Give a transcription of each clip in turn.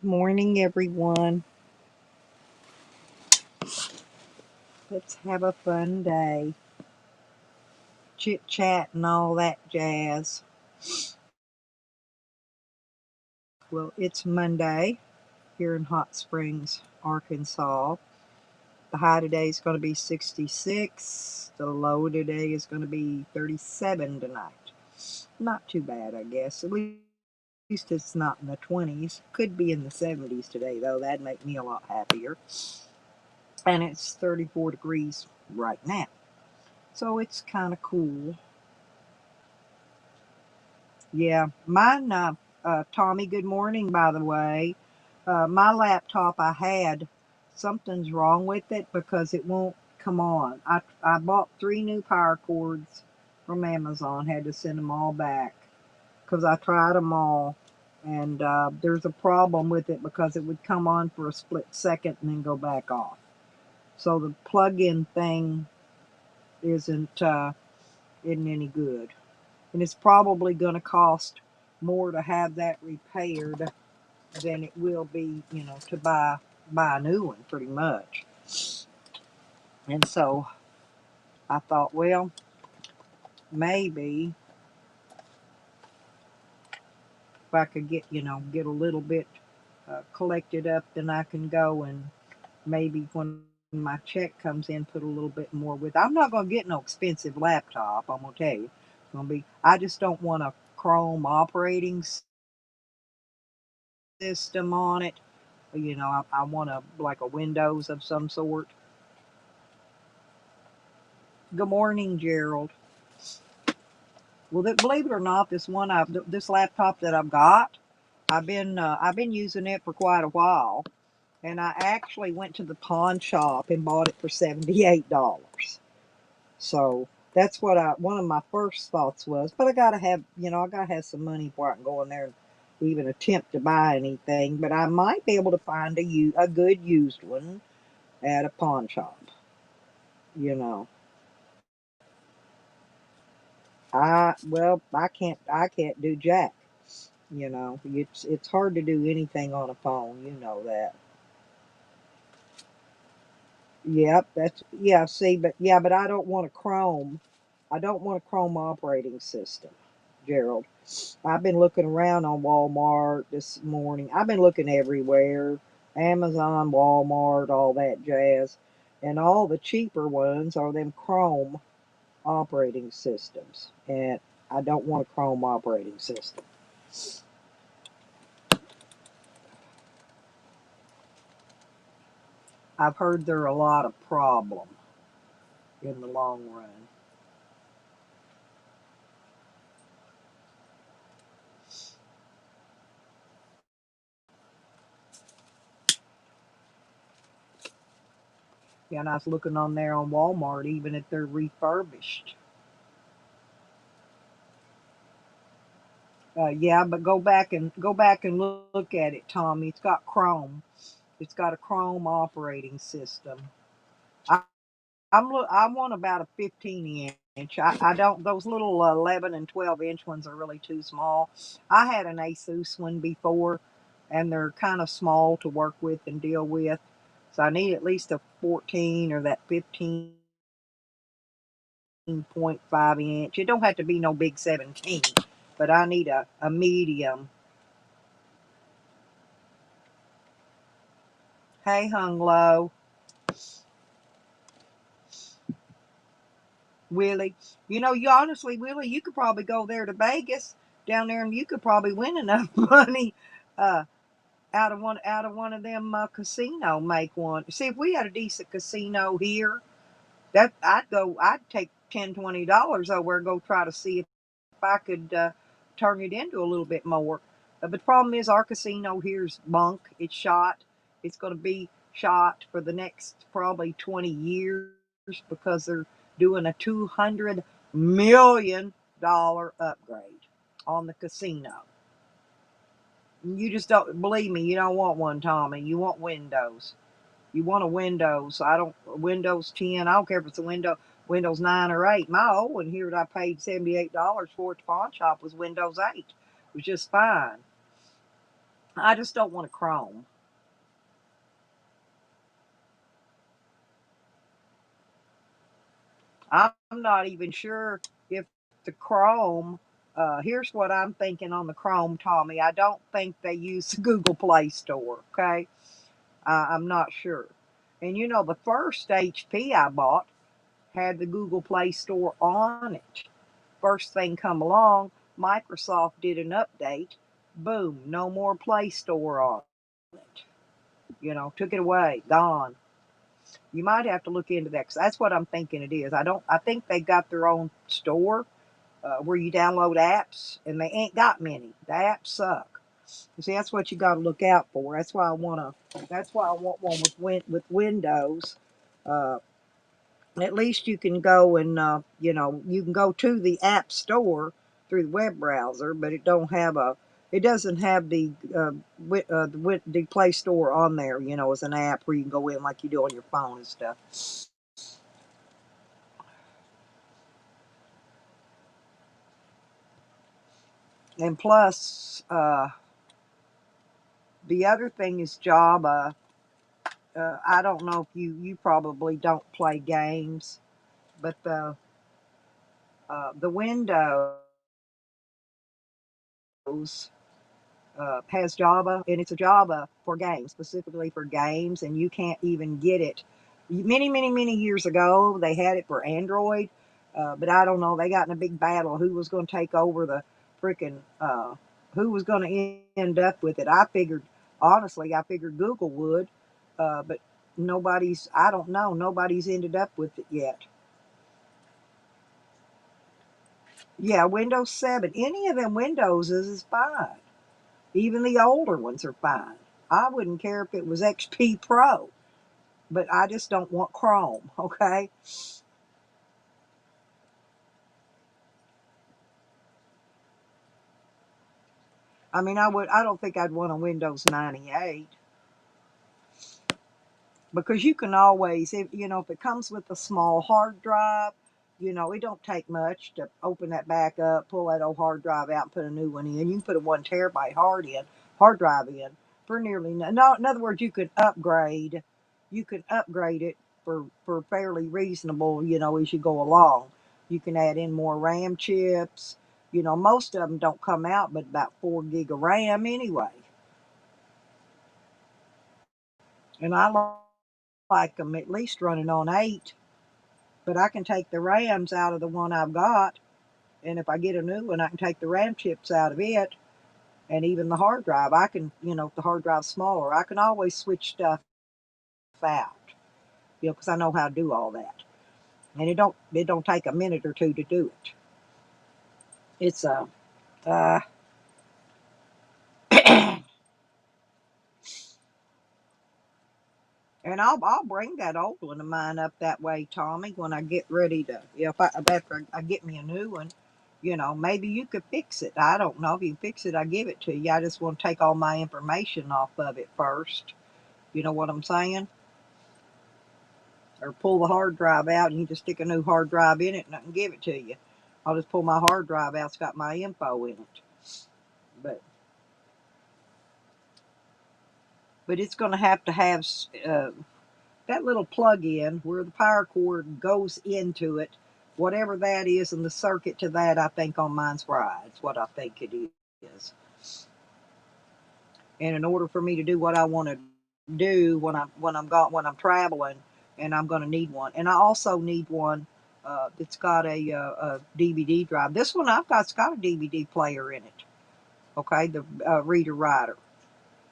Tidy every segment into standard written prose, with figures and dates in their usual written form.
Morning, everyone. Let's have a fun day. Chit chat and all that jazz. Well, it's Monday here in Hot Springs, Arkansas. The high today is going to be 66. The low today is going to be 37 tonight. Not too bad, I guess. At least it's not in the 20s. Could be in the 70s today, though. That'd make me a lot happier. And it's 34 degrees right now. So it's kind of cool. Yeah, mine, Tommy, good morning, by the way. My laptop I had, something's wrong with it because it won't come on. I bought three new power cords from Amazon, had to send them all back because I tried them all. And there's a problem with it because it would come on for a split second and then go back off. So the plug-in thing isn't any good. And it's probably going to cost more to have that repaired than it will be, to buy a new one, pretty much. And so I thought, well, maybe if I could get a little bit collected up, then I can go and maybe when my check comes in, put a little bit more with. I'm not going to get no expensive laptop. I'm going to tell you, it's going to be. I just don't want a Chrome operating system on it. I want like a Windows of some sort. Good morning, Gerald. Well, believe it or not, this laptop that I've got, I've been using it for quite a while, and I actually went to the pawn shop and bought it for $78. So that's what one of my first thoughts was. But I gotta have some money before I can go in there and even attempt to buy anything. But I might be able to find a good used one at a pawn shop. You know. I can't do jack. It's hard to do anything on a phone. You know that. Yep, that's yeah. See, but I don't want a Chrome. I don't want a Chrome operating system, Gerald. I've been looking around on Walmart this morning. I've been looking everywhere, Amazon, Walmart, all that jazz, and all the cheaper ones are them Chrome operating systems, and I don't want a Chrome operating system. I've heard there are a lot of problem in the long run. Yeah, and I was looking on there on Walmart, even if they're refurbished. Yeah, but go back and look at it, Tommy. It's got Chrome. It's got a Chrome operating system. I, I want about a 15 inch. I don't. Those little 11 and 12-inch ones are really too small. I had an Asus one before, and they're kind of small to work with and deal with. So I need at least a 14 or that 15.5 inch. It don't have to be no big 17, but I need a medium. Hey, hung low, Willie. You honestly, Willie, you could probably go there to Vegas down there, and you could probably win enough money uh, out of one of them casino. Make one. See if we had a decent casino here. That I'd go. I'd take $10-20 over and go try to see if I could turn it into a little bit more. But the problem is our casino here's bunk. It's shot. It's going to be shot for the next probably 20 years because they're doing a $200 million upgrade on the casino. You just don't believe me. You don't want one, Tommy. You want Windows. You want a Windows. I don't Windows 10. I don't care if it's a Windows 9 or 8. My old one here that I paid $78 for at the pawn shop was Windows 8. It was just fine. I just don't want a Chrome. I'm not even sure if the Chrome. Here's what I'm thinking on the Chrome, Tommy. I don't think they use the Google Play Store. Okay, I'm not sure. And you know, the first HP I bought had the Google Play Store on it. First thing come along, Microsoft did an update. Boom, no more Play Store on it. You know, took it away, gone. You might have to look into that because that's what I'm thinking it is. I don't. I think they got their own store where you download apps, and they ain't got many. The apps suck. You see, that's what you got to look out for. That's why I want to. That's why I want one with Windows. Uh, at least you can go and you can go to the app store through the web browser, but it doesn't have the Play Store on there, as an app where you can go in like you do on your phone and stuff. And plus, the other thing is Java. I don't know if you probably don't play games, but the Windows has Java, and it's a Java for games, specifically for games, and you can't even get it. Many, many, many years ago, they had it for Android, but I don't know. They got in a big battle who was going to take over the freaking, who was going to end up with it. Honestly, I figured Google would, but I don't know, nobody's ended up with it yet. Yeah, Windows 7, any of them Windows is fine. Even the older ones are fine. I wouldn't care if it was XP Pro, but I just don't want Chrome, okay? I mean, I don't think I'd want a Windows 98 because you can always, if it comes with a small hard drive, it don't take much to open that back up, pull that old hard drive out, and put a new one in. You can put a 1 terabyte hard drive in for nearly no. In other words, you could upgrade. You could upgrade it for fairly reasonable, as you go along. You can add in more RAM chips. Most of them don't come out but about 4 gig of RAM anyway. And I like them at least running on 8. But I can take the RAMs out of the one I've got, and if I get a new one, I can take the RAM chips out of it, and even the hard drive. I can, if the hard drive's smaller, I can always switch stuff out, because I know how to do all that, and it don't take a minute or two to do it. It's a uh, and I'll bring that old one of mine up that way, Tommy, when I get ready to. If I after I get me a new one, maybe you could fix it. I don't know if you fix it. I give it to you. I just want to take all my information off of it first. You know what I'm saying? Or pull the hard drive out and you just stick a new hard drive in it and I can give it to you. I'll just pull my hard drive out. It's got my info in it. But it's going to have that little plug-in where the power cord goes into it, whatever that is, and the circuit to that. I think on mine's right. It's what I think it is. And in order for me to do what I want to do when I'm traveling, and I'm going to need one, and I also need one that's got a DVD drive. This one I've got's got a DVD player in it. Okay, the reader writer.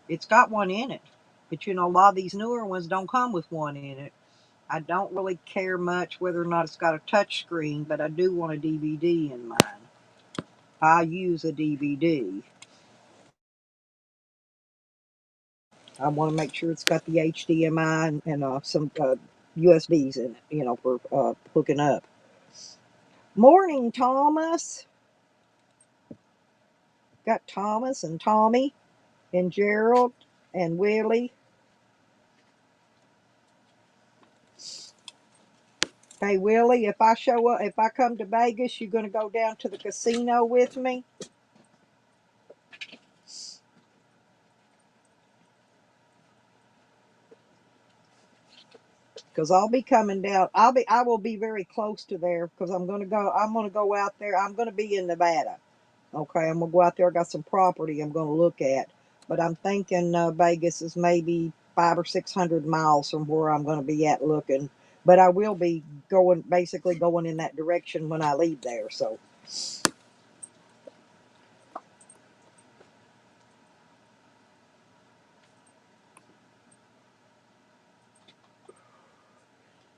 It's got one in it, but a lot of these newer ones don't come with one in it. I don't really care much whether or not it's got a touch screen, but I do want a DVD in mine. I use a DVD. I want to make sure it's got the HDMI and some USBs in it, for hooking up. Morning, Thomas. Got Thomas and Tommy and Gerald and Willie. Hey, Willie, if I come to Vegas, you going to go down to the casino with me? because I'll be coming down. I will be very close to there because I'm gonna go out there. I'm gonna be in Nevada. Okay, I'm gonna go out there. I got some property I'm gonna look at, but I'm thinking Vegas is maybe 500 or 600 miles from where I'm gonna be at looking. But I will be going, basically going in that direction when I leave there. So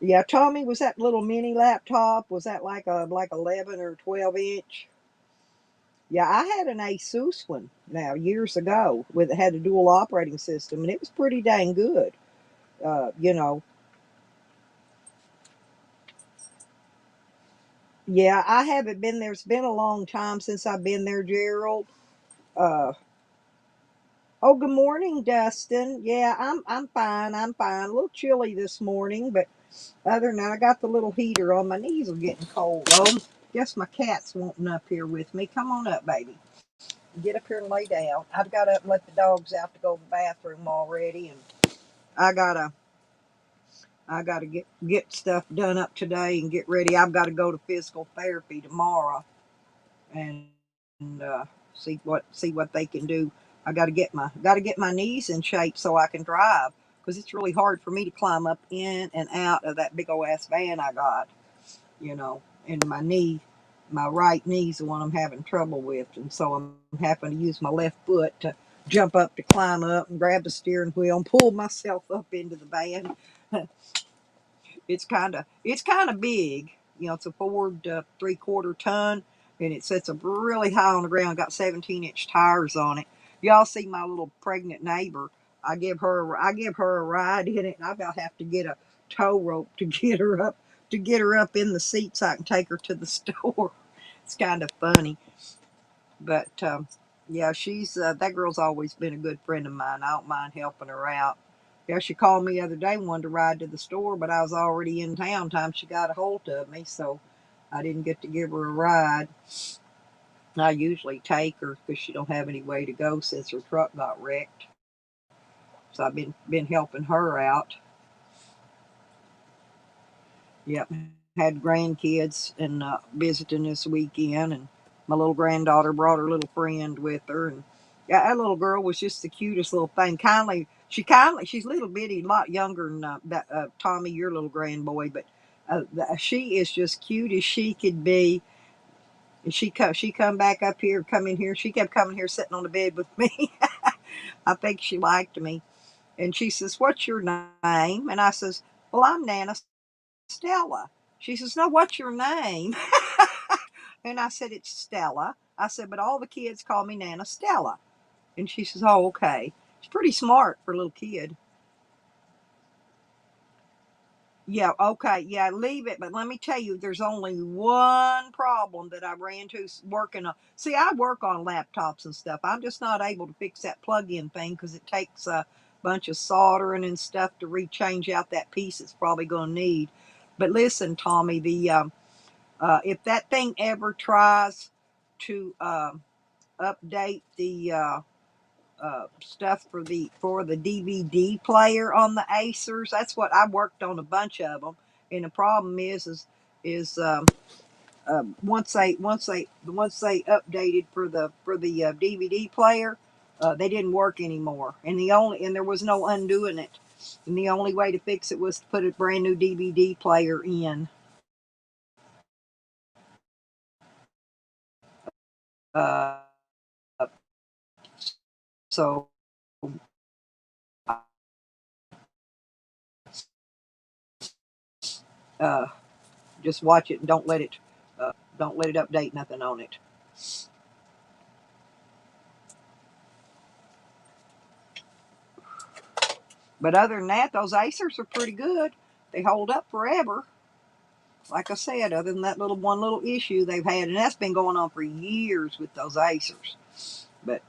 yeah, Tommy, was that little mini laptop? Was that like 11 or 12 inch? Yeah, I had an Asus one now years ago with it had a dual operating system, and it was pretty dang good. You know, yeah, I haven't been there. It's been a long time since I've been there, Gerald. Uh, oh, good morning, Dustin. Yeah, I'm fine. I'm fine. A little chilly this morning, but other than that, I got the little heater on. My knees are getting cold. Oh, guess my cat's wanting up here with me. Come on up, baby. Get up here and lay down. I've got up and let the dogs out to go to the bathroom already, and I gotta get stuff done up today and get ready. I've got to go to physical therapy tomorrow and see what they can do. I got to get my knees in shape so I can drive because it's really hard for me to climb up in and out of that big old ass van I got. You know, and my right knee's the one I'm having trouble with, and so I'm having to use my left foot to jump up to climb up and grab the steering wheel and pull myself up into the van. It's kind of big. You know, it's a Ford 3/4 ton, and it sits up really high on the ground. Got 17-inch tires on it. Y'all see my little pregnant neighbor? I give her a ride in it, and I about have to get a tow rope to get her up in the seat so I can take her to the store. It's kind of funny. But yeah, she's that girl's always been a good friend of mine. I don't mind helping her out. Yeah, she called me the other day, wanted to ride to the store, but I was already in town time she got a hold of me, so I didn't get to give her a ride. I usually take her because she don't have any way to go since her truck got wrecked. So I've been helping her out. Yep, had grandkids and visiting this weekend, and my little granddaughter brought her little friend with her, and yeah, that little girl was just the cutest little thing. She's a little bitty, a lot younger than Tommy, your little grandboy, but she is just cute as she could be. And she come back up here, come in here. She kept coming here, sitting on the bed with me. I think she liked me, and she says, "What's your name?" And I says, "Well, I'm Nana Stella." She says, "No, what's your name?" And I said, "It's Stella." I said, "But all the kids call me Nana Stella." And she says, "Oh, okay." She's pretty smart for a little kid. Yeah, okay. Yeah, leave it. But let me tell you, there's only one problem that I ran into working on. See, I work on laptops and stuff. I'm just not able to fix that plug-in thing because it takes a bunch of soldering and stuff to rechange out that piece it's probably going to need. But listen, Tommy, if that thing ever tries to update the stuff for the DVD player on the Acers, that's what I worked on a bunch of them. And the problem is once they updated for the DVD player, they didn't work anymore. And there was no undoing it. And the only way to fix it was to put a brand new DVD player in. Uh, so uh, just watch it and don't let it update nothing on it. But other than that, those Acers are pretty good. They hold up forever. Like I said, other than that little issue they've had, and that's been going on for years with those Acers. But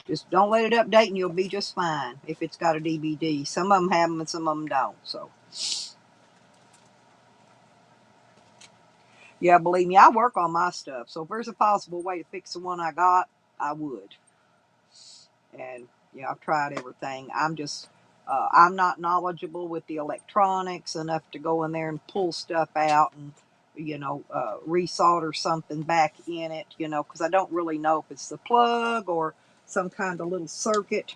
just don't let it update, and you'll be just fine if it's got a DVD. Some of them have them, and some of them don't. So yeah, believe me, I work on my stuff. So if there's a possible way to fix the one I got, I would. And yeah, I've tried everything. I'm just I'm not knowledgeable with the electronics enough to go in there and pull stuff out and, resolder something back in it, because I don't really know if it's the plug or some kind of little circuit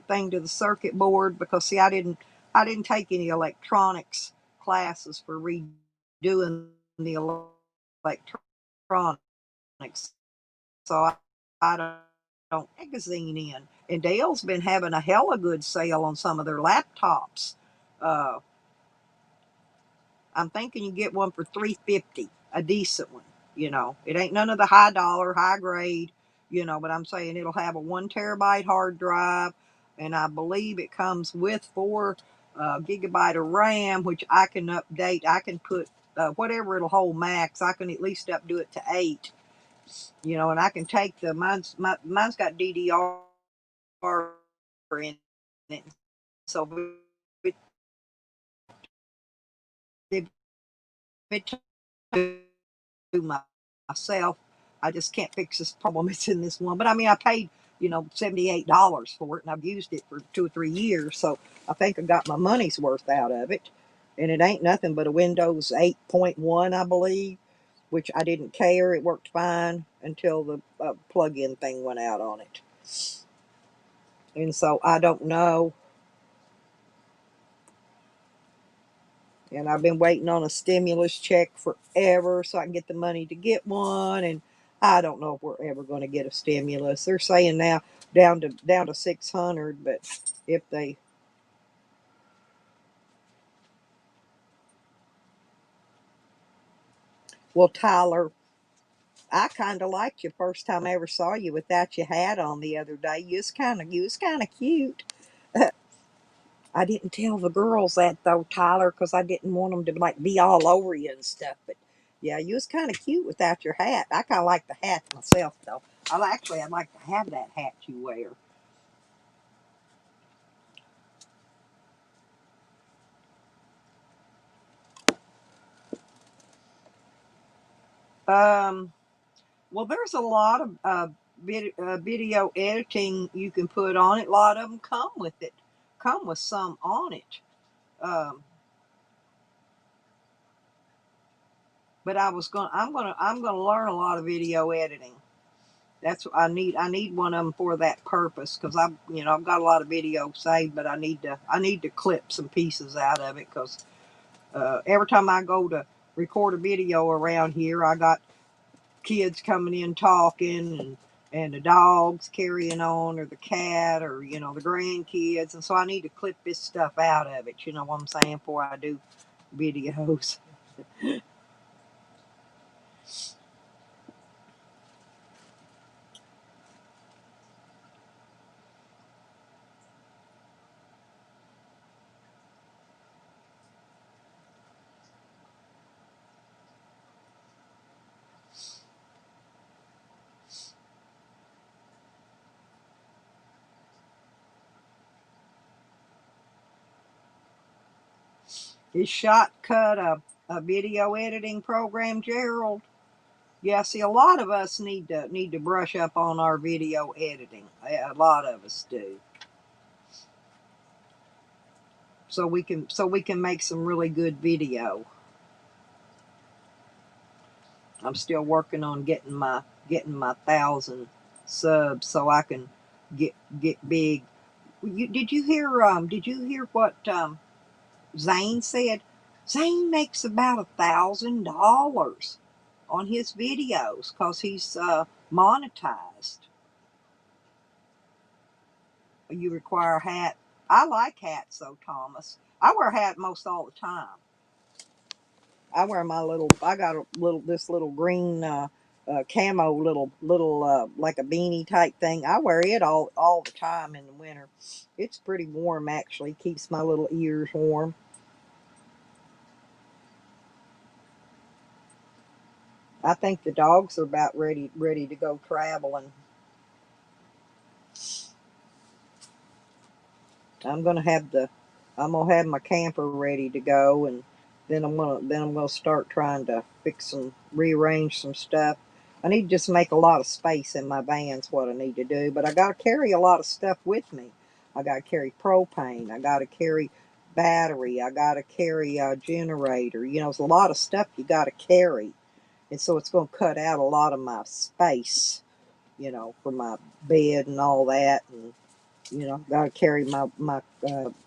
thing to the circuit board. Because see, I didn't take any electronics classes for redoing the electronics, so I don't magazine in. And Dale's been having a hella good sale on some of their laptops. Uh, I'm thinking you get one for $350, a decent one. It ain't none of the high dollar, high grade. But I'm saying it'll have a 1 terabyte hard drive, and I believe it comes with 4 gigabyte of RAM, which I can update. I can put whatever it'll hold max. I can at least do it to 8. And I can take mine's got DDR in it, so if it, if it myself. I just can't fix this problem. It's in this one. But I mean, I paid, $78 for it, and I've used it for 2 or 3 years. So I think I got my money's worth out of it. And it ain't nothing but a Windows 8.1, I believe, which I didn't care. It worked fine until the plug-in thing went out on it. And so I don't know. And I've been waiting on a stimulus check forever so I can get the money to get one. And I don't know if we're ever going to get a stimulus. They're saying now down to 600, but if they well, Tyler, I kind of liked you first time I ever saw you without your hat on the other day. You was kind of cute. I didn't tell the girls that though, Tyler, because I didn't want them to like be all over you and stuff. But yeah, you was kind of cute without your hat. I kind of like the hat myself though. I'd like to have that hat you wear. Um, well, there's a lot of video editing you can put on it. A lot of them come with some on it. Um, but I'm gonna learn a lot of video editing. That's what I need. I need one of them for that purpose because I've got a lot of video saved, but I need to clip some pieces out of it because every time I go to record a video around here, I got kids coming in talking and the dogs carrying on or the cat or the grandkids, and so I need to clip this stuff out of it. You know what I'm saying? Before I do videos. Is Shotcut a video editing program, Gerald? Yeah, see, a lot of us need to brush up on our video editing. A lot of us do, so we can make some really good video. I'm still working on getting my 1,000 subs so I can get big. Did you hear what Zane said? Zane makes about $1,000 on his videos because he's monetized. You require a hat. I like hats though, Thomas. I wear a hat most all the time. I wear my little. I got this little green camo little like a beanie type thing. I wear it all the time in the winter. It's pretty warm actually. Keeps my little ears warm. I think the dogs are about ready to go traveling. I'm gonna have the I'm gonna have my camper ready to go, and then I'm gonna start trying to fix some rearrange some stuff. I need to just make a lot of space in my van's what I need to do, but I gotta carry a lot of stuff with me. I got to carry propane. I got to carry battery. I got to carry a generator. You know, there's a lot of stuff you got to carry. And so it's going to cut out a lot of my space, you know, for my bed and all that. And, you know, got to carry my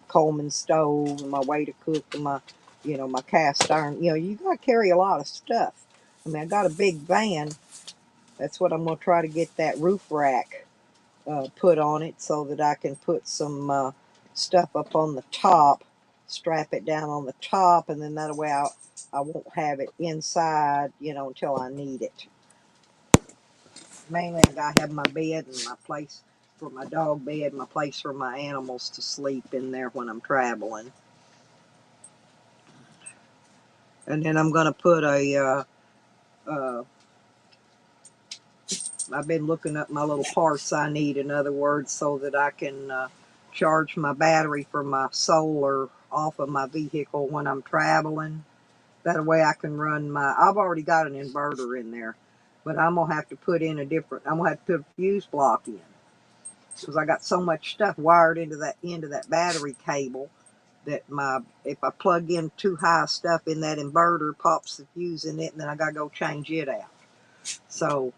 Coleman stove and my way to cook and my, you know, my cast iron. You know, you got to carry a lot of stuff. I mean, I got a big van. That's what I'm going to try to get that roof rack put on it so that I can put some stuff up on the top, strap it down on the top, and then that way I won't have it inside, you know, until I need it. Mainly, I gotta have my bed and my place for my dog bed, my place for my animals to sleep in there when I'm traveling. And then I'm gonna put uh, I've been looking up my little parts I need, in other words, so that I can charge my battery for my solar off of my vehicle when I'm traveling. That way I can run I've already got an inverter in there, but I'm going to have to put in I'm going to have to put a fuse block in. Because I got so much stuff wired into that battery cable that if I plug in too high stuff in that inverter, pops the fuse in it, and then I got to go change it out. So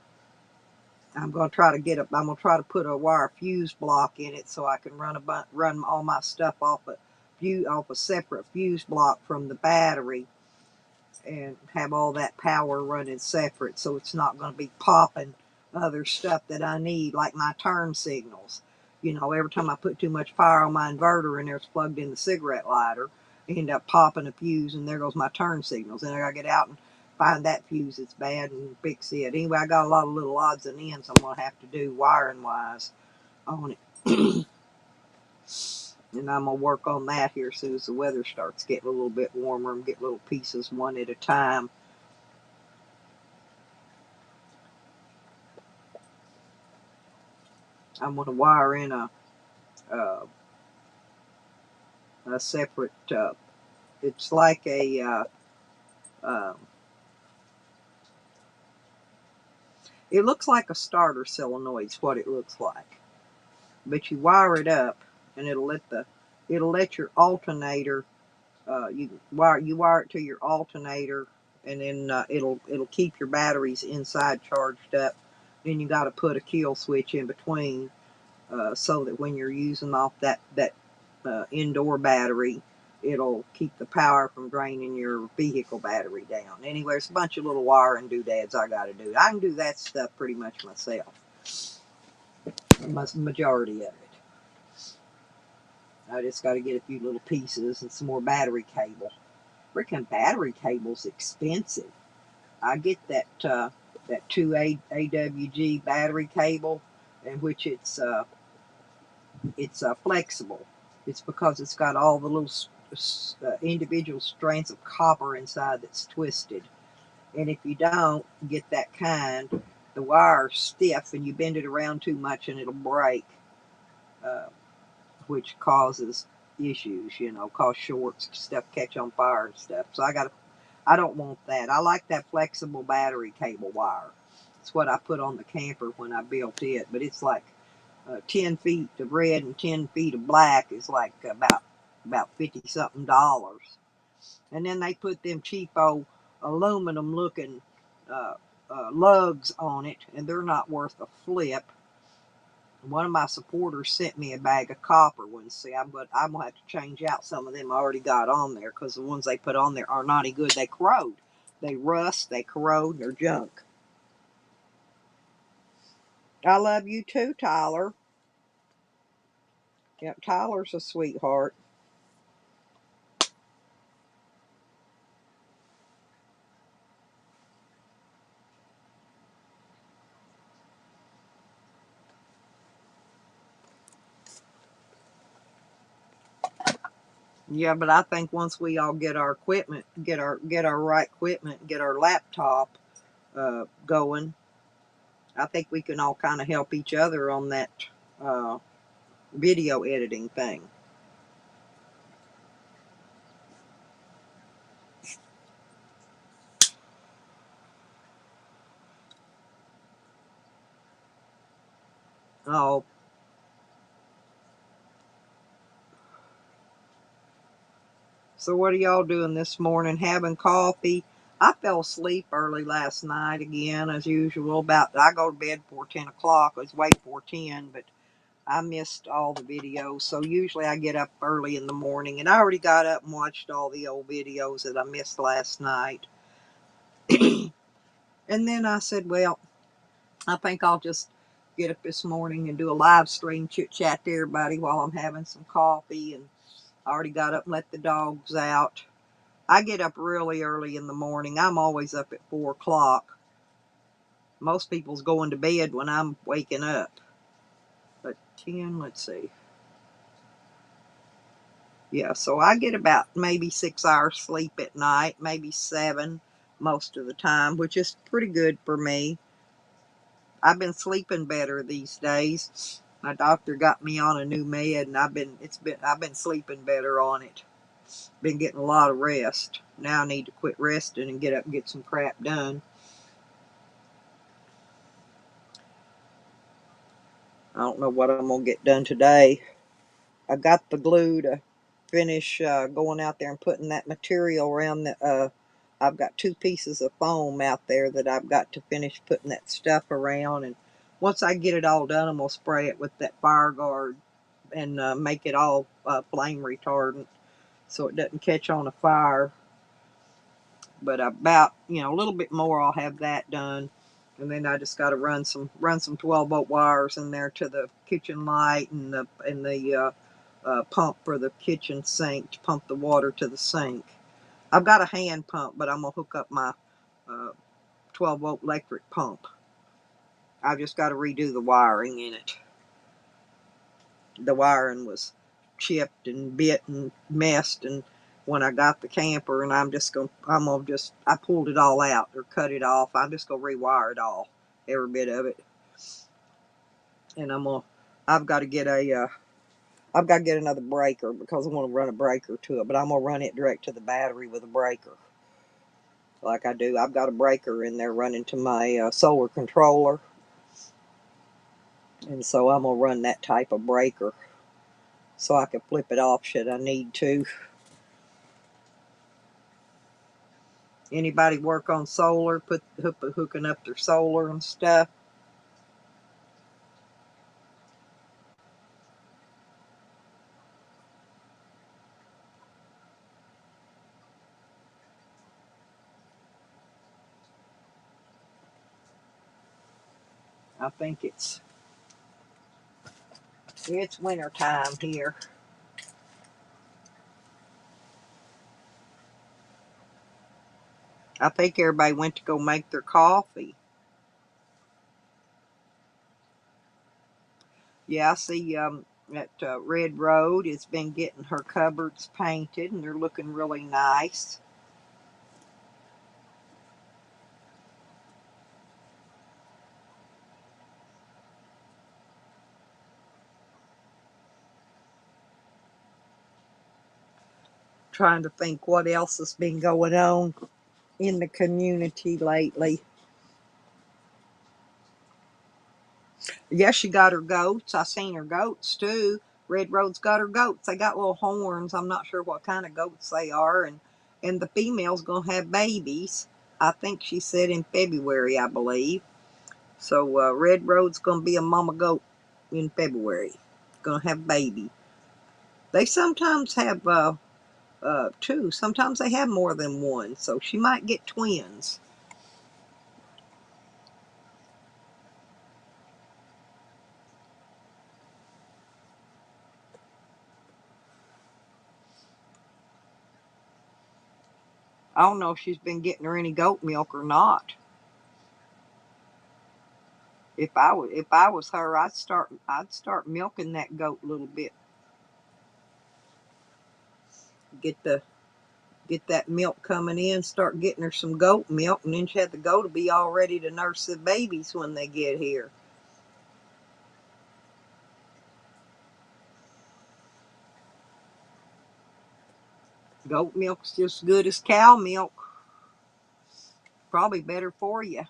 I'm going to I'm going to try to put a wire fuse block in it so I can run all my stuff off a separate fuse block from the battery and have all that power running separate, so it's not going to be popping other stuff that I need, like my turn signals. You know, every time I put too much fire on my inverter and there's plugged in the cigarette lighter, I end up popping a fuse, and there goes my turn signals. And I got to get out and find that fuse that's bad and fix it. Anyway, I got a lot of little odds and ends I'm going to have to do wiring wise on it. And I'm going to work on that here as soon as the weather starts getting a little bit warmer and get little pieces one at a time. I'm going to wire in uh, a separate, it's like um, it looks like a starter solenoid is what it looks like. But you wire it up and it'll let your alternator, you wire it to your alternator, and then it'll keep your batteries inside charged up. Then you got to put a kill switch in between, so that when you're using off that indoor battery, it'll keep the power from draining your vehicle battery down. Anyway, there's a bunch of little wiring doodads I got to do. I can do that stuff pretty much myself, the majority of it. I just got to get a few little pieces and some more battery cable. Freaking battery cable's expensive. I get that 2 AWG battery cable, in which it's flexible. It's because it's got all the little individual strands of copper inside that's twisted. And if you don't get that kind, the wire's stiff and you bend it around too much and it'll break, uh, which causes issues, you know, cause shorts, stuff catch on fire and stuff. So I don't want that. I like that flexible battery cable wire. It's what I put on the camper when I built it, but it's like 10 feet of red and 10 feet of black is like about 50 something dollars. And then they put them cheapo aluminum looking uh, lugs on it, and they're not worth a flip. One of my supporters sent me a bag of copper ones. See, I'm gonna have to change out some of them I already got on there, because the ones they put on there are not any good. They corrode, they rust, they corrode, they're junk. I love you too, Tyler. Yep, Tyler's a sweetheart. Yeah, but I think once we all get our equipment, get our right equipment, get our laptop going, I think we can all kind of help each other on that uh, video editing thing. Oh, So what are y'all doing this morning? Having coffee? I fell asleep early last night again, as usual. I go to bed before 10 o'clock. It was way before 10, but I missed all the videos. So usually I get up early in the morning, and I already got up and watched all the old videos that I missed last night. And then I said, well, I think I'll just get up this morning and do a live stream chit chat to everybody while I'm having some coffee. And I already got up and let the dogs out. I get up really early in the morning. I'm always up at 4 o'clock. Most people's going to bed when I'm waking up. But 10, let's see. Yeah, so I get about maybe 6 hours sleep at night, maybe 7 most of the time, which is pretty good for me. I've been sleeping better these days. My doctor got me on a new med, and I've been sleeping better on it. Been getting a lot of rest. Now I need to quit resting and get up and get some crap done. I don't know what I'm gonna get done today. I got the glue to finish going out there and putting that material around the. I've got 2 pieces of foam out there that I've got to finish putting that stuff around, and once I get it all done, I'm gonna spray it with that fire guard and make it all flame retardant so it doesn't catch on a fire. But about a little bit more, I'll have that done, and then I just got to run some 12-volt wires in there to the kitchen light and the pump for the kitchen sink to pump the water to the sink. I've got a hand pump, but I'm gonna hook up my 12-volt electric pump. I've just got to redo the wiring in it. The wiring was chipped and bit and messed, and when I got the camper, and I pulled it all out or cut it off. I'm just gonna rewire it all, every bit of it, and I've got to get another breaker because I want to run a breaker to it, but I'm gonna run it direct to the battery with a breaker, like I do. I've got a breaker in there running to my solar controller, and so I'm gonna run that type of breaker so I can flip it off should I need to. Anybody work on solar, hooking up their solar and stuff? I think it's winter time here. I think everybody went to go make their coffee. Yeah, I see that Red Road has been getting her cupboards painted, and they're looking really nice. Trying to think what else has been going on in the community lately. Yeah, she got her goats. I seen her goats too. Red Road's got her goats. They got little horns. I'm not sure what kind of goats they are, and the female's gonna have babies. I think she said in February, I believe. So Red Road's gonna be a mama goat in February. Gonna have baby. They sometimes have two. Sometimes they have more than one. So she might get twins. I don't know if she's been getting her any goat milk or not. If I was her, I'd start milking that goat a little bit. Get the get that milk coming in. Start getting her some goat milk, and then she had the goat to be all ready to nurse the babies when they get here. Goat milk's just as good as cow milk. Probably better for you.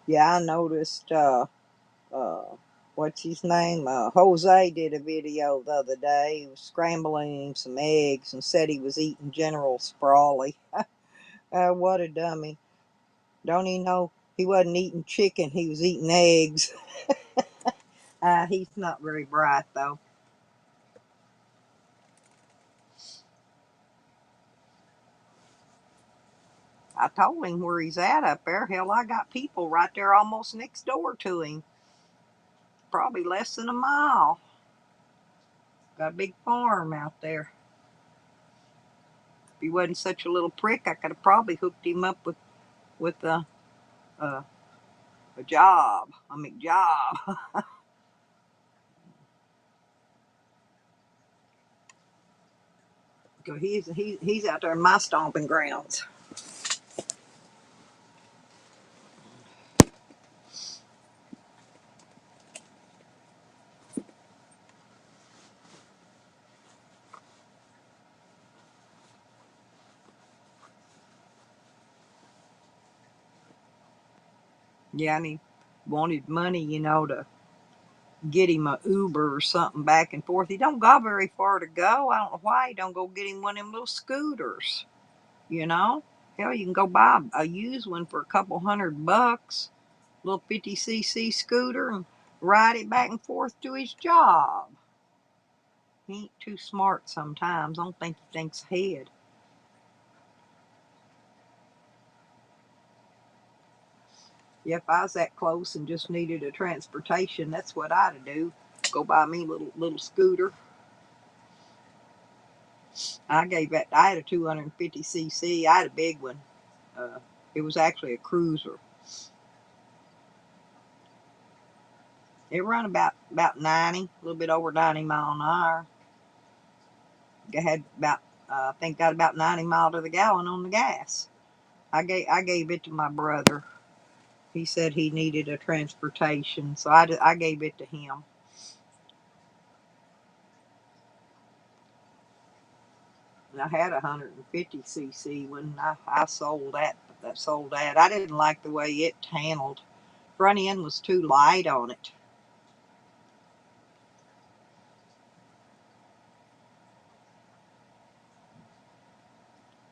Yeah, I noticed, uh, what's his name? Jose did a video the other day. He was scrambling some eggs and said he was eating General Sprawley. What a dummy. Don't he know he wasn't eating chicken, he was eating eggs? He's not very bright, though. I told him where he's at up there. Hell, I got people right there almost next door to him. Probably less than a mile. Got a big farm out there. If he wasn't such a little prick, I could have probably hooked him up with a, a job, a McJob. He's out there in my stomping grounds. Yeah, and he wanted money, to get him a Uber or something back and forth. He don't got very far to go. I don't know why he don't go get him one of them little scooters. You know, hell, you can go buy a used one for a couple $100, little 50cc scooter, and ride it back and forth to his job. He ain't too smart sometimes. I don't think he thinks ahead. Yeah, if I was that close and just needed a transportation, that's what I'd do. Go buy me a little scooter. I had a 250cc. I had a big one. It was actually a cruiser. It run about 90, a little bit over 90 mile an hour. It had about I think got about 90 mile to the gallon on the gas. I gave it to my brother. He said he needed a transportation, so I gave it to him. And I had a 150cc when I sold that. Sold that. I didn't like the way it handled. Front end was too light on it.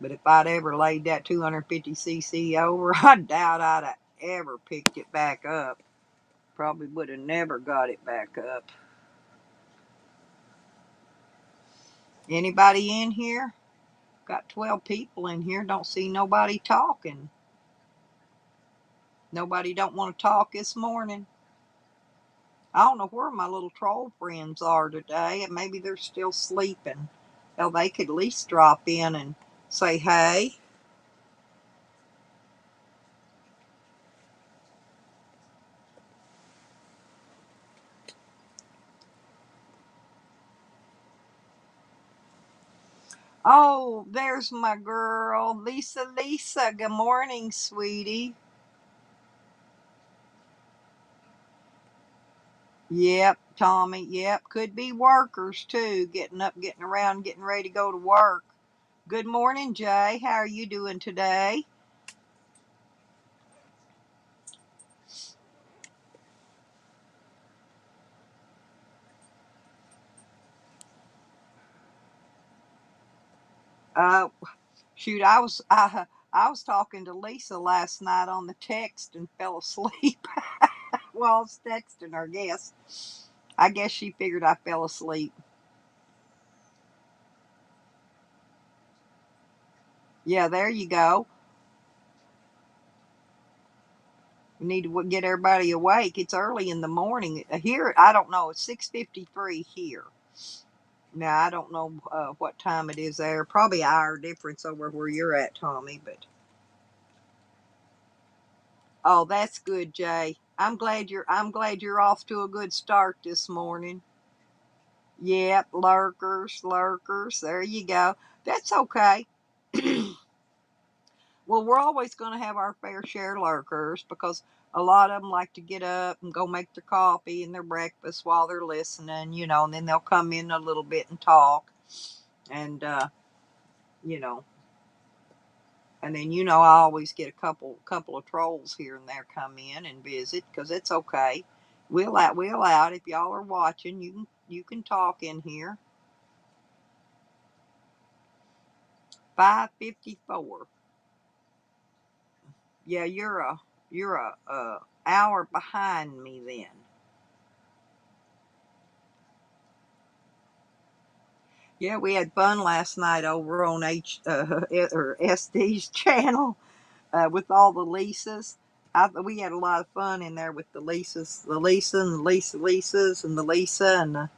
But if I'd ever laid that 250cc over, I doubt I'd have ever picked it back up. Probably would have never got it back up. Anybody in here? Got 12 people in here. Don't see nobody talking. Nobody don't want to talk this morning. I don't know where my little troll friends are today. And maybe they're still sleeping. Hell, they could at least drop in and say hey. Oh, there's my girl, Lisa. Lisa, good morning, sweetie. Yep, Tommy. Yep, could be workers too, getting up, getting around, getting ready to go to work. Good morning, Jay. How are you doing today? Uh, Shoot, I was talking to Lisa last night on the text and fell asleep while I was texting her. I guess she figured I fell asleep. Yeah, there you go. We need to get everybody awake. It's early in the morning here. I don't know. It's 6:53 here. Now I don't know what time it is there. Probably an hour difference over where you're at, Tommy. But oh, that's good, Jay. I'm glad you're off to a good start this morning. Yep, lurkers, lurkers. There you go. That's okay. Well, we're always going to have our fair share of lurkers because a lot of them like to get up and go make their coffee and their breakfast while they're listening, and then they'll come in a little bit and talk. And, you know, And then I always get a couple of trolls here and there come in and visit because it's okay. We'll out if y'all are watching. You can talk in here. 5:54. Yeah, you're a hour behind me then. Yeah, we had fun last night over on or SD's channel with all the Lisas. We had a lot of fun in there with the Lisas, the Lisa and the Lisas and the Lisa and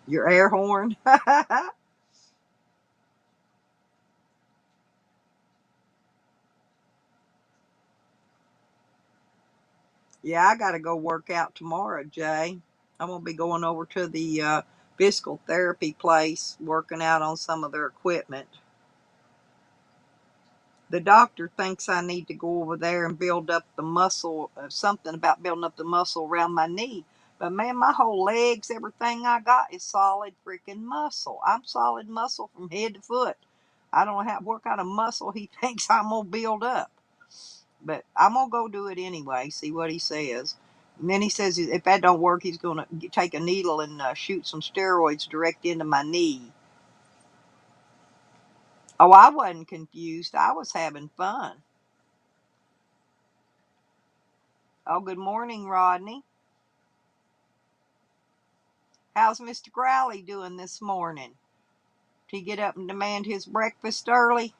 your air horn. Yeah, I got to go work out tomorrow, Jay. I'm gonna be going over to the physical therapy place, working out on some of their equipment. The doctor thinks I need to go over there and build up the muscle, something about building up the muscle around my knee. But man, my whole legs, everything I got is solid freaking muscle. I'm solid muscle from head to foot. I don't know what kind of muscle he thinks I'm gonna build up. But I'm gonna go do it anyway. See what he says. And then he says if that don't work, he's gonna take a needle and shoot some steroids direct into my knee. Oh, I wasn't confused. I was having fun. Oh, good morning, Rodney. How's Mr. Growley doing this morning? Did he get up and demand his breakfast early?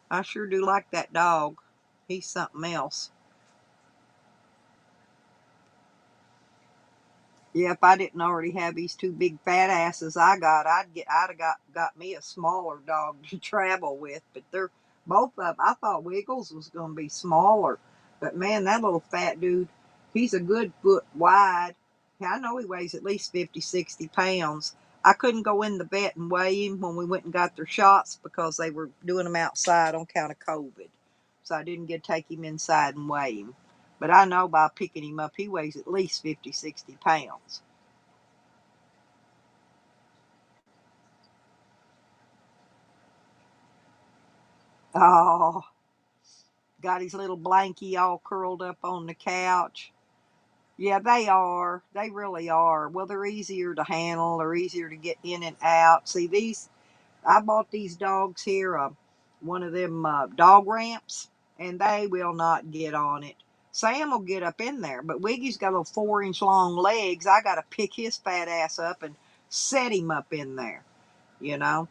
I sure do like that dog. He's something else. Yeah, if I didn't already have these two big fat asses I'd have got me a smaller dog to travel with. But they're both of them. I thought Wiggles was going to be smaller, but man, that little fat dude, he's a good foot wide. Yeah, I know he weighs at least 50, 60 pounds. I couldn't go in the vet and weigh him when we went and got their shots because they were doing them outside on account of COVID. So I didn't get to take him inside and weigh him. But I know by picking him up, he weighs at least 50, 60 pounds. Oh, got his little blankie all curled up on the couch. Yeah, they are. They really are. Well, they're easier to handle. They're easier to get in and out. See, I bought these dogs here, one of them dog ramps, and they will not get on it. Sam will get up in there, but Wiggy's got little 4-inch long legs. I got to pick his fat ass up and set him up in there, you know,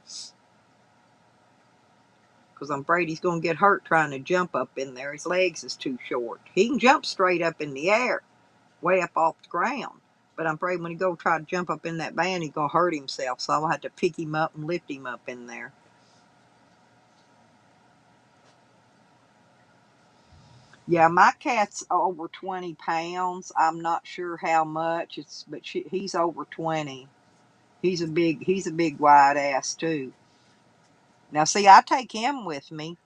because I'm afraid he's going to get hurt trying to jump up in there. His legs is too short. He can jump straight up in the air, way up off the ground. But I'm afraid when he go try to jump up in that van, he's going to hurt himself. So I'll have to pick him up and lift him up in there. Yeah, my cat's over 20 pounds. I'm not sure how much but he's over 20. He's a big wide ass too. Now see, I take him with me,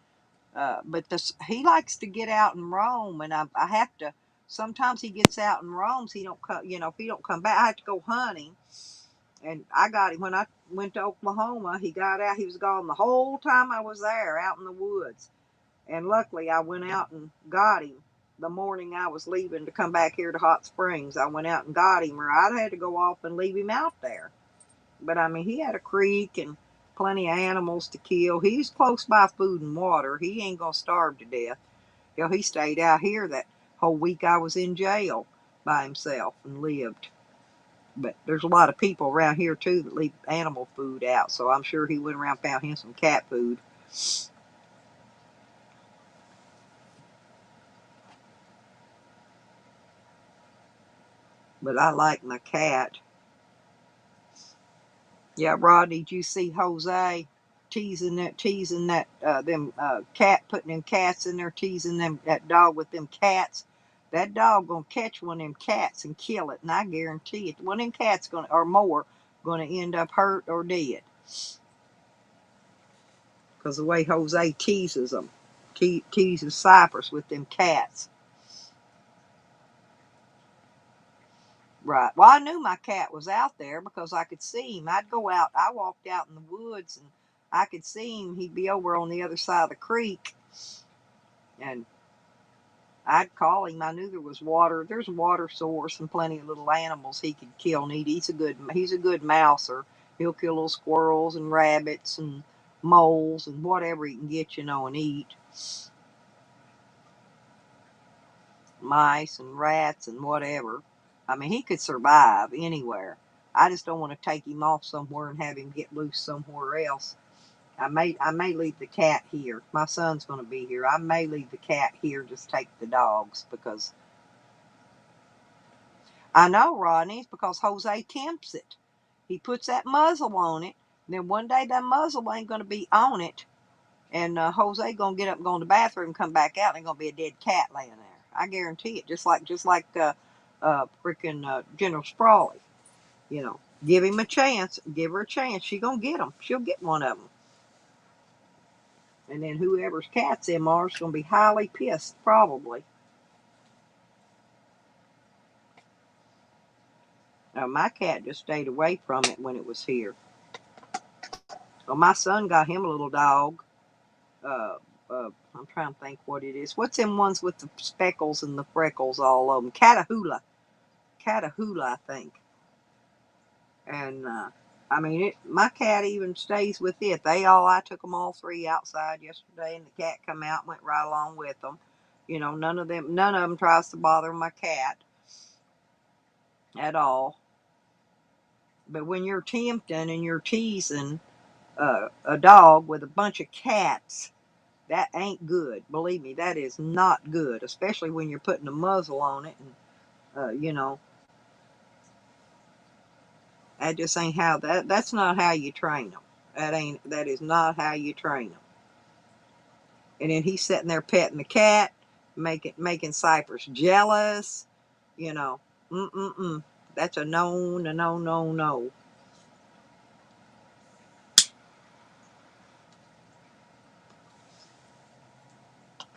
but he likes to get out and roam, and I have to. Sometimes he gets out and roams. He don't come, if he don't come back, I have to go hunting. And I got him when I went to Oklahoma. He got out. He was gone the whole time I was there, out in the woods. And luckily, I went out and got him the morning I was leaving to come back here to Hot Springs. I went out and got him, or I'd had to go off and leave him out there. But I mean, he had a creek and plenty of animals to kill. He's close by food and water. He ain't gonna starve to death. He stayed out here that whole week I was in jail by himself and lived. But there's a lot of people around here too that leave animal food out, so I'm sure he went around and found him some cat food. But I like my cat. Yeah, Rodney, did you see Jose teasing that them cat, putting them cats in there, teasing that dog with them cats? That dog gonna catch one of them cats and kill it, and I guarantee it, one of them cats or more gonna end up hurt or dead because the way Jose teases them, teases Cypress with them cats. Right. Well, I knew my cat was out there because I could see him. I'd go out. I walked out in the woods and I could see him. He'd be over on the other side of the creek, and I'd call him. I knew there was water. There's a water source and plenty of little animals he could kill and eat. He's a good mouser. He'll kill little squirrels and rabbits and moles and whatever he can get, and eat. Mice and rats and whatever. I mean, he could survive anywhere. I just don't want to take him off somewhere and have him get loose somewhere else. I may leave the cat here. My son's going to be here. I may leave the cat here, just take the dogs because I know, Rodney, it's because Jose tempts it. He puts that muzzle on it. And then one day that muzzle ain't going to be on it, and Jose gonna get up and go in the bathroom and come back out, and there's gonna be a dead cat laying there. I guarantee it. Just like freaking General Sprawley. Give him a chance. Give her a chance. She gonna get him. She'll get one of them. And then whoever's cats them are is gonna be highly pissed, probably. My cat just stayed away from it when it was here. Well, my son got him a little dog. Uh, I'm trying to think what it is. What's them ones with the speckles and the freckles all over them? Catahoula, I think. And I mean, my cat even stays with it. I took them all three outside yesterday, and the cat come out and went right along with them. None of them tries to bother my cat at all. But when you're tempting and you're teasing a dog with a bunch of cats, that ain't good. Believe me, that is not good, especially when you're putting a muzzle on it. And that just ain't that's not how you train them. That is not how you train them. And then he's sitting there petting the cat, making Cypress jealous. You know, that's a no, no, no, no, no.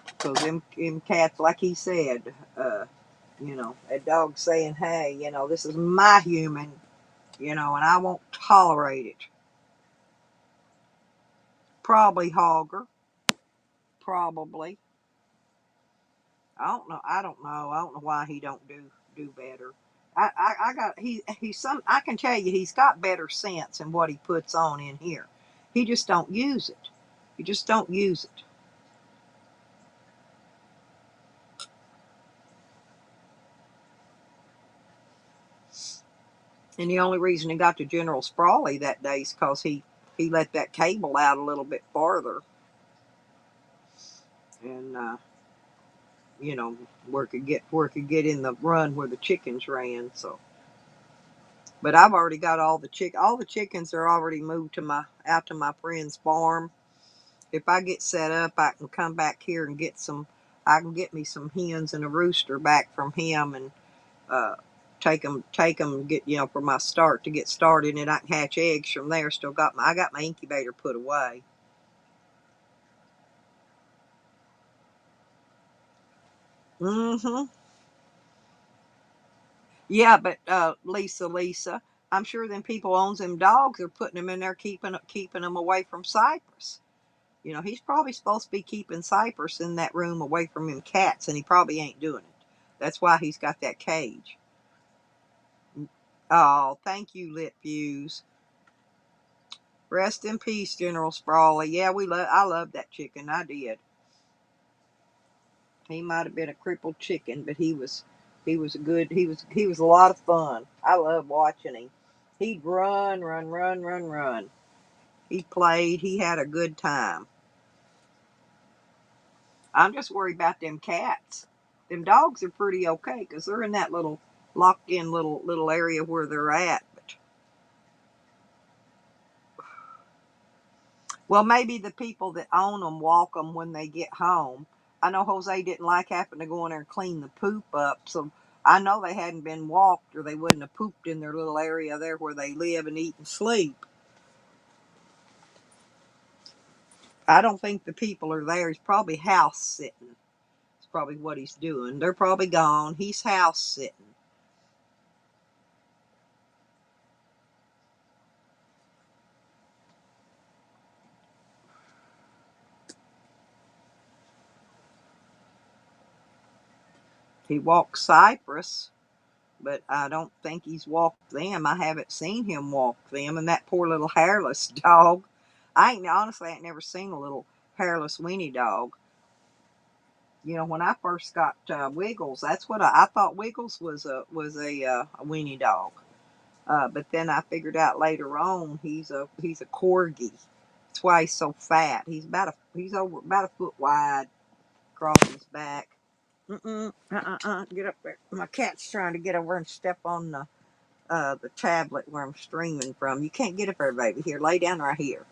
Because them cats, like he said, that dog saying, "Hey, this is my human, and I won't tolerate it." Probably Hogger, probably. I don't know. I don't know why he don't do better. I got he's some. I can tell you he's got better sense in what he puts on in here. He just don't use it. He just don't use it. And the only reason he got to General Sprawley that day is because he let that cable out a little bit farther, and where it could get in the run where the chickens ran. So, but I've already got all the chickens are already moved out to my friend's farm. If I get set up, I can come back here and I can get me some hens and a rooster back from him, and uh, get for my start to get started, and I can hatch eggs from there. I got my incubator put away. Mm-hmm. Yeah, but Lisa, I'm sure them people owns them dogs are putting them in there, keeping them away from Cypress. He's probably supposed to be keeping Cypress in that room away from them cats, and he probably ain't doing it. That's why he's got that cage. Oh, thank you, Lit Views. Rest in peace, General Sprawley. Yeah, I loved that chicken. I did. He might have been a crippled chicken, but he was a lot of fun. I love watching him. He'd run, run, run, run, run. He played. He had a good time. I'm just worried about them cats. Them dogs are pretty okay because they're in that little locked in little area where they're at. But well, maybe the people that own them walk them when they get home. I know Jose didn't like having to go in there and clean the poop up, so I know they hadn't been walked or they wouldn't have pooped in their little area there where they live and eat and sleep. I don't think the people are there. He's probably house sitting. That's probably what he's doing. They're probably gone. He's house sitting. He walks Cypress, but I don't think he's walked them. I haven't seen him walk them. And that poor little hairless dog. Honestly, I ain't never seen a little hairless weenie dog. You know, when I first got Wiggles, that's what I thought Wiggles was a weenie dog. But then I figured out later on he's a corgi. That's why he's so fat. He's over about a foot wide across his back. Get up there. My cat's trying to get over and step on the tablet where I'm streaming from. You can't get up there, baby. Here, lay down right here.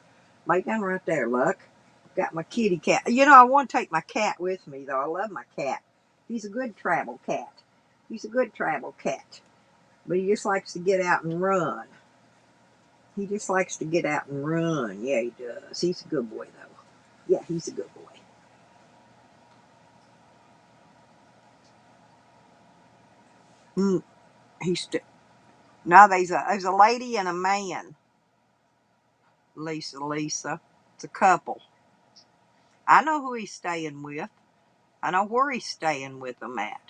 Lay down right there, look. Got my kitty cat. You know, I want to take my cat with me, though. I love my cat. He's a good travel cat. He's a good travel cat. But he just likes to get out and run. He just likes to get out and run. Yeah, he does. He's a good boy, though. Yeah, he's a good boy. Mm, now there's a lady and a man. Lisa. It's a couple. I know who he's staying with. I know where he's staying with them at.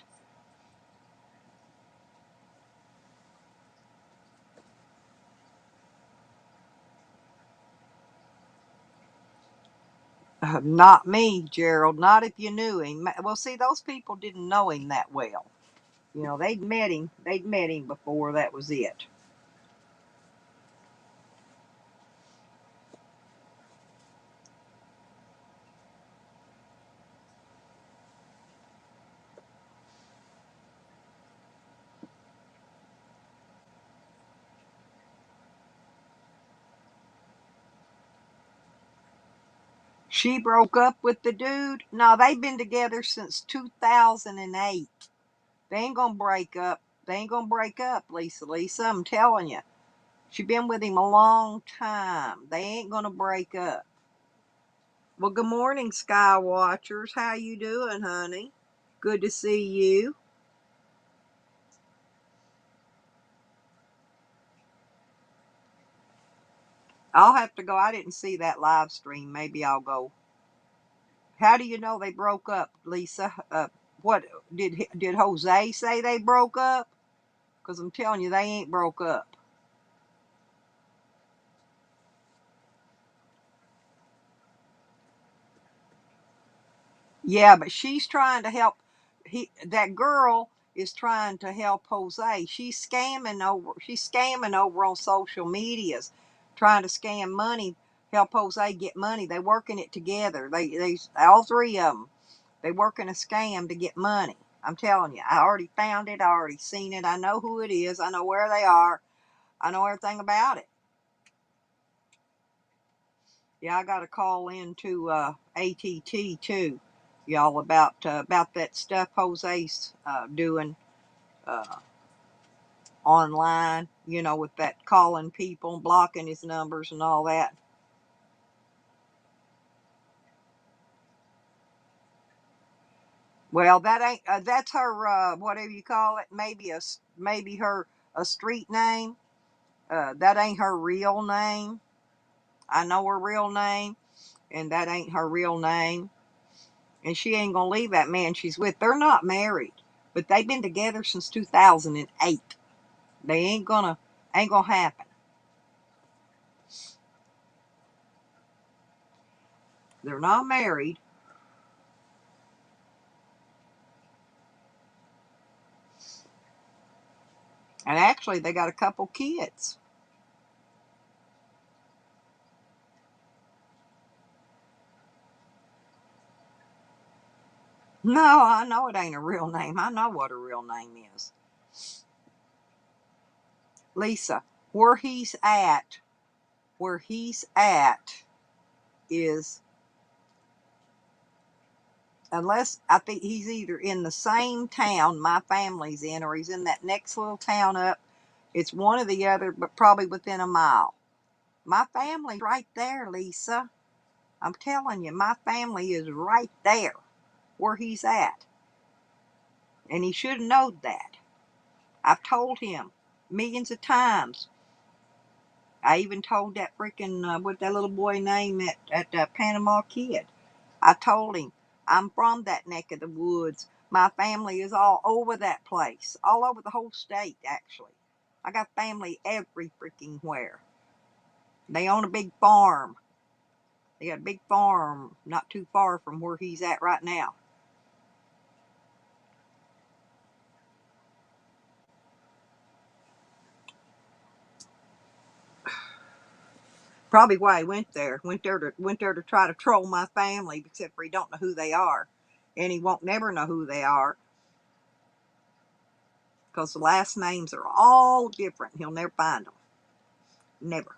Not me, Gerald. Not if you knew him. Well, see, those people didn't know him that well. You know, they'd met him. They'd met him before. That was it. She broke up with the dude. No, they've been together since 2008. They ain't gonna break up. They ain't gonna break up, Lisa. I'm telling you. She been with him a long time. They ain't gonna break up. Well, good morning, Sky Watchers. How you doing, honey? Good to see you. I'll have to go. I didn't see that live stream. Maybe I'll go. How do you know they broke up, Lisa? What did Jose say they broke up? Because I'm telling you, they ain't broke up. Yeah, but she's trying to help. That girl is trying to help Jose. She's scamming over on social medias, trying to scam money, help Jose get money. They working it together. They all three of them. They working a scam to get money. I'm telling you, I already found it. I already seen it. I know who it is. I know where they are. I know everything about it. Yeah, I got a call in to ATT too, y'all, about that stuff Jose's doing uh, online. You know, with that calling people, blocking his numbers, and all that. Well, that ain't that's her whatever you call it. Maybe her a street name. That ain't her real name. I know her real name, and that ain't her real name. And she ain't gonna leave that man she's with. They're not married, but they've been together since 2008. They ain't gonna happen. They're not married, and actually they got a couple kids. No, I know it ain't a real name. I know what a real name is. Lisa, where he's at is, unless I think he's either in the same town my family's in, or he's in that next little town up. It's one or the other, but probably within a mile. My family's right there, Lisa. I'm telling you, my family is right there where he's at. And he should have known that. I've told him millions of times. I even told that freaking, what that little boy name at Panama Kid. I told him, I'm from that neck of the woods. My family is all over that place, all over the whole state, actually. I got family every freaking where. They own a big farm. They got a big farm not too far from where he's at right now. Probably why he went there. Went there to try to troll my family, except for he don't know who they are. And he won't never know who they are. Because the last names are all different. He'll never find them. Never.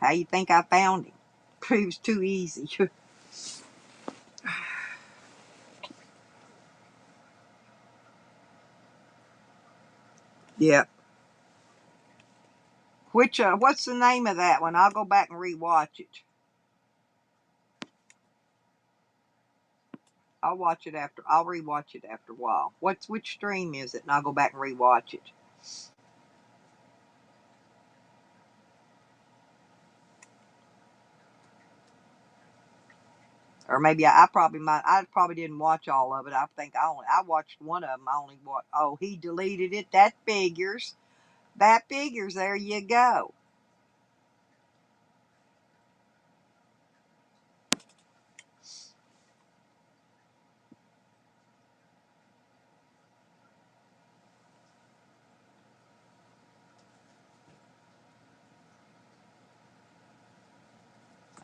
How you think I found him? Proves too easy. Yeah. What's the name of that one? I'll go back and rewatch it. I'll rewatch it after a while. Which stream is it? And I'll go back and rewatch it. Or maybe I probably might. I probably didn't watch all of it. I think I watched one of them. I only watched. Oh, he deleted it. That figures. That figures. There you go.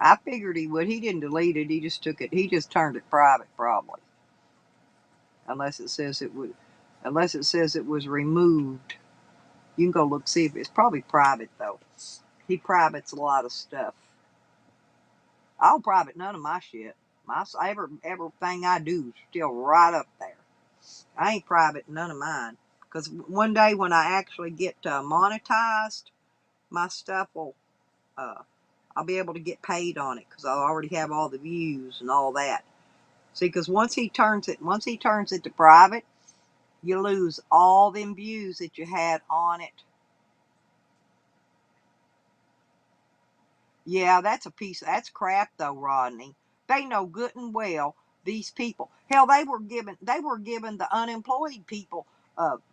I figured he would. He didn't delete it. He just took it. He just turned it private, probably. Unless it says it would. Unless it says it was removed. You can go look see if it's probably private though. He privates a lot of stuff. I don't private none of my shit. Everything I do is still right up there. I ain't private none of mine. Because one day when I actually get monetized, my stuff will, uh, I'll be able to get paid on it because I already have all the views and all that. See, because once he turns it to private, you lose all them views that you had on it. Yeah, that's crap though, Rodney. They know good and well these people. Hell, they were given the unemployed people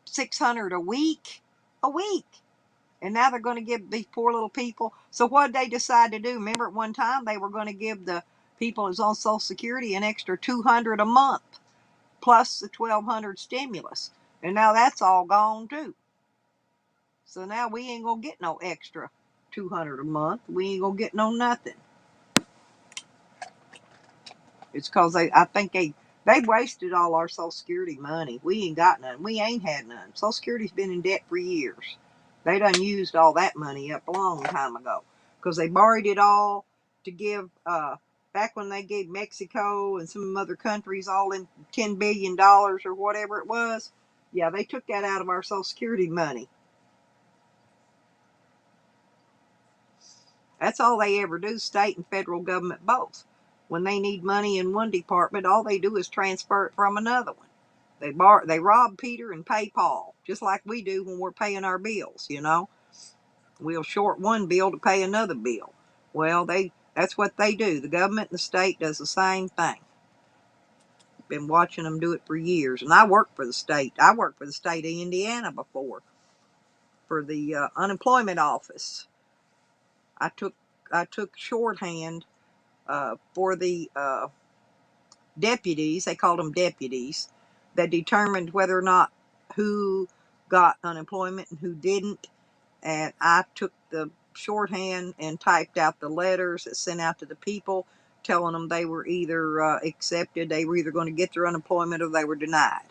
600 a week. And now they're going to give these poor little people. So what did they decide to do? Remember at one time they were going to give the people who's on Social Security an extra 200 a month plus the 1,200 stimulus. And now that's all gone too. So now we ain't going to get no extra 200 a month. We ain't going to get no nothing. It's because I think they wasted all our Social Security money. We ain't got none. We ain't had none. Social Security's been in debt for years. They done used all that money up a long time ago because they borrowed it all to give, back when they gave Mexico and some other countries all in $10 billion or whatever it was. Yeah, they took that out of our Social Security money. That's all they ever do, state and federal government both. When they need money in one department, all they do is transfer it from another one. They rob Peter and pay Paul, just like we do when we're paying our bills, you know. We'll short one bill to pay another bill. Well, that's what they do. The government and the state does the same thing. Been watching them do it for years. And I worked for the state. I worked for the state of Indiana before for the unemployment office. I took shorthand for the deputies, they called them deputies, that determined whether or not who got unemployment and who didn't. And I took the shorthand and typed out the letters that sent out to the people telling them they were either accepted, they were either going to get their unemployment or they were denied.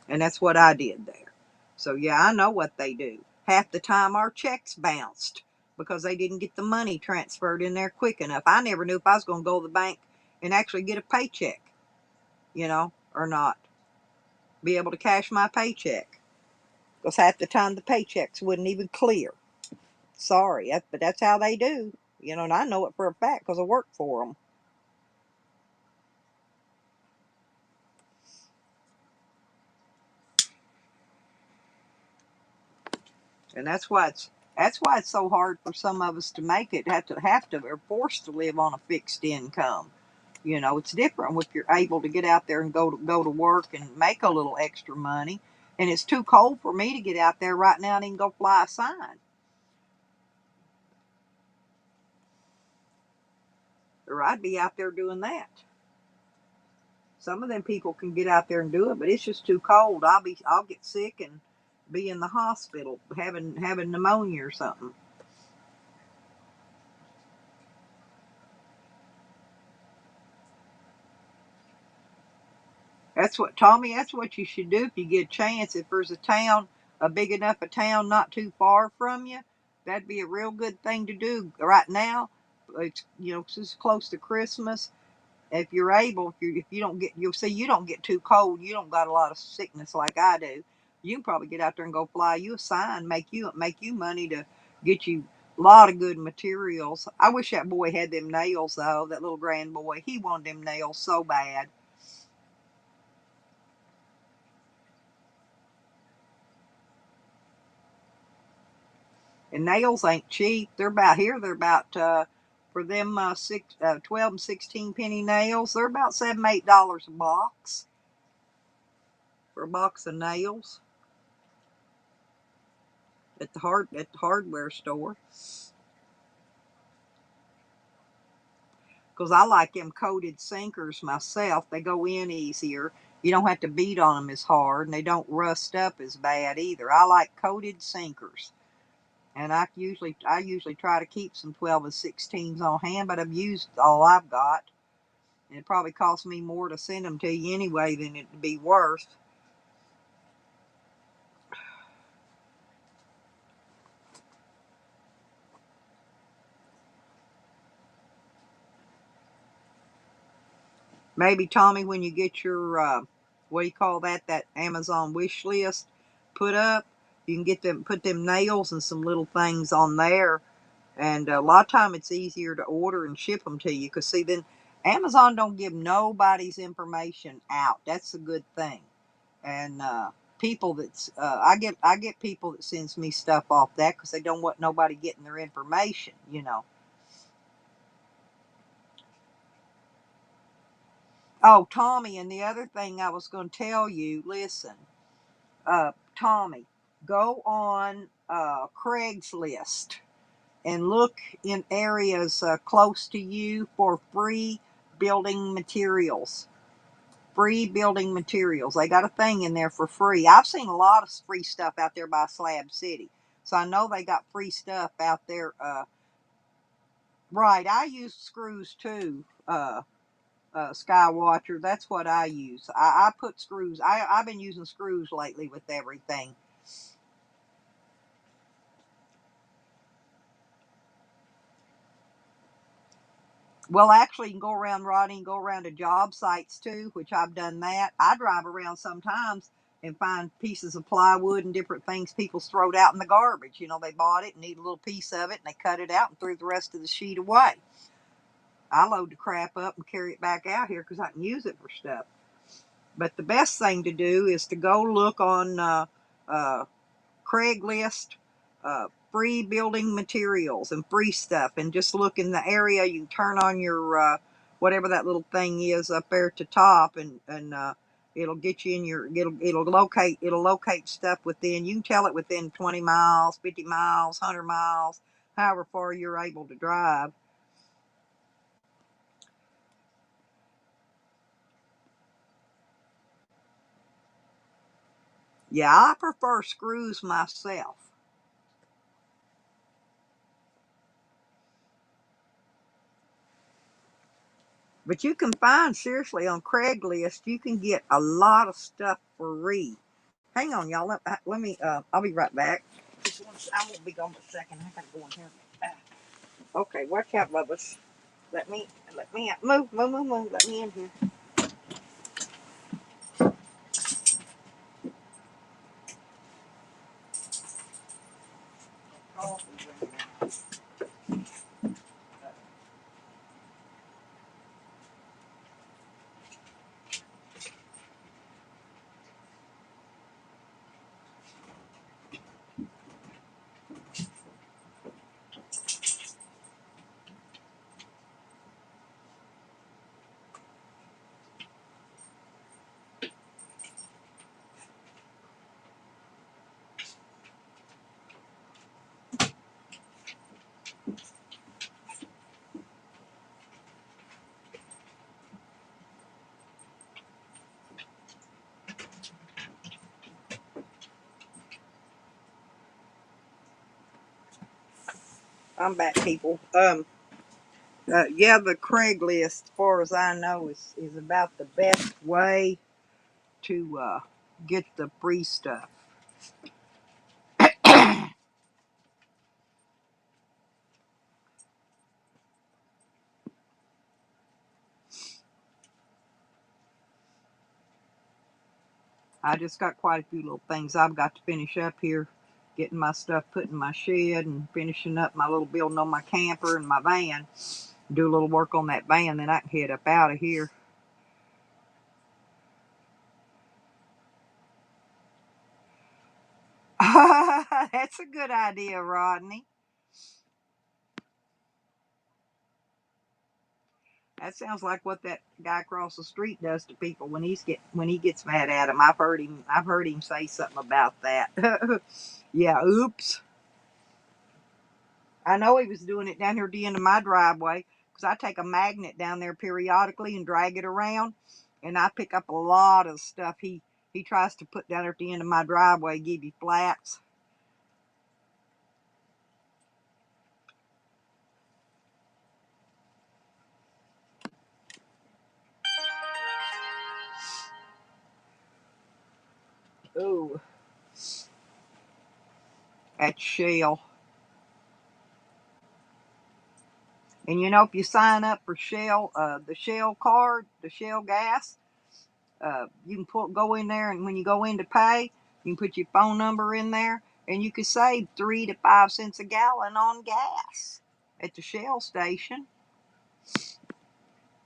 And that's what I did there. So yeah, I know what they do. Half the time our checks bounced because they didn't get the money transferred in there quick enough. I never knew if I was going to go to the bank and actually get a paycheck, or not. Be able to cash my paycheck. Because half the time the paychecks wouldn't even clear. Sorry, but that's how they do. And I know it for a fact because I work for them. And that's why That's why it's so hard for some of us to make it. Have to, or forced to live on a fixed income. You know, it's different if you're able to get out there and go to work and make a little extra money. And it's too cold for me to get out there right now and even go fly a sign, or I'd be out there doing that. Some of them people can get out there and do it, but it's just too cold. I'll get sick and be in the hospital having pneumonia or something. That's what, Tommy, that's what you should do if you get a chance. If there's a town, a big enough a town not too far from you, that'd be a real good thing to do right now. It's, you know, 'cause it's close to Christmas. If you're able, if you don't get, you'll see you don't get too cold. You don't got a lot of sickness like I do. You can probably get out there and go fly you a sign, make you money to get you a lot of good materials. I wish that boy had them nails though. That little grand boy, he wanted them nails so bad. And nails ain't cheap. They're about here. They're about for them 12 and 16 penny nails. They're about $7, $8 a box for a box of nails at the hardware store. Because I like them coated sinkers myself. They go in easier. You don't have to beat on them as hard, and they don't rust up as bad either. I like coated sinkers. And I usually try to keep some 12 and 16s on hand, but I've used all I've got. And it probably costs me more to send them to you anyway than it'd be worth. Maybe, Tommy, when you get your what do you call that Amazon wish list put up, you can put them nails and some little things on there. And a lot of time it's easier to order and ship them to you, because see, then Amazon don't give nobody's information out. That's a good thing. And people that's I get people that sends me stuff off that because they don't want nobody getting their information, you know. Oh, Tommy, and the other thing I was going to tell you, listen, Tommy, go on Craigslist and look in areas close to you for free building materials. Free building materials. They got a thing in there for free. I've seen a lot of free stuff out there by Slab City. So I know they got free stuff out there. Right. I use screws too. Skywatcher. That's what I use. I put screws. I've been using screws lately with everything. Well, actually, you can go around, Rodney, and go around to job sites too, which I've done that. I drive around sometimes and find pieces of plywood and different things people's throwed out in the garbage. You know, they bought it and need a little piece of it, and they cut it out and threw the rest of the sheet away. I load the crap up and carry it back out here because I can use it for stuff. But the best thing to do is to go look on uh, Craigslist, free building materials and free stuff, and just look in the area. You can turn on your whatever that little thing is up there at the top, and it'll get you in your it'll locate stuff within. You can tell it within 20 miles, 50 miles, 100 miles, however far you're able to drive. Yeah, I prefer screws myself. But you can find, seriously, on Craigslist, you can get a lot of stuff free. Hang on, y'all. Let me. I'll be right back. I won't be gone for a second. I gotta go in here. Okay, watch out, Bubba's. Let me move. Let me in here. Oh, I'm back, people. Yeah, the Craigslist, as far as I know, is about the best way to get the free stuff. I just got quite a few little things I've got to finish up here, getting my stuff put in my shed and finishing up my little building on my camper and my van. Do a little work on that van, then I can head up out of here. That's a good idea, Rodney. That sounds like what that guy across the street does to people when when he gets mad at them. I've heard him say something about that. Yeah, oops. I know he was doing it down here at the end of my driveway because I take a magnet down there periodically and drag it around, and I pick up a lot of stuff he tries to put down there at the end of my driveway, give you flats. Ooh, that's Shell. And you know, if you sign up for Shell, the Shell card, the Shell gas, you can go in there, and when you go in to pay, you can put your phone number in there, and you could save 3 to 5 cents a gallon on gas at the Shell station.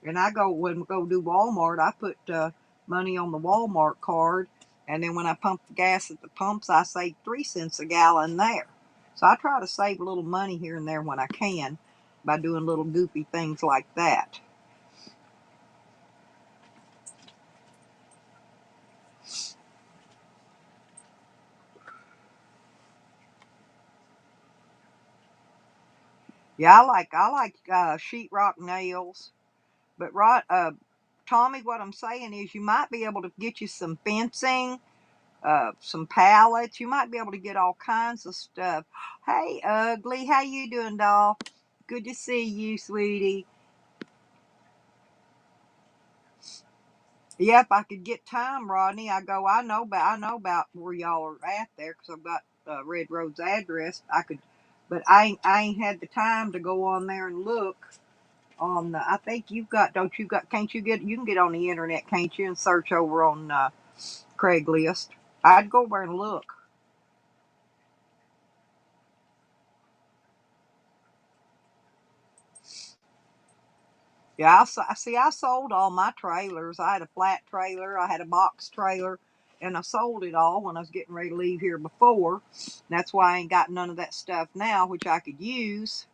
And when we go do Walmart, I put money on the Walmart card, and then when I pump the gas at the pumps, I save 3 cents a gallon there. So I try to save a little money here and there when I can by doing little goofy things like that. Yeah, I like sheetrock nails, but Tommy, what I'm saying is you might be able to get you some fencing, some pallets. You might be able to get all kinds of stuff. Hey, Ugly, how you doing, doll? Good to see you, sweetie. Yeah, if I could get time, Rodney, I know about where y'all are at there because I've got Red Road's address. But I ain't had the time to go on there and look on the. I think you've got, don't you got? Can't you get? You can get on the internet, can't you, and search over on Craigslist. I'd go over and look. Yeah, I see. I sold all my trailers. I had a flat trailer, I had a box trailer, and I sold it all when I was getting ready to leave here before. That's why I ain't got none of that stuff now, which I could use.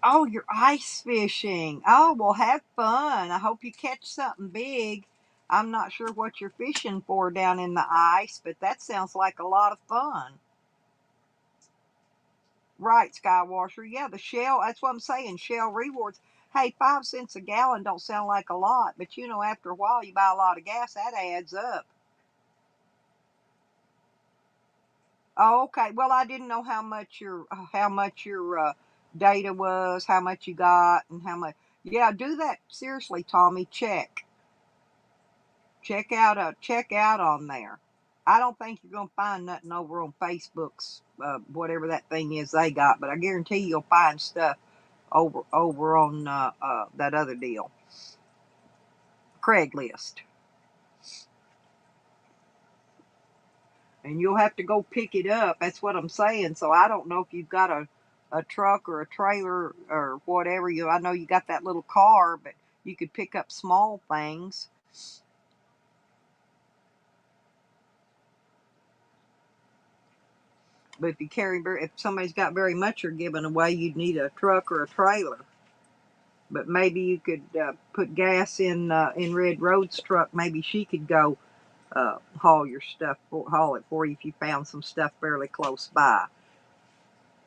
Oh, you're ice fishing. Oh, well, have fun. I hope you catch something big. I'm not sure what you're fishing for down in the ice, but that sounds like a lot of fun. Right, Skywasher. Yeah, the Shell, that's what I'm saying. Shell rewards. Hey, 5 cents a gallon don't sound like a lot, but you know, after a while, you buy a lot of gas, that adds up. Oh, okay. Well, I didn't know how much your data was, how much you got, and how much. Yeah, do that seriously, Tommy. Check out on there. I don't think you're gonna find nothing over on Facebook's whatever that thing is they got, but I guarantee you'll find stuff over on that other deal, Craigslist, and you'll have to go pick it up. That's what I'm saying. So I don't know if you've got a truck or a trailer or whatever. I know you got that little car, but you could pick up small things. But if somebody's got very much you're giving away, you'd need a truck or a trailer. But maybe you could put gas in Red Road's truck. Maybe she could go haul it for you if you found some stuff fairly close by.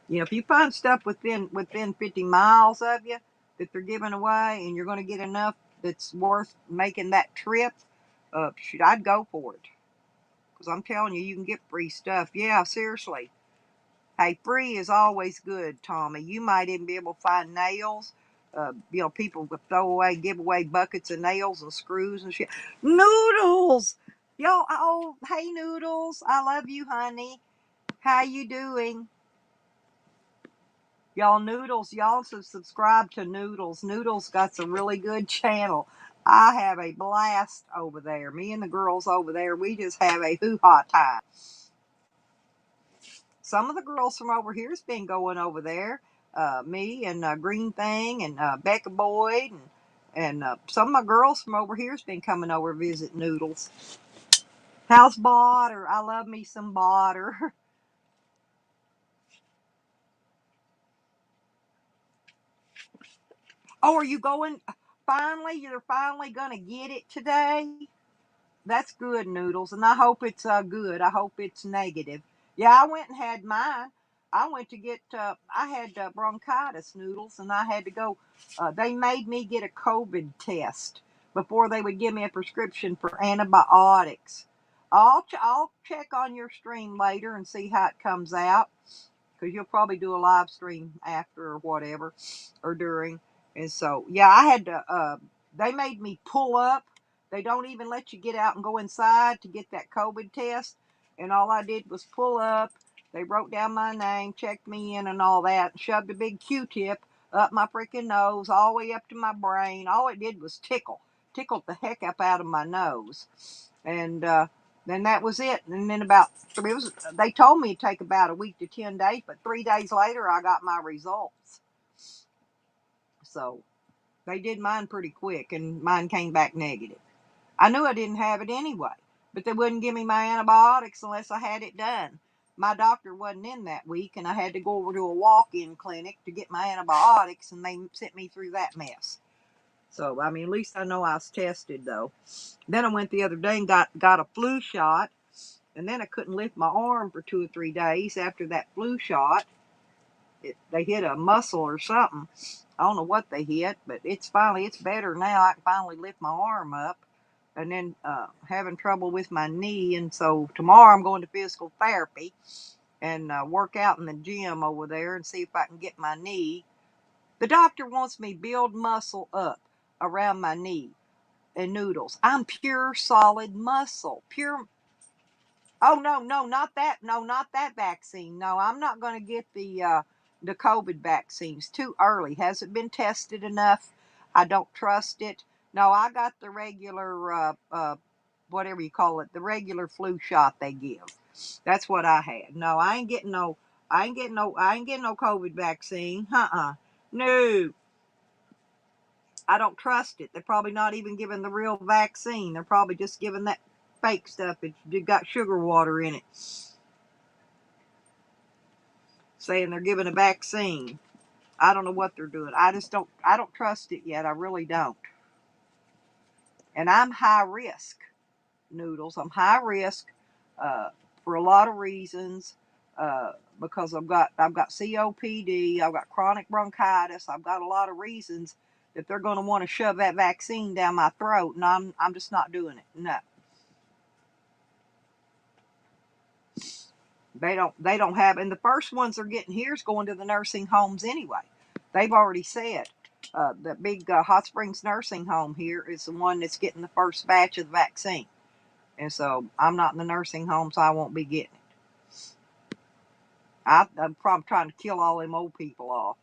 You know, if you find stuff within 50 miles of you that they're giving away, and you're going to get enough that's worth making that trip, shoot, I'd go for it. Because I'm telling you, you can get free stuff. Yeah, seriously. Hey, free is always good, Tommy. You might even be able to find nails. You know, people would give away buckets of nails and screws and shit. Noodles! Yo, oh, hey, Noodles. I love you, honey. How you doing? Y'all, Noodles, y'all should subscribe to Noodles. Noodles got some really good channel. I have a blast over there. Me and the girls over there, we just have a hoo-ha time. Some of the girls from over here's been going over there. Me and Green Thing and Becca Boyd and some of my girls from over here's been coming over to visit Noodles. How's Botter? I love me some Botter. Oh, are you going? Finally, you're finally gonna get it today. That's good, Noodles, and I hope it's good. I hope it's negative. Yeah, I went and had mine. I went to get. I had bronchitis, Noodles, and I had to go. They made me get a COVID test before they would give me a prescription for antibiotics. I'll check on your stream later and see how it comes out, because you'll probably do a live stream after or whatever, or during. And so, yeah, I had to, they made me pull up. They don't even let you get out and go inside to get that COVID test. And all I did was pull up. They wrote down my name, checked me in and all that, and shoved a big Q-tip up my freaking nose, all the way up to my brain. All it did was tickled the heck up out of my nose. And, then that was it. And then they told me it'd take about a week to 10 days, but 3 days later I got my results. So they did mine pretty quick, and mine came back negative. I knew I didn't have it anyway, but they wouldn't give me my antibiotics unless I had it done. My doctor wasn't in that week, and I had to go over to a walk-in clinic to get my antibiotics, and they sent me through that mess. So, I mean, at least I know I was tested, though. Then I went the other day and got a flu shot, and then I couldn't lift my arm for 2 or 3 days after that flu shot. They hit a muscle or something. I don't know what they hit, but it's better now. I can finally lift my arm up. And then having trouble with my knee, and so tomorrow I'm going to physical therapy and work out in the gym over there and see if I can get my knee. The doctor wants me build muscle up around my knee and Noodles. I'm pure solid muscle, pure. Oh, no, no, not that. No, not that vaccine. No, I'm not going to get the COVID vaccines. Too early. Hasn't been tested enough. I don't trust it. No, I got the regular whatever you call it, the regular flu shot they give. That's what I had. No, I ain't getting no COVID vaccine. No. I don't trust it. They're probably not even giving the real vaccine. They're probably just giving that fake stuff that got sugar water in it, saying they're giving a vaccine. I don't know what they're doing. I don't trust it yet. I really don't. And I'm high risk, Noodles. I'm high risk uh, for a lot of reasons. Because I've got COPD, I've got chronic bronchitis, I've got a lot of reasons that they're going to want to shove that vaccine down my throat, and I'm just not doing it. No. They don't have, and the first ones they're getting here is going to the nursing homes anyway. They've already said the big Hot Springs nursing home here is the one that's getting the first batch of the vaccine, and so I'm not in the nursing home, so I won't be getting it. I'm probably trying to kill all them old people off.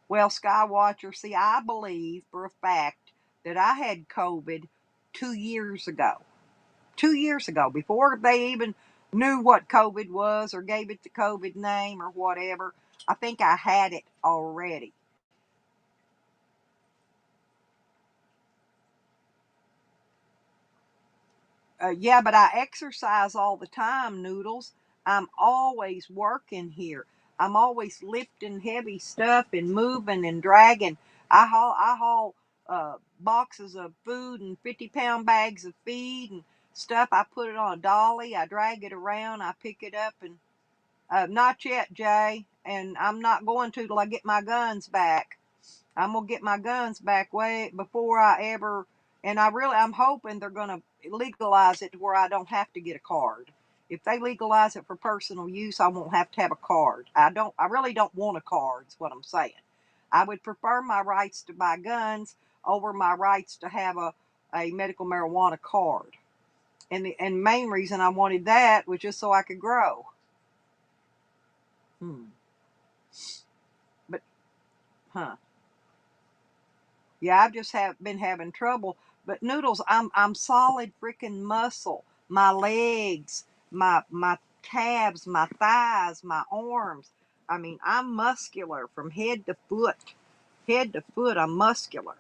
Well, Skywatcher, see, I believe for a fact that I had COVID 2 years ago. 2 years ago, before they even knew what COVID was or gave it the COVID name or whatever. I think I had it already. Yeah, but I exercise all the time, Noodles. I'm always working here. I'm always lifting heavy stuff and moving and dragging. I haul boxes of food and 50-pound bags of feed and stuff. I put it on a dolly. I drag it around. I pick it up and not yet, Jay. And I'm not going to till I get my guns back. I'm gonna get my guns back way before I ever. And I'm hoping they're gonna legalize it to where I don't have to get a card. If they legalize it for personal use, I won't have a card. I really don't want a card. Is what I'm saying. I would prefer my rights to buy guns over my rights to have a medical marijuana card. And the main reason I wanted that was just so I could grow. But huh. Yeah, I've just been having trouble. But Noodles, I'm solid freaking muscle. My legs, my calves, my thighs, my arms. I mean, I'm muscular from head to foot. Head to foot, I'm muscular.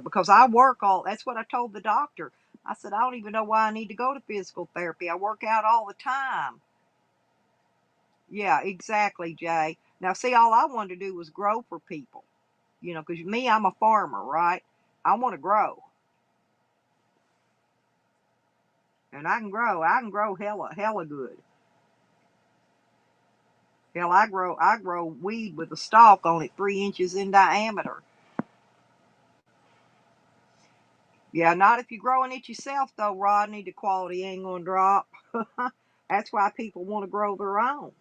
Because I work all. That's what I told the doctor. I said I don't even know why I need to go to physical therapy. I work out all the time. Yeah, exactly, Jay. Now, see, all I wanted to do was grow for people. Because me, I'm a farmer, right? I want to grow. And I can grow. I can grow hella good. Hell, I grow weed with a stalk on it 3 inches in diameter. Yeah, not if you're growing it yourself though, Rodney. The quality ain't gonna drop. That's why people want to grow their own.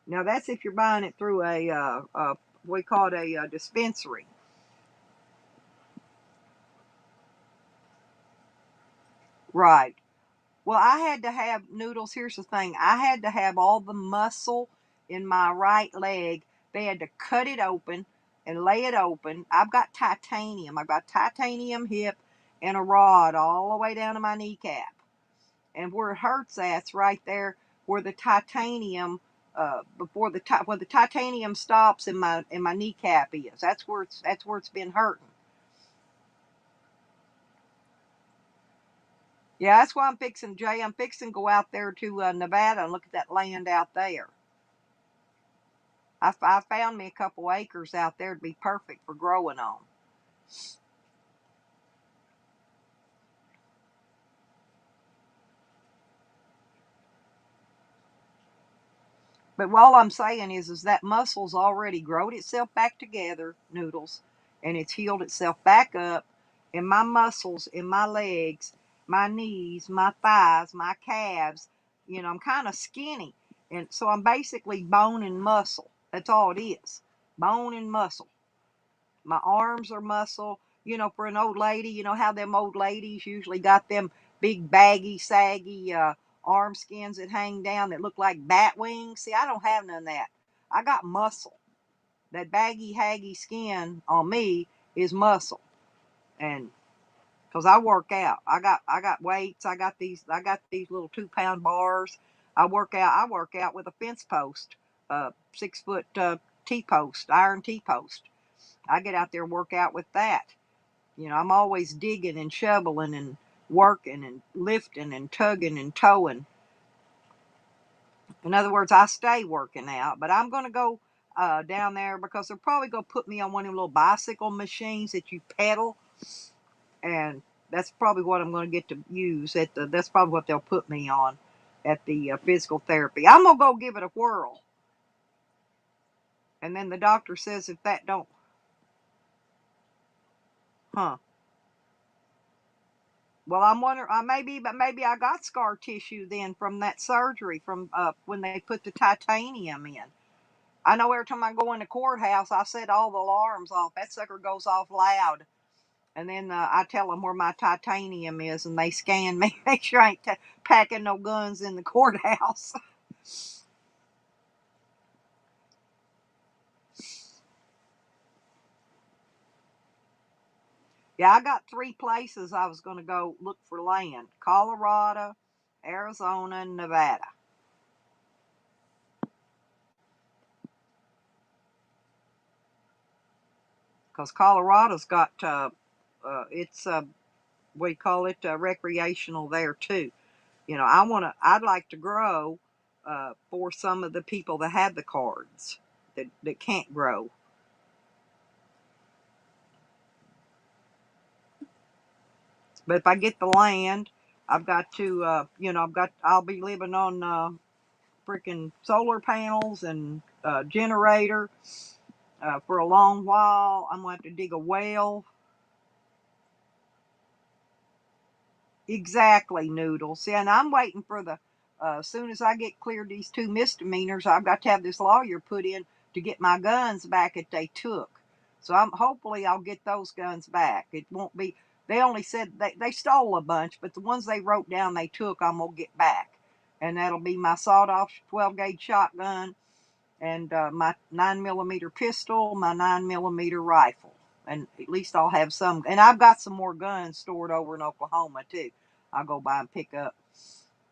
Now that's if you're buying it through we call it a dispensary. Right. Well, I had to have Noodles. Here's the thing. I had to have all the muscle in my right leg. They had to cut it open and lay it open. I've got titanium. I've got titanium hip and a rod all the way down to my kneecap. And where it hurts at's right there where the titanium where the titanium stops in my kneecap is. That's where it's been hurting. Yeah, that's why I'm fixing, Jay. I'm fixing to go out there to Nevada and look at that land out there. I found me a couple acres out there to be perfect for growing on. But all I'm saying is that muscle's already growed itself back together, Noodles, and it's healed itself back up. And my muscles in my legs, my knees, my thighs, my calves, I'm kind of skinny. And so I'm basically bone and muscle. That's all it is. Bone and muscle. My arms are muscle. For an old lady, how them old ladies usually got them big baggy, saggy arm skins that hang down that look like bat wings. See, I don't have none of that. I got muscle. That baggy, haggy skin on me is muscle, and because I work out, I got weights. I got these little 2 pound bars. I work out with a fence post, 6 foot T post, iron T post. I get out there and work out with that. I'm always digging and shoveling and working and lifting and tugging and towing. In other words, I stay working out, but I'm going to go down there because they're probably going to put me on one of them little bicycle machines that you pedal. And that's probably what I'm going to get to use that's probably what they'll put me on at the physical therapy. I'm going to go give it a whirl. And then the doctor says if that don't, huh? Well, I'm wondering, maybe I got scar tissue then from that surgery from when they put the titanium in. I know every time I go in the courthouse, I set all the alarms off. That sucker goes off loud, and then I tell them where my titanium is, and they scan me, make sure I ain't packing no guns in the courthouse. Yeah, I got 3 places I was going to go look for land: Colorado, Arizona, and Nevada. Because Colorado's got it's we call it recreational there too. I'd like to grow for some of the people that have the cards that can't grow. But if I get the land, I've got to, I'll be living on freaking solar panels and generator for a long while. I'm going to have to dig a well. Exactly, Noodles. See, and I'm waiting for the, as soon as I get cleared these 2 misdemeanors, I've got to have this lawyer put in to get my guns back that they took. So hopefully I'll get those guns back. It won't be, they only said they stole a bunch, but the ones they wrote down they took, I'm going to get back. And that'll be my sawed-off 12-gauge shotgun and my 9mm pistol, my 9mm rifle. And at least I'll have some. And I've got some more guns stored over in Oklahoma, too. I'll go by and pick up.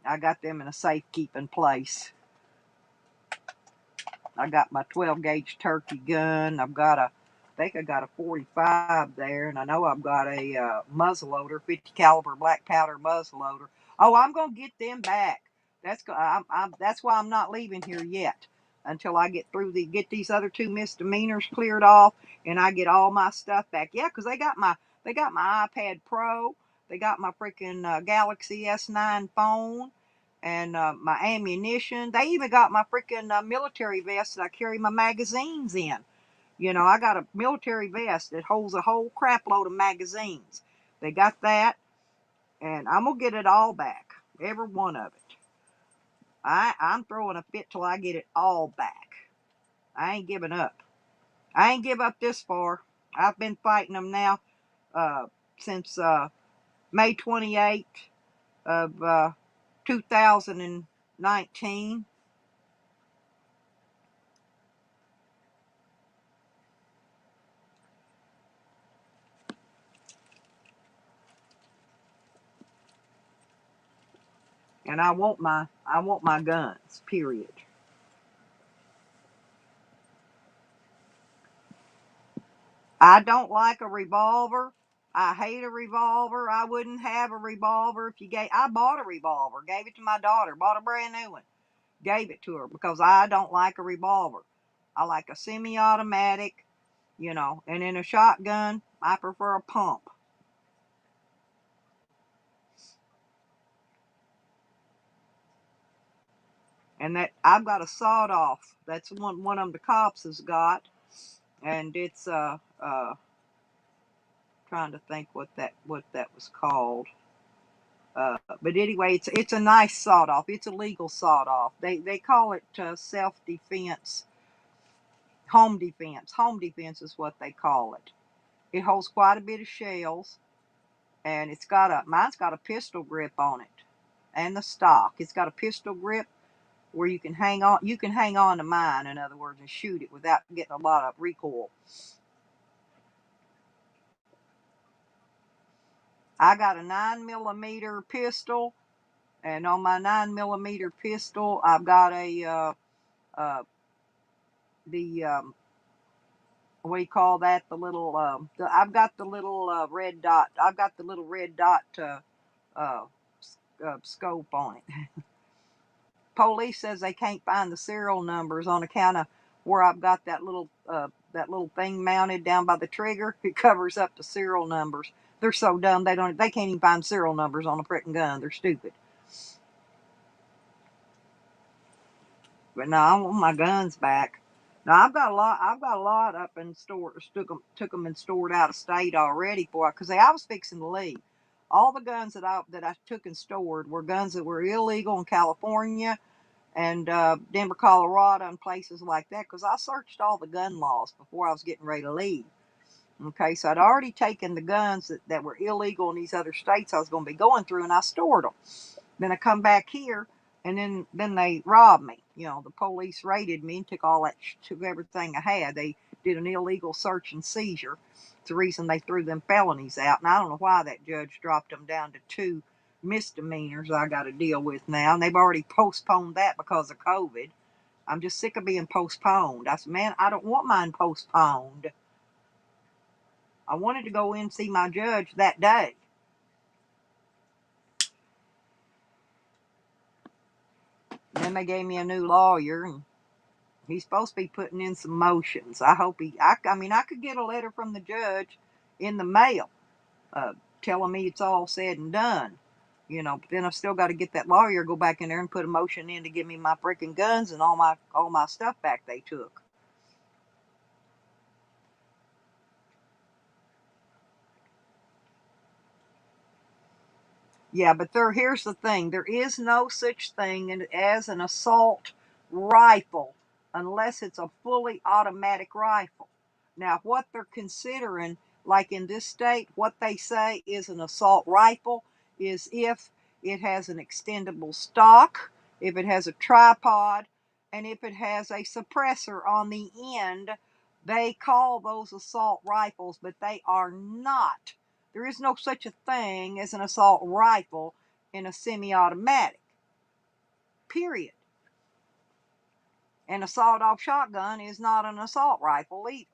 I got them in a safekeeping place. I got my 12-gauge turkey gun. I think I got a 45 there, and I know I've got a muzzleloader, 50 caliber black powder muzzleloader. Oh, I'm gonna get them back. That's why I'm not leaving here yet until I get these other 2 misdemeanors cleared off, and I get all my stuff back. Yeah, because they got my iPad Pro, they got my freaking Galaxy S9 phone, and my ammunition. They even got my freaking military vest that I carry my magazines in. I got a military vest that holds a whole crap load of magazines. They got that, and I'm gonna get it all back, every one of it. I'm throwing a fit till I get it all back. I ain't giving up. I ain't give up this far. I've been fighting them now since May 28th of 2019. And I want my guns, period. I don't like a revolver. I hate a revolver. I wouldn't have a revolver if you gave. I bought a revolver, gave it to my daughter, bought a brand new one, gave it to her because I don't like a revolver. I like a semi-automatic, and in a shotgun, I prefer a pump. And that I've got a sawed off. That's one of them the cops has got, and it's trying to think what that was called. But anyway, it's a nice sawed off. It's a legal sawed off. They call it self defense, home defense. Home defense is what they call it. It holds quite a bit of shells, and mine's got a pistol grip on it, and the stock. It's got a pistol grip where you can hang on. You can hang on to mine, in other words, and shoot it without getting a lot of recoil. I got a 9mm pistol, and on my 9mm pistol, I've got uh, the what do you call that? I've got the little red dot. I've got the little red dot uh, scope on it. Police says they can't find the serial numbers on account of where I've got that little thing mounted down by the trigger. It covers up the serial numbers. They're so dumb they can't even find serial numbers on a freaking gun. They're stupid. But no, I want my guns back. Now I've got a lot up in store. Took them and stored out of state already because I was fixing to leave. All the guns that I took and stored were guns that were illegal in California and Denver, Colorado, and places like that. Because I searched all the gun laws before I was getting ready to leave. Okay, so I'd already taken the guns that were illegal in these other states I was going to be going through, and I stored them. Then I come back here, and then they robbed me. The police raided me and took everything I had. They did an illegal search and seizure. It's the reason they threw them felonies out, and I don't know why that judge dropped them down to 2 misdemeanors I got to deal with now, and they've already postponed that because of COVID. I'm just sick of being postponed. I said, man, I don't want mine postponed. I wanted to go in and see my judge that day. And then they gave me a new lawyer, and he's supposed to be putting in some motions. I hope I mean, I could get a letter from the judge in the mail telling me it's all said and done. But then I've still got to get that lawyer, go back in there and put a motion in to give me my freaking guns and all my stuff back they took. Yeah, but here's the thing. There is no such thing as an assault rifle unless it's a fully automatic rifle. Now, what they're considering, like in this state, what they say is an assault rifle is if it has an extendable stock, if it has a tripod, and if it has a suppressor on the end. They call those assault rifles, but they are not. There is no such a thing as an assault rifle in a semi-automatic, period. An sawed-off shotgun is not an assault rifle either.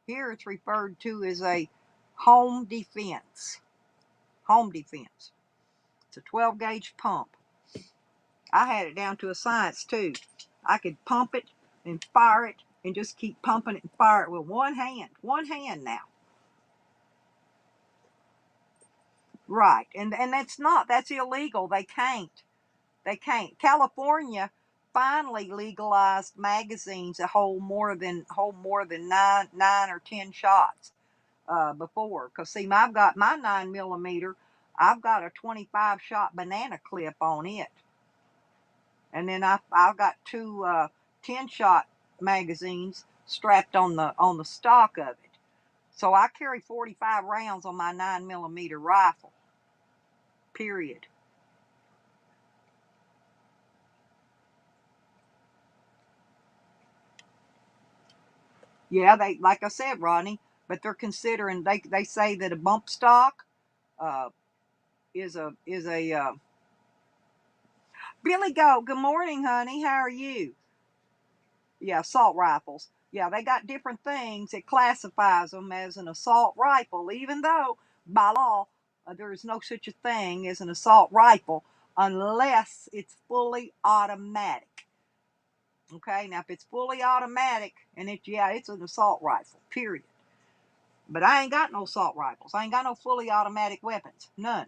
Here it's referred to as a home defense. Home defense. It's a 12-gauge pump. I had it down to a science too. I could pump it and fire it and just keep pumping it and fire it with one hand. One hand now. Right. And that's illegal. They can't. California finally legalized magazines that hold more than nine or 10 shots before. Because see, I've got my 9mm. I've got a 25 shot banana clip on it, and then I've got two 10 shot magazines strapped on the stock of it. So I carry 45 rounds on my 9mm rifle. Period. Yeah, they, like I said, Rodney, but they're considering, they say that a bump stock uh, is a Billy Goat. Good morning, honey. How are you? Yeah, assault rifles. Yeah, they got different things. It classifies them as an assault rifle, even though by law there is no such a thing as an assault rifle unless it's fully automatic. Okay, now if it's fully automatic and it's an assault rifle. Period. But I ain't got no assault rifles. I ain't got no fully automatic weapons. None.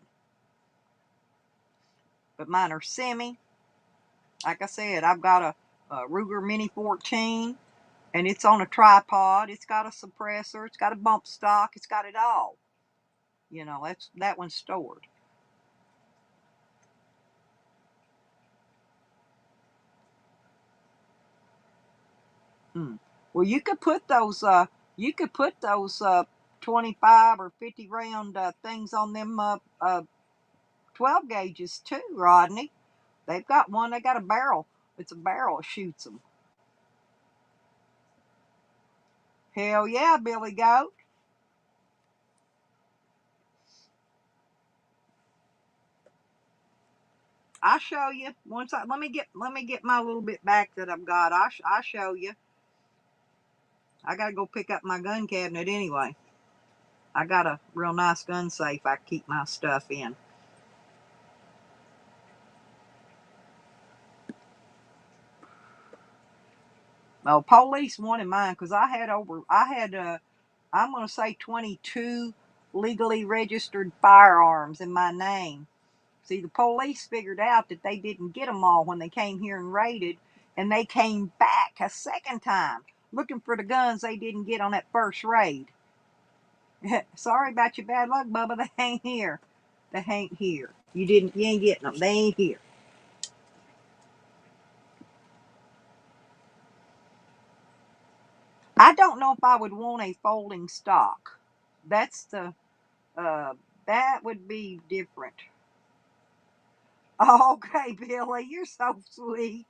But mine are semi. Like I said, I've got a Ruger Mini 14, and it's on a tripod. It's got a suppressor. It's got a bump stock. It's got it all. That one's stored. Hmm. Well, you could put those 25 or 50 round things on them 12 gauges too, Rodney. They've got one. They got a barrel. It's a barrel that shoots them. Hell yeah, Billy Goat. I'll show you once. Let me get my little bit back that I've got. I'll show you. I gotta go pick up my gun cabinet anyway. I got a real nice gun safe I keep my stuff in. Oh, police wanted mine because I'm gonna say 22 legally registered firearms in my name. See, the police figured out that they didn't get them all when they came here and raided, and they came back a second time looking for the guns they didn't get on that first raid. Sorry about your bad luck, Bubba. They ain't here. They ain't here. You ain't getting them. They ain't here. I don't know if I would want a folding stock. That's uh, that would be different. Okay, Billy, you're so sweet.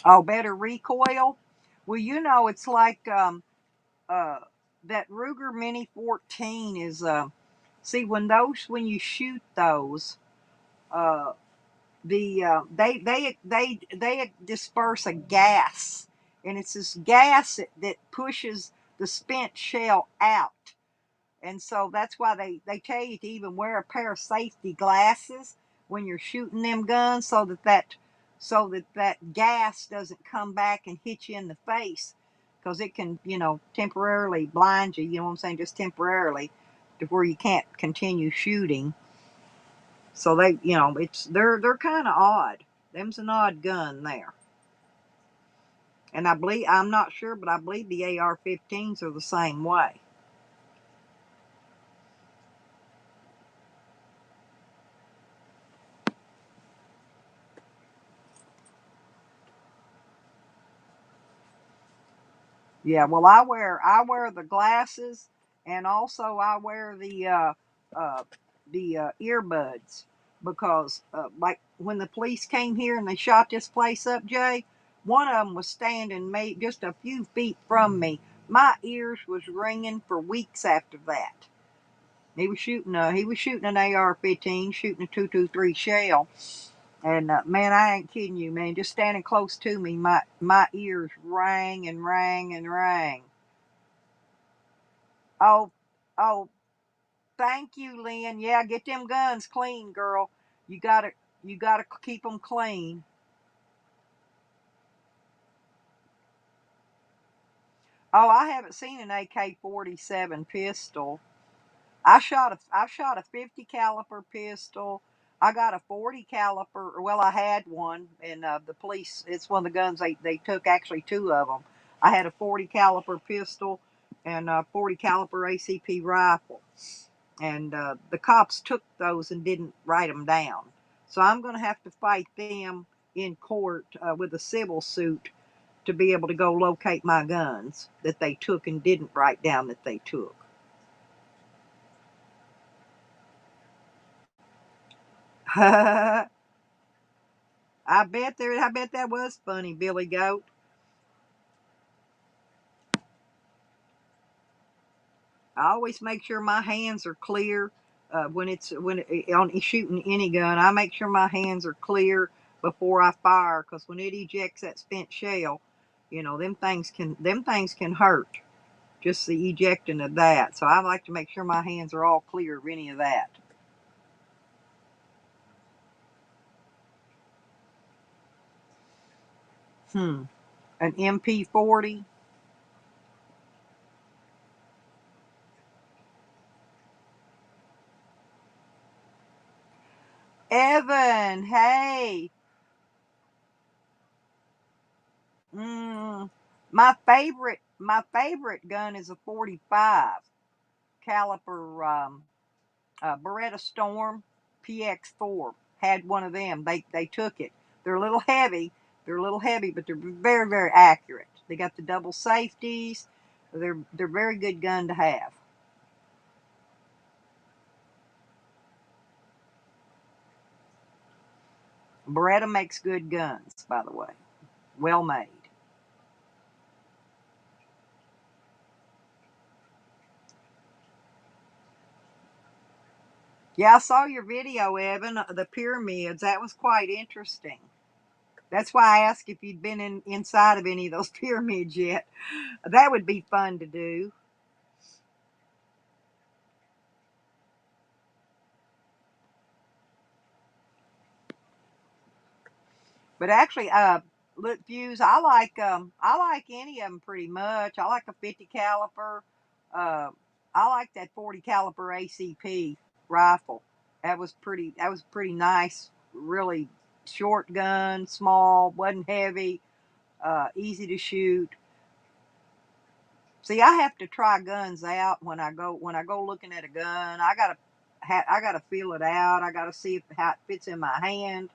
Oh, better recoil. Well, it's like uh, that Ruger Mini 14 is. See, when you shoot those, uh, they disperse a gas, and it's this gas that pushes the spent shell out. And so that's why they tell you to even wear a pair of safety glasses when you're shooting them guns, so that gas doesn't come back and hit you in the face, because it can, temporarily blind you. You know what I'm saying? Just temporarily, to where you can't continue shooting. So they're kind of odd. Them's an odd gun there. And I'm not sure, but I believe the AR-15s are the same way. Yeah, well, I wear the glasses, and also I wear the earbuds, because like when the police came here and they shot this place up, Jay, one of them was standing just a few feet from me. My ears was ringing for weeks after that. He was shooting an AR-15, shooting a 223 shell. And man, I ain't kidding you, man. Just standing close to me, my ears rang and rang and rang. Oh, oh, thank you, Lynn. Yeah, get them guns clean, girl. You gotta, you gotta keep them clean. Oh, I haven't seen an AK-47 pistol. I shot a 50 caliber pistol. I got a 40 caliber. Well, I had one, and the police. It's one of the guns they took. Actually, two of them. I had a 40 caliber pistol and a 40 caliber ACP rifle, and the cops took those and didn't write them down. So I'm going to have to fight them in court with a civil suit to be able to go locate my guns that they took and didn't write down that they took. I bet that was funny, Billy Goat. I always make sure my hands are clear on shooting any gun. I make sure my hands are clear before I fire, because when it ejects that spent shell, them things can hurt. Just the ejecting of that. So I like to make sure my hands are all clear of any of that. Hmm. An MP40. Evan, hey. Mm, my favorite gun is a 45 caliber Beretta Storm PX4. Had one of them. They took it. They're a little heavy. But they're very very accurate. They got the double safeties. They're very good gun to have. Beretta makes good guns, by the way. Well made. Yeah, I saw your video, Evan, the pyramids. That was quite interesting. That's why I asked if you'd been inside of any of those pyramids yet. That would be fun to do. But actually, look, views. I like any of them pretty much. I like a 50 caliber. Uh, I like that 40 caliber ACP rifle. That was pretty nice. Really short gun, small, wasn't heavy, easy to shoot. See, I have to try guns out when I go looking at a gun. I gotta feel it out. I gotta see how it fits in my hand.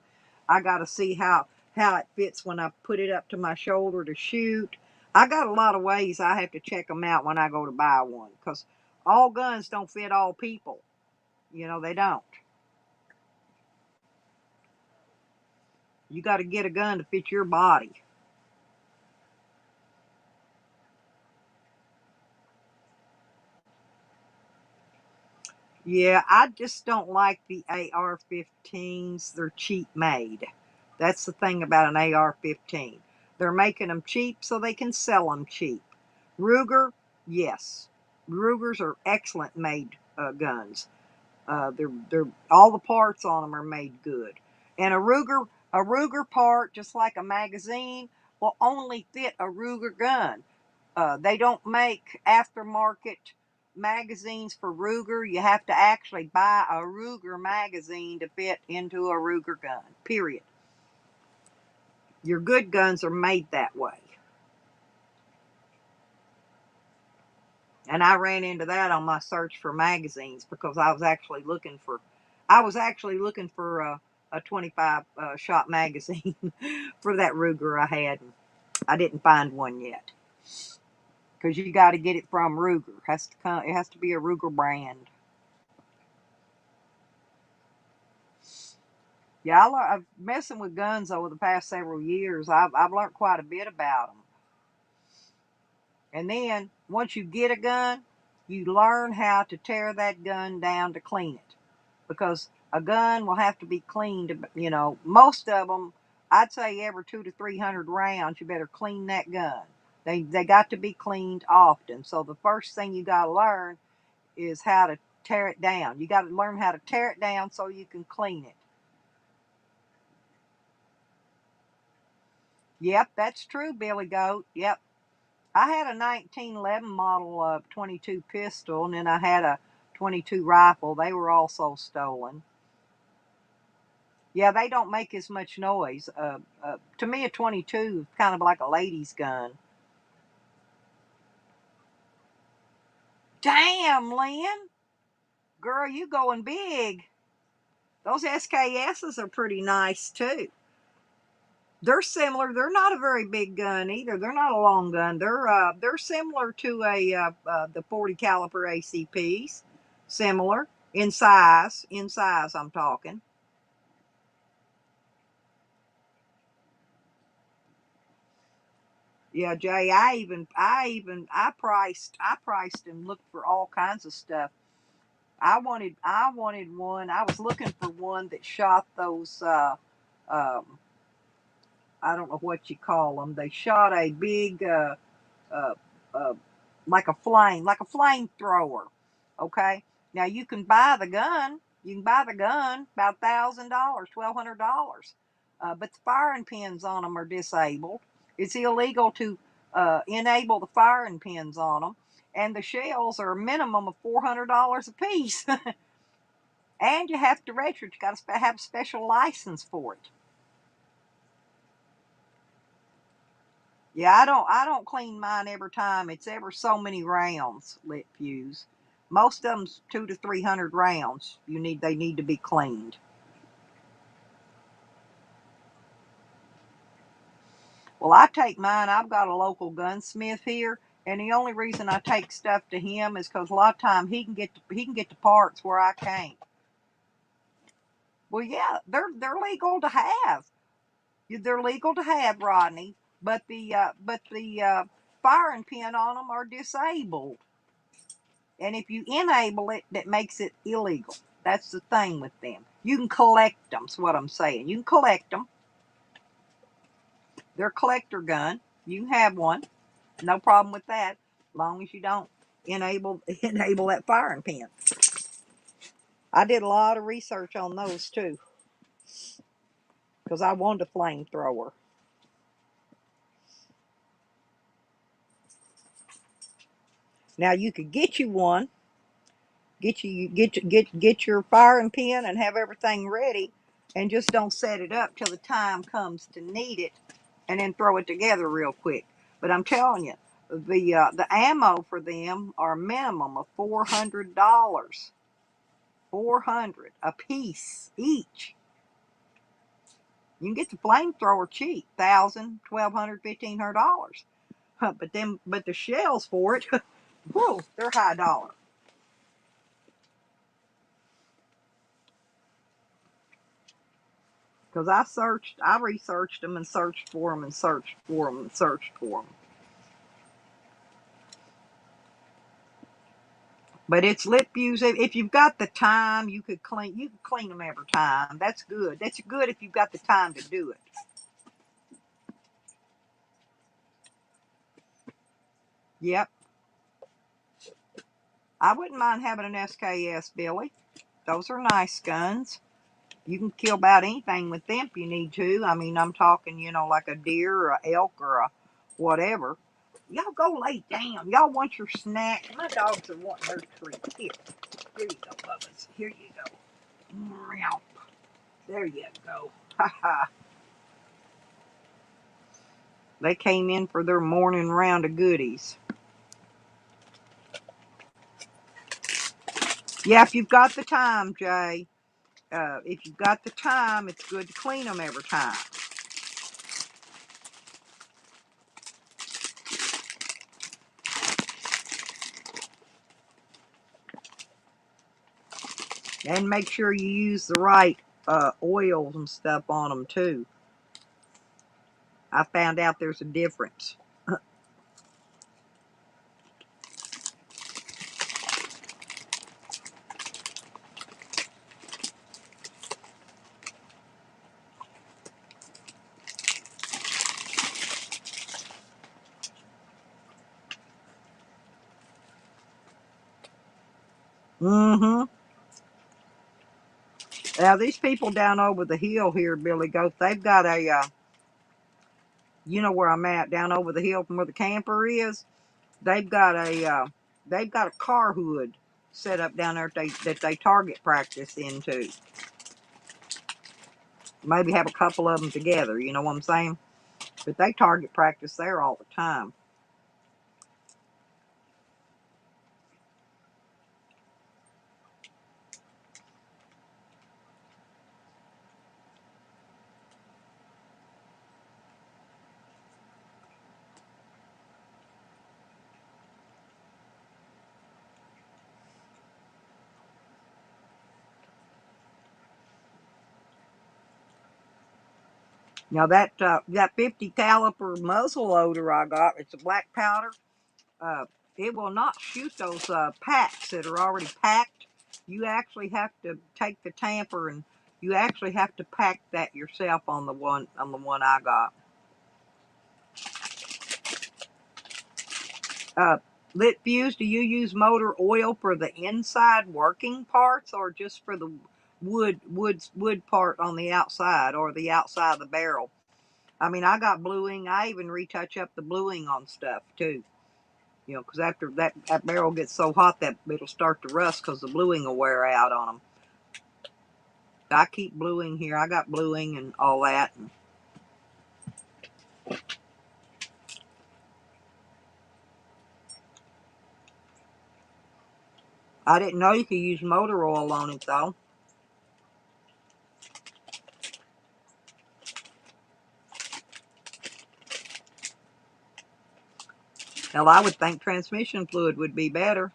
I gotta see how it fits when I put it up to my shoulder to shoot. I got a lot of ways I have to check them out when I go to buy one, because all guns don't fit all people. They don't. You got to get a gun to fit your body. Yeah, I just don't like the AR-15s. They're cheap made. That's the thing about an AR-15. They're making them cheap so they can sell them cheap. Ruger, yes. Rugers are excellent made guns. They're all the parts on them are made good. And a Ruger part, just like a magazine, will only fit a Ruger gun. They don't make aftermarket magazines for Ruger. You have to actually buy a Ruger magazine to fit into a Ruger gun, period. Your good guns are made that way. And I ran into that on my search for magazines because I was actually looking for a 25 shot magazine for that Ruger I had. And I didn't find one yet because you got to get it from Ruger. It has to be a Ruger brand. Yeah, I've messing with guns over the past several years. I've learned quite a bit about them. And then once you get a gun, you learn how to tear that gun down to clean it, because a gun will have to be cleaned. You know, most of them, I'd say every 200 to 300 rounds, you better clean that gun. They got to be cleaned often. So the first thing you got to learn is how to tear it down. You got to learn how to tear it down so you can clean it. Yep, that's true, Billy Goat. Yep. I had a 1911 model 22 pistol, and then I had a 22 rifle. They were also stolen. Yeah, they don't make as much noise. To me, a 22 is kind of like a lady's gun. Damn, Lynn. Girl, you going big. Those SKSs are pretty nice, too. They're similar. They're not a very big gun either. They're not a long gun. They're similar to the 40 caliber ACPs. Similar in size. In size, I'm talking. Yeah, Jay. I priced and looked for all kinds of stuff. I wanted one. I was looking for one that shot those. Um, I don't know what you call them. They shot a big uh, uh, like a flamethrower. Okay. Now you can buy the gun. You can buy the gun about $1,000, $1,200. But the firing pins on them are disabled. It's illegal to enable the firing pins on them, and the shells are a minimum of $400 a piece. And you have to register. You got to have a special license for it. Yeah, I don't clean mine every time. It's ever so many rounds, lit fuse. Most of them's 200 to 300 rounds. They need to be cleaned. Well, I take mine. I've got a local gunsmith here, and the only reason I take stuff to him is because a lot of time he can get the parts where I can't. Well, yeah, they're legal to have. They're legal to have, Rodney, but the firing pin on them are disabled. And if you enable it, that makes it illegal. That's the thing with them. You can collect them, is what I'm saying. You can collect them. They're a collector gun. You can have one. No problem with that, as long as you don't enable that firing pin. I did a lot of research on those too, because I wanted a flamethrower. Now you could get you one, get your firing pin and have everything ready, and just don't set it up till the time comes to need it, and then throw it together real quick. But I'm telling you, the ammo for them are a minimum of $400, 400 a piece each. You can get the flamethrower cheap, 1,000, 1,200, $1,500. But the shells for it, whoa, they're high dollar. Because I researched them and searched for them and searched for them and searched for them. But it's lip fuse. If you've got the time, you could clean. You can clean them every time. That's good. That's good if you've got the time to do it. Yep. I wouldn't mind having an SKS, Billy. Those are nice guns. You can kill about anything with them if you need to. I mean, I'm talking, like a deer or a elk or a whatever. Y'all go lay down. Y'all want your snack. My dogs are wanting their treat. Here you go, Bubba's. Here you go. Meow. There you go. Ha ha. They came in for their morning round of goodies. Yeah, if you've got the time, Jay. If you've got the time, it's good to clean them every time. And make sure you use the right oils and stuff on them, too. I found out there's a difference. Mm-hmm. Now, these people down over the hill here, Billy Goat, they've got a, you know where I'm at, down over the hill from where the camper is. They've got a car hood set up down there that they target practice into. Maybe have a couple of them together, you know what I'm saying? But they target practice there all the time. Now that 50 caliber muzzle loader I got, it's a black powder. Uh, it will not shoot those packs that are already packed. You actually have to take the tamper and you actually have to pack that yourself on the one I got. Uh, Lit Fuse, do you use motor oil for the inside working parts or just for the wood part on the outside or the outside of the barrel? I mean, I got bluing. I even retouch up the bluing on stuff too. Because after that barrel gets so hot that it'll start to rust because the bluing will wear out on them. I keep bluing here. I got bluing and all that. And I didn't know you could use motor oil on it though. Hell, I would think transmission fluid would be better.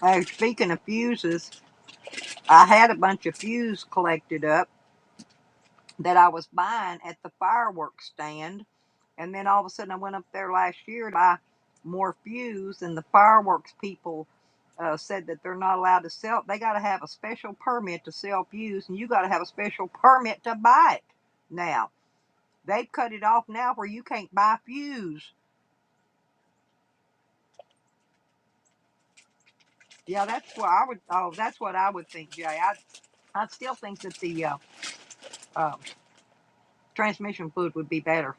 Hey, speaking of fuses, I had a bunch of fuse collected up that I was buying at the fireworks stand. And then all of a sudden I went up there last year to buy more fuse, and the fireworks people said that they're not allowed to sell. They got to have a special permit to sell fuse, and you got to have a special permit to buy it. Now they've cut it off now where you can't buy fuse. Yeah, that's what I would. Oh, that's what I would think, Jay. I still think that the uh, transmission fluid would be better.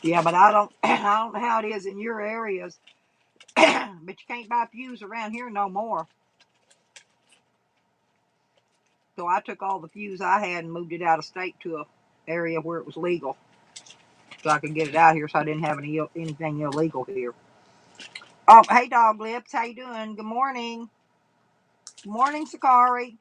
Yeah, but I don't. I don't know how it is in your areas, but you can't buy fuse around here no more. So I took all the fuse I had and moved it out of state to a area where it was legal, so I could get it out here, so I didn't have anything illegal here. Oh, hey, Dog Lips, how you doing? Good morning. Good morning, Sakari.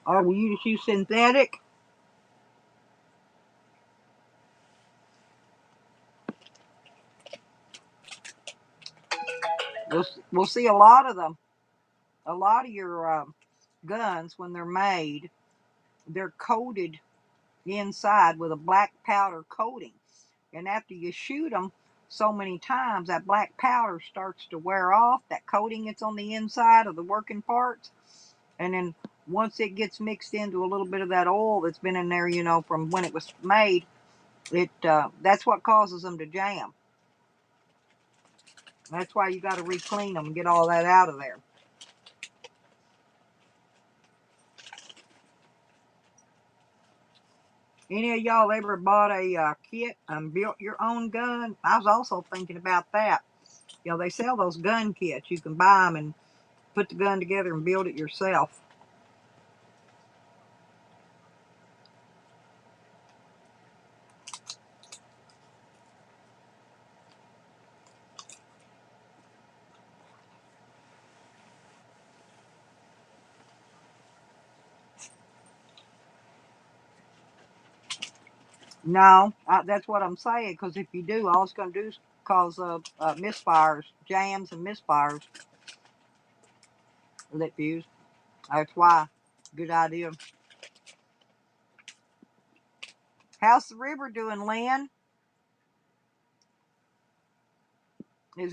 Or will you just use synthetic? We'll see a lot of them. A lot of your guns, when they're made, they're coated inside with a black powder coating. And after you shoot them so many times, that black powder starts to wear off, that coating that's on the inside of the working parts. And then once it gets mixed into a little bit of that oil that's been in there, from when it was made, that's what causes them to jam. That's why you got to re-clean them and get all that out of there. Any of y'all ever bought a kit and built your own gun? I was also thinking about that. They sell those gun kits. You can buy them and put the gun together and build it yourself. No, that's what I'm saying. Because if you do, all it's going to do is cause misfires, jams, and misfires. Lit fuse. That's why. Good idea. How's the river doing, Lynn? Is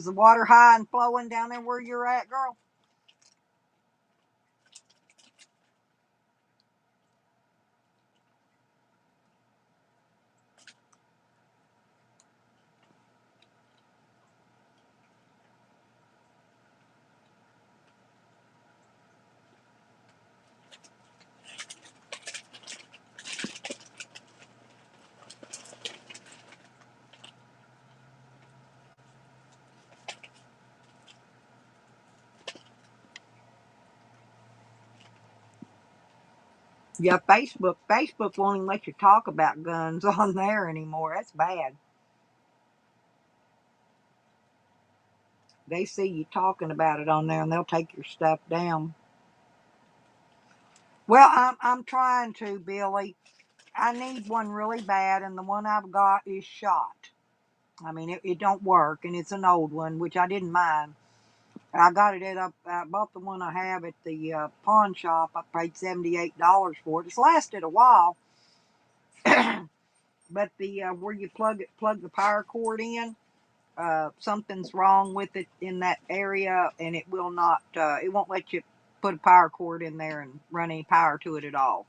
the water high and flowing down there where you're at, girl? Yeah, Facebook won't even let you talk about guns on there anymore. That's bad. They see you talking about it on there and they'll take your stuff down. Well, I'm trying to, Billy. I need one really bad, and the one I've got is shot. I mean, it don't work, and it's an old one, which I didn't mind. I got it I bought the one I have at the pawn shop. I paid $78 for it. It's lasted a while, but the where you plug the power cord in, something's wrong with it in that area, and it will not. It won't let you put a power cord in there and run any power to it at all.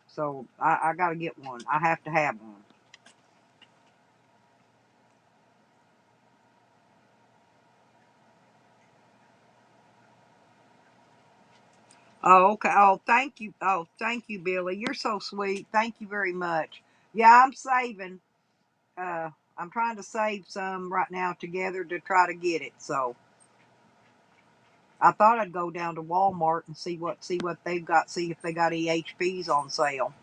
So I got to get one. I have to have one. Oh, okay. Oh, thank you. Oh, thank you, Billy. You're so sweet. Thank you very much. Yeah, I'm saving. Uh, I'm trying to save some right now together to try to get it. So I thought I'd go down to Walmart and see what they've got. See if they got EHPs on sale.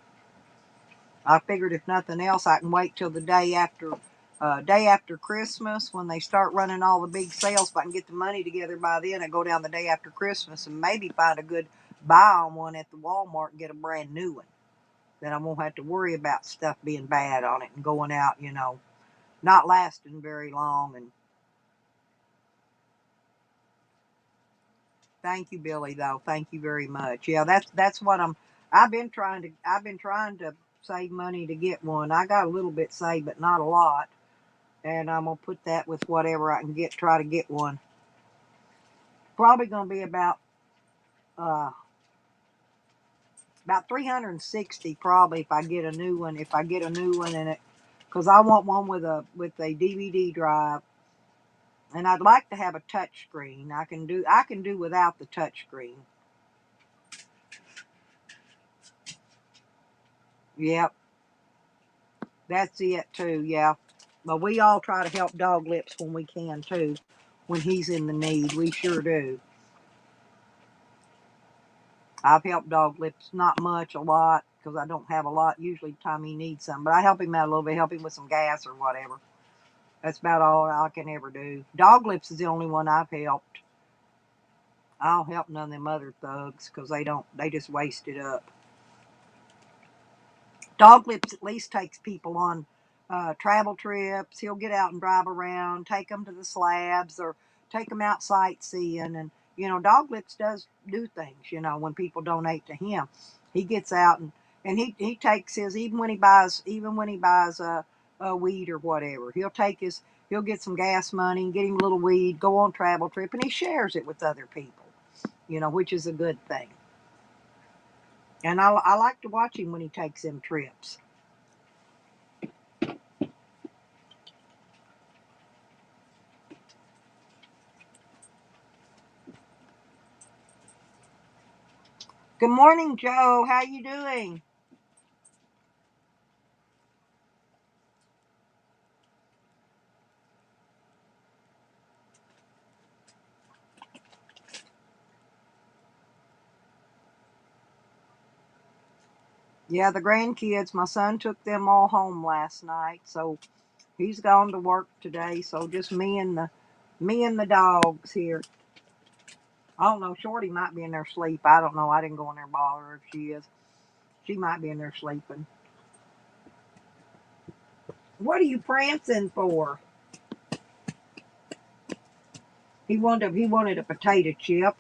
I figured if nothing else, I can wait till the day after Christmas when they start running all the big sales. If I can get the money together by then, I go down the day after Christmas and maybe find a good buy on one at the Walmart and get a brand new one. Then I won't have to worry about stuff being bad on it and going out, not lasting very long. And thank you, Billy, though. Thank you very much. Yeah, that's what I've been trying to save money to get one. I got a little bit saved, but not a lot. And I'm gonna put that with whatever I can get. Try to get one. Probably gonna be uh about 360 probably if I get a new one. If I get a new one in it, because I want one with a DVD drive, and I'd like to have a touch screen. I can do without the touch screen. Yep, that's it too. Yeah, but we all try to help Dog Lips when we can too. When he's in the need, we sure do. I've helped Dog Lips, not much, a lot, because I don't have a lot usually the time he needs some. But I help him out a little bit, help him with some gas or whatever. That's about all I can ever do. Dog Lips is the only one I've helped. I don't help none of them other thugs because they just waste it up. Dog Lips at least takes people on travel trips. He'll get out and drive around, take them to the slabs, or take them out sightseeing. And Dog Lips does do things. When people donate to him, he gets out and he takes his even when he buys a weed or whatever. He'll get some gas money, get him a little weed, go on travel trip, and he shares it with other people. Which is a good thing. And I like to watch him when he takes them trips. Good morning, Joe. How you doing? Yeah, the grandkids, my son took them all home last night, so he's gone to work today. So just me and the dogs here. I don't know. Shorty might be in there sleep. I don't know. I didn't go in there and bother her if she is. She might be in there sleeping. What are you prancing for? He wanted a potato chip.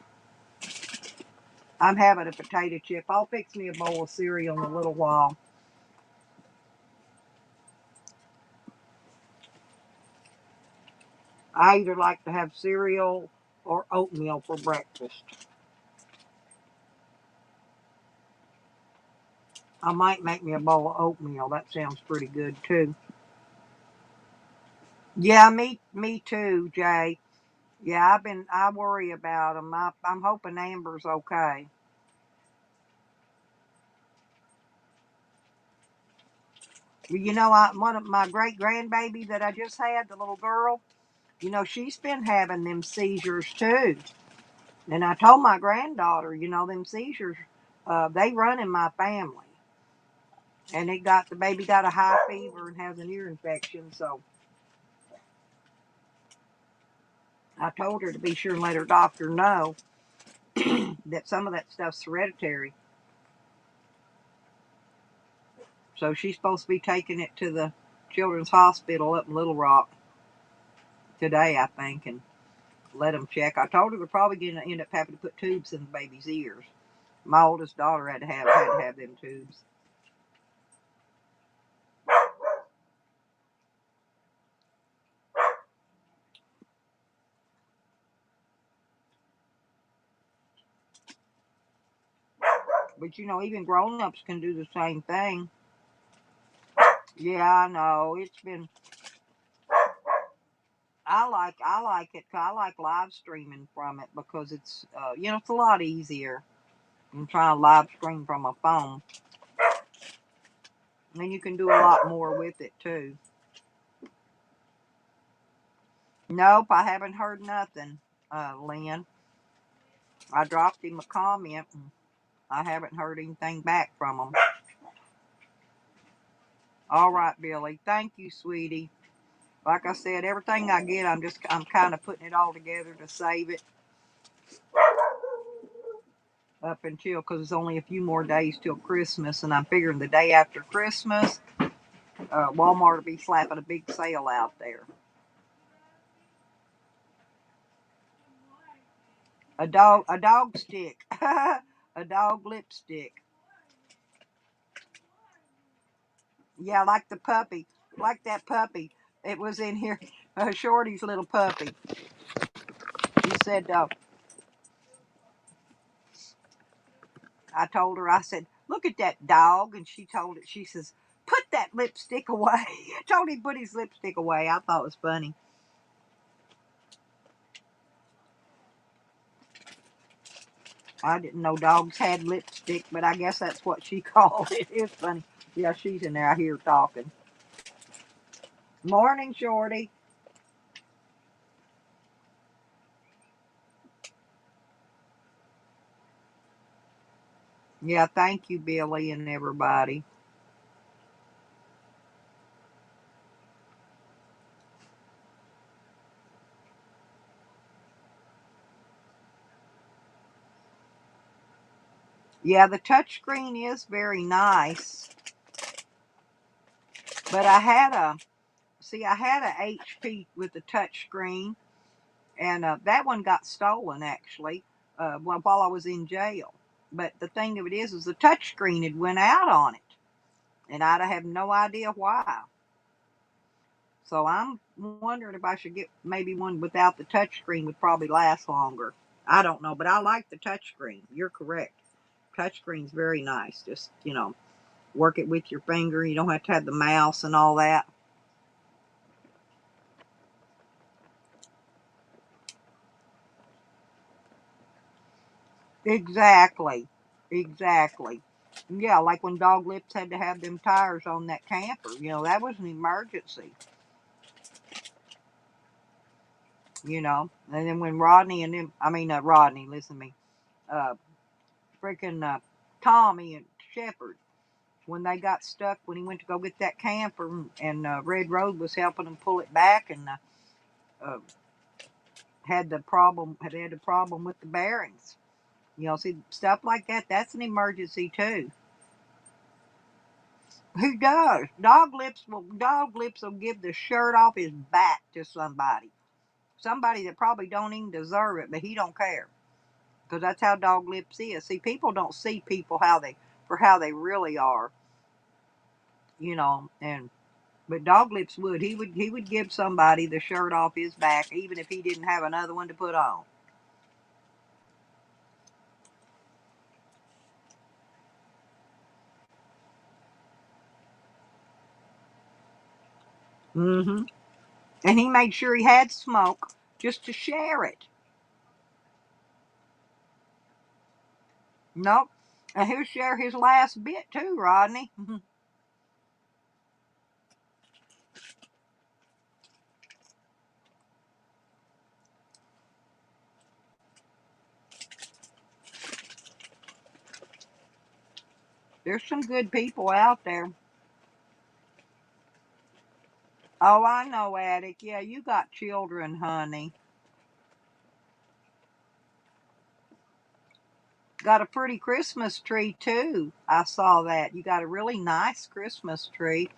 I'm having a potato chip. I'll fix me a bowl of cereal in a little while. I either like to have cereal or oatmeal for breakfast. I might make me a bowl of oatmeal. That sounds pretty good too. Yeah, me too, Jay. Yeah, I worry about them. I'm hoping Amber's okay. One of my great grandbaby that I just had, the little girl. She's been having them seizures too. And I told my granddaughter, them seizures, they run in my family. And the baby got a high fever and has an ear infection. So I told her to be sure and let her doctor know that some of that stuff's hereditary. So she's supposed to be taking it to the Children's Hospital up in Little Rock today, I think, and let them check. I told her they're probably going to end up having to put tubes in the baby's ears. My oldest daughter had to have them tubes. But even grown-ups can do the same thing. Yeah, I know. It's been. I like it. I like live streaming from it because it's a lot easier than trying to live stream from a phone. And you can do a lot more with it too. Nope, I haven't heard nothing, Lynn. I dropped him a comment and I haven't heard anything back from him. All right, Billy. Thank you, sweetie. Like I said, everything I get, I'm kind of putting it all together to save it up until, because it's only a few more days till Christmas, and I'm figuring the day after Christmas, Walmart will be slapping a big sale out there. A dog stick, a dog lipstick. Yeah, like the puppy, like that puppy. It was in here, Shorty's little puppy. He said, I told her, I said, look at that dog. And she says, put that lipstick away. I told him to put his lipstick away. I thought it was funny. I didn't know dogs had lipstick, but I guess that's what she called it. It's funny. Yeah, she's in there. I hear her talking. Morning, Shorty. Yeah, thank you, Billy and everybody. Yeah, the touchscreen is very nice. But I had a HP with the touchscreen, and that one got stolen actually while I was in jail. But the thing of it is the touchscreen had went out on it, and I'd have no idea why. So I'm wondering if I should get maybe one without the touchscreen would probably last longer. I don't know, but I like the touchscreen. You're correct. Touchscreen's very nice. Just, work it with your finger. You don't have to have the mouse and all that. Exactly. Exactly. Yeah, like when Dog Lips had to have them tires on that camper. That was an emergency. And then when Rodney and them, I mean, Rodney, listen to me, uh, freaking Tommy and Shepherd, when they got stuck, when he went to go get that camper, and Red Road was helping him pull it back, and uh, had the problem, had a problem with the bearings. See, stuff like that, that's an emergency too. Who does? Dog Lips will give the shirt off his back to somebody. Somebody that probably don't even deserve it, but he don't care. Because that's how Dog Lips is. See, people don't see people how they really are. And but Dog Lips would. He would give somebody the shirt off his back, even if he didn't have another one to put on. Mm-hmm. And he made sure he had smoke just to share it. Nope. And he'll share his last bit too, Rodney. There's some good people out there. Oh, I know, Attic. Yeah, you got children, honey. Got a pretty Christmas tree too. I saw that. You got a really nice Christmas tree.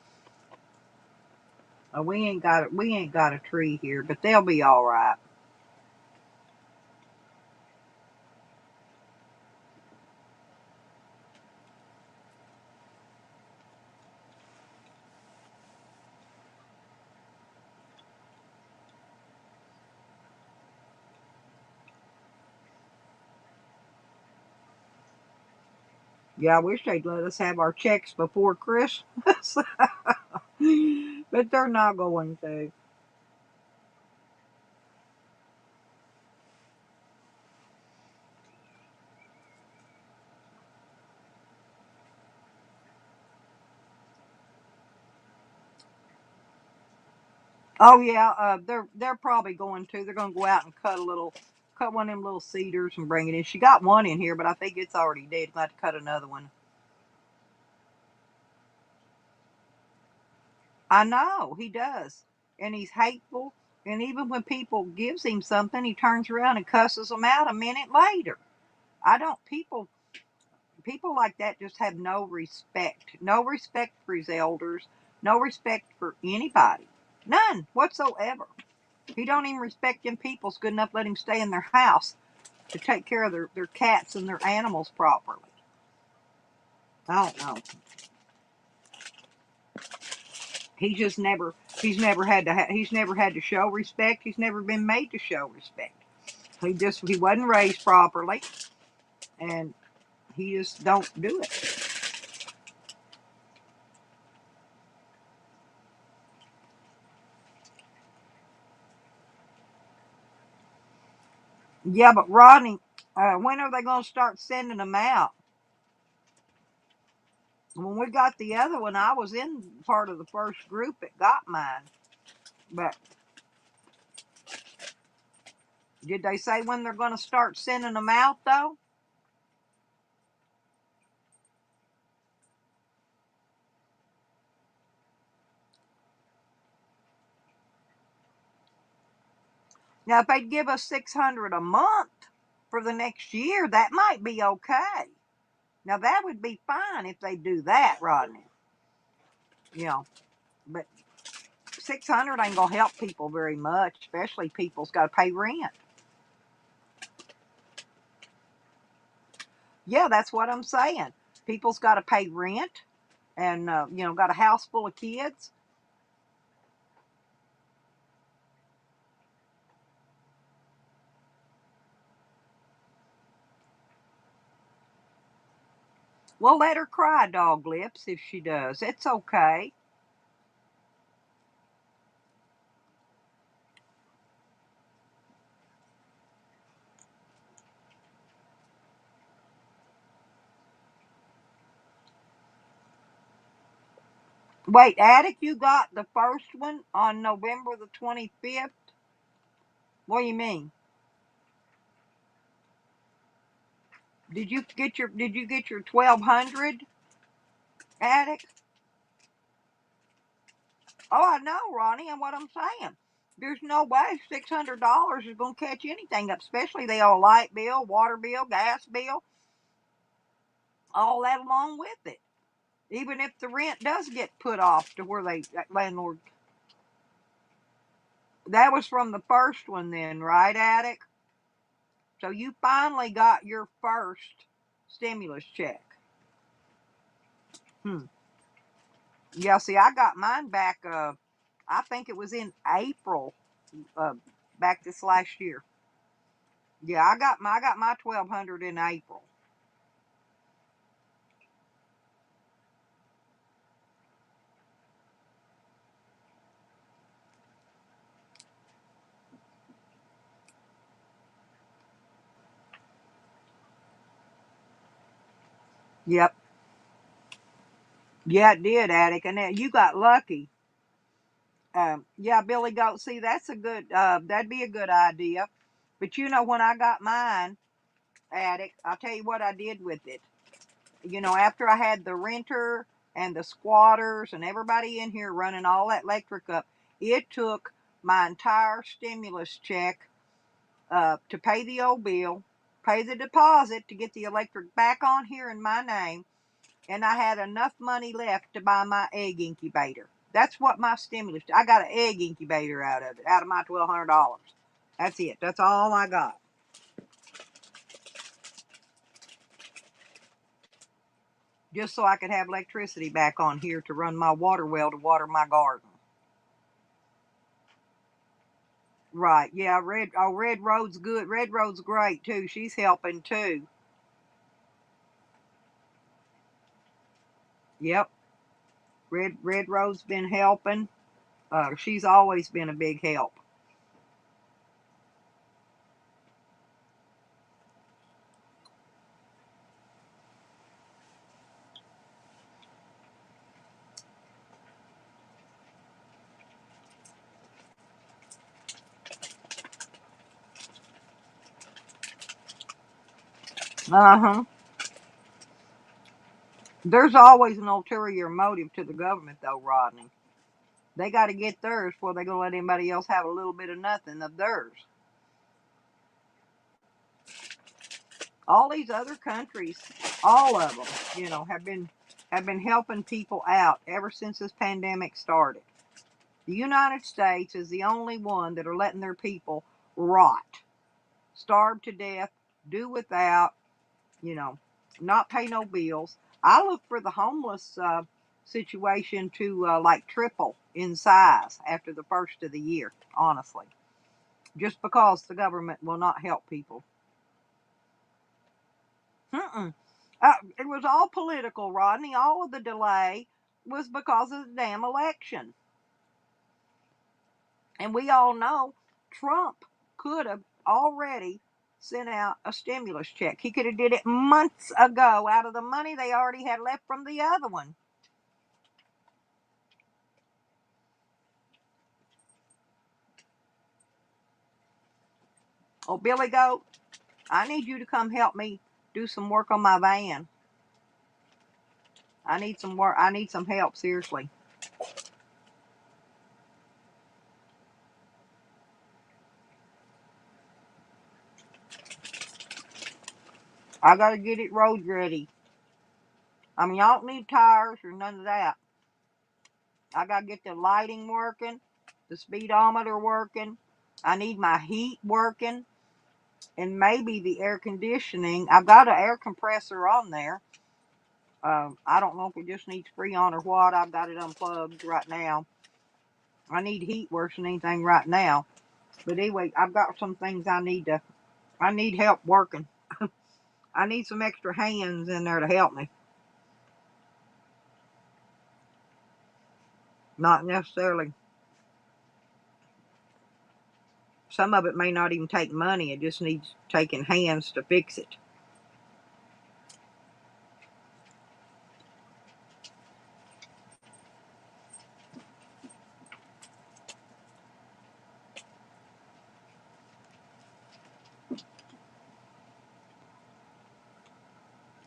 We ain't got a tree here, but they'll be all right. Yeah, I wish they'd let us have our checks before Christmas, but they're not going to. Oh yeah, they're probably going to. They're going to go out and cut one of them little cedars and bring it in. She got one in here, but I think it's already dead. I'll have to cut another one. I know he does, and he's hateful. And even when people gives him something, he turns around and cusses them out a minute later. I don't people like that just have no respect. No respect for his elders. No respect for anybody. None whatsoever. He don't even respect them people's good enough to let him stay in their house to take care of their cats and their animals properly. I don't know. He's never had to show respect. He's never been made to show respect. He wasn't raised properly, and he just don't do it. Yeah, but Rodney, when are they going to start sending them out? When we got the other one, I was in part of the first group that got mine. But did they say when they're going to start sending them out, though? Now, if they'd give us $600 a month for the next year, that might be okay. Now that would be fine if they do that, Rodney. You know, but 600 ain't gonna help people very much, especially people's got to pay rent. Yeah, that's what I'm saying. People's got to pay rent, and got a house full of kids. Well, let her cry, dog lips, if she does. It's okay. Wait, Attic, you got the first one on November the 25th? What do you mean? Did you get your 1200, Attic? Oh, I know, Ronnie, and what I'm saying. There's no way $600 is going to catch anything up, especially the old light bill, water bill, gas bill, all that along with it. Even if the rent does get put off to where that landlord. That was from the first one, then, right, Attic? So you finally got your first stimulus check. Hmm. Yeah, see, I got mine back. I think it was in April, uh, back this last year. Yeah, I got my 1200 in April. Yep. Yeah, it did, Attic, and then you got lucky. Yeah, Billy Goat. See, that's a good. That'd be a good idea. But when I got mine, Attic, I'll tell you what I did with it. After I had the renter and the squatters and everybody in here running all that electric up, it took my entire stimulus check to pay the old bill, pay the deposit to get the electric back on here in my name, and I had enough money left to buy my egg incubator. That's what my stimulus. I got an egg incubator out of it, out of my $1,200. That's it. That's all I got. Just so I could have electricity back on here to run my water well to water my garden. Right. Yeah. Red Road's good. Red Road's great too. She's helping too. Yep. Red Road's been helping. She's always been a big help. Uh huh. There's always an ulterior motive to the government, though, Rodney. They got to get theirs before they're gonna let anybody else have a little bit of nothing of theirs. All these other countries, all of them, have been helping people out ever since this pandemic started. The United States is the only one that are letting their people rot, starve to death, do without, you know, not pay no bills. I look for the homeless situation to like triple in size after the first of the year, honestly, just because the government will not help people. Mm-mm. It was all political, Rodney. All of the delay was because of the damn election. And we all know Trump could have already sent out a stimulus check. He could have did it months ago out of the money they already had left from the other one. Oh, Billy Goat, I need you to come help me do some work on my van. I need some work. I need some help, seriously. I got to get it road ready. I mean, I don't need tires or none of that. I got to get the lighting working, the speedometer working. I need my heat working, and maybe the air conditioning. I've got an air compressor on there. I don't know if it just needs Freon or what. I've got it unplugged right now. I need heat worse than anything right now. But anyway, I've got some things I need help working. I need some extra hands in there to help me. Not necessarily. Some of it may not even take money. It just needs taking hands to fix it.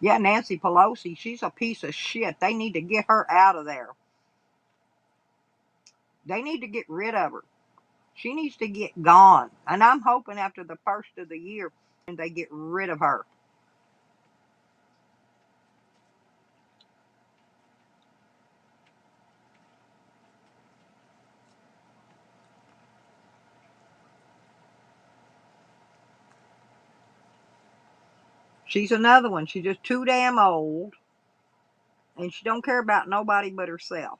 Yeah, Nancy Pelosi, she's a piece of shit. They need to get her out of there. They need to get rid of her. She needs to get gone. And I'm hoping after the first of the year they get rid of her. She's another one. She's just too damn old. And she don't care about nobody but herself.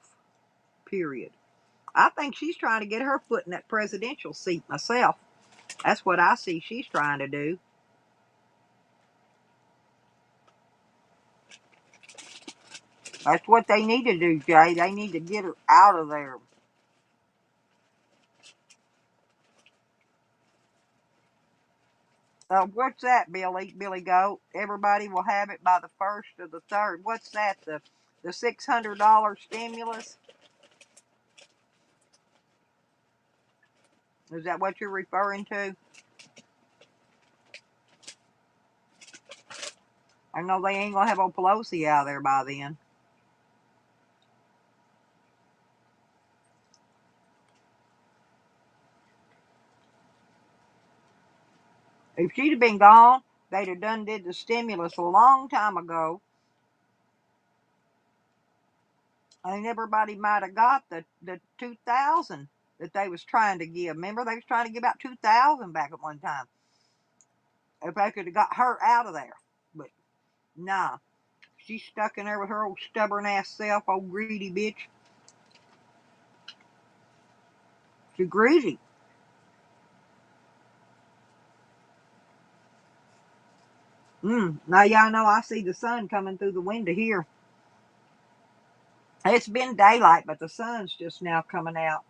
Period. I think she's trying to get her foot in that presidential seat myself. That's what I see she's trying to do. That's what they need to do, Jay. They need to get her out of there. What's that, Billy Goat? Everybody will have it by the first or the third. What's that? The $600 stimulus? Is that what you're referring to? I know they ain't gonna have old Pelosi out there by then. If she'd have been gone, they'd have did the stimulus a long time ago. I think everybody might have got the 2,000 that they was trying to give. Remember, they was trying to give out 2,000 back at one time. If they could have got her out of there, but nah, she's stuck in there with her old stubborn ass self, old greedy bitch. She's greedy. Now y'all know I see the sun coming through the window here. It's been daylight, but the sun's just now coming out.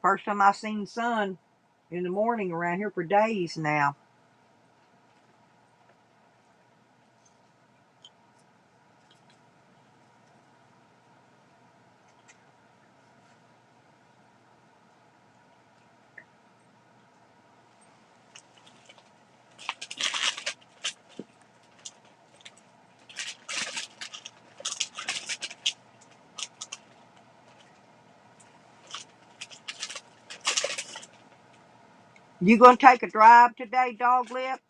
First time I seen sun in the morning around here for days now. You gonna take a drive today, Dog Lips?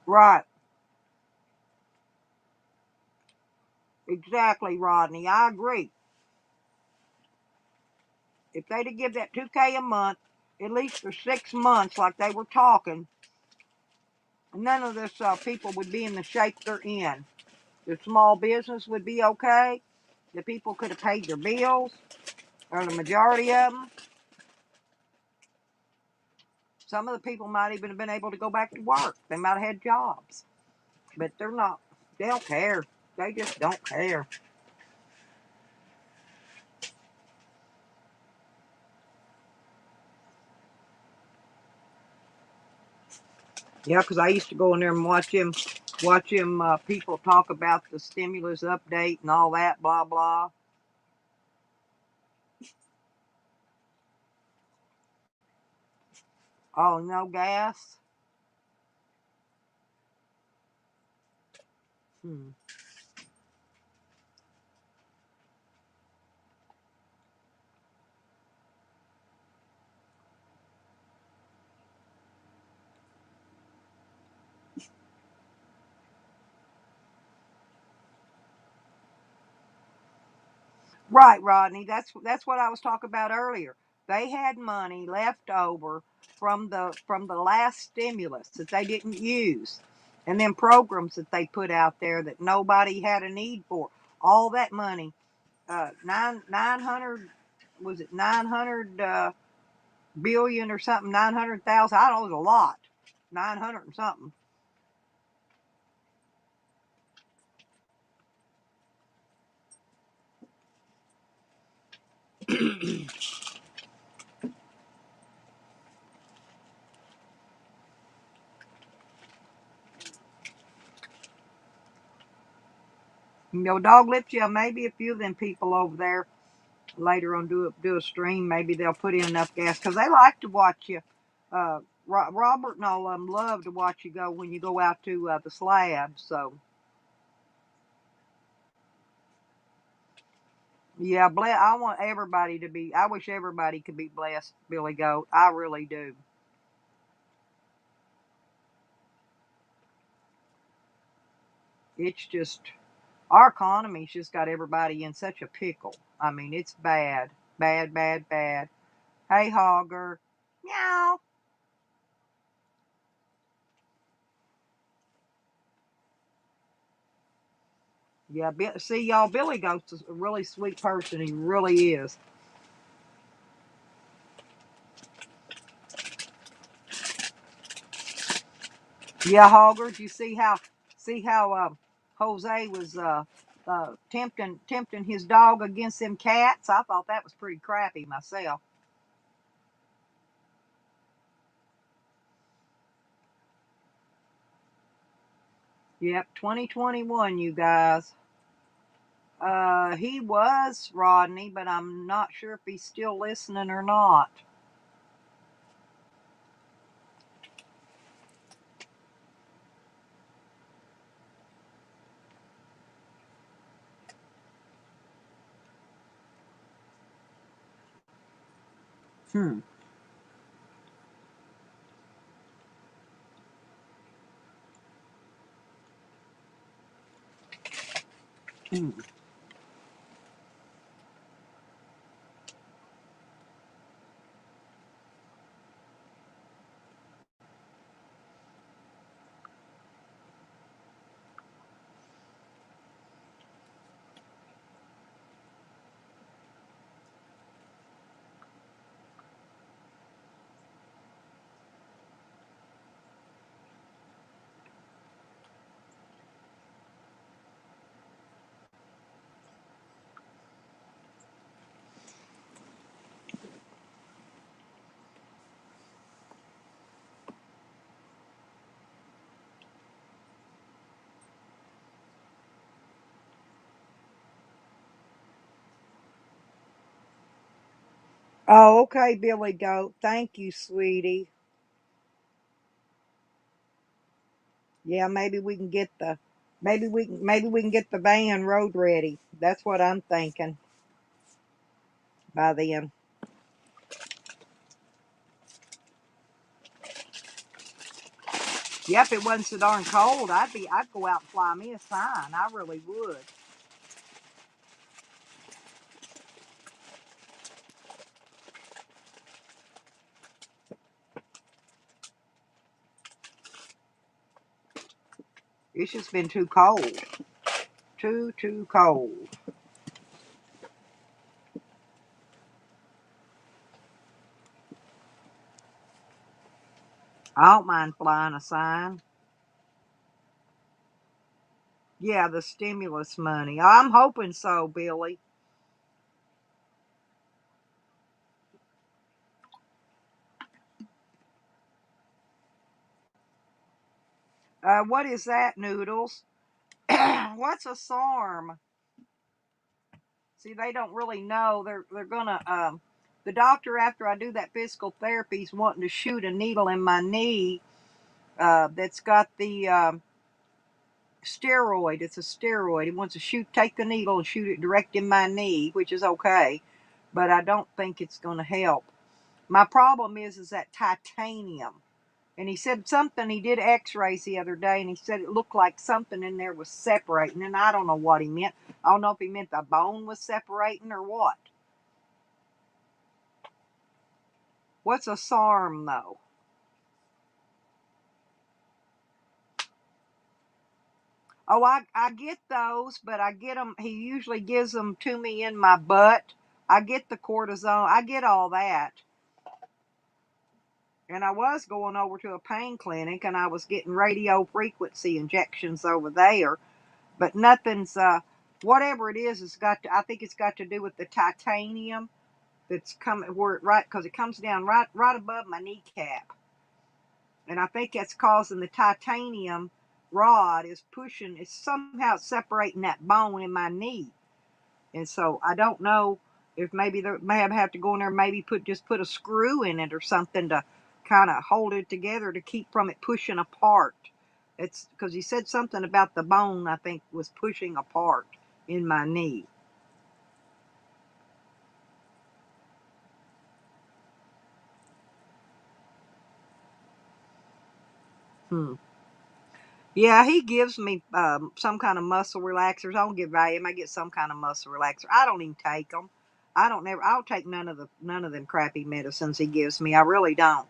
Right. Exactly, Rodney. I agree. If they'd have give that 2K a month, at least for 6 months, like they were talking, none of this people would be in the shape they're in. The small business would be okay. The people could have paid their bills, or the majority of them. Some of the people might even have been able to go back to work. They might have had jobs, but they're not. They don't care. They just don't care. Yeah, because I used to go in there and watch him people talk about the stimulus update and all that, blah blah. Oh, no gas. Hmm. Right, Rodney. That's what I was talking about earlier. They had money left over from the last stimulus that they didn't use, and then programs that they put out there that nobody had a need for. All that money, 900, was it 900 billion or something? 900,000. I don't know, it was a lot. 900 and something. Dog lips. Yeah, maybe a few of them people over there later on do a stream. Maybe they'll put in enough gas because they like to watch you. Robert and all of them love to watch you go when you go out to the slab. So yeah, I want everybody to be. I wish everybody could be blessed, Billy Goat. I really do. It's just our economy's just got everybody in such a pickle. I mean, it's bad, bad, bad, bad. Hey, Hogger, meow. Yeah, see y'all. Billy Goat's a really sweet person. He really is. Yeah, Hoggers, you see how Jose was tempting his dog against them cats. I thought that was pretty crappy myself. Yep, 2021, you guys. He was Rodney, but I'm not sure if he's still listening or not. Hmm. Hmm. Oh, okay, Billy Goat. Thank you, sweetie. Yeah, maybe we can get the van road ready. That's what I'm thinking by then. Yep, it wasn't so darn cold. I'd go out and fly me a sign. I really would. It's just been too cold. Too cold. I don't mind flying a sign. Yeah, the stimulus money. I'm hoping so, Billy. What is that, Noodles? What's a SARM? See, they don't really know. They're gonna the doctor after I do that physical therapy is wanting to shoot a needle in my knee that's got the steroid. It's a steroid. He wants to take the needle and shoot it direct in my knee, which is okay, but I don't think it's going to help. My problem is that titanium. And he said something, he did x-rays the other day, and he said it looked like something in there was separating, and I don't know what he meant. I don't know if he meant the bone was separating or what. What's a SARM, though? Oh, I get those, but I get them, he usually gives them to me in my butt. I get the cortisone, I get all that. And I was going over to a pain clinic, and I was getting radio frequency injections over there, but nothing's, whatever it is, it's got to, I think it's got to do with the titanium that's coming, where it, right, because it comes down right above my kneecap. And I think that's causing the titanium rod is pushing, it's somehow separating that bone in my knee. And so I don't know if maybe they may have to go in there, maybe just put a screw in it or something to kind of hold it together to keep from it pushing apart. It's because he said something about the bone, I think, was pushing apart in my knee. Yeah, he gives me some kind of muscle relaxers. I don't get Valium. I get some kind of muscle relaxer. I don't even take them. I'll take none of them crappy medicines he gives me. I really don't.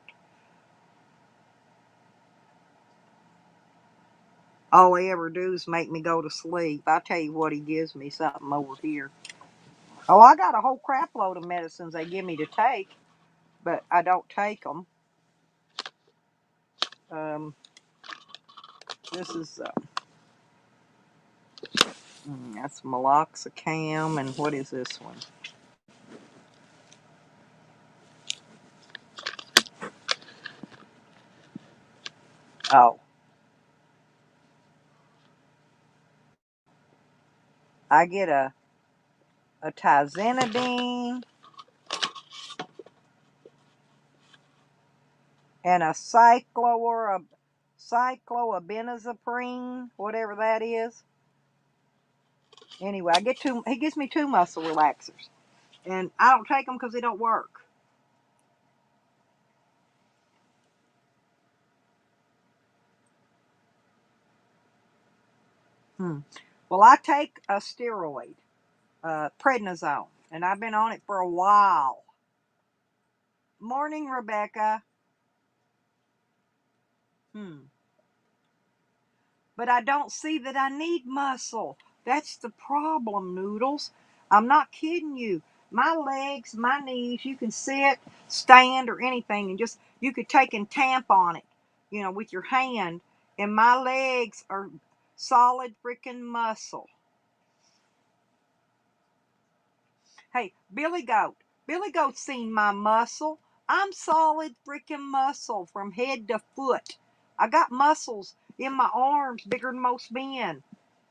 All they ever do is make me go to sleep. I tell you what, he gives me something over here. Oh, I got a whole crap load of medicines they give me to take, but I don't take them. This is that's meloxicam, and what is this one? Oh, I get a tizanidine and a cyclobenzaprine, whatever that is. Anyway, he gives me 2 muscle relaxers, and I don't take them because they don't work. Well, I take a steroid, prednisone, and I've been on it for a while. Morning, Rebecca. But I don't see that I need muscle. That's the problem, Noodles. I'm not kidding you. My legs, my knees, you can sit, stand, or anything, and just, you could take and tamp on it, with your hand, and my legs are solid freaking muscle. Hey, Billy Goat. Billy Goat's seen my muscle. I'm solid freaking muscle from head to foot. I got muscles in my arms bigger than most men.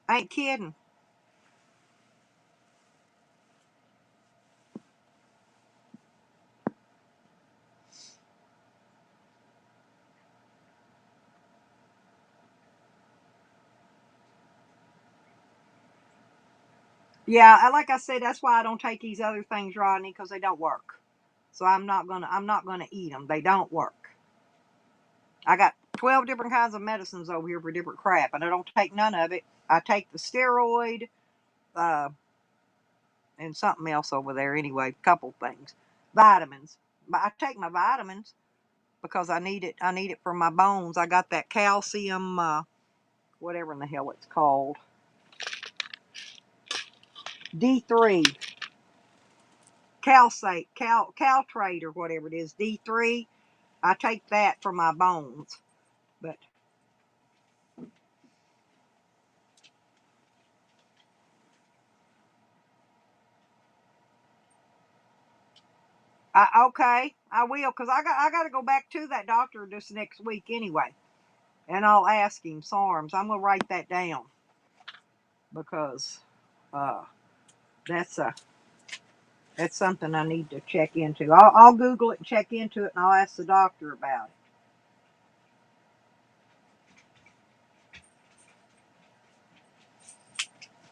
I ain't kidding. Yeah, like I said, that's why I don't take these other things, Rodney, because they don't work. So I'm not gonna eat them. They don't work. I got 12 different kinds of medicines over here for different crap, and I don't take none of it. I take the steroid, uh, and something else over there. Anyway, a couple things, vitamins. But I take my vitamins because I need it. I need it for my bones. I got that calcium, whatever in the hell it's called, D3, caltrate or whatever it is, D3. I take that for my bones, but okay, I will, because I got to go back to that doctor this next week anyway, and I'll ask him SARMs. I'm gonna write that down because uh, that's a that's something I need to check into. I'll Google it and check into it, and I'll ask the doctor about it.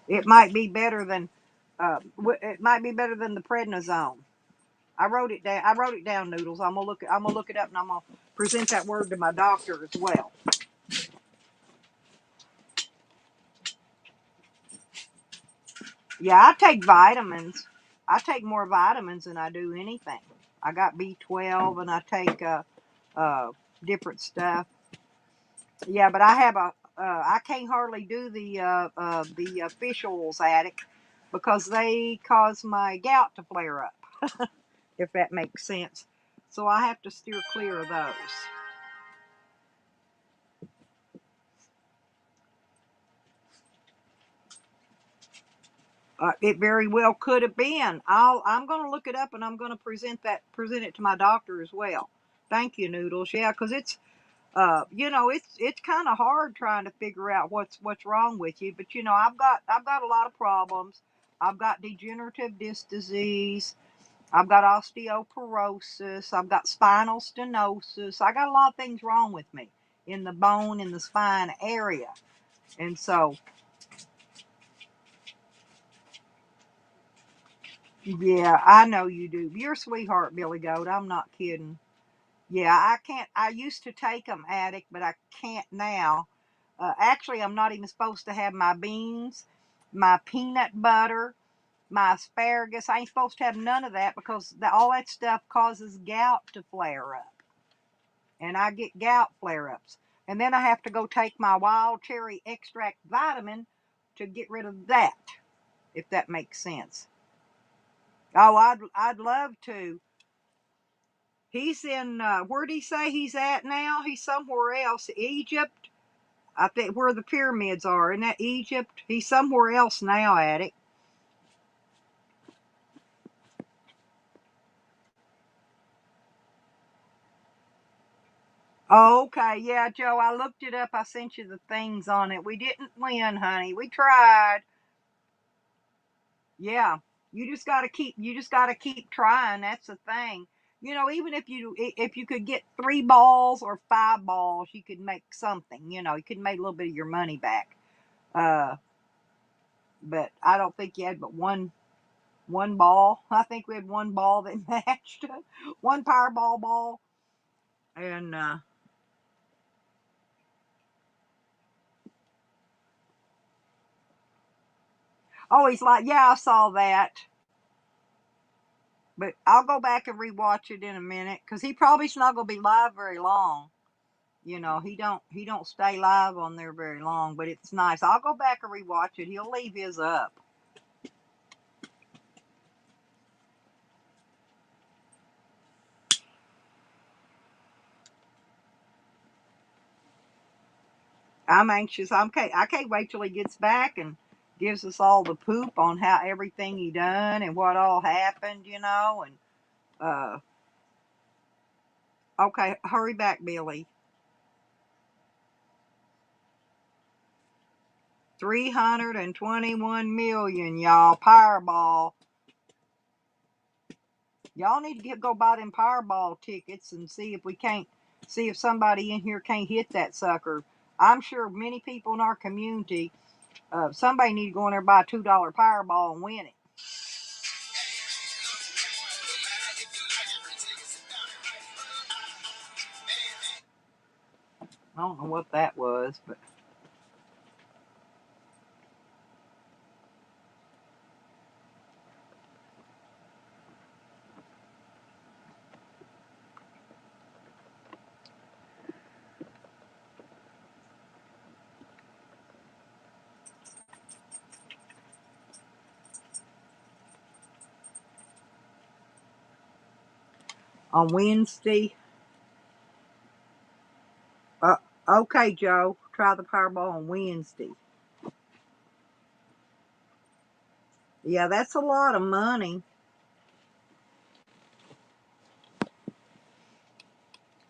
It might be better than it might be better than the prednisone. I wrote it down. I wrote it down, Noodles. I'm gonna look it up, and I'm gonna present that word to my doctor as well. Yeah, I take vitamins. I take more vitamins than I do anything. I got B12, and I take uh, different stuff. Yeah, but I have a I can't hardly do the fish oils addict because they cause my gout to flare up, if that makes sense. So I have to steer clear of those. It very well could have been. I'm going to look it up, and I'm going to present it to my doctor as well. Thank you, Noodles. Yeah, because it's kind of hard trying to figure out what's wrong with you. But I've got a lot of problems. I've got degenerative disc disease. I've got osteoporosis. I've got spinal stenosis. I got a lot of things wrong with me in the bone in the spine area. And so, yeah, I know you do. You're a sweetheart, Billy Goat. I'm not kidding. Yeah, I can't. I used to take them, addict, but I can't now. Actually, I'm not even supposed to have my beans, my peanut butter, my asparagus. I ain't supposed to have none of that because all that stuff causes gout to flare up. And I get gout flare ups. And then I have to go take my wild cherry extract vitamin to get rid of that, if that makes sense. Oh, I'd love to. He's in, where'd he say he's at now? He's somewhere else. Egypt, I think, where the pyramids are. Isn't that Egypt? He's somewhere else now at it. Oh, okay. Yeah, Joe, I looked it up. I sent you the things on it. We didn't win, honey. We tried. Yeah. You just got to keep trying. That's the thing. Even if you could get 3 balls or 5 balls, you could make something. You could make a little bit of your money back. Uh, but I don't think you had but one ball. I think we had one ball that matched, one Powerball ball. And oh, he's like, yeah, I saw that. But I'll go back and rewatch it in a minute because he probably's not gonna be live very long. He don't stay live on there very long, but it's nice. I'll go back and rewatch it. He'll leave his up. I'm anxious. I can't wait till he gets back and gives us all the poop on how everything he done and what all happened. And uh, okay, hurry back, Billy. 321 million, y'all. Powerball. Y'all need to go buy them Powerball tickets and see if somebody in here can't hit that sucker. I'm sure many people in our community, somebody need to go in there and buy a $2 Powerball and win it. I don't know what that was, but on Wednesday, uh, okay, Joe, try the Powerball on Wednesday. Yeah, that's a lot of money.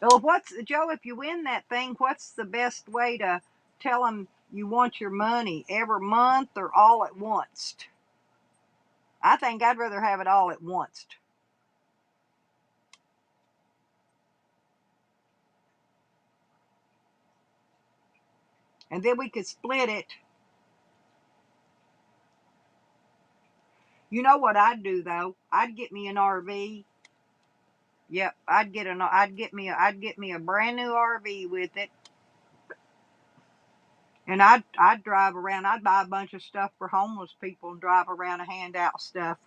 Well, what's Joe? If you win that thing, what's the best way to tell them you want your money? Every month or all at once? I think I'd rather have it all at once, and then we could split it. You know what I'd do though? I'd get me an RV. Yep, I'd get me a brand new RV with it, and I'd drive around. I'd buy a bunch of stuff for homeless people and drive around and hand out stuff.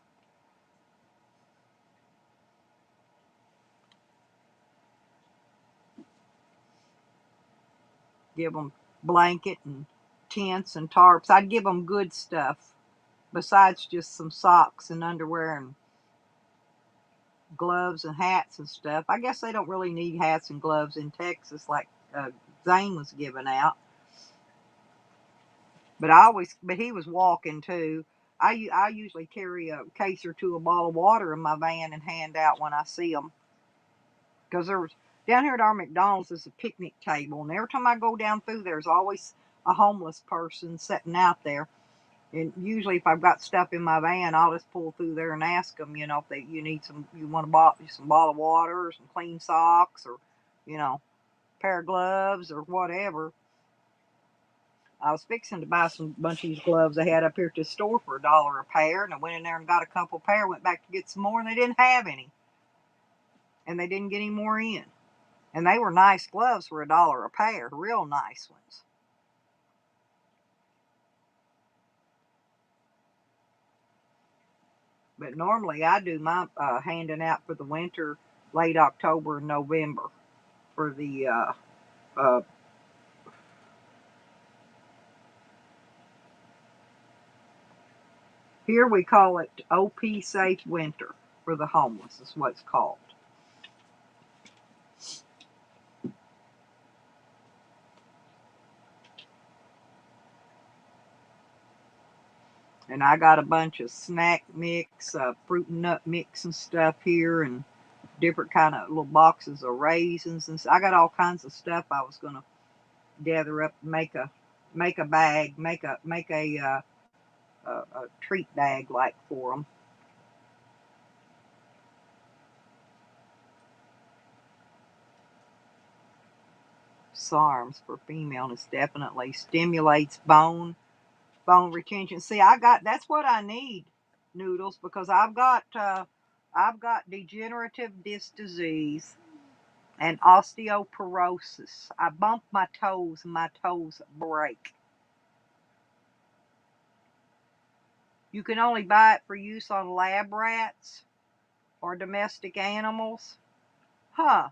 Give them blanket and tents and tarps. I'd give them good stuff besides just some socks and underwear and gloves and hats and stuff. I guess they don't really need hats and gloves in Texas like Zane was giving out. But he was walking too. I usually carry a case or two, a bottle of water in my van and hand out when I see them. Because there was, down here at our McDonald's, there's a picnic table, and every time I go down through, there's always a homeless person sitting out there. And usually, if I've got stuff in my van, I'll just pull through there and ask them, if you need you want some bottle of water, or some clean socks, or pair of gloves, or whatever. I was fixing to buy some bunch of these gloves they had up here at the store for $1 a pair, and I went in there and got a couple pair. Went back to get some more, and they didn't have any, and they didn't get any more in. And they were nice gloves for $1 a pair, real nice ones. But normally I do my handing out for the winter late October and November for the uh, here we call it OP Safe Winter for the homeless is what it's called. And I got a bunch of snack mix, fruit and nut mix and stuff here, and different kind of little boxes of raisins, and I got all kinds of stuff I was gonna gather up, make a bag, make a treat bag like for them. SARMs for femaleness definitely stimulates bone retention. See, that's what I need, Noodles, because I've got degenerative disc disease and osteoporosis. I bump my toes and my toes break. You can only buy it for use on lab rats or domestic animals. Huh.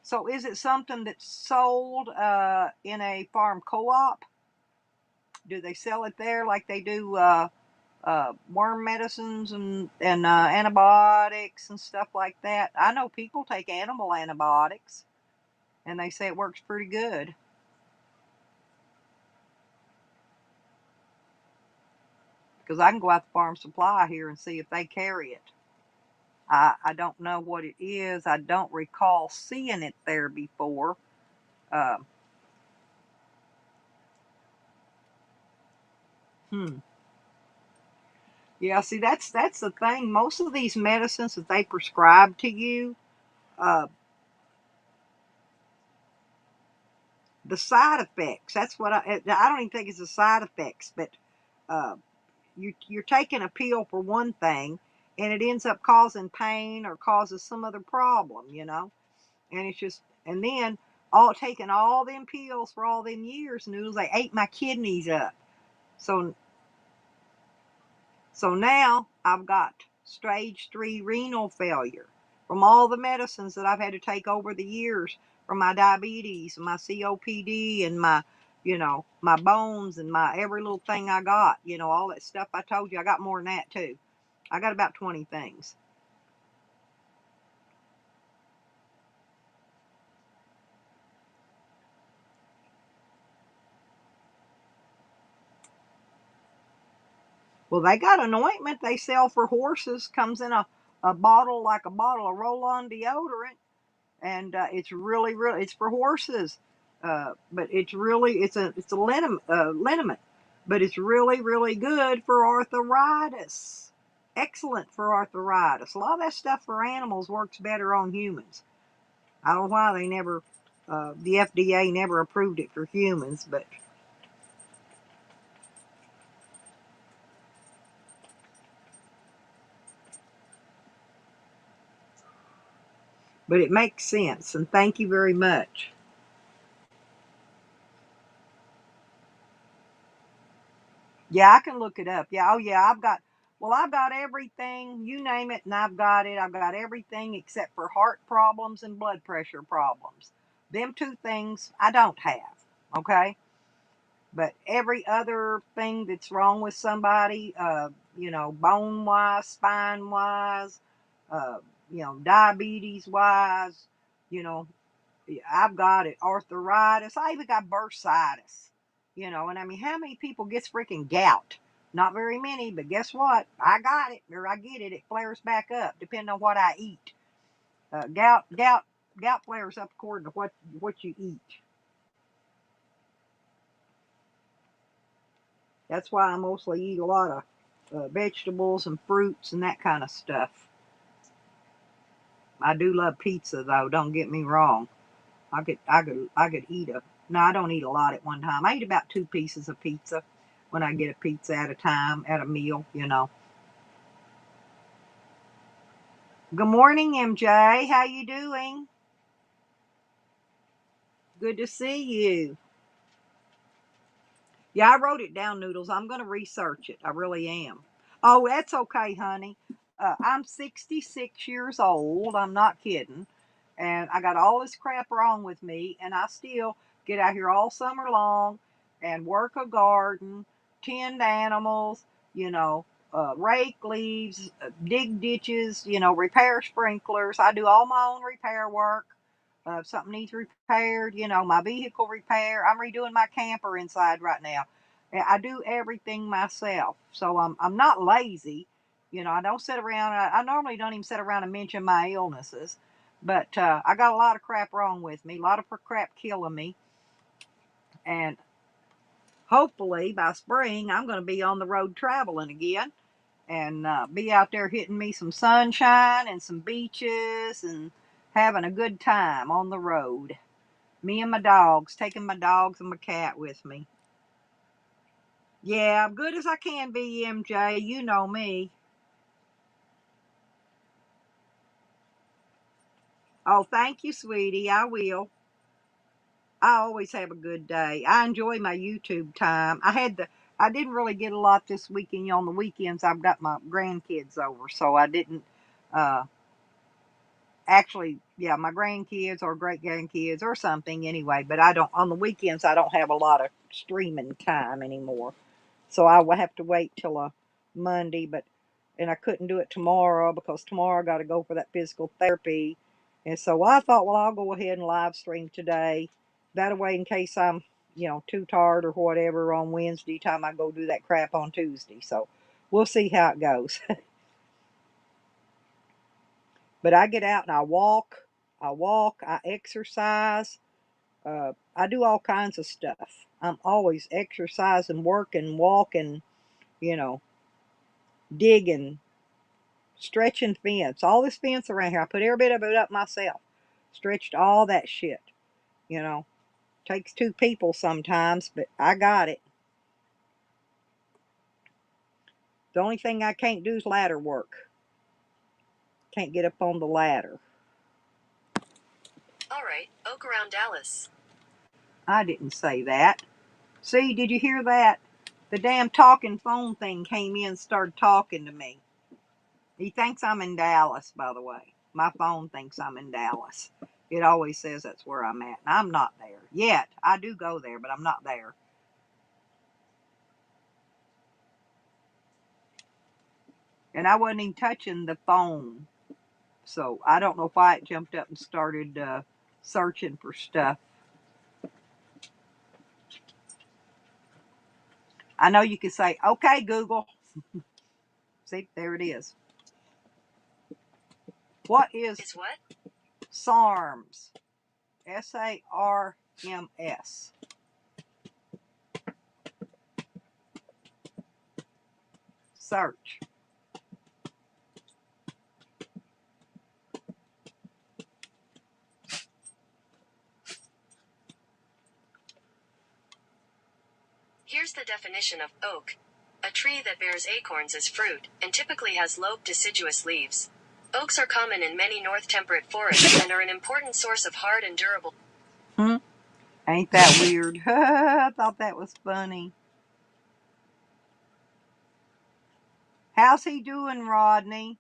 So is it something that's sold in a farm co-op? Do they sell it there like they do worm medicines and antibiotics and stuff like that? I know people take animal antibiotics, and they say it works pretty good. Because I can go out to Farm Supply here and see if they carry it. I don't know what it is. I don't recall seeing it there before. Uh, hmm. Yeah, see, that's the thing. Most of these medicines that they prescribe to you, uh, the side effects. That's what I don't even think it's the side effects, but uh, you're taking a pill for one thing, and it ends up causing pain or causes some other problem. And it's just, and then all taking all them pills for all them years, and it was like ate my kidneys up. So So now I've got stage 3 renal failure from all the medicines that I've had to take over the years from my diabetes and my COPD and my bones and my every little thing I got, all that stuff I told you. I got more than that too. I got about 20 things. Well, they got an ointment they sell for horses, comes in a bottle, like a bottle of roll-on deodorant, and it's really it's for horses, but it's a liniment, but it's really good for arthritis. Excellent for arthritis. A lot of that stuff for animals works better on humans. I don't know why the FDA never approved it for humans, but but it makes sense. And thank you very much. Yeah, I can look it up. Yeah, oh yeah, I've got everything, you name it, and I've got it. I've got everything except for heart problems and blood pressure problems. Them two things I don't have, okay? But every other thing that's wrong with somebody, bone wise, spine wise, uh, diabetes wise, you know, I've got it. Arthritis. I even got bursitis. And I mean, how many people gets freaking gout? Not very many, but guess what? I got it, or I get it. It flares back up, depending on what I eat. Gout flares up according to what you eat. That's why I mostly eat a lot of vegetables and fruits and that kind of stuff. I do love pizza, though. Don't get me wrong. I could eat a. No, I don't eat a lot at one time. I eat about 2 pieces of pizza when I get a pizza at a time, at a meal. Good morning, MJ. How you doing? Good to see you. Yeah, I wrote it down, Noodles. I'm going to research it. I really am. Oh, that's okay, honey. I'm 66 years old. I'm not kidding. And I got all this crap wrong with me, and I still get out here all summer long and work a garden, tend animals, rake leaves, dig ditches, repair sprinklers. I do all my own repair work. If something needs repaired, my vehicle repair. I'm redoing my camper inside right now. I do everything myself. So I'm not lazy. I don't sit around. I normally don't even sit around and mention my illnesses. But I got a lot of crap wrong with me, a lot of crap killing me. And hopefully by spring, I'm going to be on the road traveling again and be out there hitting me some sunshine and some beaches and having a good time on the road. Me and my dogs, taking my dogs and my cat with me. Yeah, good as I can be, MJ. You know me. Oh, thank you, sweetie. I will. I always have a good day. I enjoy my YouTube time. I didn't really get a lot this weekend. On the weekends, I've got my grandkids over, so I didn't uh, actually, yeah, my grandkids or great grandkids or something anyway. But I don't, on the weekends, I don't have a lot of streaming time anymore. So I will have to wait till a Monday, and I couldn't do it tomorrow because tomorrow I got to go for that physical therapy. And so I thought, well, I'll go ahead and live stream today. That way, in case I'm, too tired or whatever on Wednesday time, I go do that crap on Tuesday. So we'll see how it goes. But I get out and I exercise, I do all kinds of stuff. I'm always exercising, working, walking, you know, digging, stretching fence, all this fence around here. I put every bit of it up myself. Stretched all that shit. You know, takes two people sometimes, but I got it. The only thing I can't do is ladder work. Can't get up on the ladder. All right, oak around Dallas. I didn't say that. See, did you hear that? The damn talking phone thing came in and started talking to me. He thinks I'm in Dallas, by the way. My phone thinks I'm in Dallas. It always says that's where I'm at. And I'm not there yet. I do go there, but I'm not there. And I wasn't even touching the phone. So I don't know why it jumped up and started searching for stuff. I know you could say, okay, Google. See, there it is. What is Is what? SARMS? SARMS. Search. Here's the definition of oak. A tree that bears acorns as fruit, and typically has lobed deciduous leaves. Oaks are common in many north temperate forests and are an important source of hard and durable. Ain't that weird? I thought that was funny. How's he doing, Rodney?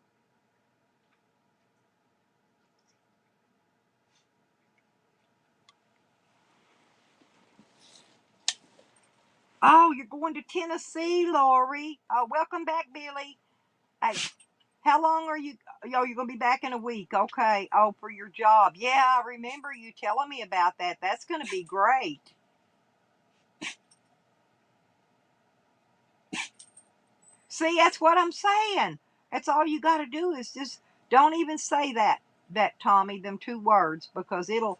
Oh, you're going to Tennessee, Lori. Welcome back, Billy. Hey, how long are you? Oh, you're going to be back in a week. Okay. Oh, for your job. Yeah, I remember you telling me about that. That's going to be great. See, that's what I'm saying. That's all you got to do is just don't even say that Tommy, them two words, because it'll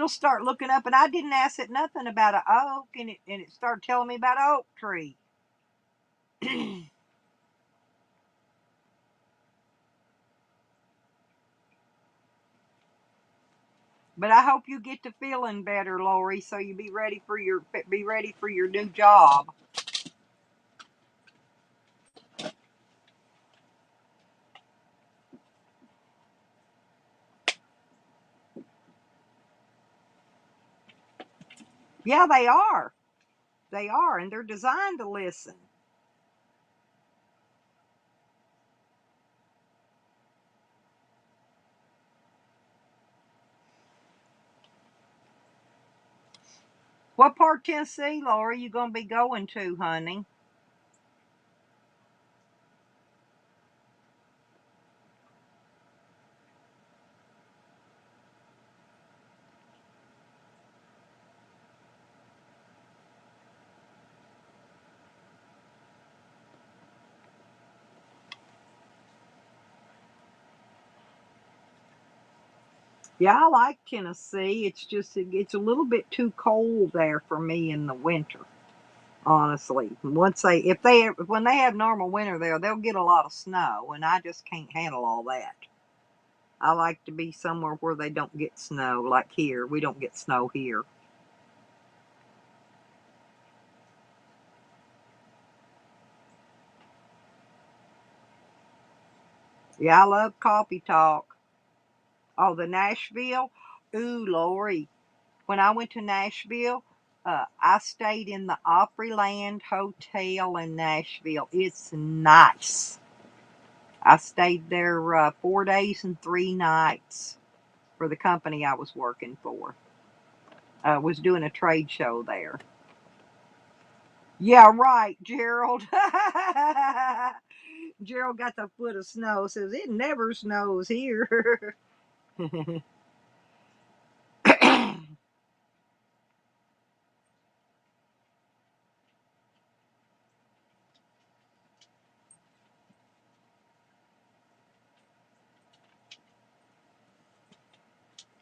start looking up. And I didn't ask it nothing about an oak, and it started telling me about an oak tree. But I hope you get to feeling better, Lori, so you be ready for your new job. Yeah, they are. They are, and they're designed to listen. What part of Tennessee, Lori, you gonna be going to, honey? Yeah, I like Tennessee. It's just it's a little bit too cold there for me in the winter. Honestly, once they when they have normal winter there, they'll get a lot of snow, and I just can't handle all that. I like to be somewhere where they don't get snow, like here. We don't get snow here. Yeah, I love coffee talk. Oh, the Nashville. Ooh, Lori. When I went to Nashville, I stayed in the Opryland Hotel in Nashville. It's nice. I stayed there 4 days and 3 nights for the company I was working for. I was doing a trade show there. Yeah, right, Gerald. Gerald got the foot of snow. Says it never snows here.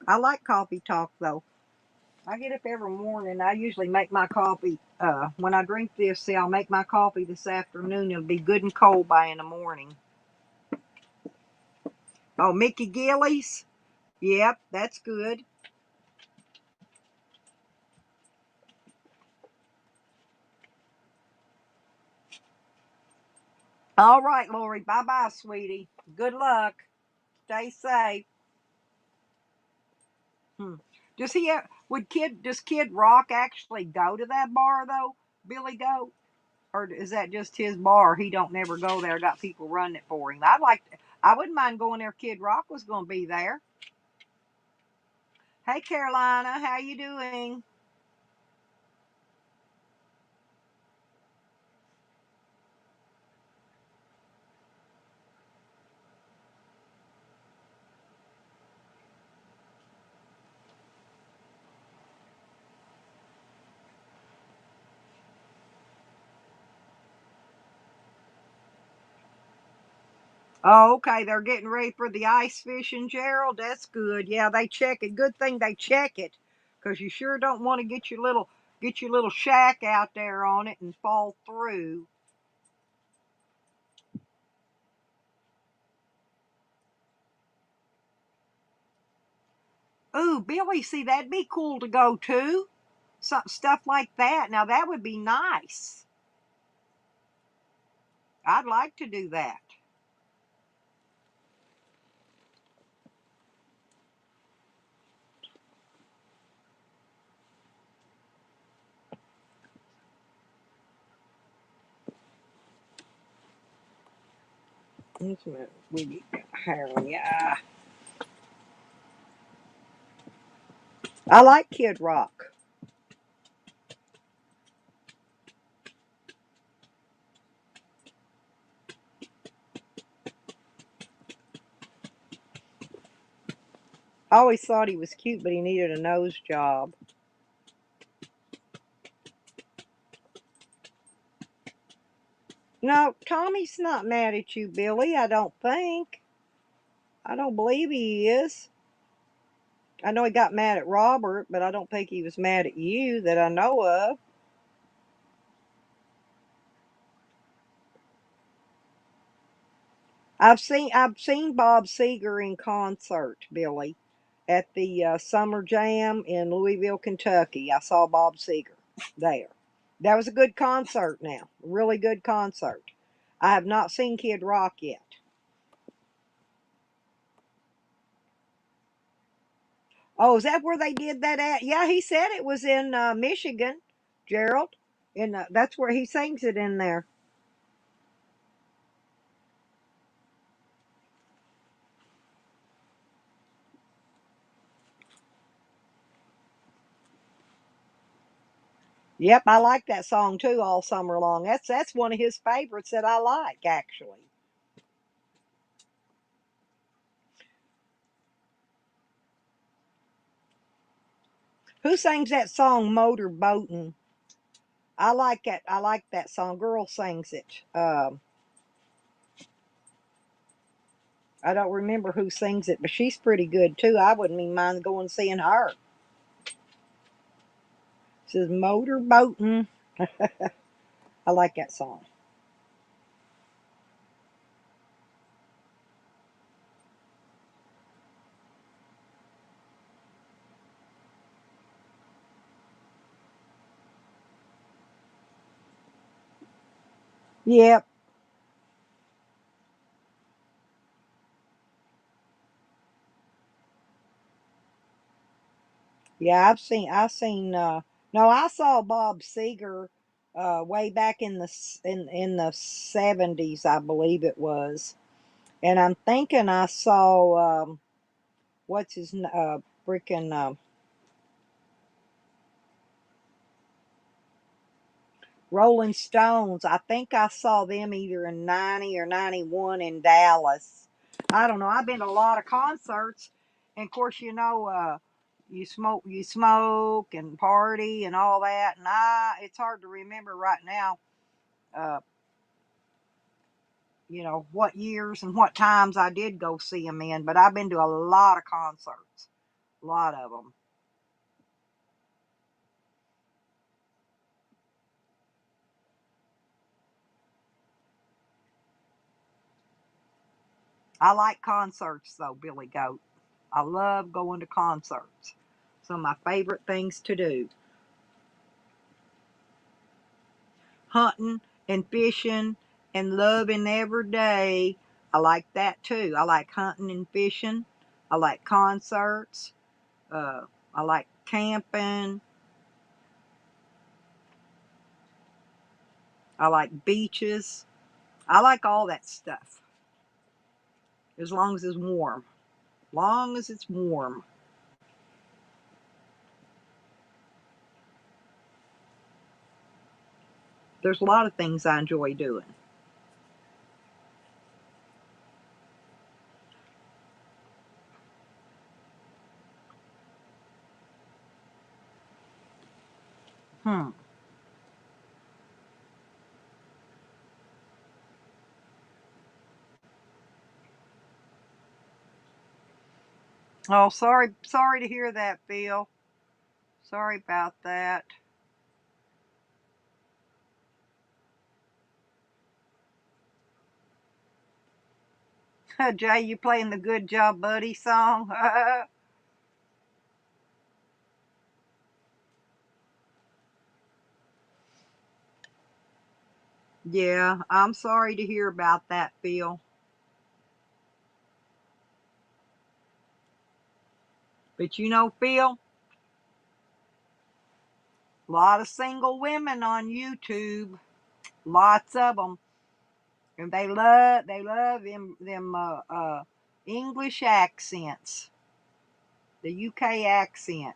I like coffee talk though. I get up every morning. I usually make my coffee. When I drink this, see, I'll make my coffee this afternoon. It'll be good and cold by in the morning. Oh, Mickey Gillies. Yep, that's good. All right, Lori. Bye bye, sweetie. Good luck. Stay safe. Hmm. Does he have, would kid does Kid Rock actually go to that bar though? Billy Goat, or is that just his bar? He don't never go there. Got people running it for him. I wouldn't mind going there if Kid Rock was going to be there. Hey Carolina, how you doing? Oh, okay. They're getting ready for the ice fishing, Gerald. That's good. Yeah, they check it. Good thing they check it, because you sure don't want to get your little shack out there on it and fall through. Ooh, Billy, see that'd be cool to go to. Some stuff like that. Now that would be nice. I'd like to do that. We yeah. I like Kid Rock. I always thought he was cute, but he needed a nose job. No, Tommy's not mad at you, Billy. I don't think. I don't believe he is. I know he got mad at Robert, but I don't think he was mad at you that I know of. I've seen Bob Seger in concert, Billy, at the Summer Jam in Louisville, Kentucky. I saw Bob Seger there. That was a good concert. Now, really good concert. I have not seen Kid Rock yet. Oh, is that where they did that at? Yeah, he said it was in Michigan, Gerald. That's where he sings it in there. Yep, I like that song too all summer long. That's one of his favorites that I like actually. Who sings that song Motor Boatin'? I like it. I like that song. Girl sings it. I don't remember who sings it, but she's pretty good too. I wouldn't even mind going and seeing her. It says Motor Boatin'. I like that song. Yep. Yeah, no, I saw Bob Seger way back in the 70s, I believe it was. And I'm thinking I saw what's his freaking Rolling Stones. I think I saw them either in 90 or 91 in Dallas. I don't know. I've been to a lot of concerts. And of course, you smoke and party and all that. And it's hard to remember right now, uh, what years and what times I did go see them in. But I've been to a lot of concerts. A lot of them. I like concerts though, Billy Goat. I love going to concerts. Some of my favorite things to do. Hunting and fishing and loving every day. I like that too. I like hunting and fishing. I like concerts. Uh, I like camping. I like beaches. I like all that stuff as long as it's warm. Long as it's warm. There's a lot of things I enjoy doing. Hmm. Oh, sorry to hear that, Phil. Sorry about that. Jay, you playing the Good Job Buddy song? Yeah, I'm sorry to hear about that, Phil. But Phil, a lot of single women on YouTube. Lots of them. And they love them English accents, the UK accent.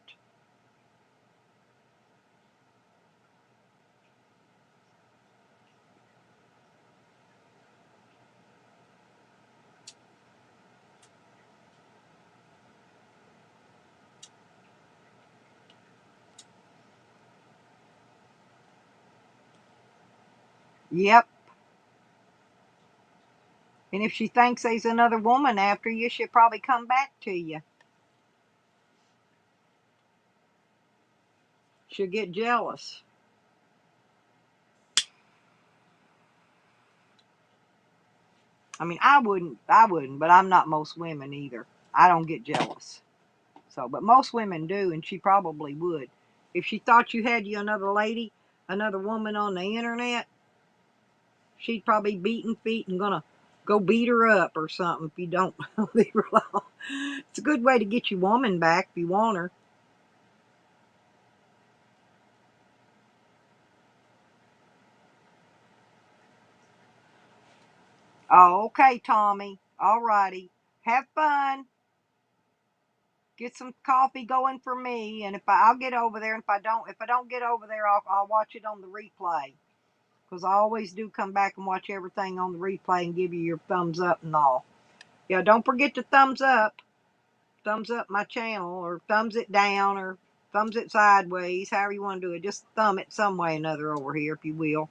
Yep. And if she thinks there's another woman after you, she'll probably come back to you. She'll get jealous. I mean, I wouldn't, but I'm not most women either. I don't get jealous. So, but most women do, and she probably would. If she thought you had you another lady, another woman on the internet, she'd probably beating feet and gonna go beat her up or something if you don't leave her alone. It's a good way to get your woman back if you want her. Oh, okay, Tommy. All righty. Have fun. Get some coffee going for me, and I'll get over there. And if I don't get over there, I'll watch it on the replay, because I always do come back and watch everything on the replay and give you your thumbs up and all. Yeah, don't forget to thumbs up my channel, or thumbs it down, or thumbs it sideways, however you want to do it. Just thumb it some way or another over here, if you will.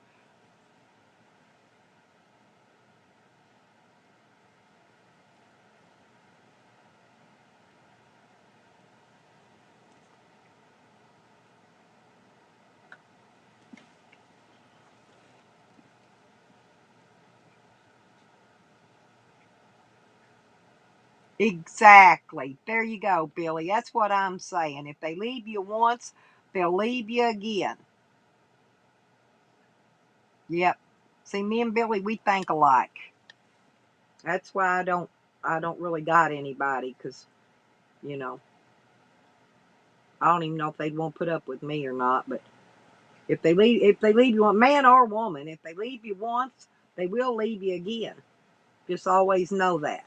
Exactly. There you go, Billy. That's what I'm saying. If they leave you once, they'll leave you again. Yep. See, me and Billy, we think alike. That's why I don't really got anybody, because, you know, I don't even know if they'd want to put up with me or not. But if they leave you, man or woman, if they leave you once, they will leave you again. Just always know that.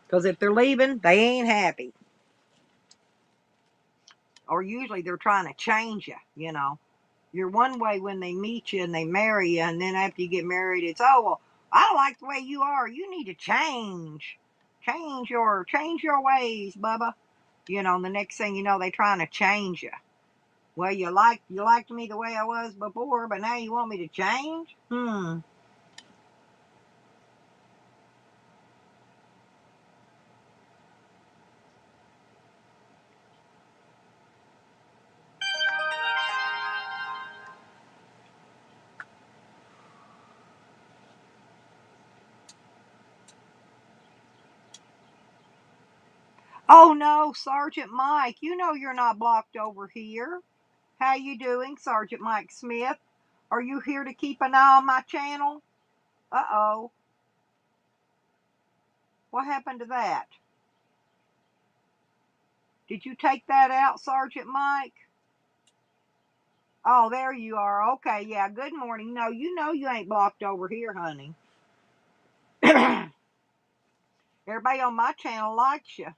Because if they're leaving, they ain't happy. Or usually they're trying to change you, you know. You're one way when they meet you and they marry you, and then after you get married, it's, oh, well, I don't like the way you are. You need to change. Change your ways, Bubba. You know, and the next thing you know, they're trying to change you. Well, you liked me the way I was before, but now you want me to change? Oh no, Sergeant Mike, you know you're not blocked over here. How you doing, Sergeant Mike Smith? Are you here to keep an eye on my channel? Uh-oh. What happened to that? Did you take that out, Sergeant Mike? Oh, there you are. Okay, yeah, good morning. No, you know you ain't blocked over here, honey. Everybody on my channel likes you.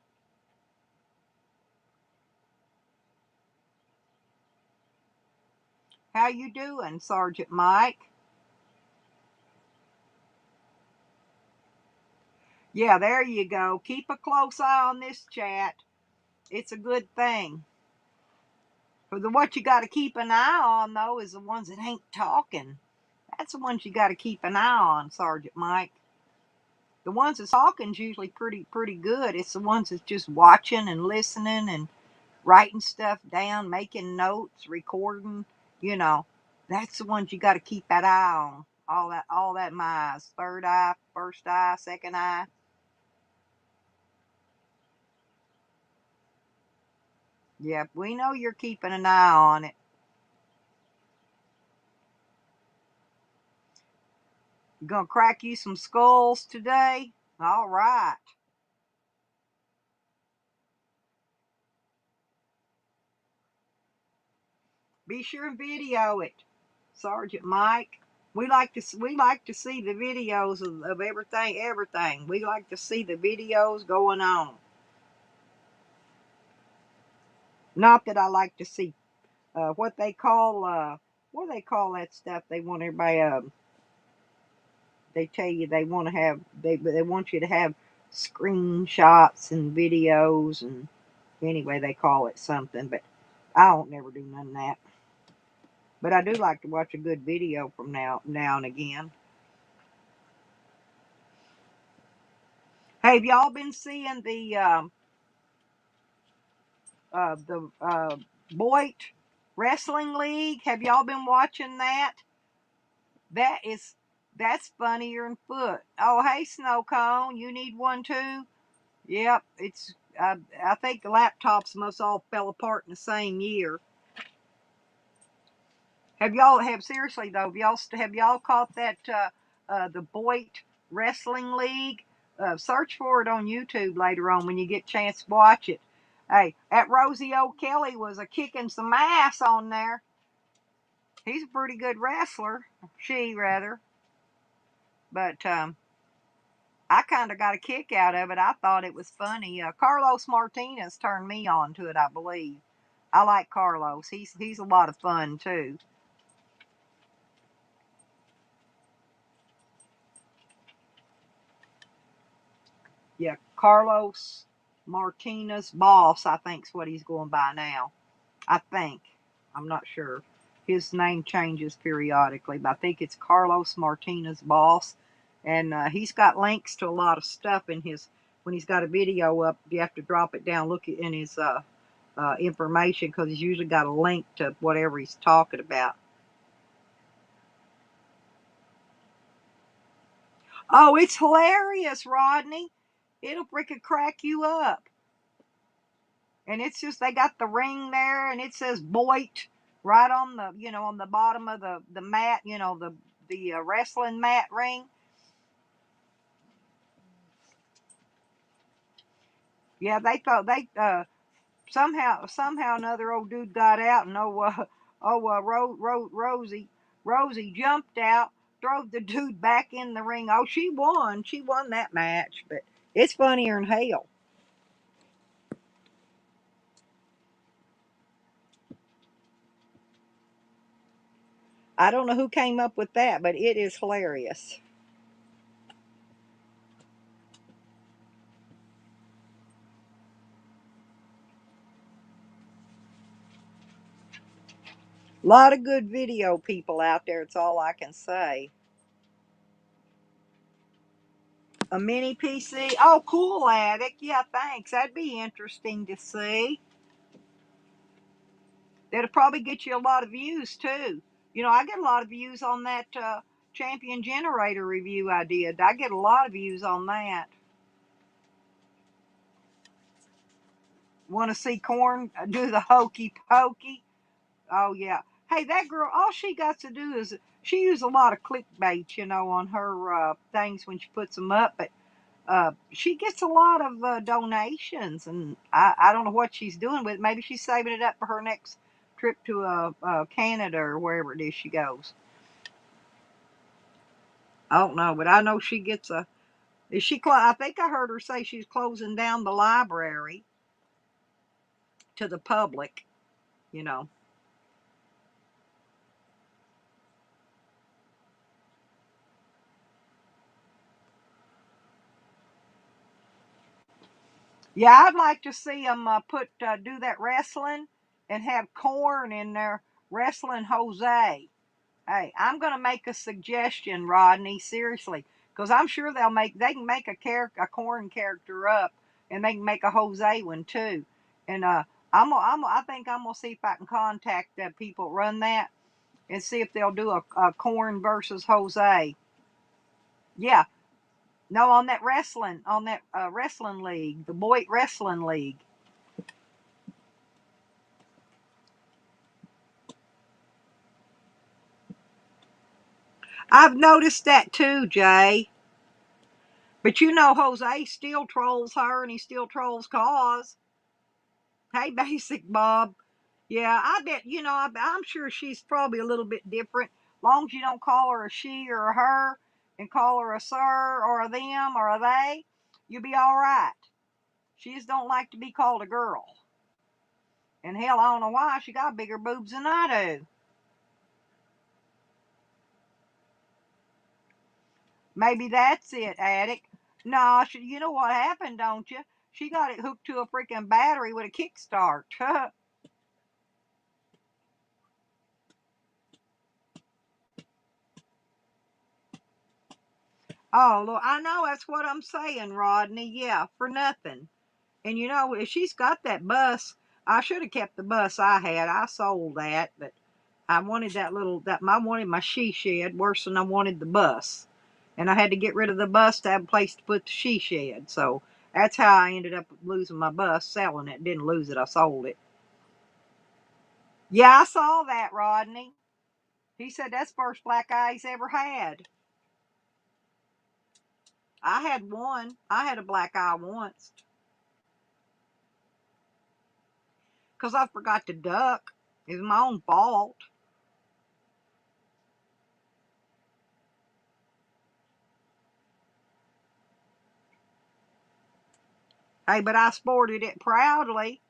How you doing, Sergeant Mike? Yeah, there you go. Keep a close eye on this chat. It's a good thing. But what you got to keep an eye on, though, is the ones that ain't talking. That's the ones you got to keep an eye on, Sergeant Mike. The ones that's talking's usually pretty good. It's the ones that's just watching and listening and writing stuff down, making notes, recording. You know, that's the ones you got to keep that eye on. All that my eyes. Third eye, first eye, second eye. Yep, we know you're keeping an eye on it. You gonna crack you some skulls today? All right. Be sure and video it, Sergeant Mike. We like to see the videos of everything. We like to see the videos going on. Not that I like to see what they call what do they call that stuff? They want everybody they tell you they want to have they want you to have screenshots and videos, and anyway they call it something, but I don't never do none of that. But I do like to watch a good video from now and again. Hey, have y'all been seeing the Boyd Wrestling League? Have y'all been watching that? That's funnier than foot. Oh, hey, Snow Cone, you need one too? Yep, it's. I think the laptops must all fell apart in the same year. Have seriously though? Have y'all caught that the Boyd Wrestling League? Search for it on YouTube later on when you get a chance to watch it. Hey, that Rosie O'Kelly was a kicking some ass on there. He's a pretty good wrestler, she rather, but I kind of got a kick out of it. I thought it was funny. Carlos Martinez turned me on to it, I believe. I like Carlos. He's a lot of fun too. Yeah, Carlos Martinez Boss, I think's what he's going by now. I think. I'm not sure. His name changes periodically, but I think it's Carlos Martinez Boss. And he's got links to a lot of stuff in his. When he's got a video up, you have to drop it down, look in his information, because he's usually got a link to whatever he's talking about. Oh, it's hilarious, Rodney. It'll freaking crack you up. And it's just they got the ring there, and it says Boyd right on the on the bottom of the mat, the wrestling mat ring. Yeah, they thought they somehow another old dude got out, and Rosie jumped out, drove the dude back in the ring. Oh, she won that match, but it's funnier than hell. I don't know who came up with that, but it is hilarious. A lot of good video people out there. It's all I can say. A mini PC. Oh, cool, Attic. Yeah, thanks. That'd be interesting to see. That'll probably get you a lot of views too. I get a lot of views on that Champion Generator review I did. I get a lot of views on that. Want to see Corn do the hokey pokey? Oh yeah. Hey, that girl. All she got to do is she used a lot of clickbait, on her things when she puts them up, but she gets a lot of donations, and I don't know what she's doing with it. Maybe she's saving it up for her next trip to Canada or wherever it is she goes. I don't know, but I know she gets a. Is she? I think I heard her say she's closing down the library to the public. You know. Yeah, I'd like to see them do that wrestling and have Corn in there wrestling Jose. Hey, I'm going to make a suggestion, Rodney, seriously, because I'm sure they can make a Corn character up, and they can make a Jose one too. And I think I'm gonna see if I can contact the people that run that and see if they'll do a Corn versus Jose. Yeah, no, on that wrestling league, the Boyd Wrestling League. I've noticed that too, Jay. But Jose still trolls her, and he still trolls Cause. Hey, Basic Bob. Yeah, I bet, I'm sure she's probably a little bit different. long as you don't call her a she or a her and call her a sir or a them or a they, you'll be all right. She just don't like to be called a girl. And hell, I don't know why. She got bigger boobs than I do. Maybe that's it, Attic. No, you know what happened, don't you? She got it hooked to a freaking battery with a kickstart. Oh, look, I know that's what I'm saying, Rodney. Yeah, for nothing. And you know, if she's got that bus, I should have kept the bus I had. I sold that, but I wanted I wanted my she shed worse than I wanted the bus. And I had to get rid of the bus to have a place to put the she shed. So that's how I ended up losing my bus, selling it. Didn't lose it, I sold it. Yeah, I saw that, Rodney. He said that's the first black eye he's ever had. I had one. I had a black eye once. Because I forgot to duck. It was my own fault. Hey, but I sported it proudly.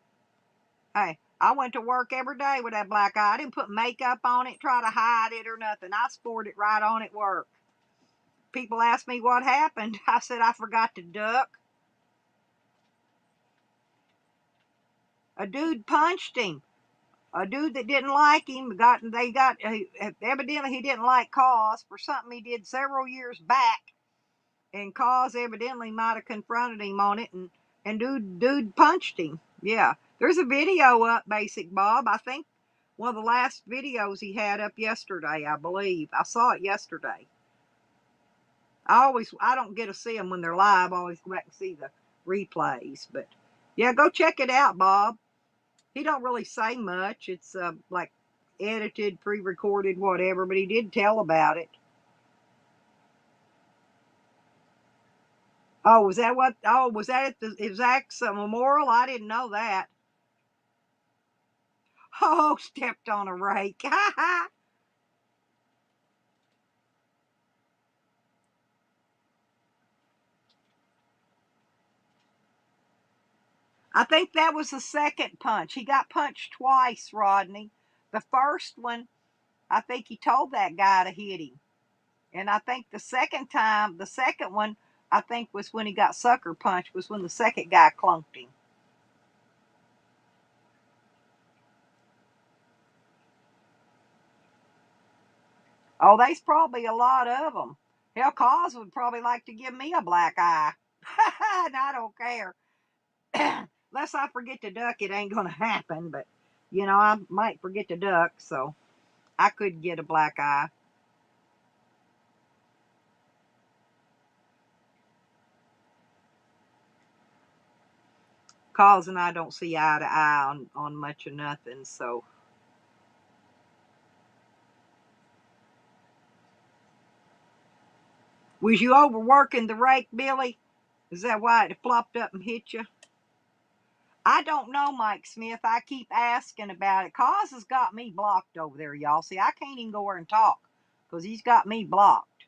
Hey, I went to work every day with that black eye. I didn't put makeup on it, try to hide it or nothing. I sported it right on at work. People asked me what happened. I said I forgot to duck. A dude punched him. A dude that didn't like him evidently he didn't like Cause for something he did several years back, and Cause evidently might have confronted him on it, and dude punched him. Yeah, there's a video up, Basic Bob. I think one of the last videos he had up yesterday, I believe. I saw it yesterday. I don't get to see them when they're live. I always go back and see the replays. But yeah, go check it out, Bob. He don't really say much. It's like edited, pre-recorded, whatever. But he did tell about it. Oh, was that what? Oh, was that at the Exact Memorial? I didn't know that. Oh, stepped on a rake. I think that was the second punch. He got punched twice, Rodney. The first one, I think he told that guy to hit him. And I think the second one, I think was when he got sucker punched, was when the second guy clunked him. Oh, there's probably a lot of them. Hell, Cause would probably like to give me a black eye. And I don't care. Unless I forget to duck, it ain't going to happen. But, you know, I might forget to duck, so I could get a black eye. Cause and I don't see eye to eye on much of nothing, so. Was you overworking the rake, Billy? Is that why it flopped up and hit you? I don't know, Mike Smith. I keep asking about it. Cause has got me blocked over there, y'all. See, I can't even go over and talk because he's got me blocked.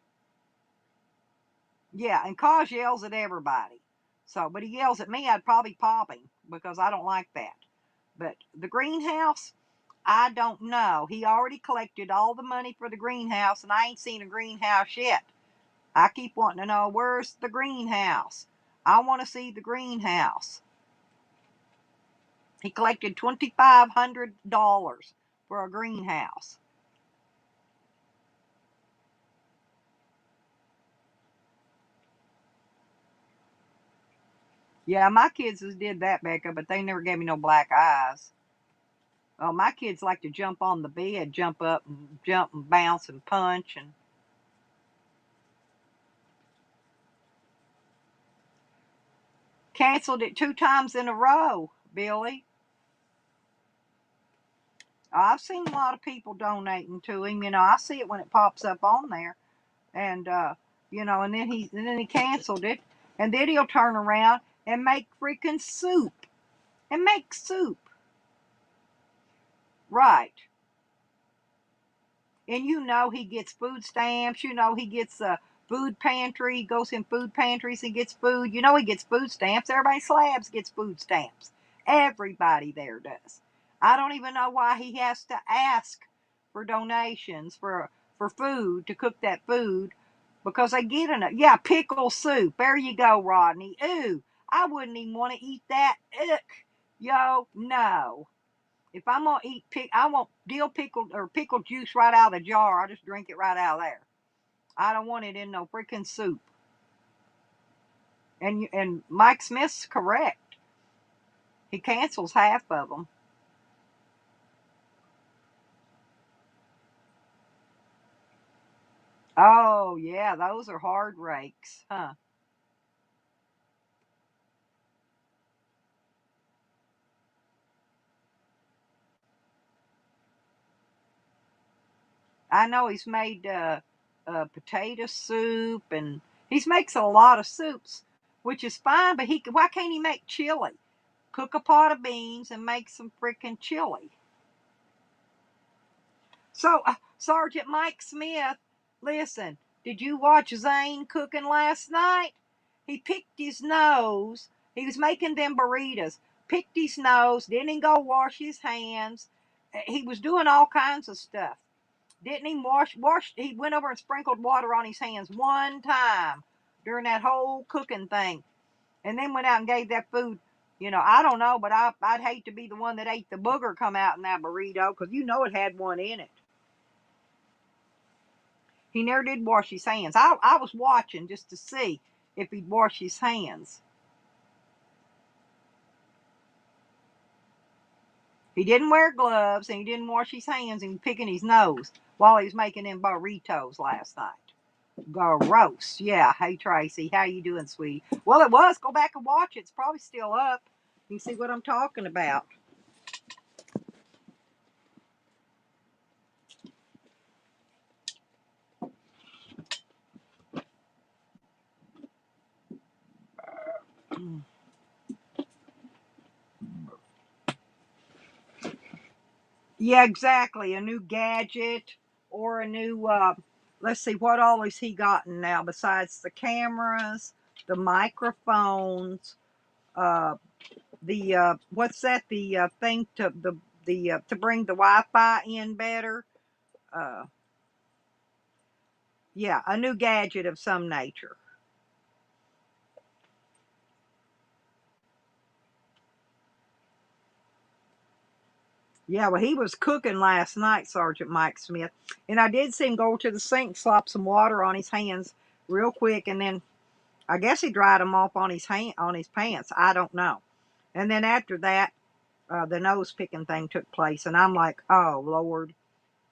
Yeah, and Cause yells at everybody. So, but he yells at me, I'd probably pop him because I don't like that. But the greenhouse, I don't know. He already collected all the money for the greenhouse, and I ain't seen a greenhouse yet. I keep wanting to know, where's the greenhouse? I want to see the greenhouse. He collected $2,500 for a greenhouse. Yeah, my kids has did that, Becca, but they never gave me no black eyes. Oh, my kids like to jump on the bed, jump up and jump and bounce and punch and canceled it 2 times in a row, Billy. I've seen a lot of people donating to him. You know, I see it when it pops up on there, and you know, and then he canceled it, and then he'll turn around and make freaking soup and make soup. Right. And you know he gets food stamps. You know he gets a food pantry. He goes in food pantries and gets food. You know he gets food stamps. Everybody in Slabs gets food stamps. Everybody there does. I don't even know why he has to ask for donations for food to cook that food because they get enough. Yeah, pickle soup. There you go, Rodney. Ooh, I wouldn't even want to eat that. Ick. Yo, no. If I'm gonna eat I want dill pickle or pickle juice right out of the jar. I just drink it right out of there. I don't want it in no freaking soup. And Mike Smith's correct. He cancels half of them. Oh yeah, those are hard rakes, huh? I know he's made potato soup and he makes a lot of soups, which is fine. But why can't he make chili? Cook a pot of beans and make some freaking chili. So, Sergeant Mike Smith, listen, did you watch Zane cooking last night? He picked his nose. He was making them burritos. Picked his nose. Didn't go wash his hands. He was doing all kinds of stuff. Didn't he wash? He went over and sprinkled water on his hands one time during that whole cooking thing, and then went out and gave that food. You know, I don't know, but I'd hate to be the one that ate the booger come out in that burrito because you know it had one in it. He never did wash his hands. I was watching just to see if he'd wash his hands. He didn't wear gloves and he didn't wash his hands and picking his nose while he was making them burritos last night. Gross. Yeah. Hey Tracy, how you doing, sweetie? Well, it was. Go back and watch it. It's probably still up. You see what I'm talking about. Yeah, exactly. A new gadget or a new let's see what all has he gotten now besides the cameras, the microphones, uh the what's that, the thing to bring the Wi-Fi in better. Uh yeah, a new gadget of some nature. Yeah, well, he was cooking last night, Sergeant Mike Smith, and I did see him go to the sink, slop some water on his hands real quick, and then I guess he dried them off on his pants. I don't know. And then after that, the nose picking thing took place, and I'm like, oh Lord.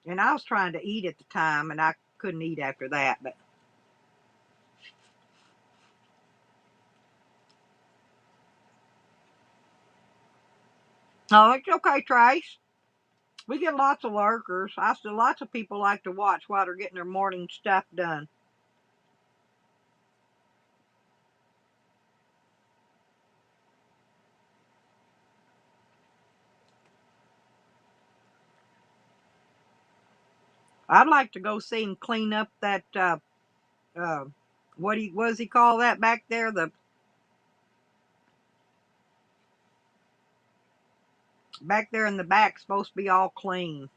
And I was trying to eat at the time, and I couldn't eat after that. But oh, it's okay, Trace. We get lots of lurkers. I still lots of people like to watch while they're getting their morning stuff done. I'd like to go see him clean up that uh, what does he call that back there? The back there in the back supposed to be all clean.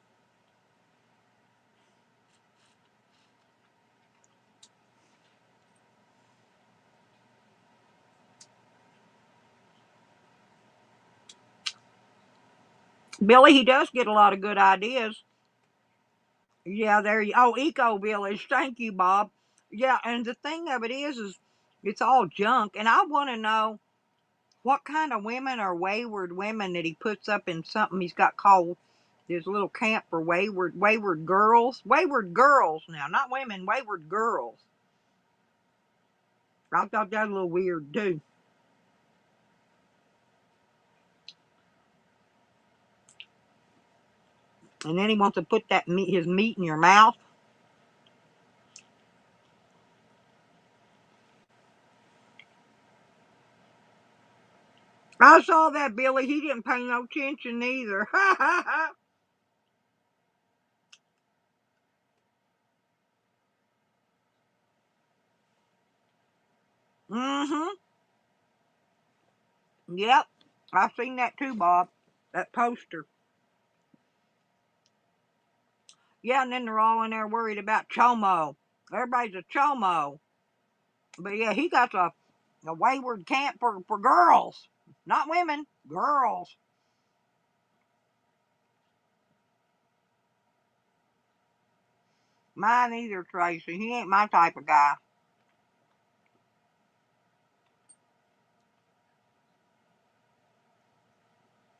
Billy, he does get a lot of good ideas. Yeah, there you. Oh, Eco Village. Thank you, Bob. Yeah, and the thing of it is it's all junk, and I want to know what kind of women are wayward women that he puts up in something he's got called his little camp for wayward girls. Wayward girls now, not women. Wayward girls. I thought that was a little weird too. And then he wants to put his meat in your mouth. I saw that, Billy. He didn't pay no attention either. Mm-hmm. Yep. I've seen that too, Bob. That poster. Yeah, and then they're all in there worried about Chomo. Everybody's a Chomo. But yeah, he got a wayward camp for girls. Not women, girls. Mine either, Tracy. He ain't my type of guy.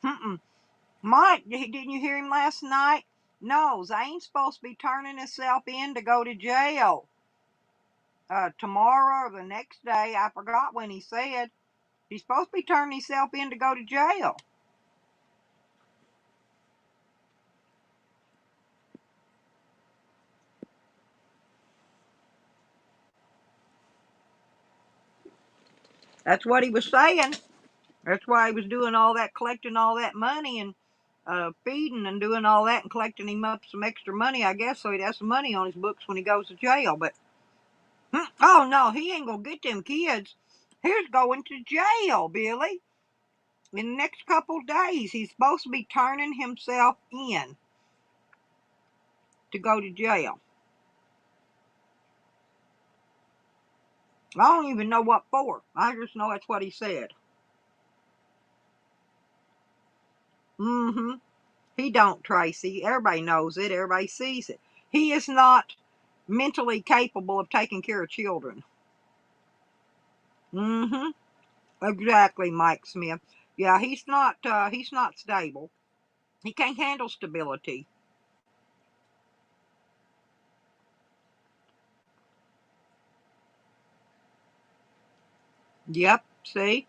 Mm-mm. Mike, didn't you hear him last night? No, Zane's supposed to be turning himself in to go to jail. Tomorrow or the next day. I forgot when he said. He's supposed to be turning himself in to go to jail. That's what he was saying. That's why he was doing all that, collecting all that money and feeding and doing all that and collecting him up some extra money, I guess, so he'd have some money on his books when he goes to jail. But, oh no, he ain't gonna get them kids. He's going to jail, Billy. In the next couple days, he's supposed to be turning himself in to go to jail. I don't even know what for. I just know that's what he said. Mm-hmm. He don't, Tracy. Everybody knows it. Everybody sees it. He is not mentally capable of taking care of children. Mm-hmm. Exactly, Mike Smith. Yeah, he's not. He's not stable. He can't handle stability. Yep. See,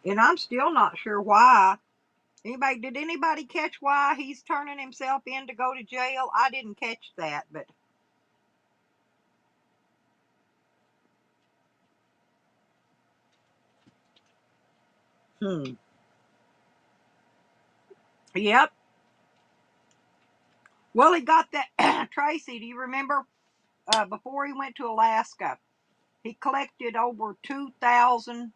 and I'm still not sure why. Did anybody catch why he's turning himself in to go to jail? I didn't catch that, but hmm. Yep. Well, he got that. Tracy, do you remember before he went to Alaska, he collected over $2,000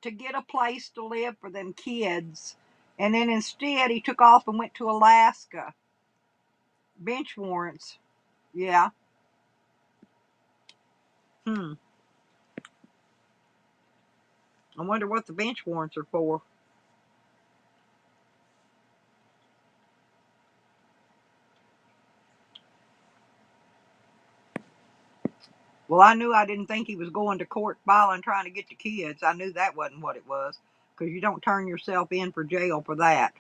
to get a place to live for them kids, and then instead he took off and went to Alaska. Bench warrants. Yeah. Hmm. I wonder what the bench warrants are for. Well, I knew I didn't think he was going to court filing trying to get the kids. I knew that wasn't what it was, because you don't turn yourself in for jail for that.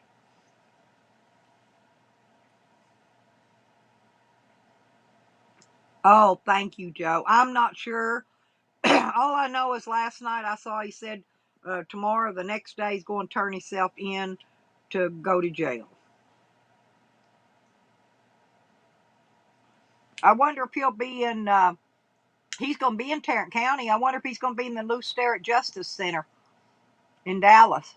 Oh, thank you, Joe. I'm not sure. All I know is last night I saw he said tomorrow, the next day, he's going to turn himself in to go to jail. I wonder if he'll be in. He's going to be in Tarrant County. I wonder if he's going to be in the Lou Sterrett Justice Center in Dallas.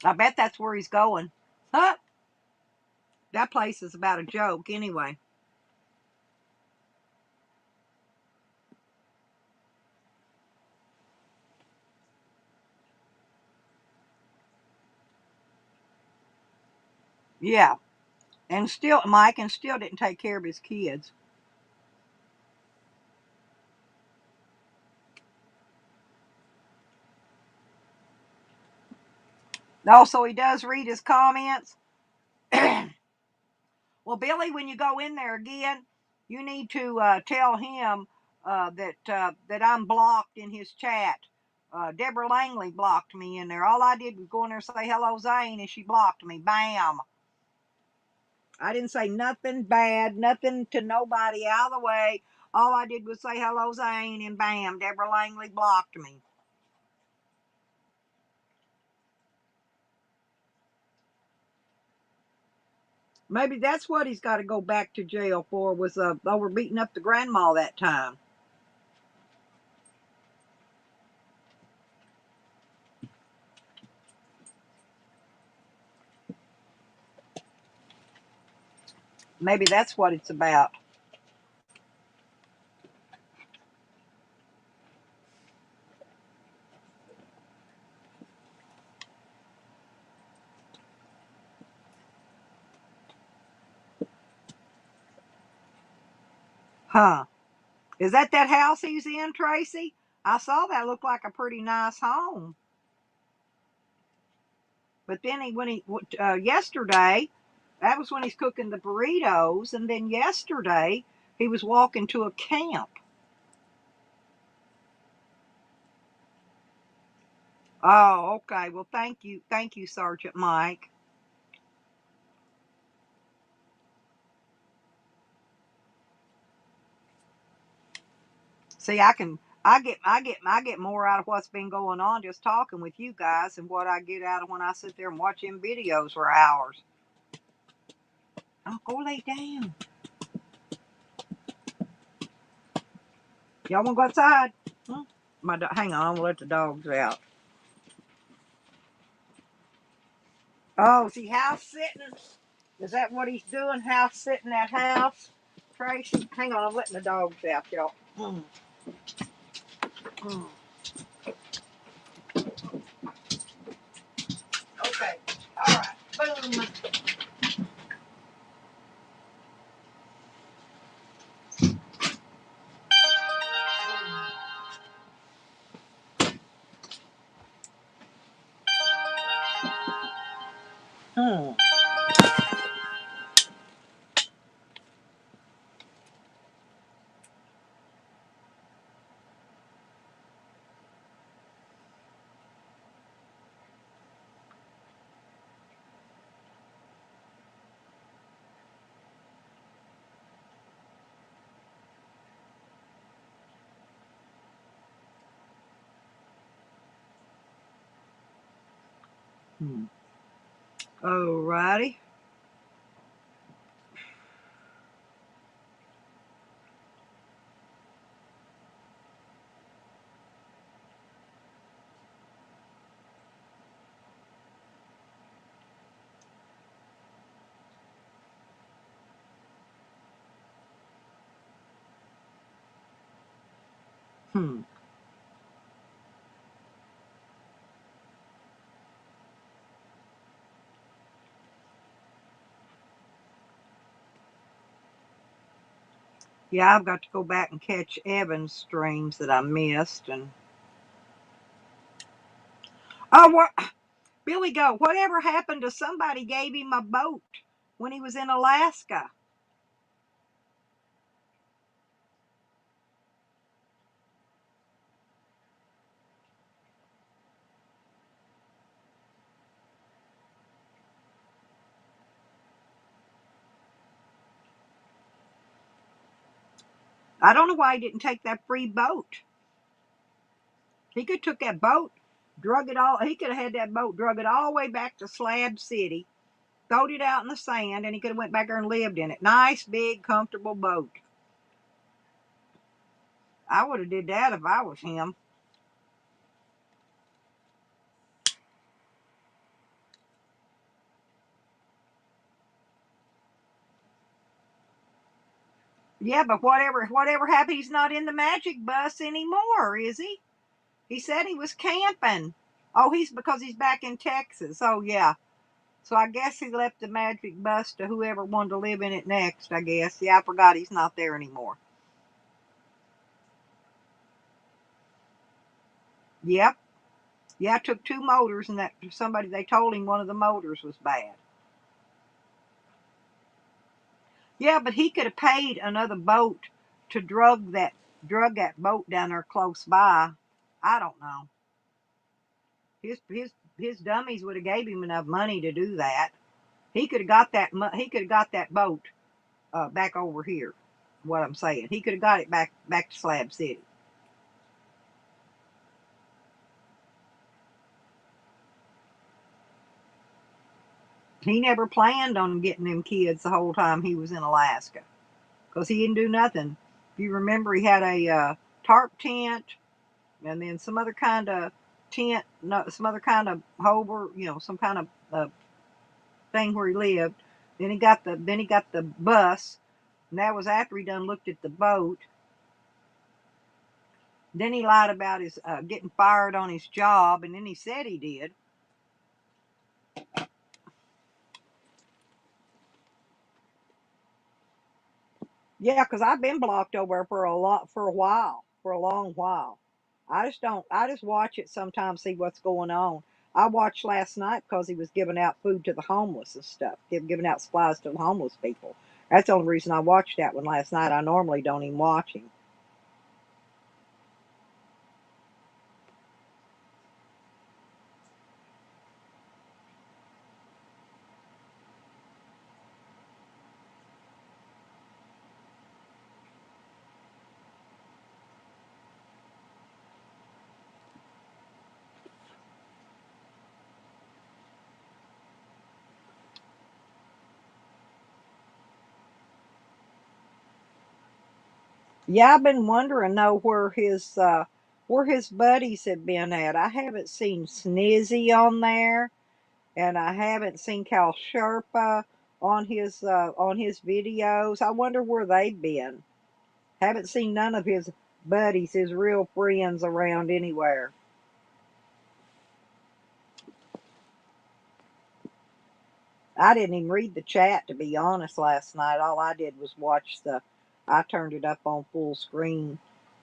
I bet that's where he's going. Huh? That place is about a joke, anyway. Yeah, and still, Mike, and still didn't take care of his kids. Also, he does read his comments. Well, Billy, when you go in there again, you need to tell him that I'm blocked in his chat. Deborah Langley blocked me in there. All I did was go in there and say hello, Zane, and she blocked me. Bam. I didn't say nothing bad, nothing to nobody out of the way. All I did was say hello, Zane, and bam, Deborah Langley blocked me. Maybe that's what he's got to go back to jail for, was over beating up the grandma that time. Maybe that's what it's about. Huh. Is that house he's in, Tracy? I saw that looked like a pretty nice home. But then yesterday, that was when he's cooking the burritos, and then yesterday he was walking to a camp. Oh, okay. Well, thank you, Sergeant Mike. See, I get more out of what's been going on just talking with you guys than what I get out of when I sit there and watch them videos for hours. Oh, go lay down. Y'all want to go outside? Hmm? Hang on, we'll let the dogs out. Oh, see, house sitting. Is that what he's doing? House sitting that house? Tracy, hang on, I'm letting the dogs out, y'all. Mm. Mm. Okay, all right, boom. Hmm. Hmm. All righty. Hmm. Yeah, I've got to go back and catch Evan's streams that I missed. And oh, what, Billy Go? Whatever happened to somebody gave him a boat when he was in Alaska? I don't know why he didn't take that free boat. He could have took that boat, drug it all. He could have had that boat, drug it all the way back to Slab City, throwed it out in the sand, and he could have went back there and lived in it. Nice, big, comfortable boat. I would have did that if I was him. Yeah, but whatever happened, he's not in the Magic Bus anymore, is he? He said he was camping. Oh, because he's back in Texas. Oh, yeah. So I guess he left the Magic Bus to whoever wanted to live in it next, I guess. Yeah, I forgot he's not there anymore. Yep. Yeah, I took 2 motors, and they told him one of the motors was bad. Yeah, but he could have paid another boat to drug that boat down there close by. I don't know. His dummies would have gave him enough money to do that. He could have got that boat back over here. What I'm saying, he could have got it back to Slab City. He never planned on getting them kids the whole time he was in Alaska, because he didn't do nothing. If you remember, he had a tarp tent, and then some other kind of tent, no, some other kind of hover, some kind of thing where he lived. Then he got the bus, and that was after he done looked at the boat. Then he lied about his getting fired on his job, and then he said he did. Yeah, 'cause I've been blocked over for a while, for a long while. I just don't. I just watch it sometimes, see what's going on. I watched last night because he was giving out food to the homeless and stuff, giving out supplies to the homeless people. That's the only reason I watched that one last night. I normally don't even watch him. Yeah, I've been wondering though where his buddies have been at. I haven't seen Snizzy on there, and I haven't seen Cal Sherpa on his videos. I wonder where they've been. Haven't seen none of his buddies, his real friends around anywhere. I didn't even read the chat to be honest last night. All I did was watch I turned it up on full screen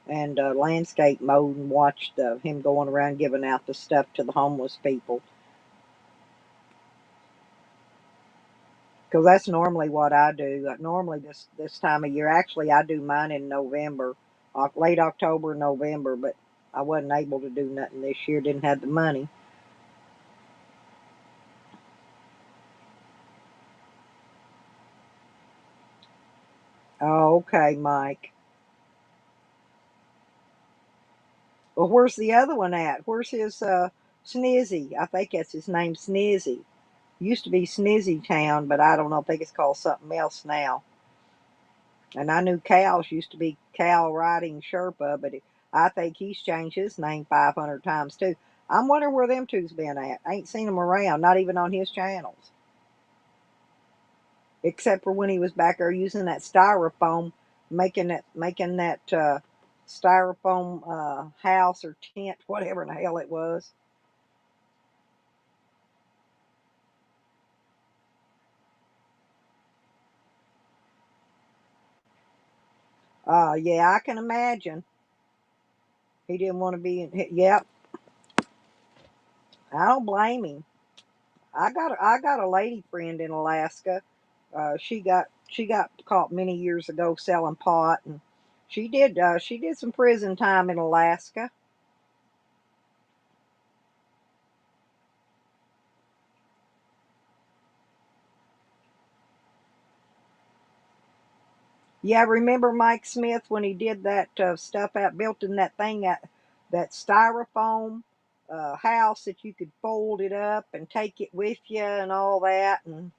and landscape mode and watched him going around giving out the stuff to the homeless people. Because that's normally what I do. Normally this time of year, actually I do mine in November, late October, November, but I wasn't able to do nothing this year. Didn't have the money. Oh, okay, Mike. Well, where's the other one at? Where's his Snizzy? I think that's his name, Snizzy. Used to be Snizzy Town, but I don't know. I think it's called something else now. And I knew Cal's used to be Cal Riding Sherpa, but I think he's changed his name 500 times too. I'm wondering where them two's been at. I ain't seen them around, not even on his channels, except for when he was back there using that styrofoam, making that styrofoam house or tent, whatever in the hell it was. Yeah, I can imagine. He didn't want to be in. Yep, I don't blame him. I got a lady friend in Alaska. She got caught many years ago selling pot, and she did some prison time in Alaska. Yeah, remember Mike Smith when he did that stuff out, built in that thing that styrofoam house that you could fold it up and take it with you and all that. And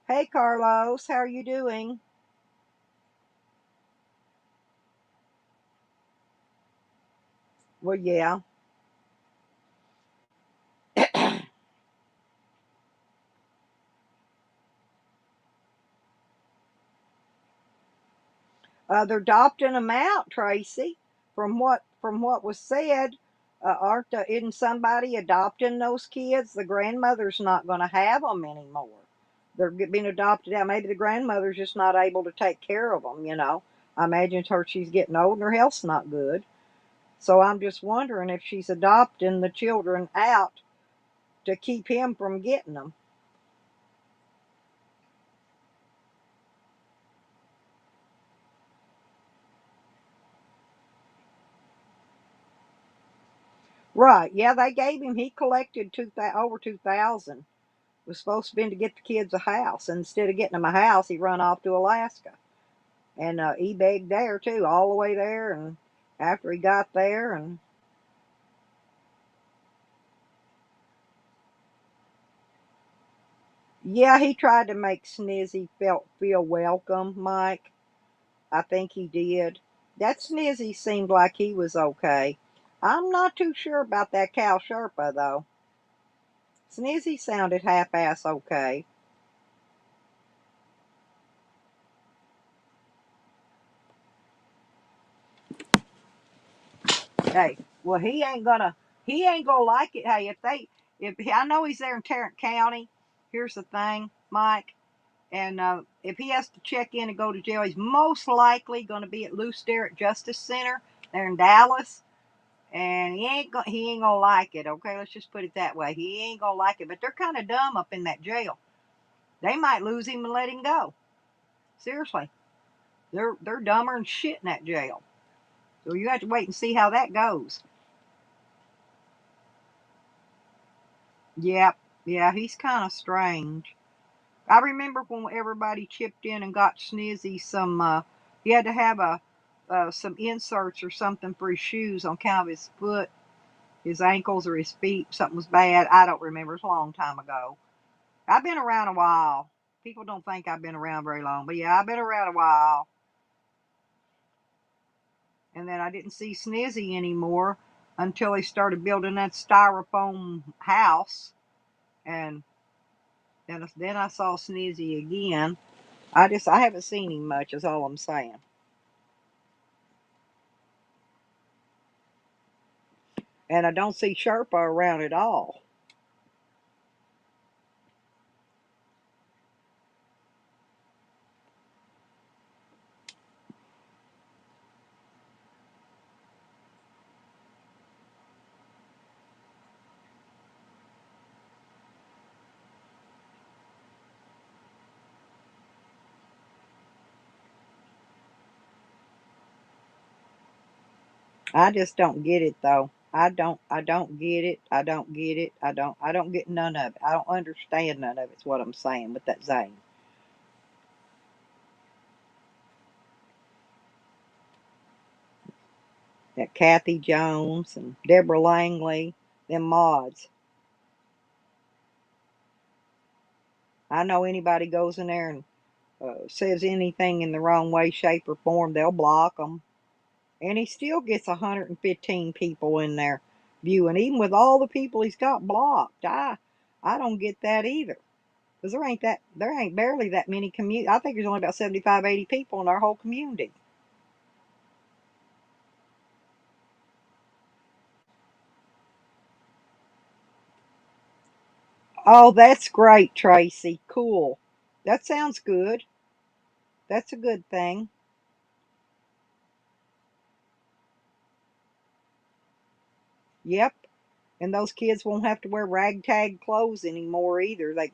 hey, Carlos, how are you doing? Well, yeah. They're adopting them out, Tracy. From what was said, aren't isn't somebody adopting those kids? The grandmother's not going to have them anymore. They're being adopted out. Maybe the grandmother's just not able to take care of them. I imagine she's getting old and her health's not good. So I'm just wondering if she's adopting the children out to keep him from getting them. Right? Yeah, they gave him. He collected over 2,000. Was supposed to be to get the kids a house. And instead of getting them a house, he run off to Alaska. And he begged there too, all the way there. And after he got there, and yeah, he tried to make Snizzy feel welcome, Mike. I think he did. That Snizzy seemed like he was okay. I'm not too sure about that Cal Sherpa though. Snizzy sounded half-ass okay. Hey, well, he ain't gonna like it. Hey, if I know he's there in Tarrant County, here's the thing, Mike, and if he has to check in and go to jail, he's most likely going to be at Lou Sterrett Justice Center there in Dallas, and he ain't gonna like it. Okay, let's just put it that way. He ain't gonna like it. But they're kind of dumb up in that jail. They might lose him and let him go. Seriously, they're dumber than shit in that jail. So you have to wait and see how that goes. Yep. Yeah, he's kind of strange. I remember when everybody chipped in and got Snizzy some, he had to have some inserts or something for his shoes on kind of his foot, his ankles or his feet. Something was bad. I don't remember. It's a long time ago. I've been around a while. People don't think I've been around very long, but yeah, I've been around a while. And then I didn't see Snizzy anymore until he started building that styrofoam house. And then I saw Snizzy again. I haven't seen him much, is all I'm saying. And I don't see Sherpa around at all. I just don't get it though. I don't get it. I don't get it. I don't get none of it. I don't understand none of it's what I'm saying with that Zane. That Kathy Jones and Deborah Langley, them mods. I know anybody goes in there and says anything in the wrong way, shape, or form, they'll block them. And he still gets 115 people in there viewing, even with all the people he's got blocked. I don't get that either. Because there ain't barely that many I think there's only about 75, 80 people in our whole community. Oh, that's great, Tracy. Cool. That sounds good. That's a good thing. Yep. And those kids won't have to wear ragtag clothes anymore either. They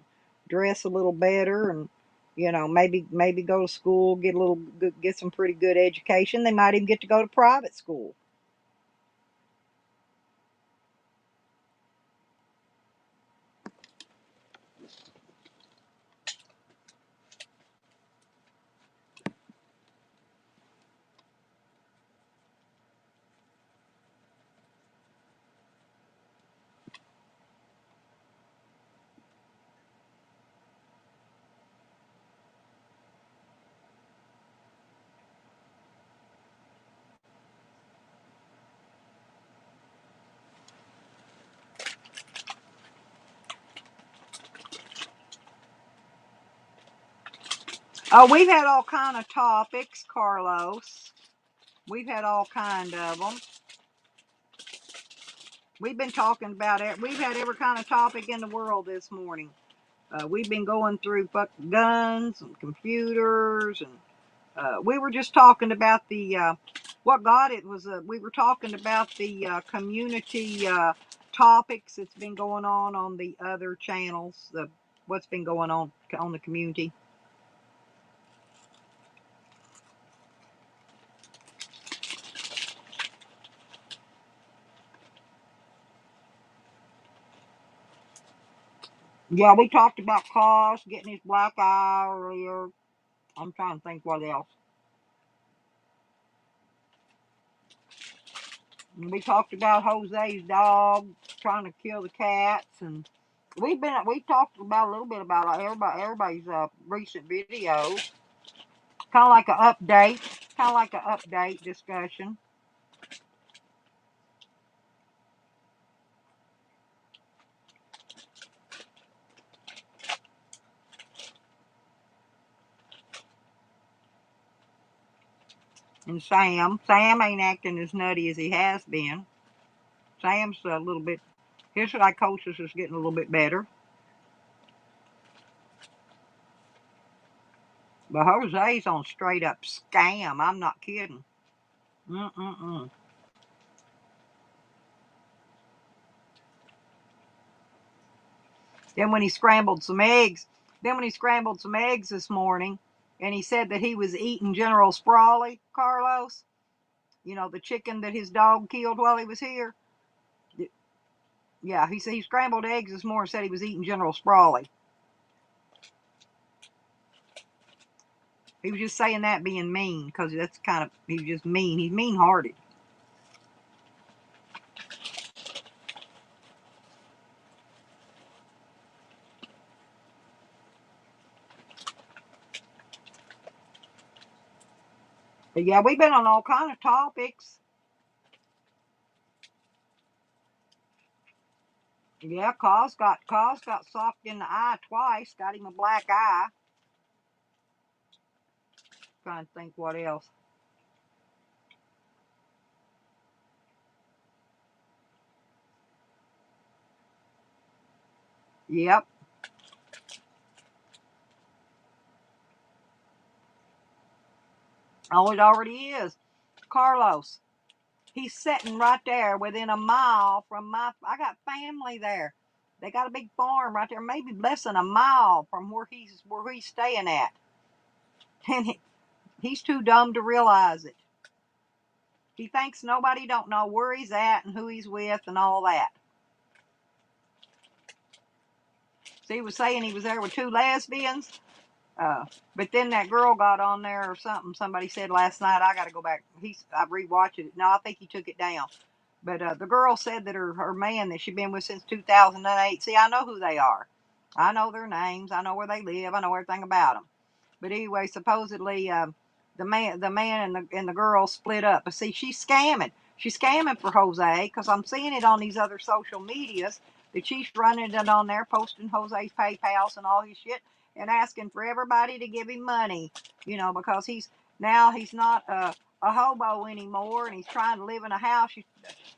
dress a little better and maybe go to school, get some pretty good education. They might even get to go to private school. Oh, we've had all kind of topics, Carlos. We've had all kind of them. We've been talking about it. We've had every kind of topic in the world this morning. We've been going through guns and computers, and we were just talking about what got it was. We were talking about the community topics that's been going on the other channels. What's been going on the community. Yeah, we talked about Koss getting his black eye earlier. I'm trying to think what else. We talked about Jose's dog trying to kill the cats, and we talked about a little bit about everybody's recent videos, kind of like an update discussion. And Sam ain't acting as nutty as he has been. Sam's a little bit, his psychosis is getting a little bit better. But Jose's on straight up scam. I'm not kidding. Mm-mm-mm. Then when he scrambled some eggs, this morning, and he said that he was eating General Sprawley, Carlos, the chicken that his dog killed while he was here. Yeah, he said he scrambled eggs this morning, said he was eating General Sprawley. He was just saying that being mean, because that's he's just mean. He's mean-hearted. But yeah, we've been on all kind of topics. Yeah, Cos got socked in the eye twice, got him a black eye. Trying to think what else. Yep. Oh, it already is. Carlos, he's sitting right there within a mile from I got family there. They got a big farm right there, maybe less than a mile from where he's staying at. And he's too dumb to realize it. He thinks nobody don't know where he's at and who he's with and all that. So he was saying he was there with two lesbians. But then that girl got on there or something. Somebody said last night. I got to go back. I've rewatched it. No, I think he took it down. But the girl said that her man that she'd been with since 2008. See, I know who they are. I know their names. I know where they live. I know everything about them. But anyway, supposedly the man and the girl split up. But see, she's scamming. She's scamming for Jose, because I'm seeing it on these other social medias that she's running it on there, posting Jose's PayPals and all his shit, and asking for everybody to give him money. Because he's not a hobo anymore, and he's trying to live in a house.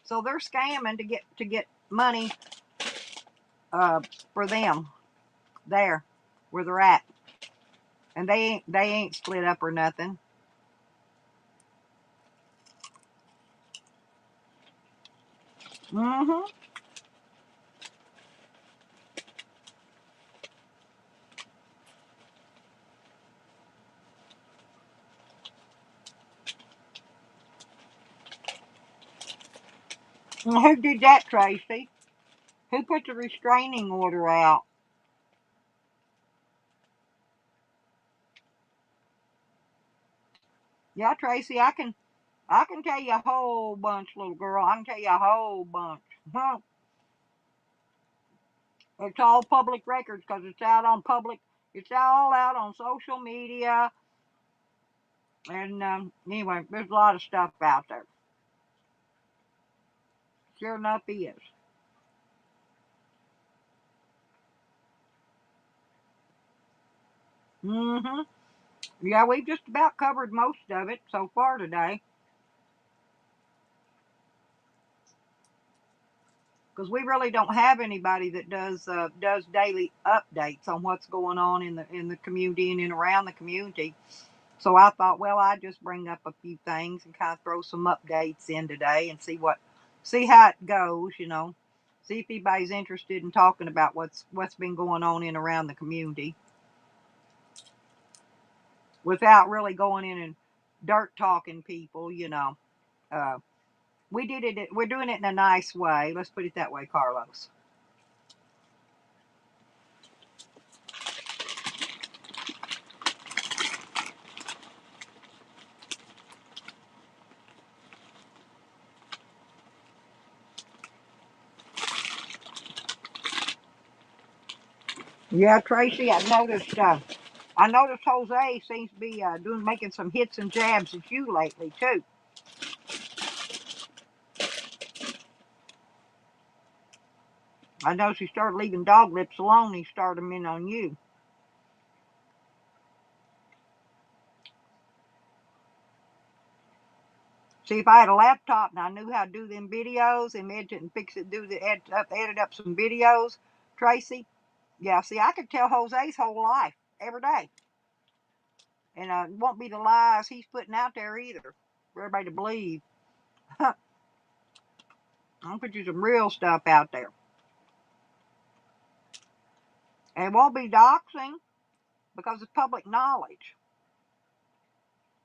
So they're scamming to get money for them there where they're at, and they ain't split up or nothing. Mm-hmm. Who did that, Tracy? Who put the restraining order out? Yeah, Tracy, I can tell you a whole bunch, little girl. I can tell you a whole bunch. Huh? It's all public records because it's out on public. It's all out on social media. And anyway, there's a lot of stuff out there. Sure enough, he is. Mm-hmm. Yeah, we've just about covered most of it so far today. Because we really don't have anybody that does daily updates on what's going on in the community and in around the community. So I thought, well, I'd just bring up a few things and kind of throw some updates in today and see how it goes. See if anybody's interested in talking about what's been going on in around the community without really going in and dirt talking people. Uh, we're doing it in a nice way. Let's put it that way, Carlos. Yeah, Tracy, I noticed Jose seems to be making some hits and jabs at you lately too. I noticed he started leaving dog lips alone. He started them in on you. See, if I had a laptop and I knew how to do them videos and edit and fix it, edit up some videos, Tracy. Yeah, see, I could tell Jose's whole life every day, and it won't be the lies he's putting out there either for everybody to believe. I'll put you some real stuff out there. And it won't be doxing because it's public knowledge.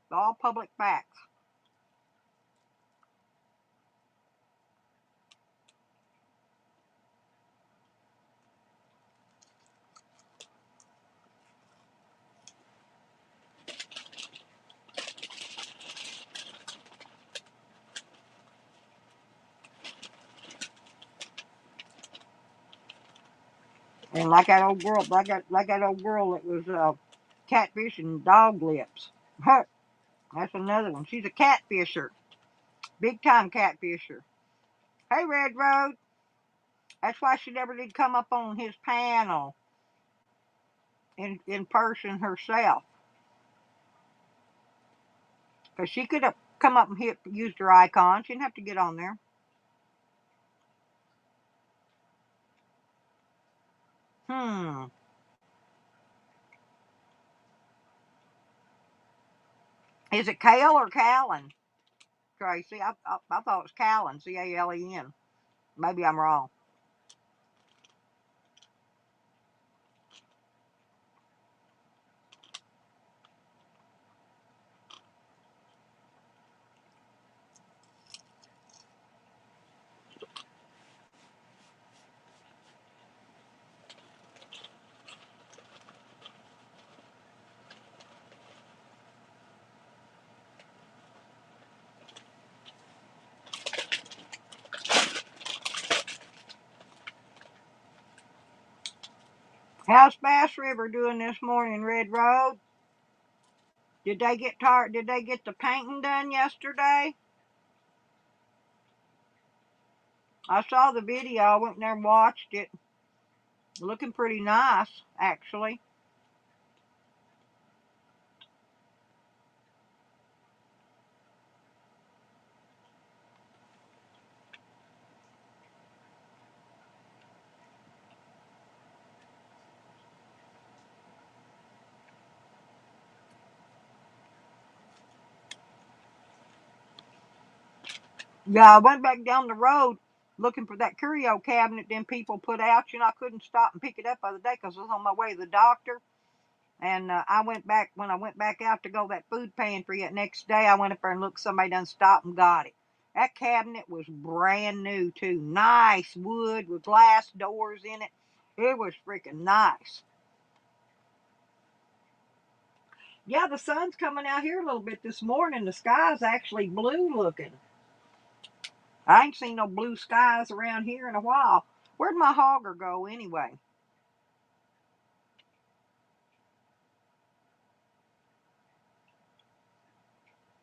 It's all public facts. And like that old girl, like that old girl that was catfishing dog lips. That's another one. She's a catfisher, big time catfisher. Hey, Red Road. That's why she never did come up on his panel in person herself, because she could have come up and used her icon. She didn't have to get on there. Is it Kale or Callan, Tracy? I thought it was Callan, Calen. Maybe I'm wrong. How's Bass River doing this morning, Red Road? Did they get tired? Did they get the painting done yesterday? I saw the video. I went there and watched it. Looking pretty nice, actually. Yeah, I went back down the road looking for that curio cabinet them people put out. I couldn't stop and pick it up the other day because I was on my way to the doctor. And when I went back out to go to that food pantry that next day, I went up there and looked. Somebody done stopped and got it. That cabinet was brand new too. Nice wood with glass doors in it. It was freaking nice. Yeah, the sun's coming out here a little bit this morning. The sky's actually blue looking. I ain't seen no blue skies around here in a while. Where'd my hogger go anyway?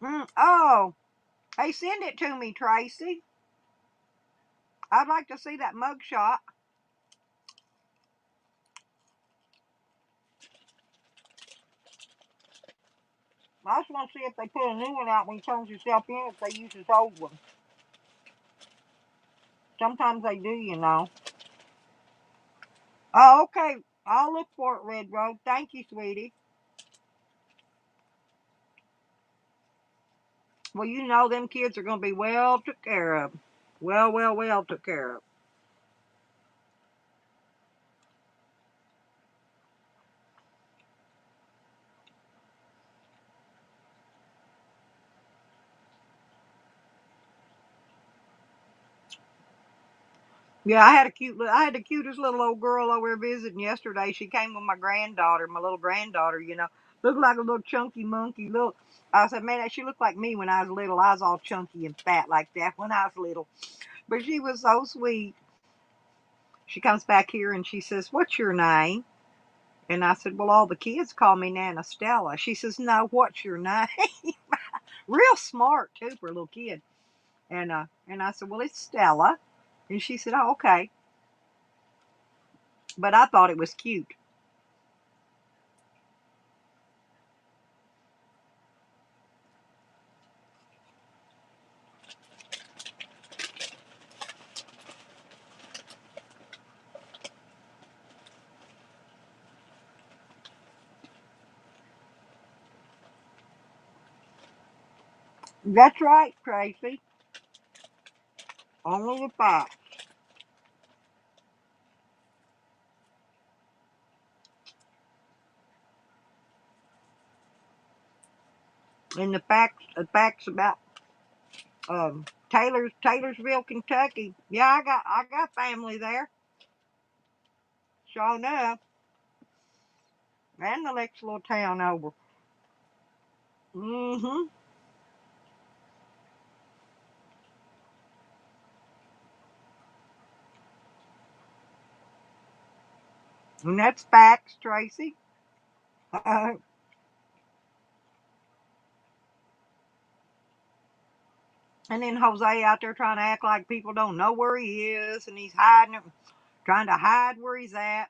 Oh, hey, send it to me, Tracy. I'd like to see that mugshot. I just want to see if they put a new one out when he turns himself in, if they use his old one. Sometimes they do. Oh, okay. I'll look for it, Red Road. Thank you, sweetie. Well, them kids are going to be well took care of. Well took care of. Yeah, I had the cutest little old girl over here visiting yesterday. She came with my granddaughter, my little granddaughter. Looked like a little chunky monkey. I said, man, she looked like me when I was little. I was all chunky and fat like that when I was little. But she was so sweet. She comes back here and she says, "What's your name?" And I said, "Well, all the kids call me Nana Stella." She says, "No, what's your name?" Real smart too for a little kid. And I said, "Well, it's Stella." And she said, "Oh, okay." But I thought it was cute. That's right, Tracy. Only the facts. And the facts about Taylorsville, Kentucky. Yeah, I got family there. Sure enough. And the next little town over. Mm-hmm. And that's facts, Tracy. And then Jose out there trying to act like people don't know where he is, and he's hiding it, trying to hide where he's at.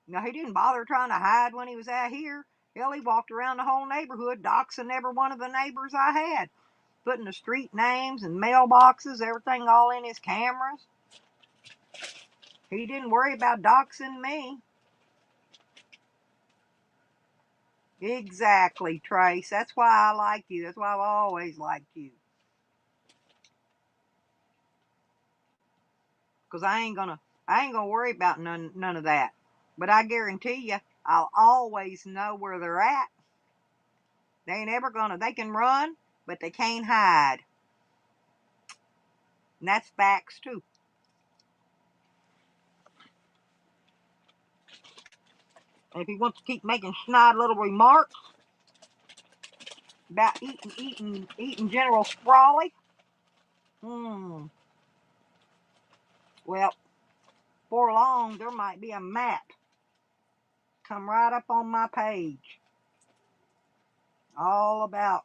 Now, he didn't bother trying to hide when he was out here. Hell, he walked around the whole neighborhood, doxing every one of the neighbors I had, putting the street names and mailboxes, everything all in his cameras. He didn't worry about doxing me. Exactly, Trace. That's why I like you. That's why I've always liked you. Because I ain't gonna worry about none of that. But I guarantee you, I'll always know where they're at. They ain't ever gonna. They can run, but they can't hide. And that's facts too. And if he wants to keep making snide little remarks about eating General Sprawley, well, before long there might be a map come right up on my page, all about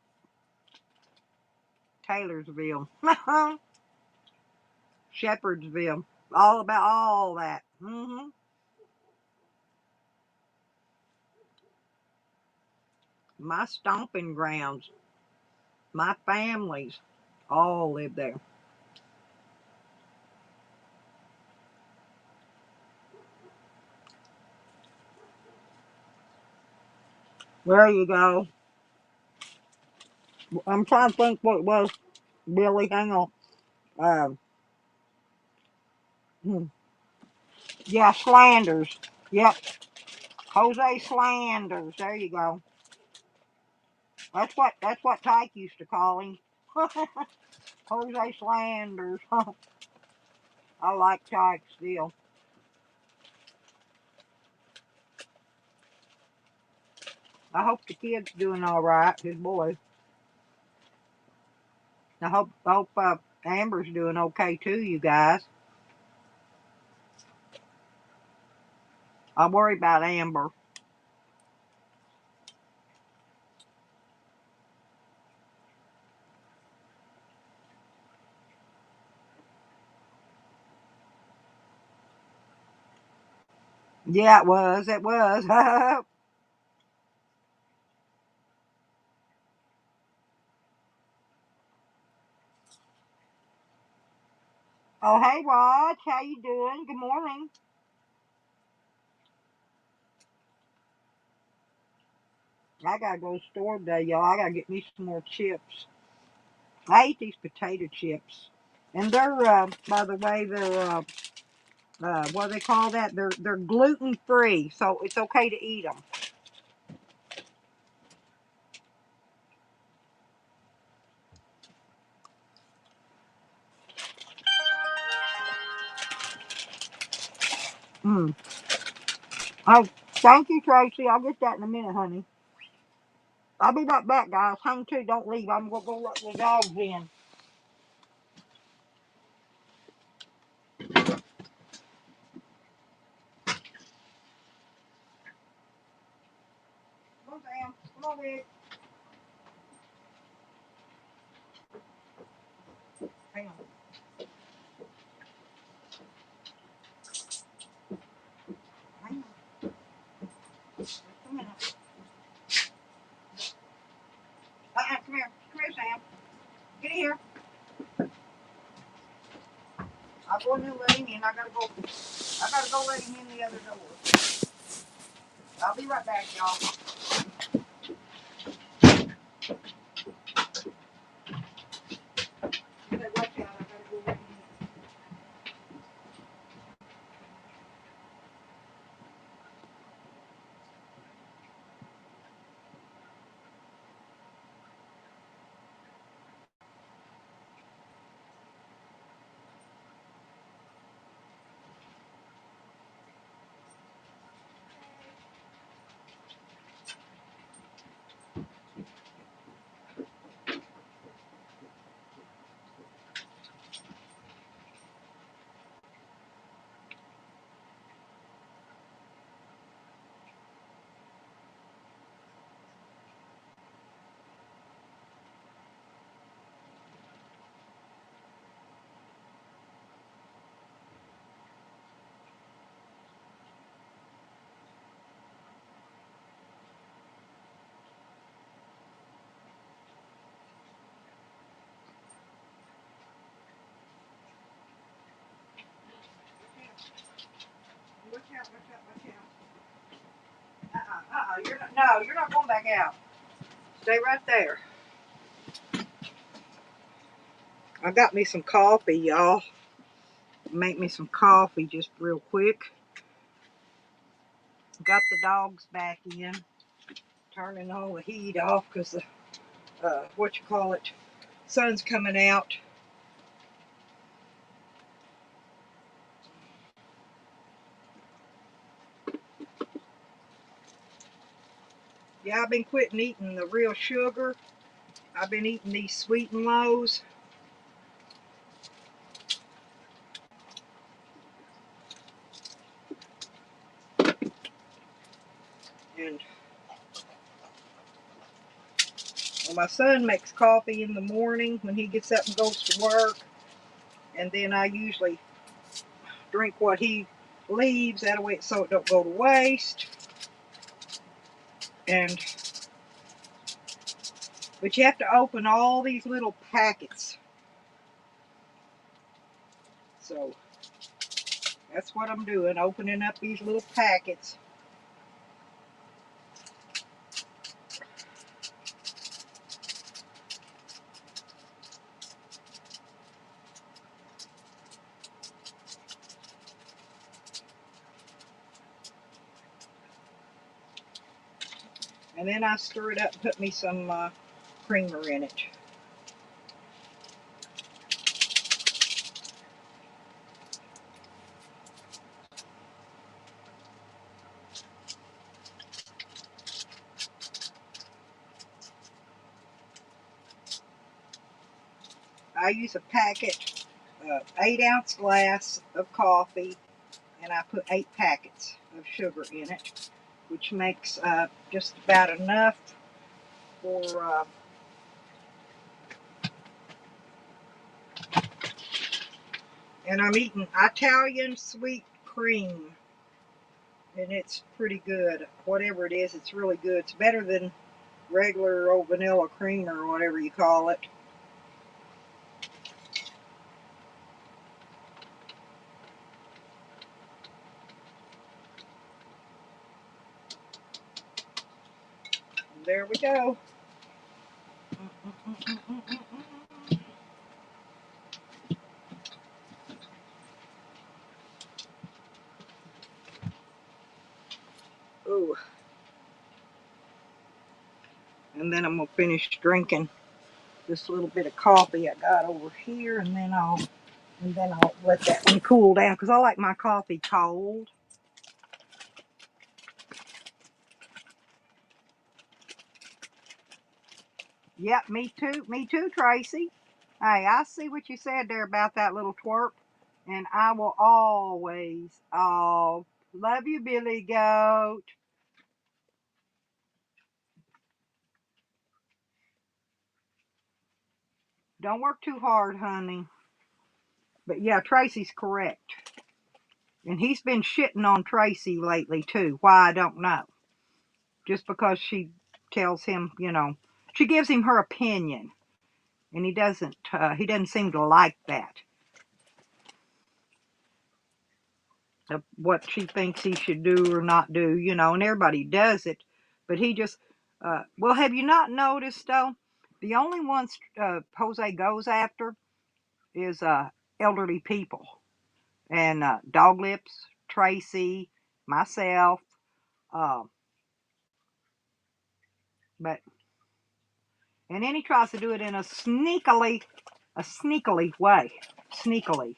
Taylorsville, Shepherdsville, all about all that. My stomping grounds, my families, all live there. There you go. I'm trying to think what it was, Billy. Hang on. Uh, yeah, Slanders. Yep, Jose Slanders. There you go. That's what Tyke used to call him. Jose Slanders. I like Tyke still. I hope the kid's doing all right. His boy. I hope Amber's doing okay too. You guys. I worry about Amber. Yeah, it was. It was. Oh, hey, Raj. How you doing? Good morning. I gotta go to the store today, y'all. I gotta get me some more chips. I ate these potato chips, and they're, by the way, they're, what do they call that? They're gluten free, so it's okay to eat them. Mm. Oh, thank you, Tracy. I'll get that in a minute, honey. I'll be right back, guys. Hang too. Don't leave. I'm gonna go let the dogs in. Come on, Sam. Come on, Rick. Hang on. Hang on. Just a minute. Come here. Come here, Sam. Get here. I'll go in and let him in. I gotta go let him in the other door. I'll be right back, y'all. No, you're not going back out. Stay right there. I got me some coffee, y'all. Make me some coffee just real quick. Got the dogs back in. Turning all the heat off because the, sun's coming out. Yeah, I've been quitting eating the real sugar. I've been eating these sweet and lows. And well, my son makes coffee in the morning when he gets up and goes to work. And then I usually drink what he leaves that way so it don't go to waste. And but you have to open all these little packets. So that's what I'm doing, opening up these little packets. And then I stir it up and put me some creamer in it. I use a packet, 8-ounce glass of coffee, and I put 8 packets of sugar in it, which makes just about enough for, and I'm eating Italian sweet cream, and it's pretty good. Whatever it is, it's really good. It's better than regular old vanilla cream or whatever you call it. And there we go. Ooh. And then I'm gonna finish drinking this little bit of coffee I got over here, and then I'll let that one cool down because I like my coffee cold. Yep, me too. Me too, Tracy. Hey, I see what you said there about that little twerp, and I will always, love you, Billy Goat. Don't work too hard, honey. But yeah, Tracy's correct. And he's been shitting on Tracy lately too. Why, I don't know. Just because she tells him, she gives him her opinion, and he doesn't seem to like that. Of what she thinks he should do or not do, and everybody does it. But he just, well, have you not noticed though? The only ones Jose goes after is elderly people, and Dog Lips, Tracy, myself, uh, but and then he tries to do it in a sneakily way, sneakily.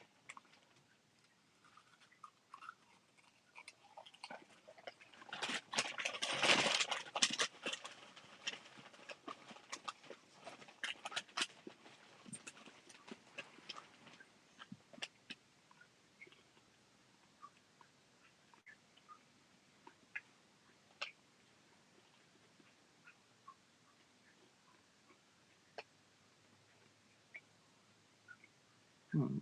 Hmm.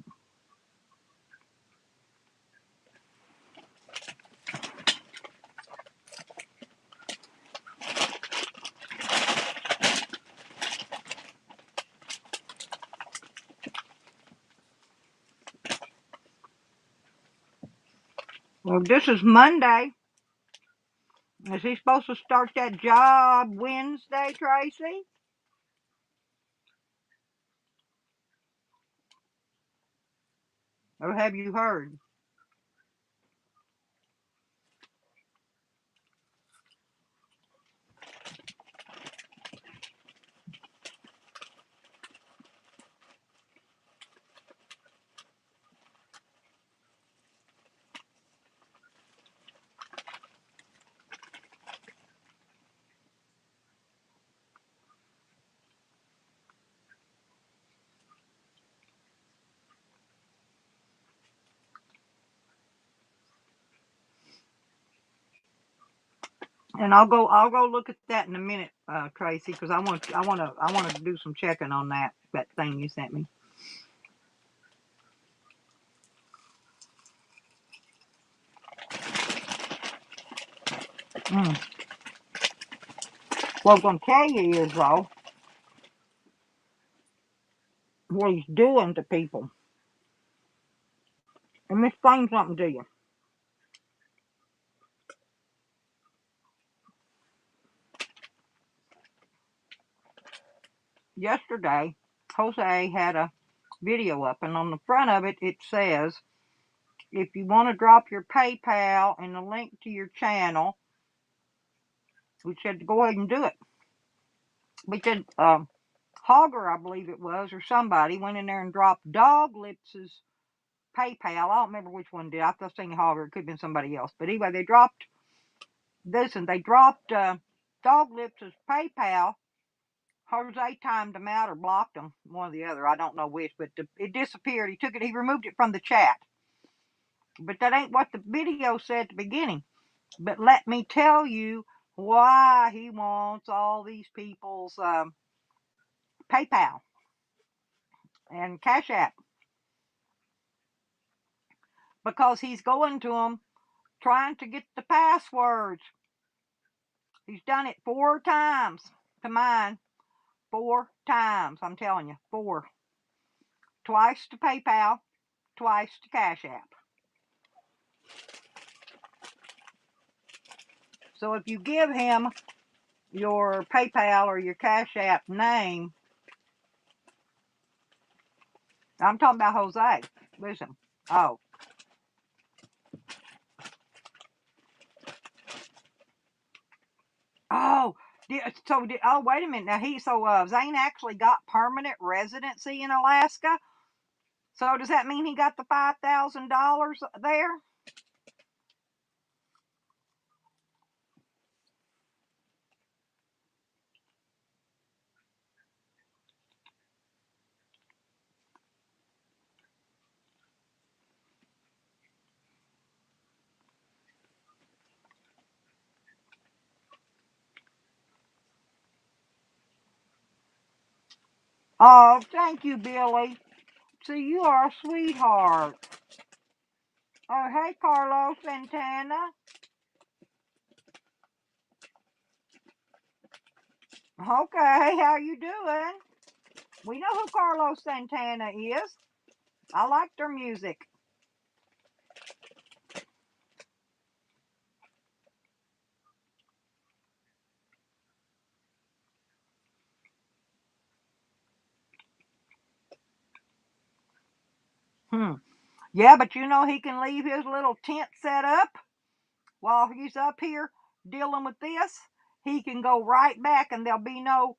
Well, this is Monday, Is he supposed to start that job Wednesday, Tracy? Or have you heard? And I'll go look at that in a minute, Tracy, because I want to do some checking on that thing you sent me. Mm. What I'm gonna tell you is though, what he's doing to people. Let me explain something to you. Yesterday, Jose had a video up, and on the front of it, it says, if you want to drop your PayPal and the link to your channel, we said to go ahead and do it. We said, Hogger, I believe it was, or somebody went in there and dropped Dog Lips's PayPal. I don't remember which one did. I was thinking Hogger. It could have been somebody else. But anyway, they dropped this, and they dropped Dog Lips's PayPal. Jose timed them out or blocked them, one or the other. I don't know which, but it disappeared. He removed it from the chat. But that ain't what the video said at the beginning. But let me tell you why he wants all these people's PayPal and Cash App. Because he's going to them trying to get the passwords. He's done it 4 times to mine. 4 times, I'm telling you, 4. Twice to PayPal, twice to Cash App. So if you give him your PayPal or your Cash App name, I'm talking about Jose. Listen. Oh. Oh. Oh, wait a minute. Now Zane actually got permanent residency in Alaska. So does that mean he got the $5,000 there? Oh, thank you, Billy. See, you are a sweetheart. Oh, hey, Carlos Santana. Okay, how you doing? We know who Carlos Santana is. I like their music. Yeah, but you know he can leave his little tent set up while he's up here dealing with this. He can go right back and there'll be no,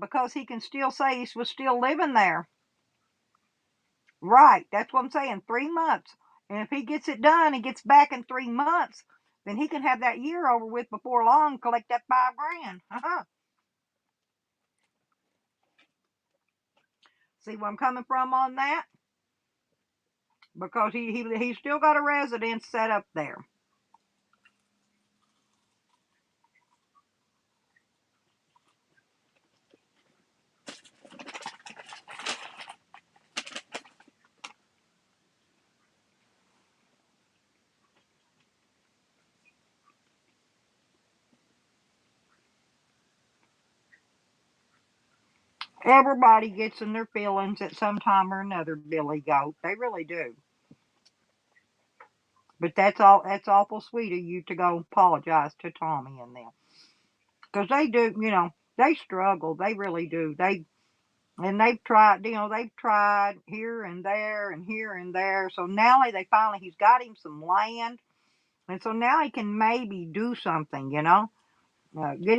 because he can still say he was still living there. Right, that's what I'm saying, 3 months. And if he gets it done and gets back in 3 months, then he can have that year over with before long, collect that $5,000. See where I'm coming from on that? Because he's still got a residence set up there. Everybody gets in their feelings at some time or another, Billy Goat. They really do. But that's awful sweet of you to go apologize to Tommy and them. Because they do, they struggle. They really do. They've tried, they've tried here and there and here and there. So now he's got him some land. And so now he can maybe do something. Get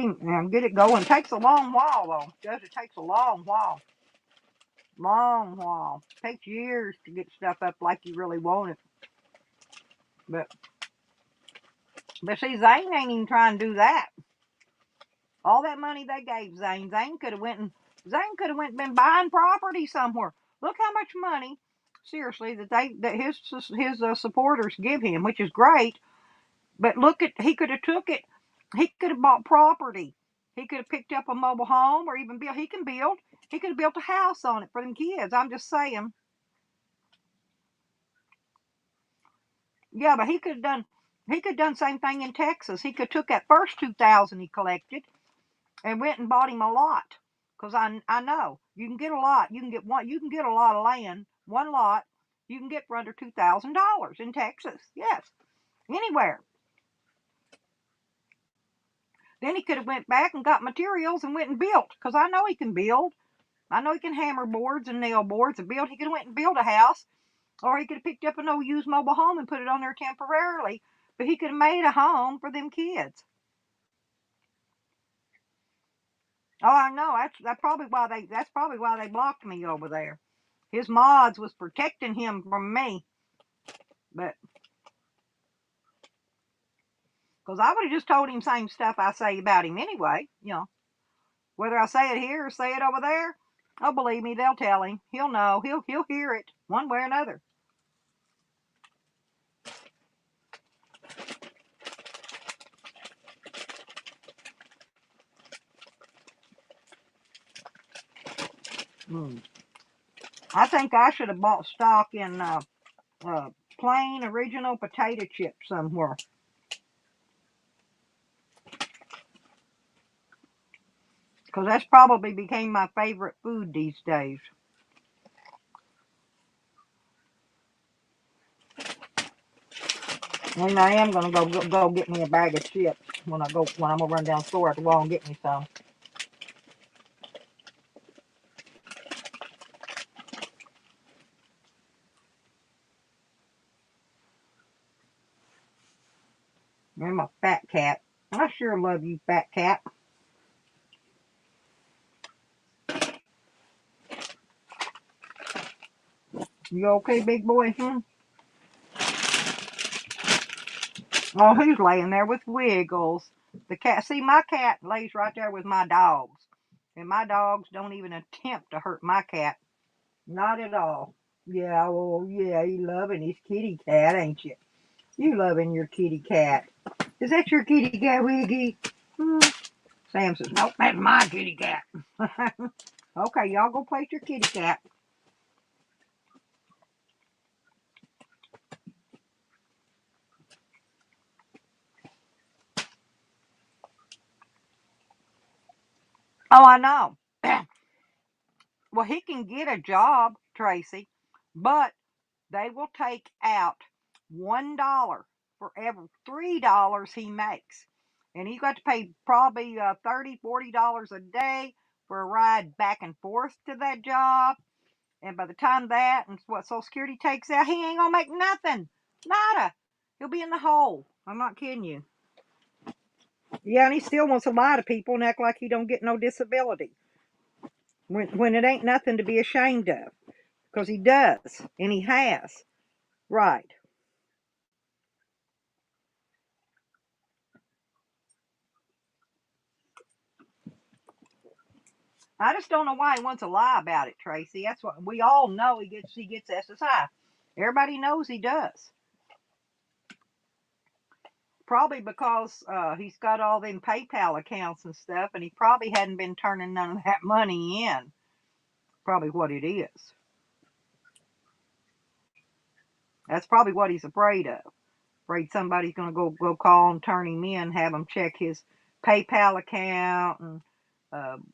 him, get it going. It takes a long while though. It takes a long while. Long while. It takes years to get stuff up like you really want it. But see, Zane ain't even trying to do that. All that money they gave Zane could have went and been buying property somewhere. Look how much money, seriously, that his supporters give him, which is great. But he could have took it. He could have bought property. He could have picked up a mobile home or even built. He can build. He could have built a house on it for them kids. I'm just saying. Yeah, but he could have done. He could have done the same thing in Texas. He could have took that first 2,000 he collected and went and bought him a lot. Because I know you can get a lot. You can get one. You can get a lot of land. One lot you can get for under $2,000 in Texas. Yes, anywhere. Then he could have went back and got materials and went and built. Because I know he can build. I know he can hammer boards and nail boards and build. He could have went and built a house, or he could have picked up an old used mobile home and put it on there temporarily. But he could have made a home for them kids. Oh, I know. That's probably why they blocked me over there. His mods was protecting him from me, but because I would have just told him same stuff I say about him anyway. Whether I say it here or say it over there. Oh, believe me, they'll tell him. He'll know. He'll hear it one way or another. I think I should have bought stock in plain original potato chips somewhere. Because that's probably became my favorite food these days. And I am gonna go get me a bag of chips when I'm gonna run down the store at the wall and get me some. I'm a fat cat. I sure love you, fat cat. You okay, big boy? Oh, who's laying there with Wiggles? The cat. See, my cat lays right there with my dogs. And my dogs don't even attempt to hurt my cat. Not at all. Yeah, oh, yeah, you loving his kitty cat, ain't you? You loving your kitty cat. Is that your kitty cat, Wiggy? Sam says, nope, that's my kitty cat. Okay, y'all go play with your kitty cat. Oh, I know. Well, he can get a job, Tracy, but they will take out $1 for every $3 he makes. And he got to pay probably $30, $40 a day for a ride back and forth to that job. And by the time that and what Social Security takes out, he ain't gonna make nothing. Nada. He'll be in the hole. I'm not kidding you. Yeah, and he still wants to lie to people and act like he don't get no disability. When it ain't nothing to be ashamed of. Because he does. And he has. Right. I just don't know why he wants to lie about it, Tracy. That's what we all know. He gets SSI. Everybody knows he does. Probably because he's got all them PayPal accounts and stuff, and he probably hadn't been turning none of that money in. Probably what it is. That's probably what he's afraid of. Afraid somebody's gonna go call and turn him in, have him check his PayPal account and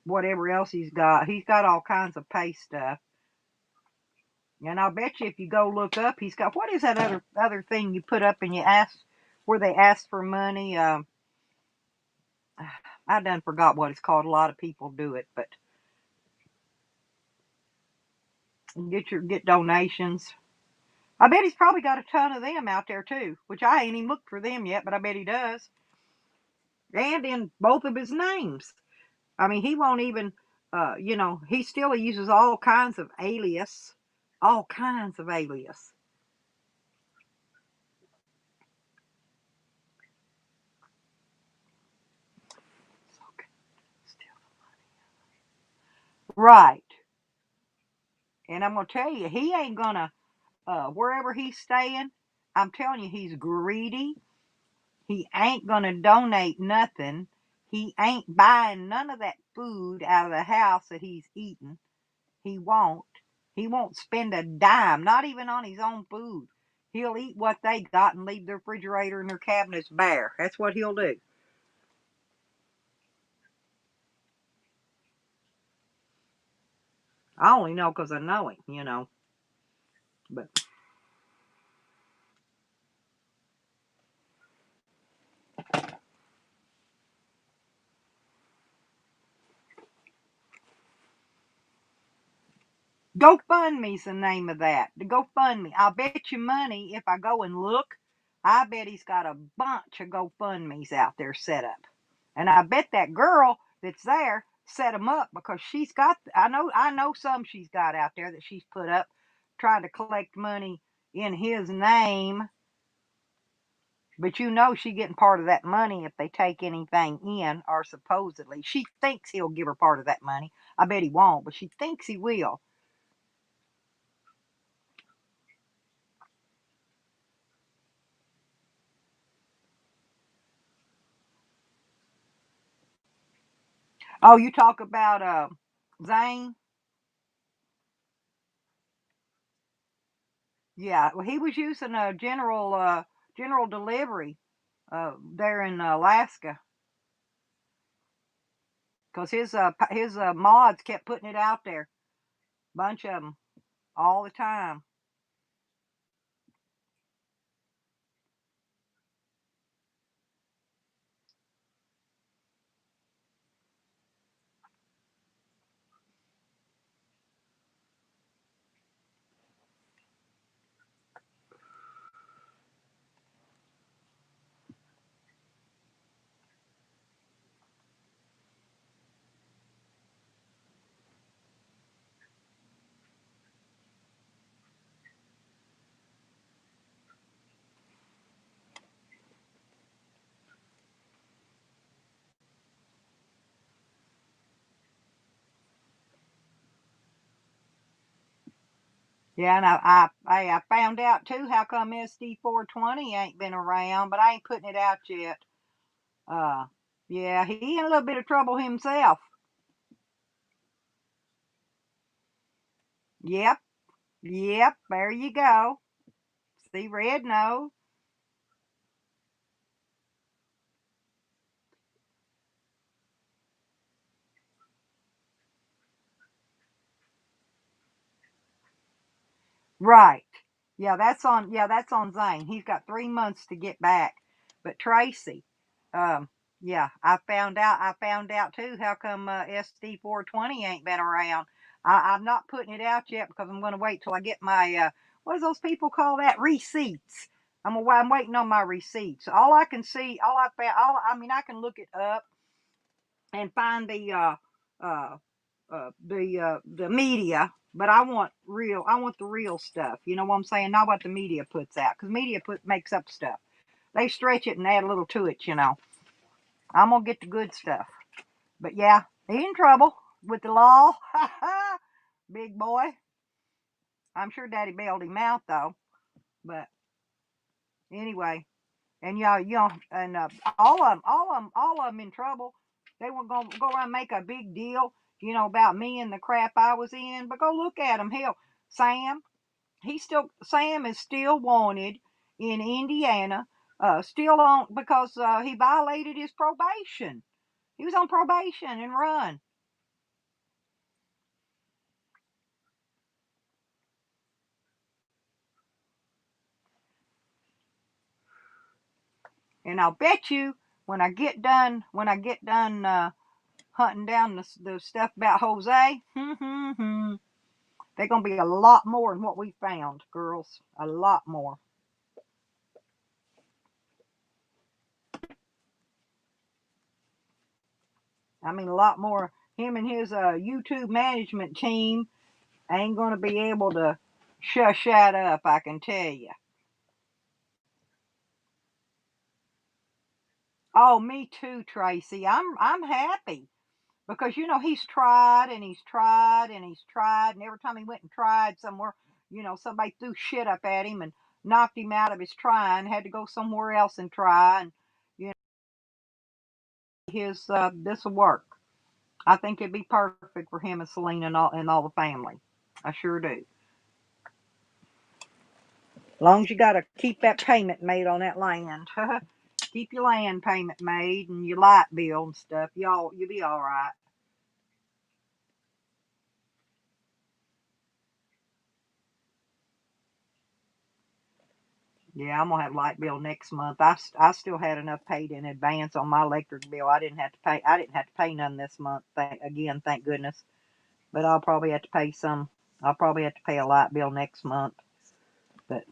whatever else he's got. He's got all kinds of pay stuff. And I'll bet you if you go look up, he's got, what is that other thing you put up and you ask, where they ask for money? I done forgot what it's called. A lot of people do it, but get donations. I bet he's probably got a ton of them out there too, which I ain't even looked for them yet, but I bet he does. And in both of his names. I mean, he won't even, he still uses all kinds of alias. All kinds of alias. Right. And I'm going to tell you, he ain't going to, wherever he's staying, I'm telling you, he's greedy. He ain't going to donate nothing. He ain't buying none of that food out of the house that he's eating. He won't. He won't spend a dime, not even on his own food. He'll eat what they got and leave their refrigerator and their cabinets bare. That's what he'll do. I only know because I know him. But GoFundMe's the name of that. The GoFundMe. I'll bet you money if I go and look, I bet he's got a bunch of GoFundMe's out there set up. And I bet that girl that's there set them up because she's got, I know some she's got out there that she's put up trying to collect money in his name. But she getting part of that money if they take anything in, or supposedly. She thinks he'll give her part of that money. I bet he won't, but she thinks he will. Oh, you talk about Zane? Yeah, well, he was using a general delivery there in Alaska because his mods kept putting it out there, bunch of them all the time. Yeah, and I found out too how come SD420 ain't been around, but I ain't putting it out yet. Uh, yeah, he in a little bit of trouble himself. Yep, yep, there you go. See, Red knows. Right. Yeah, that's on Zane. He's got 3 months to get back. But Tracy, yeah, I found out too how come SD420 ain't been around. I'm not putting it out yet because I'm going to wait till I get my what does those people call that? Receipts. I'm waiting on my receipts. All I can see, all I found, all I mean, I can look it up and find uh the media, but I want the real stuff. You know what I'm saying? Not what the media puts out, because media makes up stuff. They stretch it and add a little to it. I'm gonna get the good stuff. But yeah, he in trouble with the law. Big boy. I'm sure Daddy bailed him out though. But anyway, and and all of them in trouble. They were gonna go around and make a big deal, about me and the crap I was in. But go look at him. Hell, Sam, Sam is still wanted in Indiana, still on because he violated his probation. He was on probation and run. And I'll bet you when I get done hunting down the stuff about Jose, they're gonna be a lot more than what we found, girls. A lot more. I mean, a lot more. Him and his YouTube management team ain't gonna be able to shush that up. I can tell you. Oh, me too, Tracy. I'm happy because he's tried and he's tried and he's tried, and every time he went and tried somewhere, somebody threw shit up at him and knocked him out of his trying. Had to go somewhere else and try, and you know his this will work. I think it'd be perfect for him and Selena and all the family. I sure do. As long as you got to keep that payment made on that land. Keep your land payment made and your light bill and stuff. You'll be all right. Yeah, I'm gonna have light bill next month. I still had enough paid in advance on my electric bill. I didn't have to pay. I didn't have to pay none this month. Thank goodness. But I'll probably have to pay some. I'll probably have to pay a light bill next month. But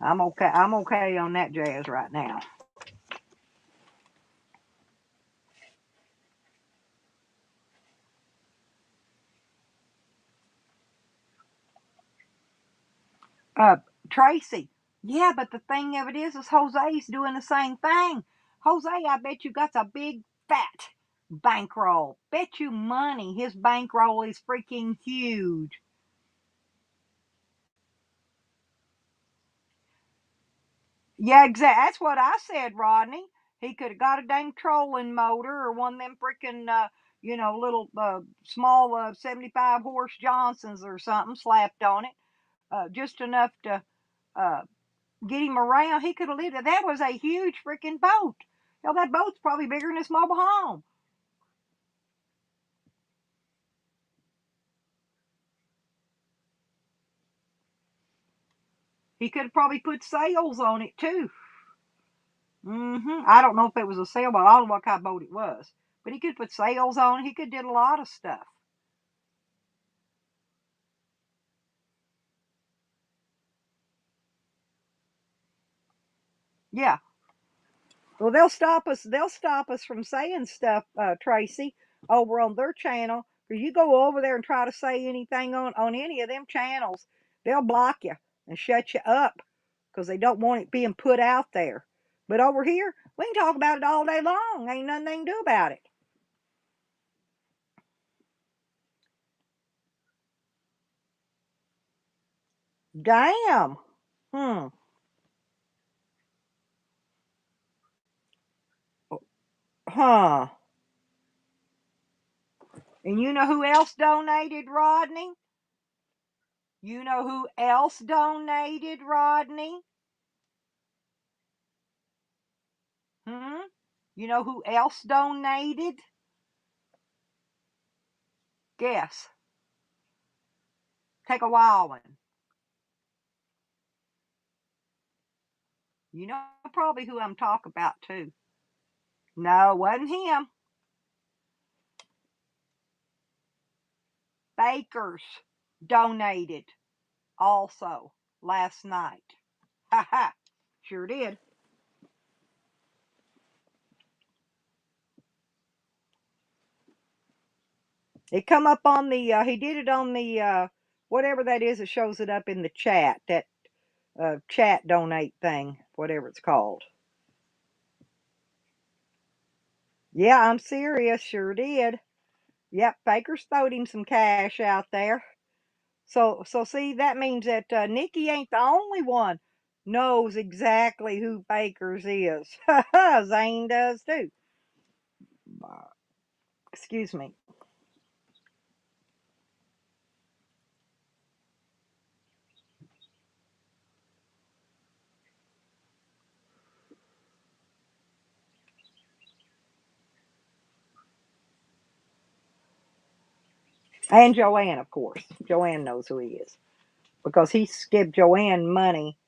I'm okay. I'm okay on that jazz right now. Uh, Tracy. Yeah, but the thing of it is Jose's doing the same thing. Jose, I bet you got a big fat bankroll. Bet you money his bankroll is freaking huge. Yeah, exactly. That's what I said, Rodney. He could have got a dang trolling motor or one of them freaking, little small 75 horse Johnsons or something slapped on it, just enough to uh, get him around. He could have lived it. That was a huge freaking boat. Hell, that boat's probably bigger than his mobile home. He could have probably put sails on it too. I don't know if it was a sailboat. I don't know what kind of boat it was, but he could put sails on it. He could did a lot of stuff. Yeah. Well, they'll stop us. They'll stop us from saying stuff, Tracy, over on their channel. Because you go over there and try to say anything on any of them channels, they'll block you and shut you up because they don't want it being put out there. But over here, we can talk about it all day long. Ain't nothing they can do about it. Damn. Hmm. Huh. And you know who else donated, Rodney? You know who else donated, Rodney? Hmm? You know who else donated? Guess. Take a wild one. You know probably who I'm talking about too. No, it wasn't him. Bakers donated also last night. Ha ha. Sure did. It come up on the he did it on the whatever that is that shows it up in the chat, that chat donate thing, whatever it's called. Yeah, I'm serious, sure did. Yep, Baker's throwed him some cash out there. So see, that means that Nikki ain't the only one knows exactly who Baker's is. Zane does too. Excuse me. And Joanne, of course. Joanne knows who he is because he gave Joanne money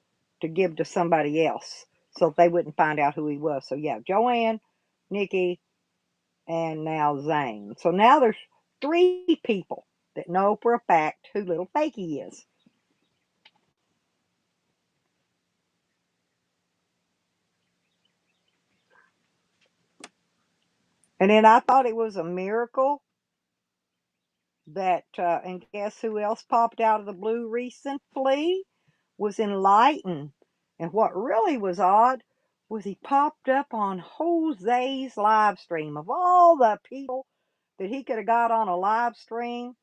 to give to somebody else. so they wouldn't find out who he was. So yeah, Joanne, Nikki, and now Zane. So now there's 3 people that know for a fact who Little Fakey is. And then I thought it was a miracle that, and guess who else popped out of the blue recently? Was Enlightened. And what really was odd was he popped up on Jose's live stream. Of all the people that he could have got on a live stream,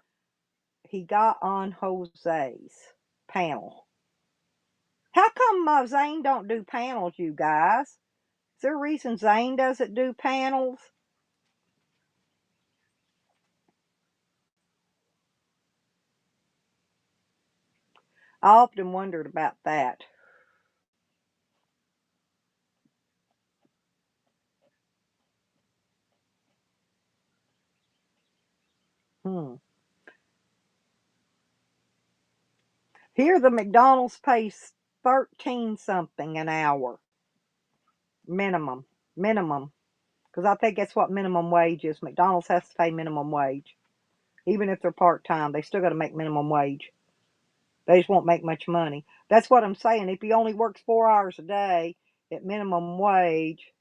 he got on Jose's panel. How come Zane don't do panels, you guys? Is there a reason Zane doesn't do panels? I often wondered about that. Hmm. Here the McDonald's pays 13 something an hour. Minimum. Minimum. Because I think that's what minimum wage is. McDonald's has to pay minimum wage. Even if they're part-time, they still got to make minimum wage. They just won't make much money. That's what I'm saying. If he only works 4 hours a day at minimum wage,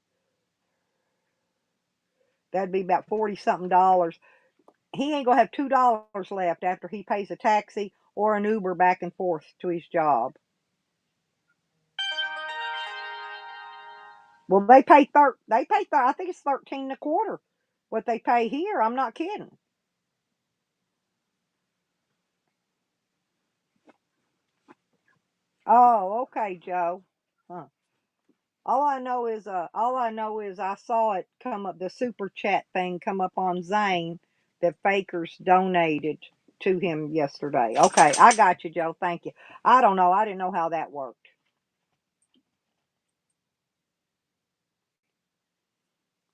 that'd be about 40 something dollars. He ain't gonna have $2 left after he pays a taxi or an Uber back and forth to his job. Well, I think it's 13 and a quarter what they pay here. I'm not kidding. Oh, okay, Joe. Huh. All I know is I saw it come up, the super chat thing come up on Zane that Fakers donated to him yesterday. Okay, I got you, Joe. Thank you. I don't know. I didn't know how that worked.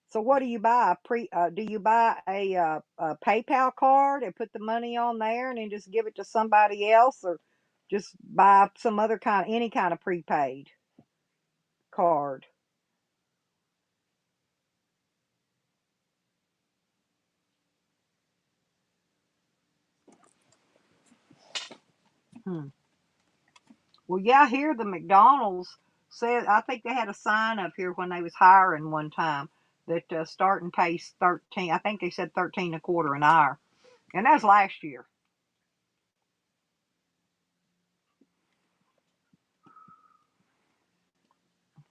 So what do you buy? Do you buy a PayPal card and put the money on there and then just give it to somebody else, or just buy some other any kind of prepaid card? Hmm. Well, yeah, here the McDonald's said, I think they had a sign up here when they was hiring one time that starting pays 13. I think they said 13 and a quarter an hour, and that was last year.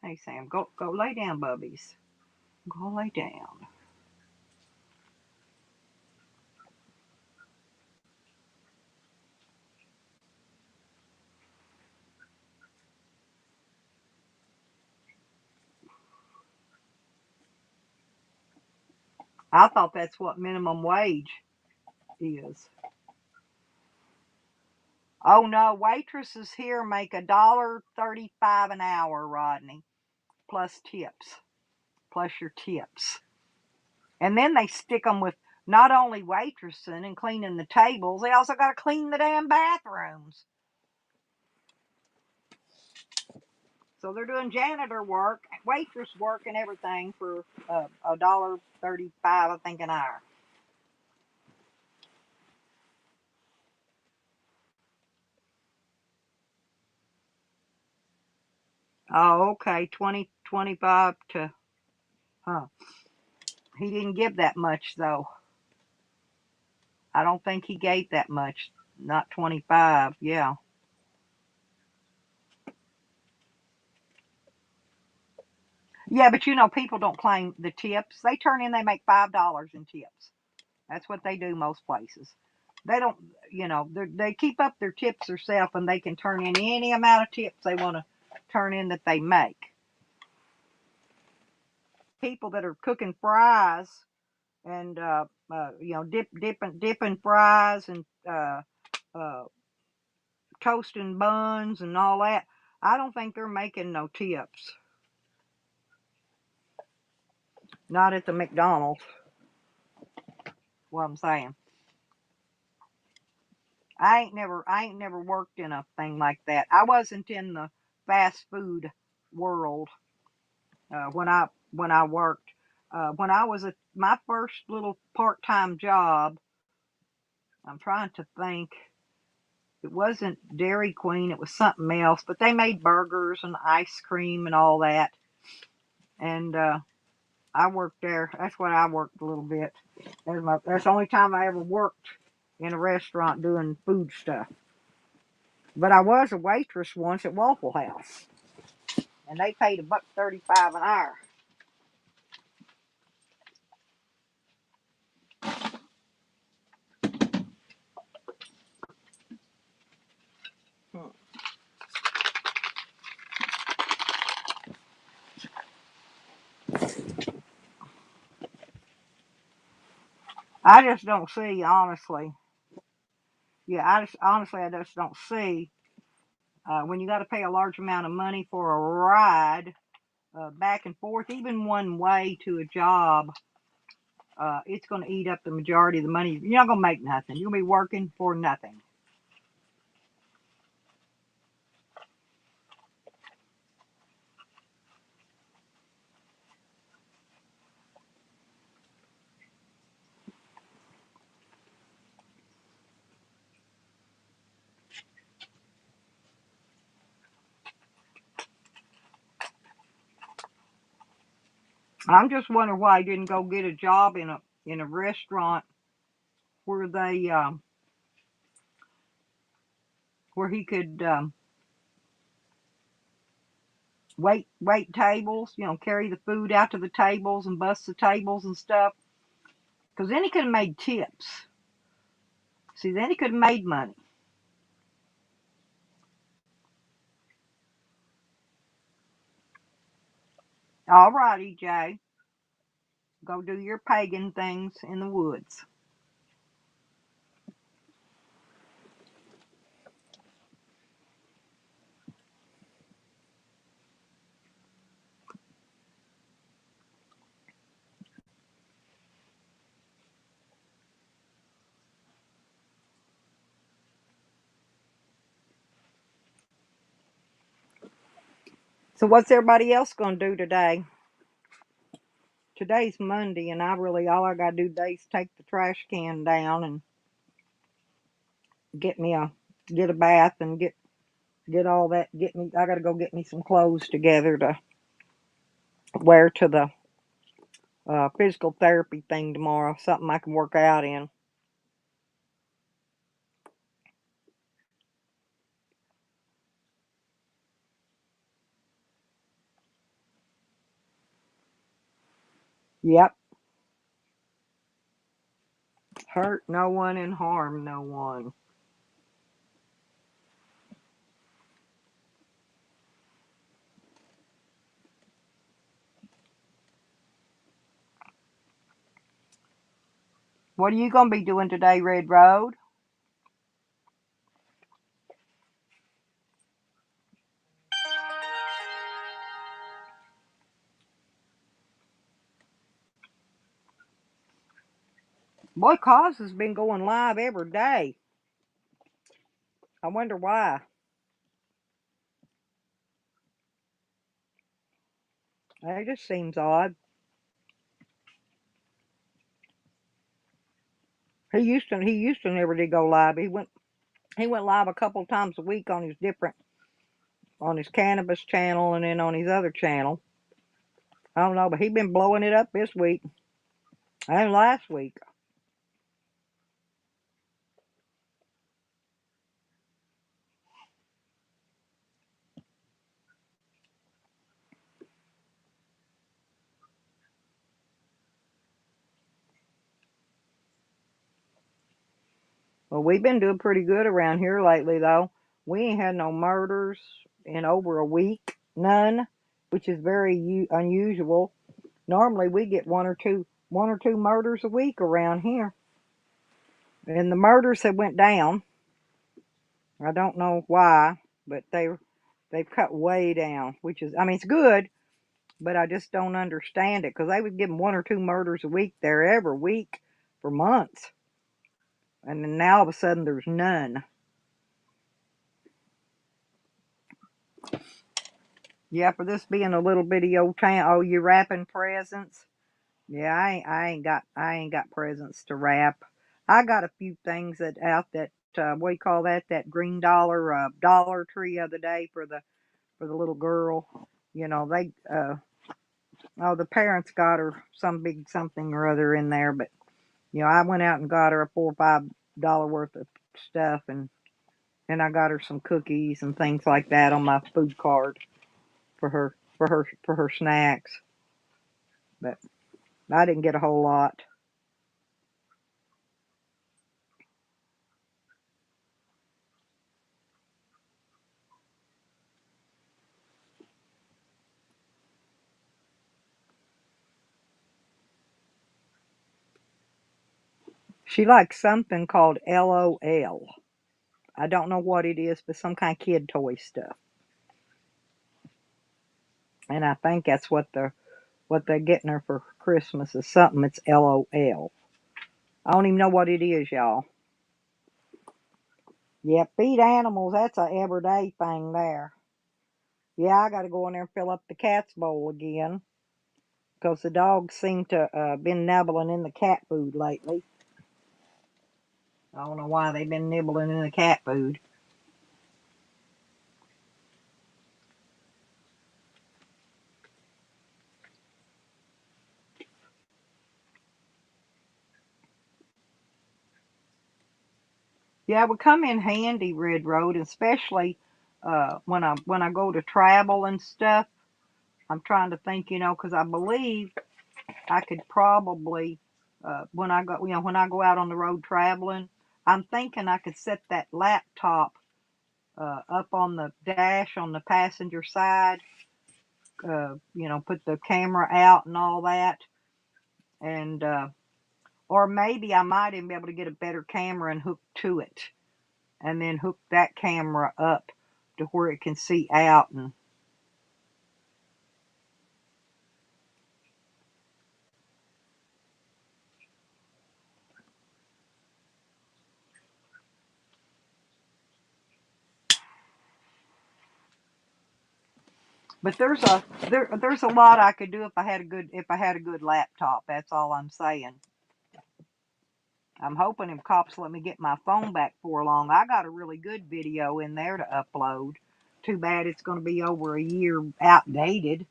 Hey Sam, go lay down, bubbies. Go lay down. I thought that's what minimum wage is. Oh no, waitresses here make $1.35 an hour, Rodney, plus tips, plus your tips. And then they stick them with not only waitressing and cleaning the tables, they also got to clean the damn bathrooms. So they're doing janitor work, waitress work, and everything for $1.35, I think, an hour. Oh, okay, 20, 25 to, huh? He didn't give that much though. I don't think he gave that much. Not 25. Yeah. Yeah, but people don't claim the tips. They turn in, they make $5 in tips. That's what they do most places. They don't, they keep up their tips themselves, and they can turn in any amount of tips they want to turn in that they make. People that are cooking fries and dipping fries and uh, toasting buns and all that. I don't think they're making no tips. Not at the McDonald's. What I'm saying. I ain't never worked in a thing like that. I wasn't in the fast food world. when I worked. When I was at my first little part-time job, I'm trying to think. It wasn't Dairy Queen, it was something else, but they made burgers and ice cream and all that. And I worked there. That's what I worked a little bit. That's the only time I ever worked in a restaurant doing food stuff. But I was a waitress once at Waffle House, and they paid $1.35 an hour. I just don't see, honestly. Yeah, I just don't see when you got to pay a large amount of money for a ride back and forth, even one way to a job. It's going to eat up the majority of the money. You're not going to make nothing. You're going to be working for nothing. I'm just wondering why he didn't go get a job in a restaurant where they where he could wait tables. Carry the food out to the tables and bust the tables and stuff. Because then he could have made tips. See, then he could have made money. All right, EJ, go do your pagan things in the woods. So what's everybody else going to do today? Today's Monday, and all I got to do today is take the trash can down and get a bath and get all that. I got to go get me some clothes together to wear to the physical therapy thing tomorrow. Something I can work out in. Yep. Hurt no one and harm no one. What are you going to be doing today, Red Road? Boy, Cause has been going live every day. I wonder why. It just seems odd. He used to never did go live. He went live a couple times a week on his cannabis channel and then on his other channel. I don't know, but he's been blowing it up this week and last week. Well, we've been doing pretty good around here lately, though. We ain't had no murders in over a week, none, which is very unusual. Normally, we get one or two murders a week around here, and the murders have went down. I don't know why, but they've cut way down, which is, I mean, it's good, but I just don't understand it because they was getting one or two murders a week there every week for months, and then now all of a sudden there's none. Yeah, for this being a little bitty old town. Oh, you wrapping presents? Yeah, I ain't got presents to wrap. I got a few things that out that what do you call that? That green dollar Dollar Tree the other day for the little girl. You know, they oh, the parents got her some big something or other in there, but you know, I went out and got her a $4 or $5 worth of stuff, and I got her some cookies and things like that on my food card for her snacks. But I didn't get a whole lot. She likes something called LOL. I don't know what it is, but some kind of kid toy stuff. And I think that's what they're getting her for Christmas is something. It's LOL. I don't even know what it is, y'all. Yeah, feed animals. That's a everyday thing there. Yeah, I got to go in there and fill up the cat's bowl again because the dogs seem to been nibbling in the cat food lately. I don't know why they've been nibbling in the cat food. Yeah, it would come in handy, Red Road, especially when I go to travel and stuff. I'm trying to think, you know, because I believe I could probably when I go, you know, when I go out on the road traveling, I'm thinking I could set that laptop up on the dash on the passenger side. You know, put the camera out and all that, and or maybe I might even be able to get a better camera and hook to it, and then hook that camera up to where it can see out. And but there's a lot I could do if I had a good laptop. That's all I'm saying. I'm hoping if cops let me get my phone back for long. I got a really good video in there to upload. Too bad it's going to be over a year outdated.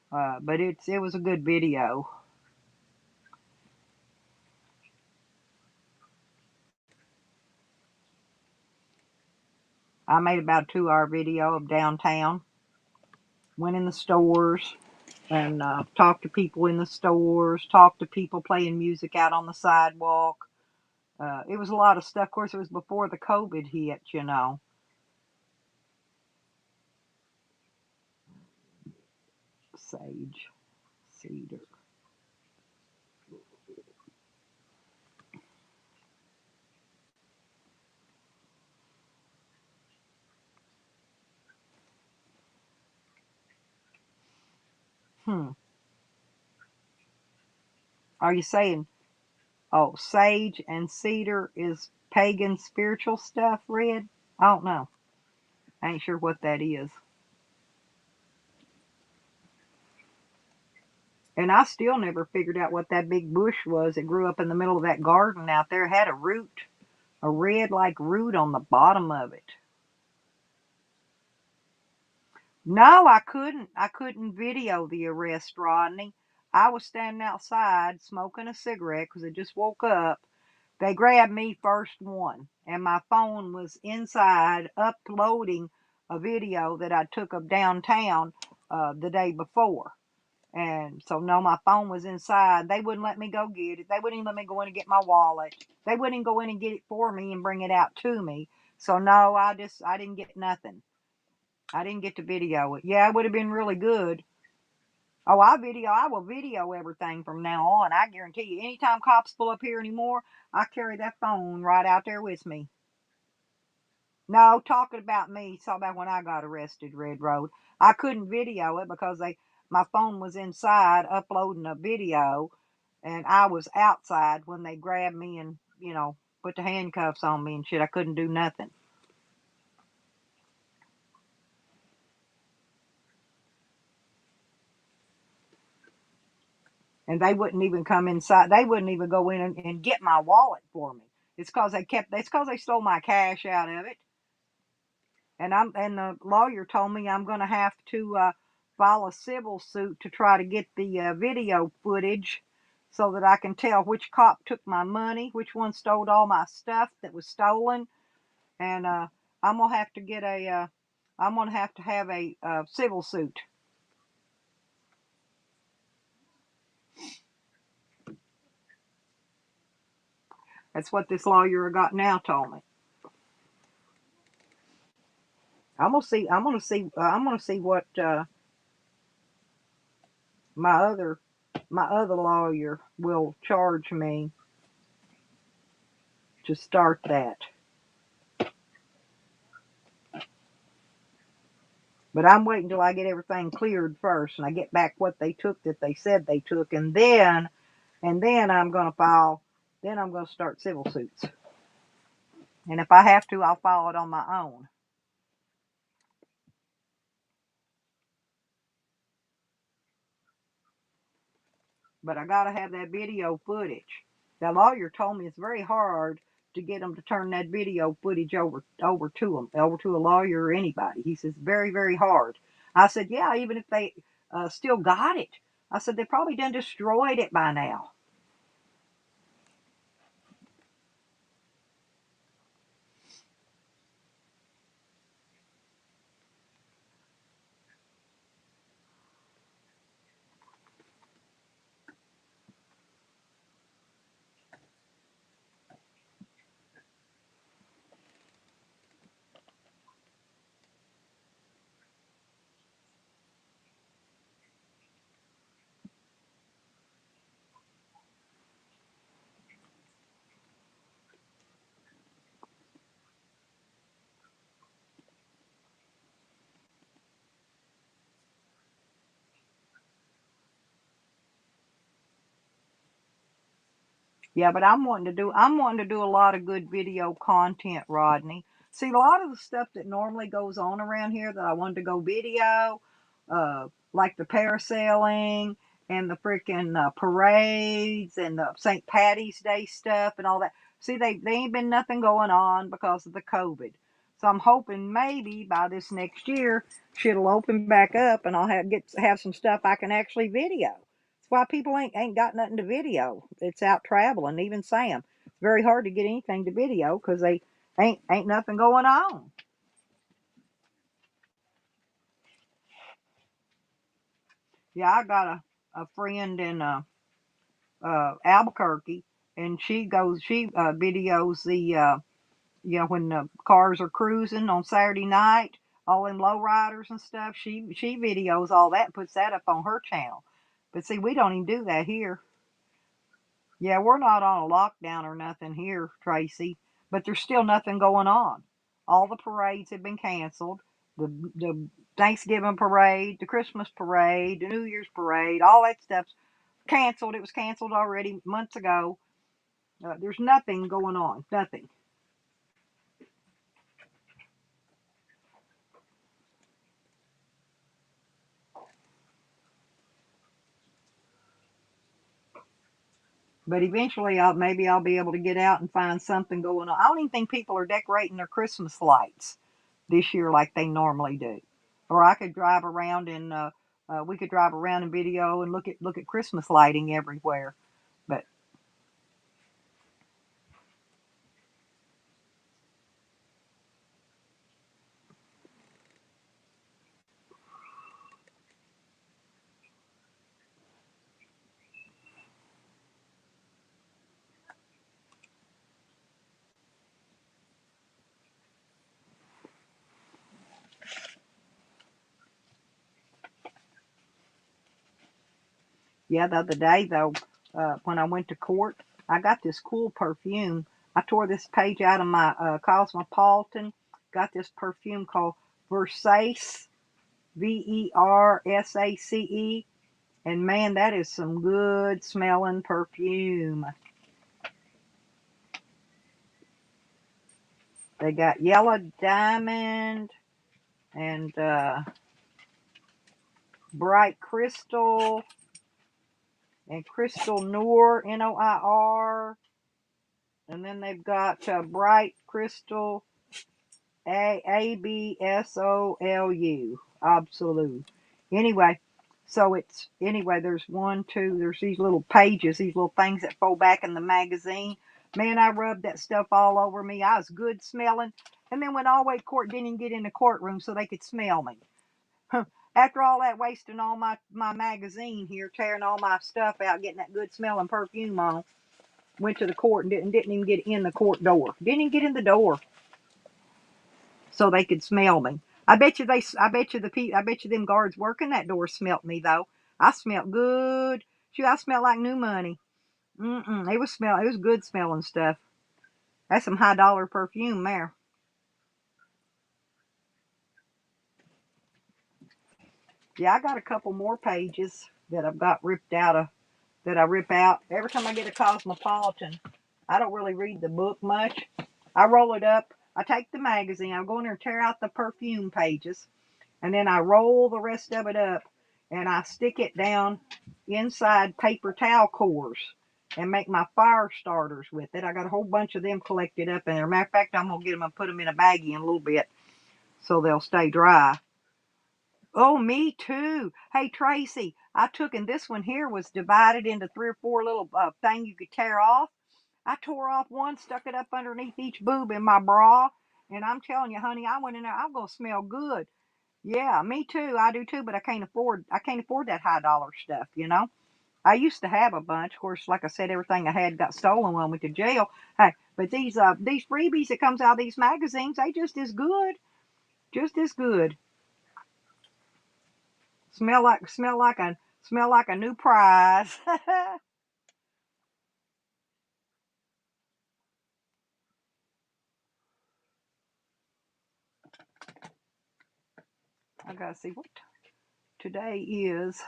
But it was a good video. I made about a 2 hour video of downtown. Went in the stores and talked to people in the stores. Talked to people playing music out on the sidewalk. It was a lot of stuff. Of course, it was before the COVID hit, you know. Sage, cedar. Hmm. Are you saying, oh, sage and cedar is pagan spiritual stuff, Red? I don't know. I ain't sure what that is. And I still never figured out what that big bush was that grew up in the middle of that garden out there. It had a root, a red like root on the bottom of it. No, I couldn't. I couldn't video the arrest, Rodney. I was standing outside smoking a cigarette because I just woke up. They grabbed me first one, and my phone was inside uploading a video that I took of downtown the day before. And so, no, my phone was inside. They wouldn't let me go get it. They wouldn't even let me go in and get my wallet. They wouldn't even go in and get it for me and bring it out to me. So, no, I didn't get nothing. I didn't get to video it. Yeah, it would have been really good. Oh, I will video everything from now on. I guarantee you. Anytime cops pull up here anymore, I carry that phone right out there with me. No, talking about me, talking about when I got arrested, Red Road. I couldn't video it because my phone was inside uploading a video, and I was outside when they grabbed me and put the handcuffs on me and shit. I couldn't do nothing. and they wouldn't even come inside. They wouldn't even go in and get my wallet for me. It's because they stole my cash out of it. And the lawyer told me I'm going to have to file a civil suit to try to get the video footage so that I can tell which cop took my money, which one stole all my stuff that was stolen, and I'm gonna have to get I'm gonna have to have a civil suit. That's what this lawyer I got now told me. I'm gonna see. I'm gonna see what my other lawyer will charge me to start that. But I'm waiting till I get everything cleared first, and I get back what they took that they said they took, and then I'm gonna file. Then I'm gonna start civil suits, and if I have to, I'll file it on my own. But I gotta have that video footage. The lawyer told me it's very hard to get them to turn that video footage over to them, over to a lawyer or anybody. He says very hard. I said, yeah, even if they still got it, I said they probably done destroyed it by now. Yeah, but I'm wanting to do a lot of good video content, Rodney. See, a lot of the stuff that normally goes on around here that I wanted to go video, like the parasailing and the freaking parades and the St. Patty's Day stuff and all that. See, they ain't been nothing going on because of the COVID. So I'm hoping maybe by this next year shit'll open back up and I'll have some stuff I can actually video. Why people ain't got nothing to video. It's out traveling. Even Sam, it's very hard to get anything to video because they ain't nothing going on. Yeah, I got a friend in Albuquerque, and she videos the when the cars are cruising on Saturday night, all them lowriders and stuff. She videos all that and puts that up on her channel. But see, we don't even do that here. Yeah, we're not on a lockdown or nothing here, Tracy, but there's still nothing going on. All the parades have been canceled. The Thanksgiving parade, the Christmas parade, the New Year's parade, all that stuff's canceled. It was canceled already months ago. There's nothing going on. Nothing. But eventually, maybe I'll be able to get out and find something going on. I don't even think people are decorating their Christmas lights this year like they normally do. Or I could drive around and we could drive around in video and look at Christmas lighting everywhere. But yeah, the other day though, when I went to court, I got this cool perfume. I tore this page out of my Cosmopolitan. Got this perfume called Versace, Versace, and man, that is some good smelling perfume. They got yellow diamond and bright crystal and Crystal Noir, Noir. And then they've got Bright Crystal, Absolu. Absolute. Anyway, so there's there's these little pages, these little things that fold back in the magazine. Man, I rubbed that stuff all over me. I was good smelling. And then went all the way to court, didn't even get in the courtroom so they could smell me. After all that, wasting all my magazine here, tearing all my stuff out, getting that good smelling perfume on, went to the court and didn't even get in the court door. Didn't even get in the door so they could smell me. I bet you them guards working that door smelt me though. I smelled good. Shoot, I smelled like new money. It was good smelling stuff. That's some high dollar perfume there. Yeah, I got a couple more pages that I've got ripped out of that I rip out every time I get a Cosmopolitan. I don't really read the book much. I roll it up. I take the magazine. I go in there and tear out the perfume pages, and then I roll the rest of it up, and I stick it down inside paper towel cores and make my fire starters with it. I got a whole bunch of them collected up in there. Matter of fact, I'm gonna get them and put them in a baggie in a little bit so they'll stay dry. Oh, me too. Hey, Tracy, I took, and this one here was divided into 3 or 4 little thing you could tear off. I tore off one, stuck it up underneath each boob in my bra, and I'm telling you, honey, I went in there. I'm gonna smell good. Yeah, me too. I do too, but I can't afford that high dollar stuff, you know. I used to have a bunch. Of course, like I said, everything I had got stolen when I went to jail. Hey, but these freebies that comes out of these magazines, they just as good. Just as good. Smell like a new prize. I gotta see what today is.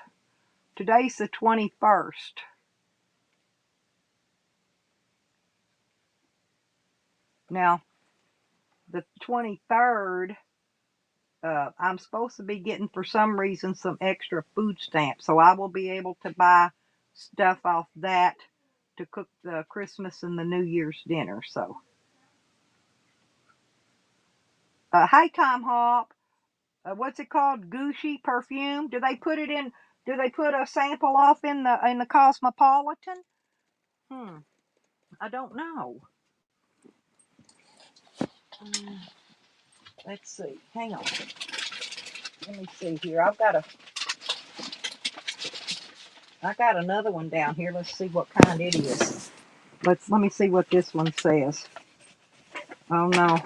Today's the 21st. Now, the 23rd, I'm supposed to be getting, for some reason, some extra food stamps. So I will be able to buy stuff off that to cook the Christmas and the New Year's dinner. So, hey, Tom Hop, what's it called? Gucci perfume? Do they put it in? Do they put a sample off in the Cosmopolitan? I don't know. Let's see. Hang on. Let me see here. I got another one down here. Let's see what kind it is. Let me see what this one says. Oh no.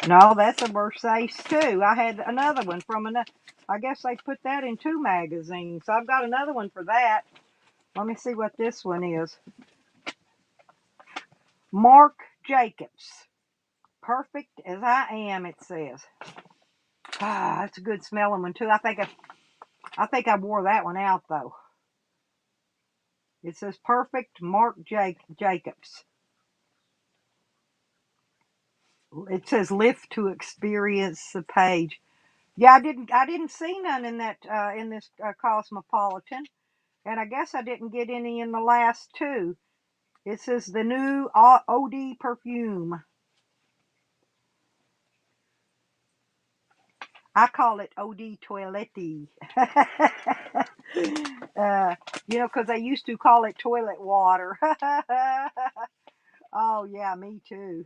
No, that's a Versace too. I had another one from another. I guess they put that in 2 magazines. So I've got another one for that. Let me see what this one is. Marc Jacobs. Perfect as I am, it says. Ah, that's a good smelling one too. I think I wore that one out though. It says perfect Marc Jacobs. It says lift to experience the page. Yeah, I didn't see none in that in this Cosmopolitan, and I guess I didn't get any in the last 2. It says the new OD perfume. I call it OD Toiletti. Because they used to call it toilet water. Oh yeah, me too.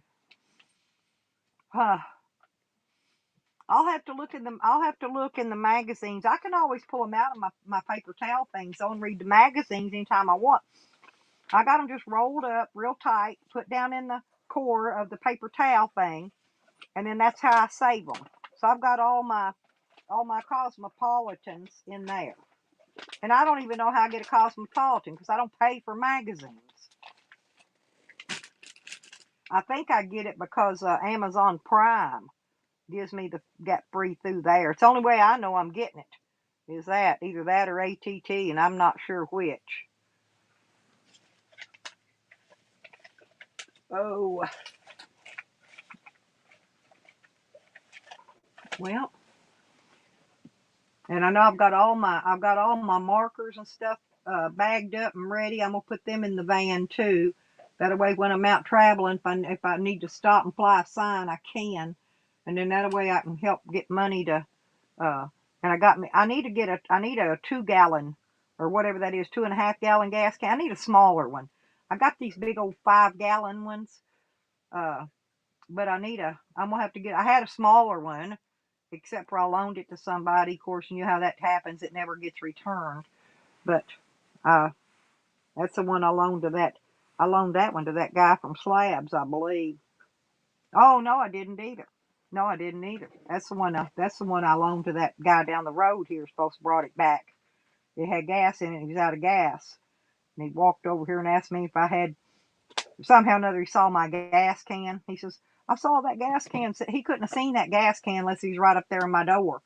Huh. I'll have to look in them. I'll have to look in the magazines. I can always pull them out of my paper towel things and read the magazines anytime I want. I got them just rolled up real tight, put down in the core of the paper towel thing, and then that's how I save them. So I've got all my Cosmopolitans in there, and I don't even know how I get a Cosmopolitan because I don't pay for magazines. I think I get it because Amazon Prime gives me get free through there. It's the only way I know I'm getting it. Is that either that or ATT, and I'm not sure which. Oh, well, And I know I've got all my markers and stuff bagged up and ready. I'm gonna put them in the van too. That way, when I'm out traveling, if I need to stop and fly a sign, I can. And then that way I can help get money to. Uh, and I need a 2 gallon or whatever that is, 2.5 gallon gas can. I need a smaller one. I got these big old 5 gallon ones. Uh, but I'm gonna have to get. I had a smaller one, except for I loaned it to somebody. Of course, you know how that happens; it never gets returned. But uh, that's the one I loaned to that. I loaned that one to that guy from Slabs, I believe. Oh no, I didn't either. No, I didn't either. That's the one I loaned to that guy down the road here. Supposed to brought it back. It had gas in it. He was out of gas, and he walked over here and asked me if I had. Somehow or another, he saw my gas can. He says, "I saw that gas can." He couldn't have seen that gas can unless he's right up there in my door.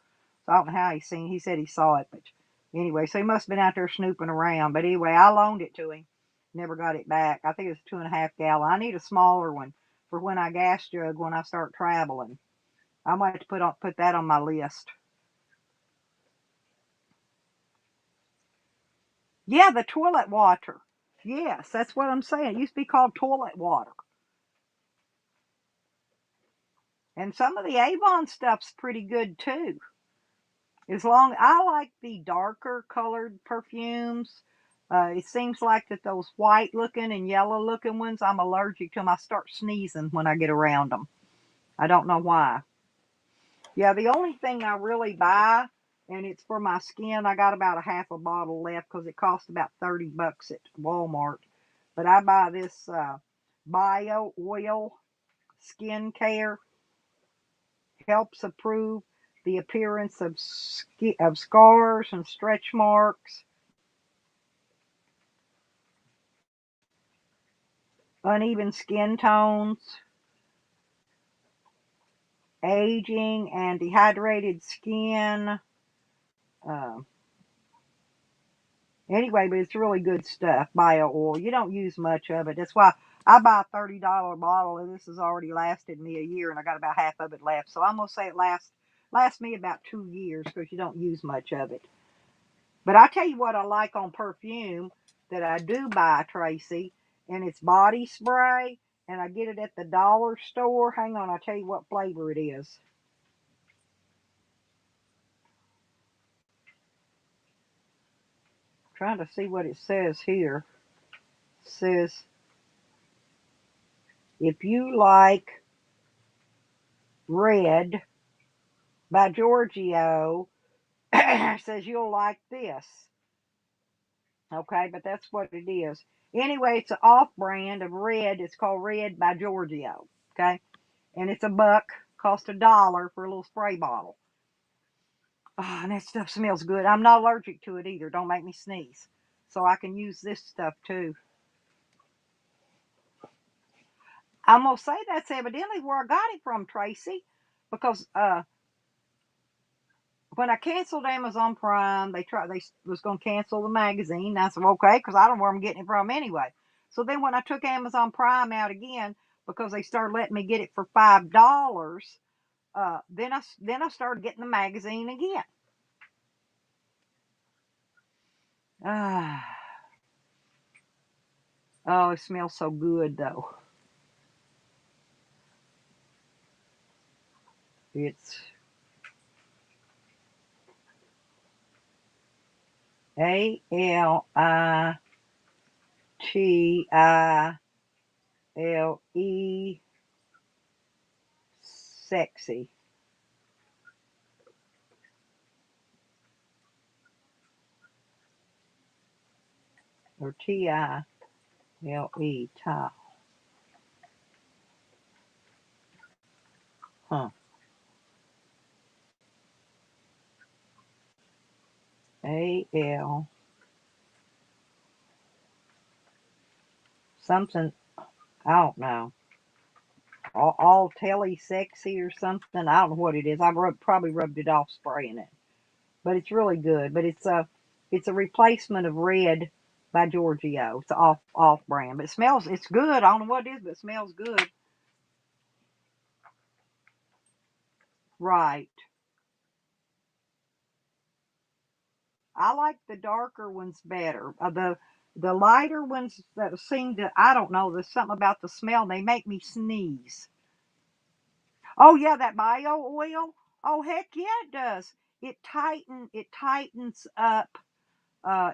So I don't know how he seen. He said he saw it, but anyway, so he must have been out there snooping around. But anyway, I loaned it to him. Never got it back. I think it was 2.5 gallon. I need a smaller one for when I gas jug when I start traveling. I might have to put that on my list. Yeah, the toilet water. Yes, that's what I'm saying. It used to be called toilet water. And some of the Avon stuff's pretty good too. As long I like the darker colored perfumes. It seems like that those white looking and yellow looking ones, I'm allergic to them. I start sneezing when I get around them. I don't know why. Yeah, the only thing I really buy, and it's for my skin, I got about a half a bottle left because it costs about $30 at Walmart. But I buy this bio oil skincare, helps improve the appearance of scars and stretch marks, uneven skin tones, aging, and dehydrated skin. Uh, anyway, but it's really good stuff. Bio oil. You don't use much of it. That's why I buy a $30 bottle, and this has already lasted me a year, and I got about half of it left. So I'm gonna say it lasts me about 2 years because you don't use much of it. But I tell you what I like on perfume that I do buy, Tracy, and it's body spray, and I get it at the dollar store. Hang on, I'll tell you what flavor it is. I'm trying to see what it says here. It says if you like red by Giorgio, it says you'll like this. Okay, but that's what it is. Anyway, it's an off brand of red. It's called Red by Giorgio. Okay, and it's $1. Cost $1 for a little spray bottle. Oh, and that stuff smells good. I'm not allergic to it either. Don't make me sneeze. So I can use this stuff too. I'm gonna say that's evidently where I got it from, Tracy, because when I canceled Amazon Prime, they was gonna cancel the magazine. I said okay, because I don't know where I'm getting it from anyway. So then when I took Amazon Prime out again because they started letting me get it for $5, then I started getting the magazine again. Ah, oh, it smells so good though. It's ALITILE, sexy. Or TILE, tile. Huh. AL something, I don't know. All telly sexy or something. I don't know what it is. Probably rubbed it off spraying it. But it's really good. But it's a replacement of Red by Giorgio. It's off brand. But it's good. I don't know what it is, but it smells good. Right. I like the darker ones better. The lighter ones that seem to, I don't know, there's something about the smell. They make me sneeze. Oh yeah, that bio oil. Oh heck yeah, it does. It tightens up.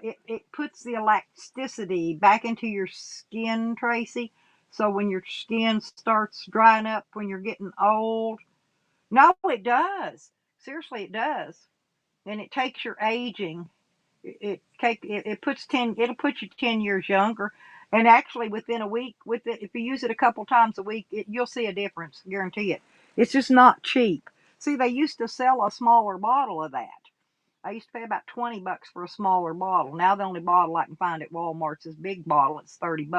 It puts the elasticity back into your skin, Tracy. So when your skin starts drying up when you're getting old, no, it does. Seriously, it does, and it takes your aging. It puts 10. It'll put you 10 years younger, and actually within a week with it, if you use it a couple times a week, you'll see a difference. Guarantee it. It's just not cheap. See, they used to sell a smaller bottle of that. I used to pay about $20 for a smaller bottle. Now the only bottle I can find at Walmart's is big bottle. It's $30.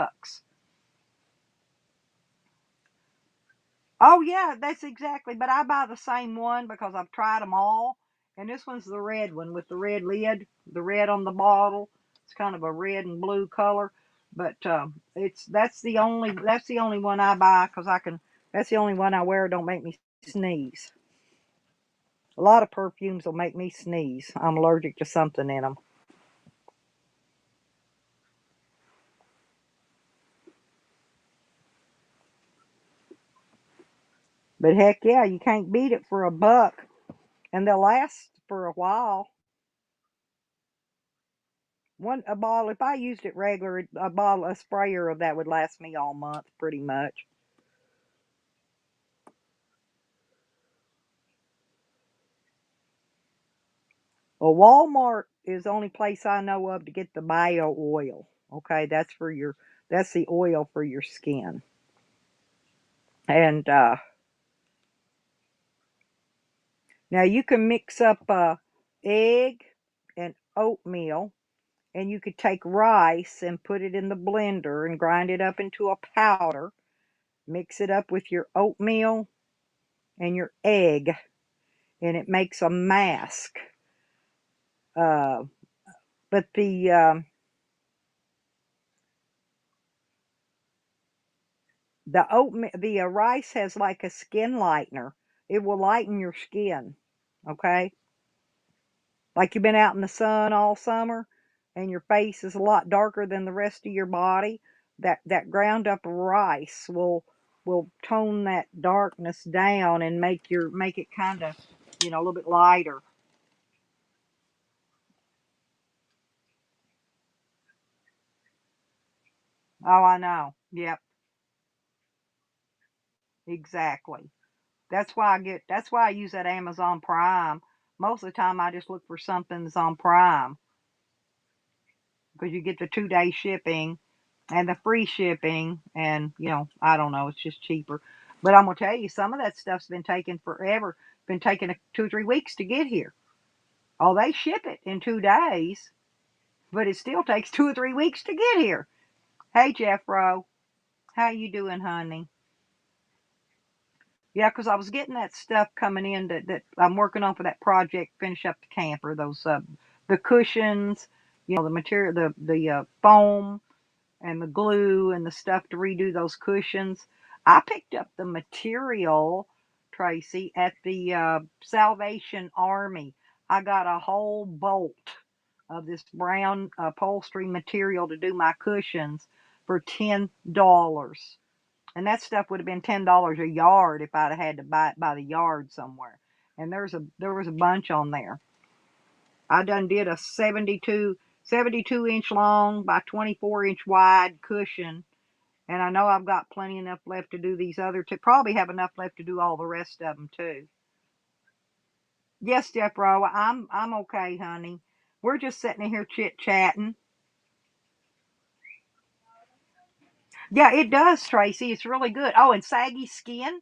Oh yeah, that's exactly. But I buy the same one because I've tried them all, and this one's the red one with the red lid, the red on the bottle. It's kind of a red and blue color, but it's that's the only one I buy because I can. That's the only one I wear. Don't make me sneeze. A lot of perfumes will make me sneeze. I'm allergic to something in them. But heck yeah, you can't beat it for $1, and they'll last for a while. A bottle, if I used it regular, a bottle, a sprayer of that would last me all month, pretty much. Well, Walmart is the only place I know of to get the bio oil. Okay, that's the oil for your skin. And now you can mix up egg and oatmeal, and you could take rice and put it in the blender and grind it up into a powder. Mix it up with your oatmeal and your egg, and it makes a mask. Uh, but the rice has like a skin lightener. It will lighten your skin. Okay, like you've been out in the sun all summer, and your face is a lot darker than the rest of your body. That ground up rice will tone that darkness down and make it kind of a little bit lighter. Oh, I know. Yep, exactly. That's why I use that Amazon Prime. Most of the time I just look for something that's on Prime because you get the 2 day shipping and the free shipping, and I don't know, it's just cheaper. But I'm gonna tell you, some of that stuff's been taking forever. Been taking 2 or 3 weeks to get here. Oh, they ship it in 2 days, but it still takes 2 or 3 weeks to get here. Hey Jeffro, how you doing, honey? Yeah, because I was getting that stuff coming in that I'm working on for that project. Finish up the camper. Those the cushions, the material, the foam and the glue and the stuff to redo those cushions. I picked up the material, Tracy, at the Salvation Army. I got a whole bolt of this brown upholstery material to do my cushions for $10. And that stuff would have been $10 a yard if I'd had to buy it by the yard somewhere. And there was a bunch on there. I done did a 72 inch long by 24-inch wide cushion, and I know I've got plenty enough left to do these other two. Probably have enough left to do all the rest of them too. Yes, Jeffro, I'm okay, honey. We're just sitting here chit chatting. Yeah, it does, Tracy. It's really good. Oh, and saggy skin.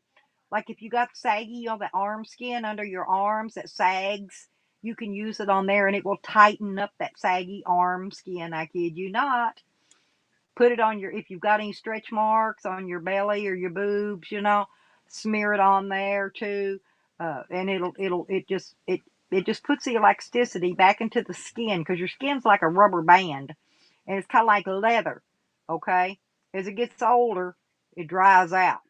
Like if you got saggy, the arm skin under your arms that sags, you can use it on there and it will tighten up that saggy arm skin. I kid you not. Put it on if you've got any stretch marks on your belly or your boobs, smear it on there too. And it just puts the elasticity back into the skin because your skin's like a rubber band and it's kind of like leather. Okay. As it gets older, it dries out.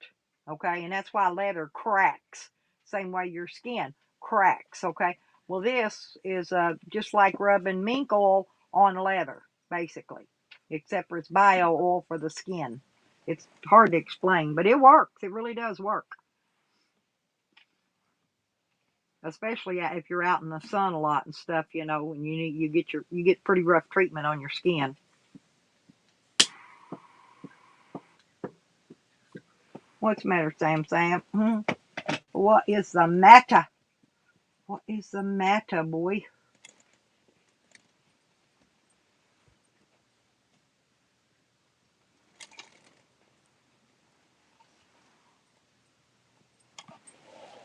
Okay. And that's why leather cracks. Same way your skin cracks. Okay. Well, this is just like rubbing mink oil on leather, basically, except for it's bio oil for the skin. It's hard to explain, but it works. It really does work, especially if you're out in the sun a lot and stuff, you know, and you get pretty rough treatment on your skin. What's the matter, Sam? Sam? What is the matter? What is the matter, boy?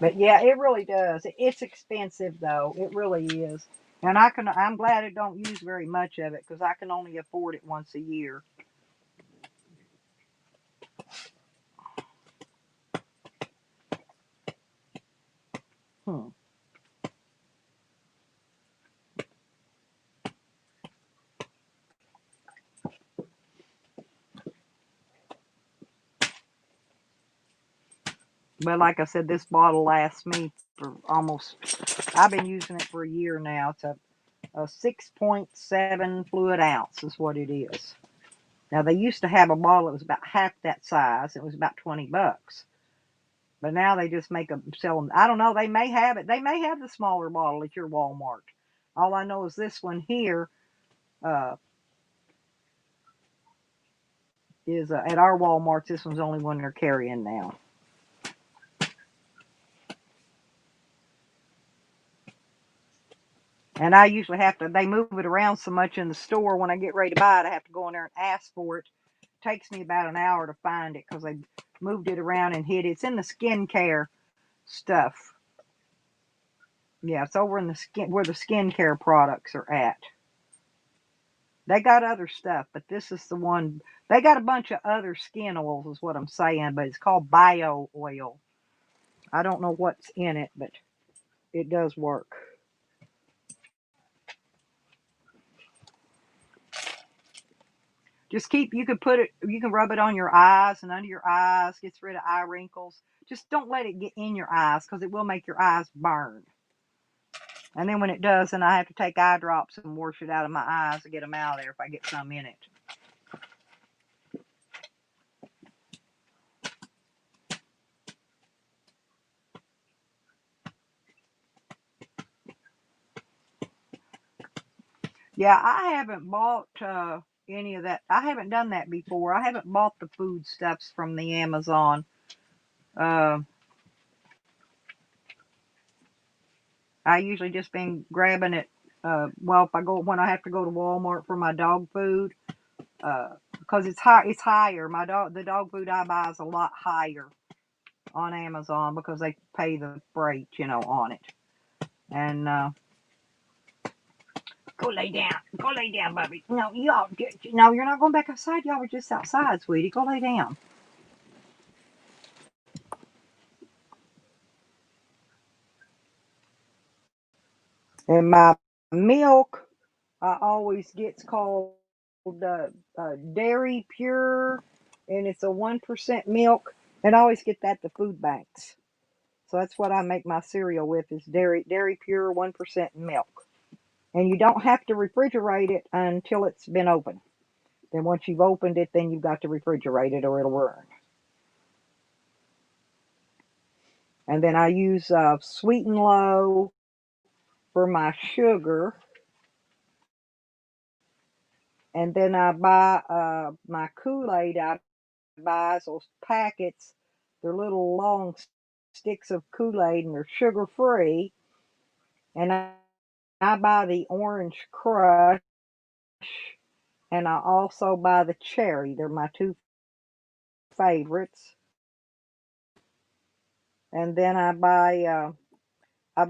But yeah, it really does. It's expensive though. It really is. And I'm glad I don't use very much of it because I can only afford it once a year. Hmm. But like I said, this bottle lasts me for I've been using it for a year now. It's a 6.7 fluid ounce is what it is. Now they used to have a bottle that was about half that size. It was about $20. But now they just sell them. I don't know. They may have it. They may have the smaller bottle at your Walmart. All I know is this one here uh, is at our Walmart. This one's the only one they're carrying now. And I usually they move it around so much in the store. When I get ready to buy it, I have to go in there and ask for it. It takes me about an hour to find it because they moved it around and hid it. It's in the skincare stuff. Yeah, it's over in the skin where the skincare products are at. They got other stuff, but this is the one. They got a bunch of other skin oils, is what I'm saying, but it's called bio oil. I don't know what's in it, but it does work. You can rub it on your eyes and under your eyes, gets rid of eye wrinkles. Just don't let it get in your eyes because it will make your eyes burn. And then when it does, then I have to take eye drops and wash it out of my eyes to get them out of there if I get some in it. Yeah, I haven't bought any of that. I haven't done that before. I haven't bought the foodstuffs from the Amazon. Uh, I usually just been grabbing it. Well, when I have to go to Walmart for my dog food, because it's high. It's higher. The dog food I buy is a lot higher on Amazon because they pay the freight, on it. And go lay down. Go lay down, Bubby. No, no, you're not going back outside. Y'all were just outside, sweetie. Go lay down. And my milk, I always gets called Dairy Pure, and it's a 1% milk. And I always get that at the food banks. So that's what I make my cereal with is Dairy Pure 1% milk. And you don't have to refrigerate it until it's been opened. Then once you've opened it, then you've got to refrigerate it or it'll burn. And then I use Sweet and Low for my sugar. And then I buy my Kool-Aid. I buy those packets. They're little long sticks of Kool-Aid and they're sugar-free. And I buy the Orange Crush and I also buy the Cherry. They're my two favorites. And then I've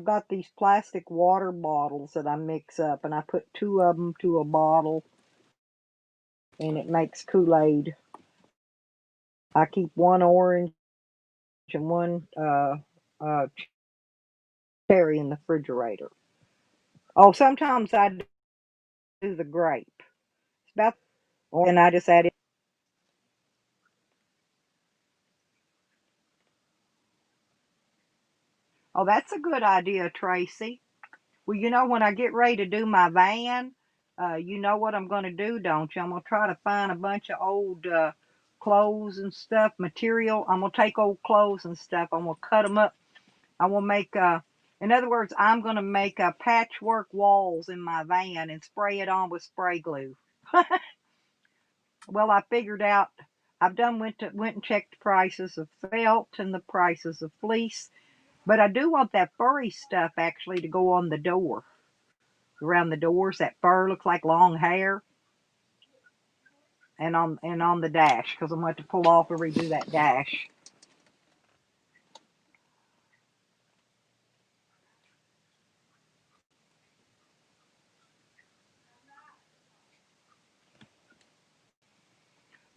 got these plastic water bottles that I mix up, and I put two of them to a bottle, and it makes Kool-Aid. I keep one orange and one uh, cherry in the refrigerator. Oh, sometimes I do the grape. It's about, and I just add it. Oh, that's a good idea, Tracy. Well, you know, when I get ready to do my van, you know what I'm going to do, don't you? I'm going to try to find a bunch of old clothes and stuff, material. I'm going to take old clothes and stuff. I'm going to cut them up. I will make, in other words, I'm going to make patchwork walls in my van and spray it on with spray glue. Well, I figured out, I've done went and checked the prices of felt and the prices of fleece, but I do want that furry stuff actually to go on the door, around the doors. That fur looks like long hair, and on the dash, because I'm going to have to pull off and redo that dash.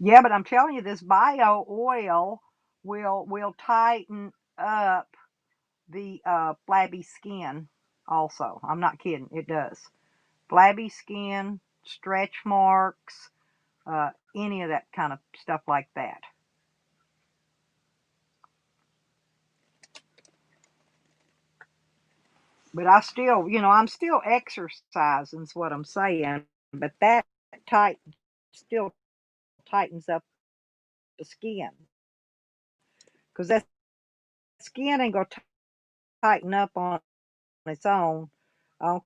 Yeah, but I'm telling you, this bio oil will tighten up the flabby skin. Also, I'm not kidding. It does. Flabby skin, stretch marks, any of that kind of stuff like that. But I still, I'm still exercising, is what I'm saying. But that tight still tightens up the skin, because that skin ain't gonna tighten up on its own. I don't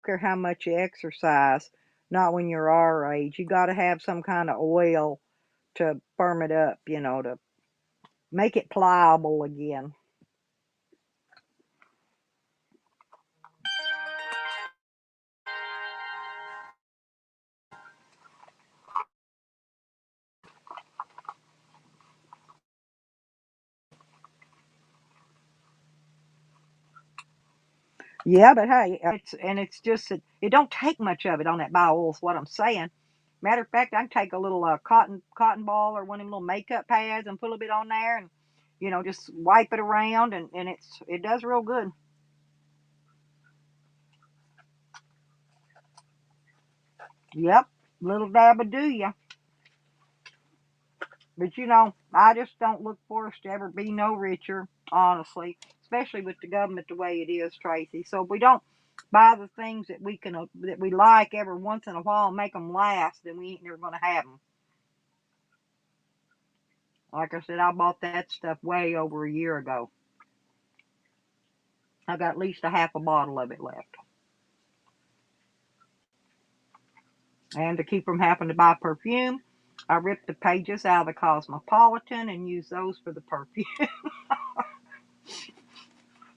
care how much you exercise. Not when you're our age. You got to have some kind of oil to firm it up, to make it pliable again. Yeah, but hey, it's just that it don't take much of it on that bio oil. Is what I'm saying. Matter of fact, I can take a little cotton ball or one of them little makeup pads and put a little bit on there, and just wipe it around, and it does real good. Yep, little dab of do ya. But I just don't look for us to ever be no richer, honestly, especially with the government the way it is, Tracy. So if we don't buy the things that we like every once in a while and make them last, then we ain't never gonna have them. Like I said, I bought that stuff way over a year ago. I got at least a half a bottle of it left. And to keep from having to buy perfume, I ripped the pages out of the Cosmopolitan and used those for the perfume.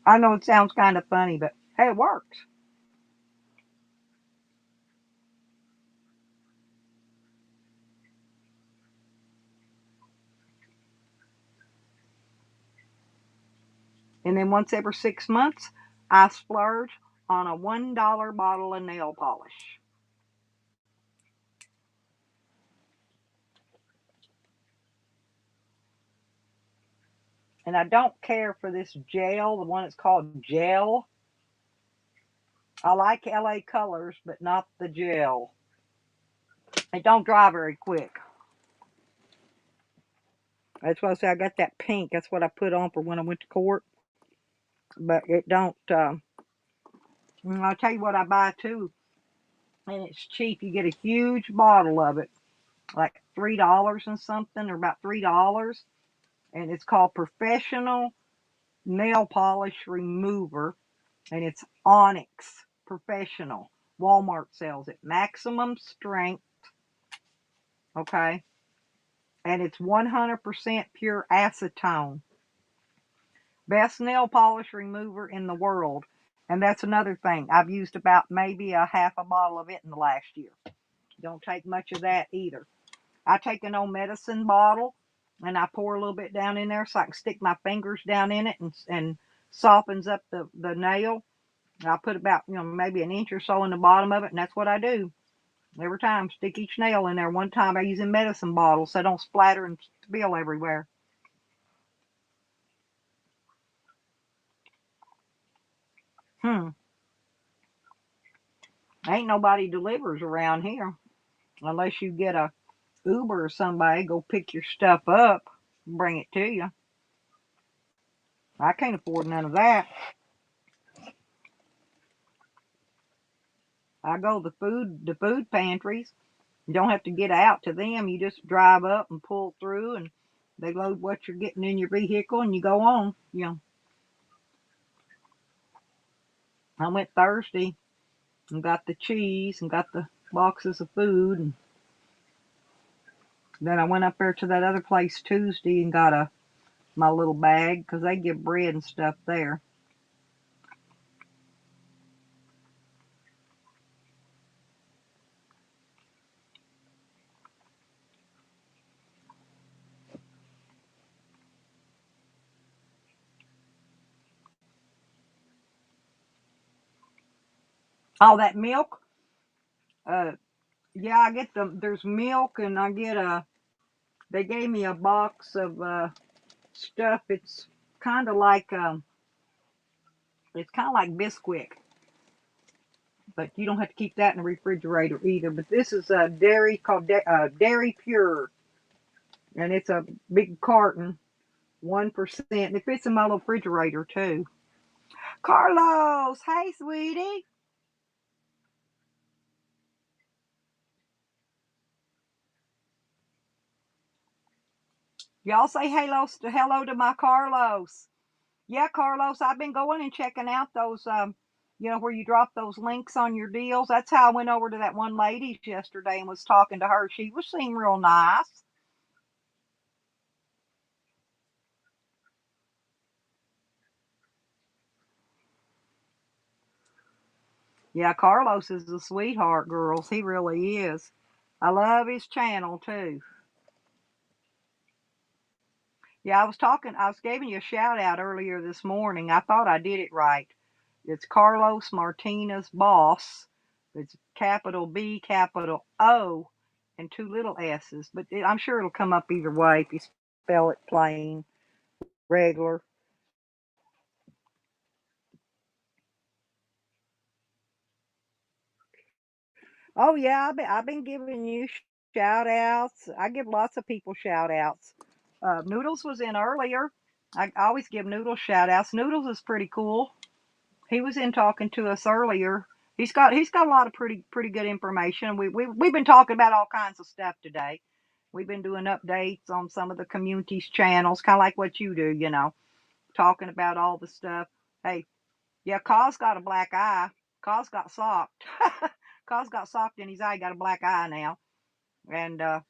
I know it sounds kind of funny, but hey, it works. And then once every 6 months, I splurge on a $1 bottle of nail polish. And I don't care for this gel, the one that's called gel. I like LA Colors, but not the gel. It don't dry very quick. That's why I say I got that pink. That's what I put on for when I went to court. But it don't. I'll tell you what I buy too, and it's cheap. You get a huge bottle of it, like $3 and something, or about $3, and it's called Professional Nail Polish Remover, and it's Onyx Professional. Walmart sells it. Maximum strength, okay, and it's 100% pure acetone. Best nail polish remover in the world. And that's another thing. I've used about maybe a half a bottle of it in the last year. Don't take much of that either. I take an old medicine bottle and I pour a little bit down in there so I can stick my fingers down in it and softens up the nail. I put about, maybe an inch or so in the bottom of it, and that's what I do. Every time, stick each nail in there. One time I use a medicine bottle so I don't splatter and spill everywhere. Hmm. Ain't nobody delivers around here unless you get a Uber or somebody go pick your stuff up and bring it to you. I can't afford none of that. I go to the food pantries. You don't have to get out to them. You just drive up and pull through, and they load what you're getting in your vehicle, and you go on. You know, I went Thursday and got the cheese and got the boxes of food, and then I went up there to that other place Tuesday and got my little bag because they give bread and stuff there. All that milk, uh, yeah, I get there's milk, and I get they gave me a box of stuff. It's kind of like Bisquick, but you don't have to keep that in the refrigerator either. But this is a dairy called Dairy Pure, and it's a big carton, 1%. And it fits in my little refrigerator too. Carlos, hey sweetie, y'all say hello to my Carlos. Yeah, Carlos, I've been going and checking out those, where you drop those links on your deals. That's how I went over to that one lady's yesterday and was talking to her. She was seeming real nice. Yeah, Carlos is a sweetheart, girls. He really is. I love his channel too. Yeah, I was giving you a shout out earlier this morning. I thought I did it right. It's Carlos Martinez Boss. It's capital B, capital O, and two little S's. But I'm sure it'll come up either way if you spell it plain, regular. Oh yeah, I've been giving you shout outs. I give lots of people shout outs. Noodles was in earlier. I always give Noodles shout outs. Noodles is pretty cool. He was in talking to us earlier. He's got a lot of pretty good information. We've been talking about all kinds of stuff today. We've been doing updates on some of the community's channels, kind of like what you do, talking about all the stuff. Hey, yeah, Cause got a black eye. Cause got socked. Cause got socked in his eye. Got a black eye now. And I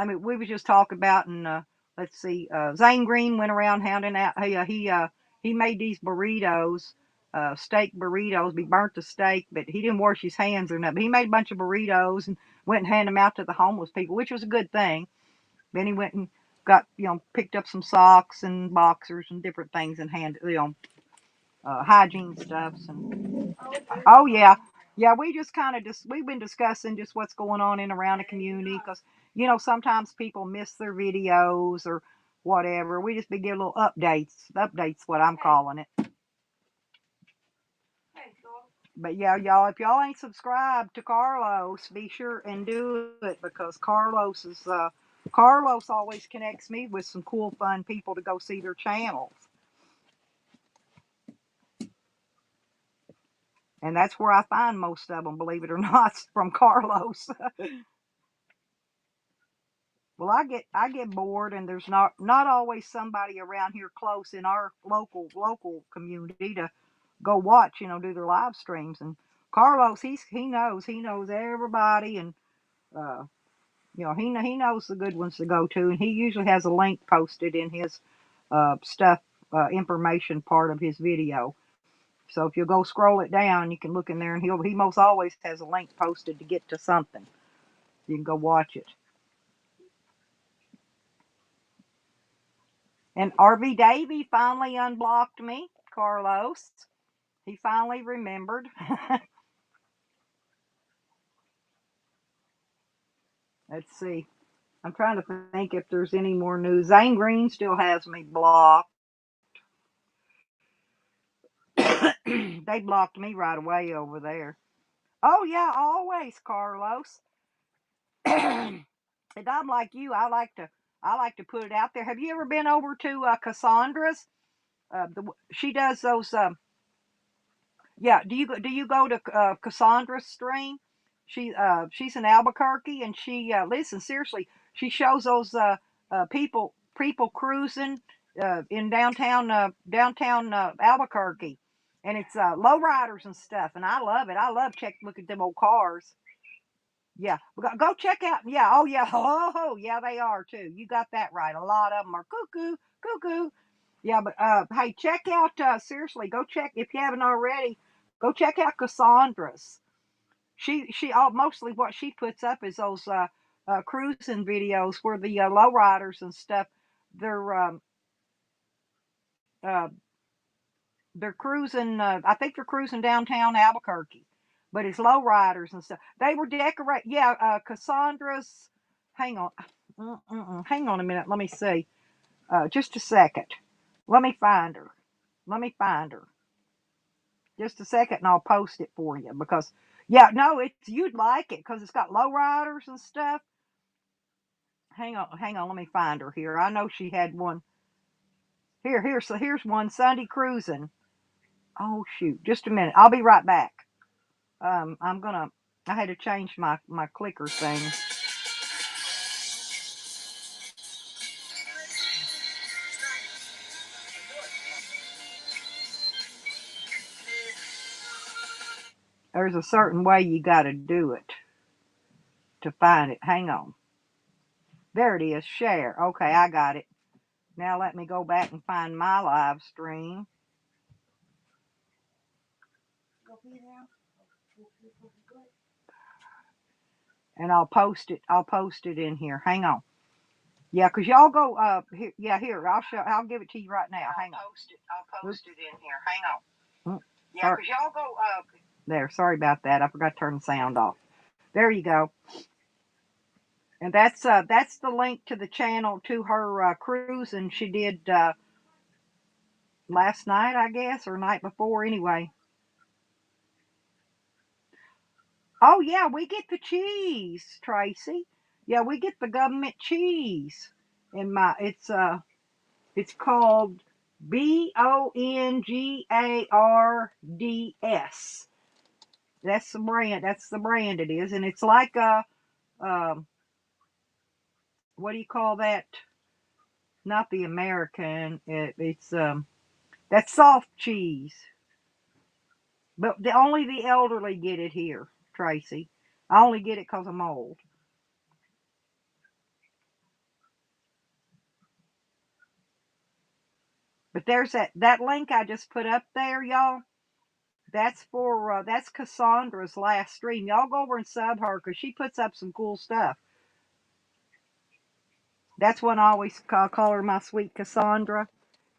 mean, we was just talking about, and let's see, Zane Green went around hounding out. He made these burritos, steak burritos. He burnt the steak, but he didn't wash his hands or nothing. He made a bunch of burritos and went and handed them out to the homeless people, which was a good thing. Then he went and got, picked up some socks and boxers and different things and handed, hygiene stuffs and oh yeah, yeah. We just kind of we've been discussing just what's going on in around the community because sometimes people miss their videos or whatever. We just be giving little updates. Updates, what I'm calling it. But yeah, y'all, if y'all ain't subscribed to Carlos, be sure and do it because Carlos always connects me with some cool, fun people to go see their channels. And that's where I find most of them, believe it or not, from Carlos. Well, I get bored, and there's not always somebody around here close in our local community to go watch, do their live streams. And Carlos, he knows everybody, and uh, he knows the good ones to go to, and he usually has a link posted in his stuff information part of his video. So if you go scroll it down, you can look in there, and he most always has a link posted to get to something. You can go watch it. And RV Davy finally unblocked me, Carlos. He finally remembered. Let's see. I'm trying to think if there's any more news. Zane Green still has me blocked. They blocked me right away over there. Oh yeah, always, Carlos. And I'm like you. I like to put it out there. Have you ever been over to Cassandra's? She does those. Yeah, do you go to Cassandra's stream? She's in Albuquerque, and she listen seriously. She shows those people cruising in downtown Albuquerque, and it's lowriders and stuff, and I love it. I love look at them old cars. Yeah, go check out. Yeah, oh yeah, oh yeah, they are too. You got that right. A lot of them are cuckoo, cuckoo. Yeah, but hey, check out seriously. Go check if you haven't already. Go check out Cassandra's. Mostly what she puts up is those cruising videos where the lowriders and stuff. They're uh, they're cruising. I think they're cruising downtown Albuquerque, but it's lowriders and stuff. They were decorate. Yeah, Cassandra's. Hang on, hang on a minute. Let me see. Just a second. Let me find her. Let me find her. Just a second, and I'll post it for you because, yeah, no, it's you'd like it because it's got lowriders and stuff. Hang on. Let me find her here. I know she had one. So here's one Sunday cruising. Oh shoot! Just a minute. I'll be right back. I'm gonna. I had to change my clicker thing. There's a certain way you got to do it to find it. Hang on. There it is. Share. Okay, I got it. Now let me go back and find my live stream. And I'll post it. I'll post it in here. Hang on. Yeah, cause y'all go. Here, yeah, here. I'll give it to you right now. Hang on. I'll post it in here. Hang on. Yeah, cause y'all go. There. Sorry about that. I forgot to turn the sound off. There you go. And that's the link to the channel to her cruise, and she did last night, I guess, or night before. Anyway. Oh yeah, we get the cheese, Tracy. Yeah, we get the government cheese. In my, it's called Bongards. That's the brand. That's the brand it is, and it's like a what do you call that? Not the American. It's that's soft cheese, but only the elderly get it here, Tracy. I only get it because I'm old. But there's that link I just put up there, y'all. That's Cassandra's last stream. Y'all go over and sub her because she puts up some cool stuff. That's when I always call her my sweet Cassandra.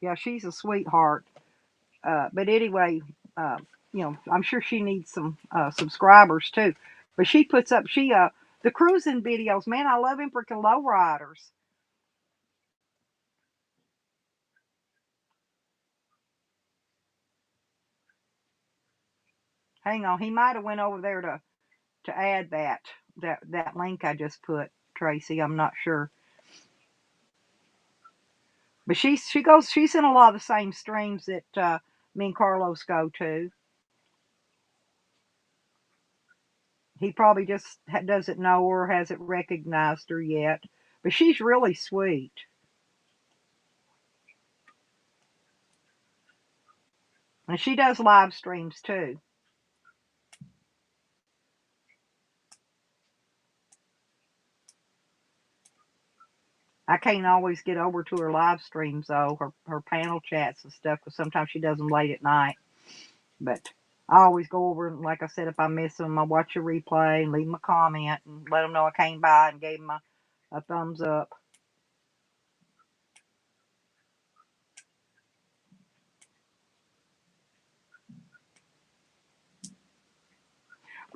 Yeah, she's a sweetheart. But anyway, uh, I'm sure she needs some subscribers too. But she puts up the cruising videos. Man, I love him for low riders. Hang on, he might have went over there to add that link I just put, Tracy. I'm not sure. But she's in a lot of the same streams that me and Carlos go to. He probably just doesn't know her, hasn't recognized her yet. But she's really sweet. And she does live streams too. I can't always get over to her live streams though, her panel chats and stuff, because sometimes she does them late at night. But I always go over and, like I said, if I miss them, I watch a replay and leave them a comment and let them know I came by and gave them a thumbs up.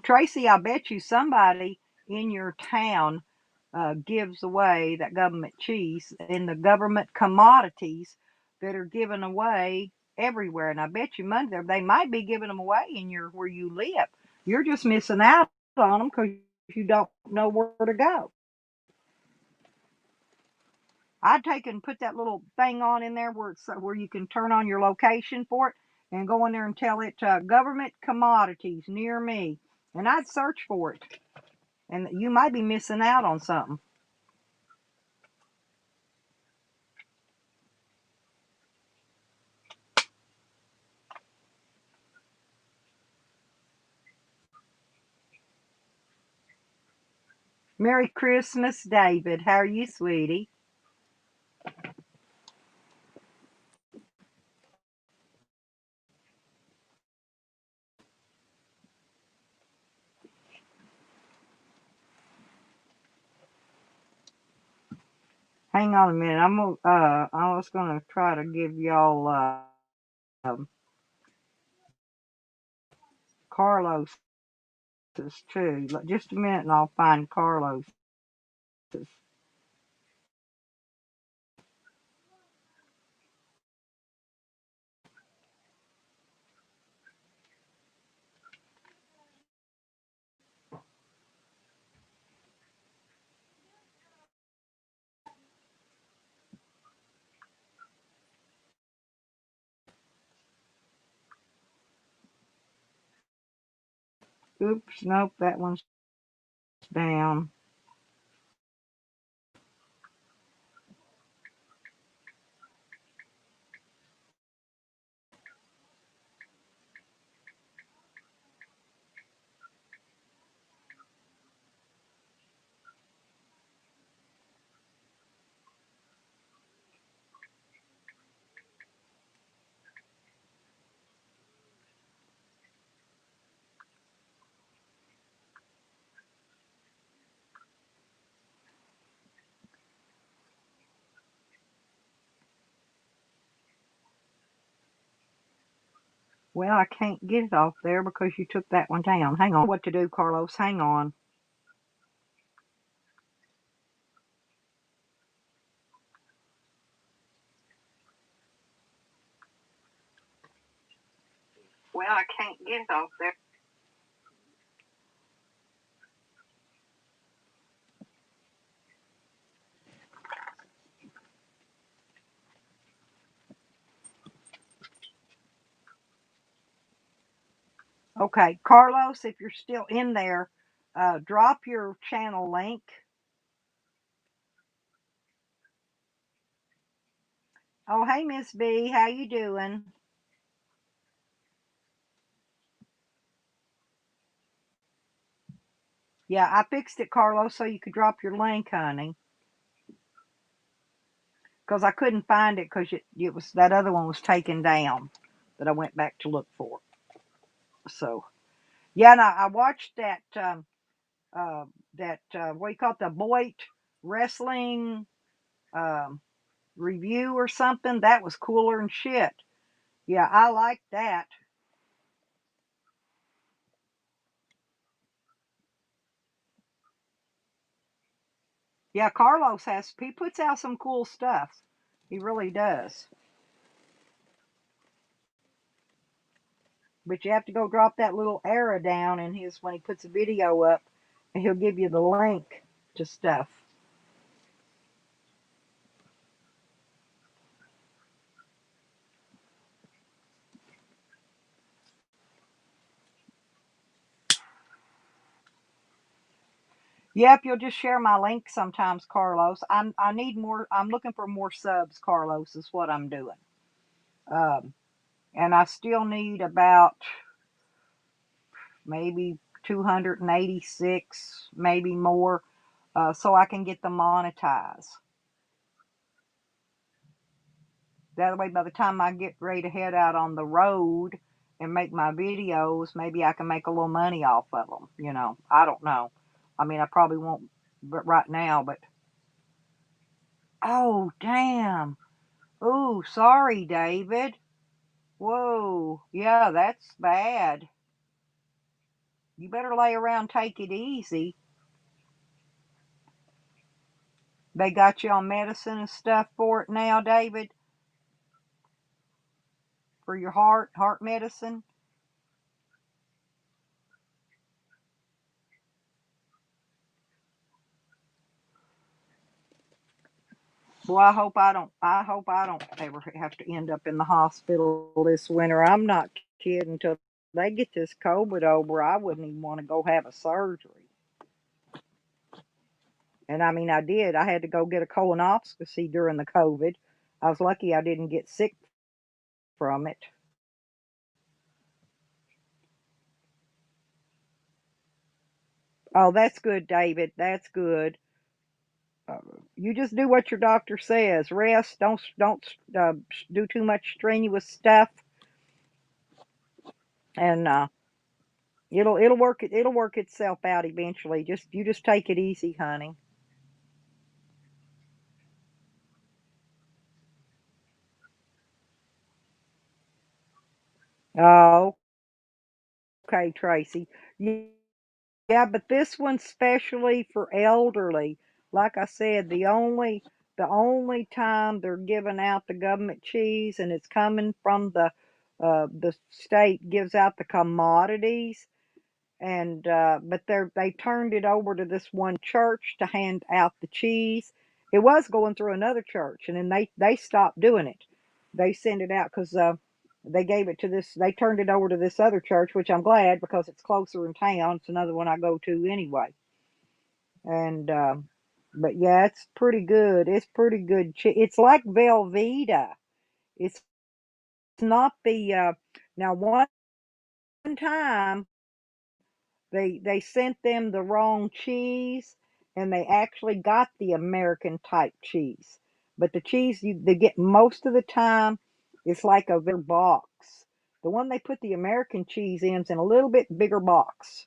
Tracy, I bet you somebody in your town gives away that government cheese and the government commodities that are given away everywhere. And I bet you money they might be giving them away in your where you live. You're just missing out on them because you don't know where to go. I'd take and put that little thing on in there where you can turn on your location for it. and go in there and tell it government commodities near me, and I'd search for it, and you might be missing out on something. Merry Christmas, David. How are you, sweetie? Hang on a minute. I was gonna try to give y'all um, Carlos's too. Just a minute, and I'll find Carlos's. Oops, nope, that one's down. Well, I can't get it off there because you took that one down. Hang on. What to do, Carlos? Hang on. Well, I can't get it off there. Okay, Carlos, if you're still in there, drop your channel link. Oh, hey, Miss B, how you doing? Yeah, I fixed it, Carlos, so you could drop your link, honey. Because I couldn't find it because it was that other one was taken down that I went back to look for. So yeah, and I watched uh, what do you call it, the Boyd wrestling um, review or something. That was cooler than shit. Yeah, I like that. Yeah, Carlos he puts out some cool stuff. He really does. But you have to go drop that little arrow down in his when he puts a video up, and he'll give you the link to stuff. Yep, you'll just share my link sometimes, Carlos. I need more. I'm looking for more subs, Carlos. Is what I'm doing. Um, and I still need about maybe 286, maybe more, so I can get them monetized. That way, by the time I get ready to head out on the road and make my videos, maybe I can make a little money off of them. I don't know. I mean, I probably won't, but right now. But oh, damn. Oh, sorry, David. Whoa. Yeah, that's bad. You better lay around, take it easy. They got you on medicine and stuff for it now, David, for your heart medicine. Well, I hope I don't ever have to end up in the hospital this winter. I'm not kidding. Until they get this COVID over, I wouldn't even want to go have a surgery. And I mean, I did. I had to go get a colonoscopy during the COVID. I was lucky I didn't get sick from it. Oh, that's good, David. That's good. Uh, you just do what your doctor says. Rest. Don't do too much strenuous stuff, and it'll work itself out eventually. Just take it easy, honey. Oh, okay, Tracy. Yeah, but this one's specially for elderly. Like I said, the only time they're giving out the government cheese, and it's coming from the state gives out the commodities, and but they turned it over to this one church to hand out the cheese. It was going through another church, and then they stopped doing it. They sent it out because they gave it to this. They turned it over to this other church, which I'm glad because it's closer in town. It's another one I go to anyway. And but yeah, it's pretty good. It's pretty good. It's like Velveeta. It's not the now one time they sent them the wrong cheese, and they actually got the American type cheese. But the cheese they get most of the time is like a bigger box. The one they put the American cheese in is in a little bit bigger box.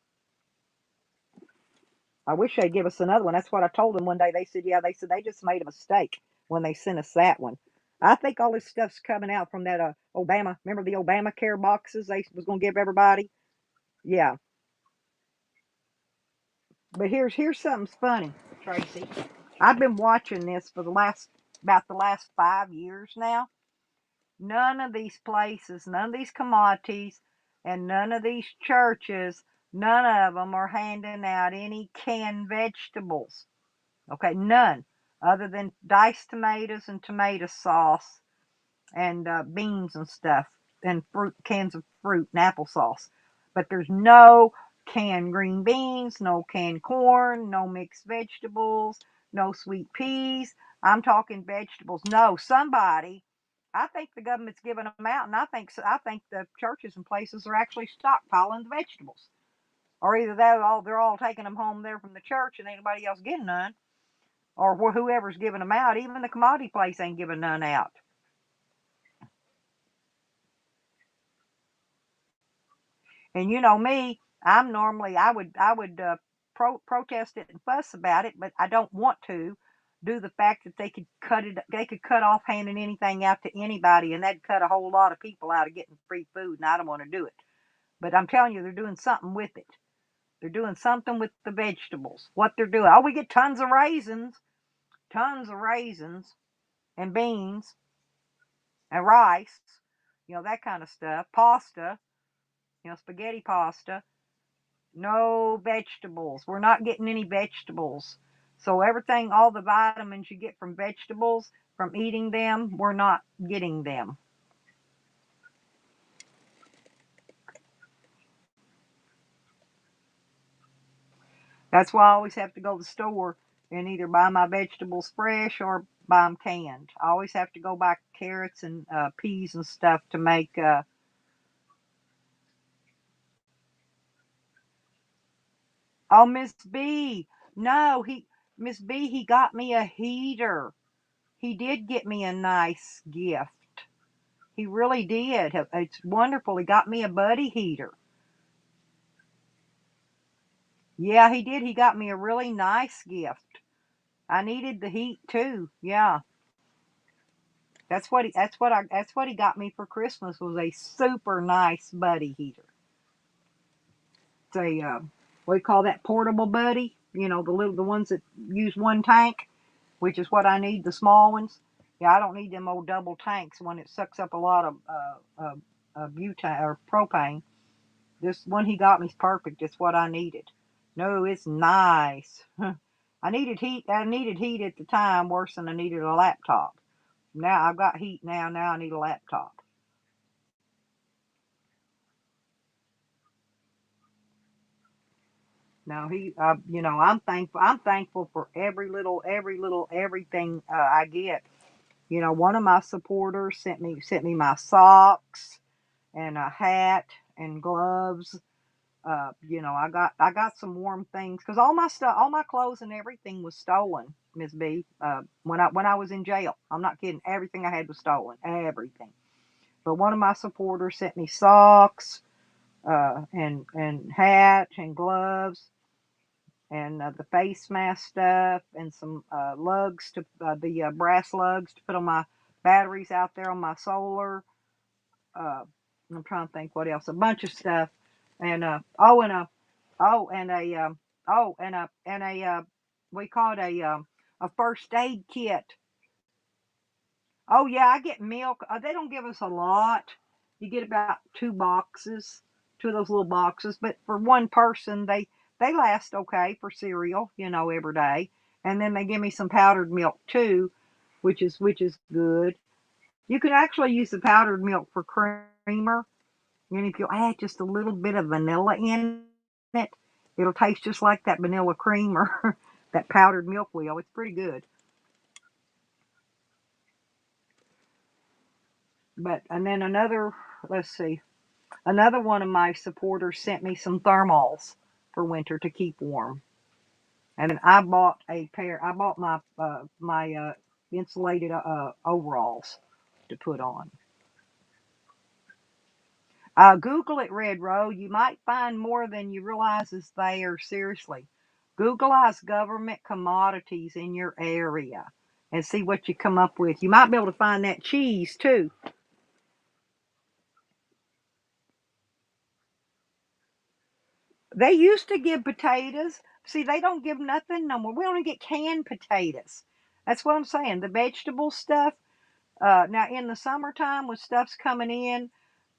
I wish they'd give us another one. That's what I told them one day. They said, yeah, they said they just made a mistake when they sent us that one. I think all this stuff's coming out from that Obama. Remember the Obamacare boxes they was going to give everybody? Yeah. But here's something funny, Tracy. I've been watching this for the last 5 years now. None of these places, none of these commodities, and none of these churches, none of them are handing out any canned vegetables. Okay, none, other than diced tomatoes and tomato sauce and beans and stuff, and fruit cans of fruit and applesauce. But there's no canned green beans, no canned corn, no mixed vegetables, no sweet peas. I'm talking vegetables. No, somebody. I think the government's giving them out, and I think the churches and places are actually stockpiling the vegetables, or either they're all taking them home there from the church, and ain't nobody else getting none, or whoever's giving them out. Even the commodity place ain't giving none out. And you know me, I would protest it and fuss about it, but I don't want to do the fact that they could cut off handing anything out to anybody, and that'd cut a whole lot of people out of getting free food, and I don't want to do it. But I'm telling you, they're doing something with it. They're doing something with the vegetables. What they're doing? Oh, we get tons of raisins and beans and rice, that kind of stuff. Pasta, spaghetti pasta. No vegetables. We're not getting any vegetables. So everything, all the vitamins you get from vegetables, from eating them, we're not getting them. That's why I always have to go to the store and either buy my vegetables fresh or buy them canned. I always have to go buy carrots and peas and stuff to make. Oh, Miss B. No, Miss B, he got me a heater. He did get me a nice gift. He really did. It's wonderful. He got me a buddy heater. Yeah, he did. He got me a really nice gift. I needed the heat too. Yeah. That's what he got me for Christmas was a super nice buddy heater. It's a what do you call that, portable buddy? The ones that use one tank, which is what I need, the small ones. Yeah, I don't need them old double tanks when it sucks up a lot of butane or propane. This one he got me is perfect. It's what I needed. No, it's nice. I needed heat. I needed heat at the time worse than I needed a laptop. Now I've got heat now. Now I need a laptop. Now you know, I'm thankful. I'm thankful for everything I get. You know, one of my supporters sent me my socks and a hat and gloves. You know, I got some warm things because all my stuff, all my clothes and everything was stolen, Miss B. When I was in jail, I'm not kidding. Everything I had was stolen, everything. But one of my supporters sent me socks, and hat and gloves and the face mask stuff and some lugs to the brass lugs to put on my batteries out there on my solar. Uh, I'm trying to think what else. A bunch of stuff, and oh and a oh and a we call it a first aid kit. Oh yeah, I get milk. They don't give us a lot. You get about two of those little boxes. But for one person, they last okay for cereal, you know, every day. And then they give me some powdered milk too, which is good. You can actually use the powdered milk for creamer, and if you add just a little bit of vanilla in it, it'll taste just like that vanilla cream or that powdered milk will. It's pretty good. But and then let's see. Another one of my supporters sent me some thermals for winter to keep warm. And then I bought my insulated overalls to put on. Google it, Red Road. You might find more than you realize is there. Seriously. Googleize government commodities in your area and see what you come up with. You might be able to find that cheese too. They used to give potatoes. See, they don't give nothing no more. We only get canned potatoes. That's what I'm saying. The vegetable stuff. Now in the summertime, when stuff's coming in,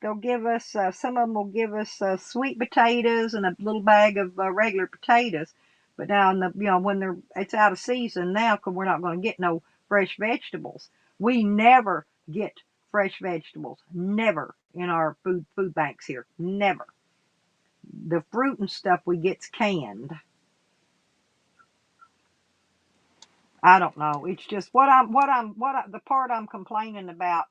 they'll give us. Some of them will give us sweet potatoes and a little bag of regular potatoes. But now in the when it's out of season now, because we're not going to get no fresh vegetables. We never get fresh vegetables. Never in our food banks here. Never. The fruit and stuff we get's canned. I don't know. It's just the part I'm complaining about,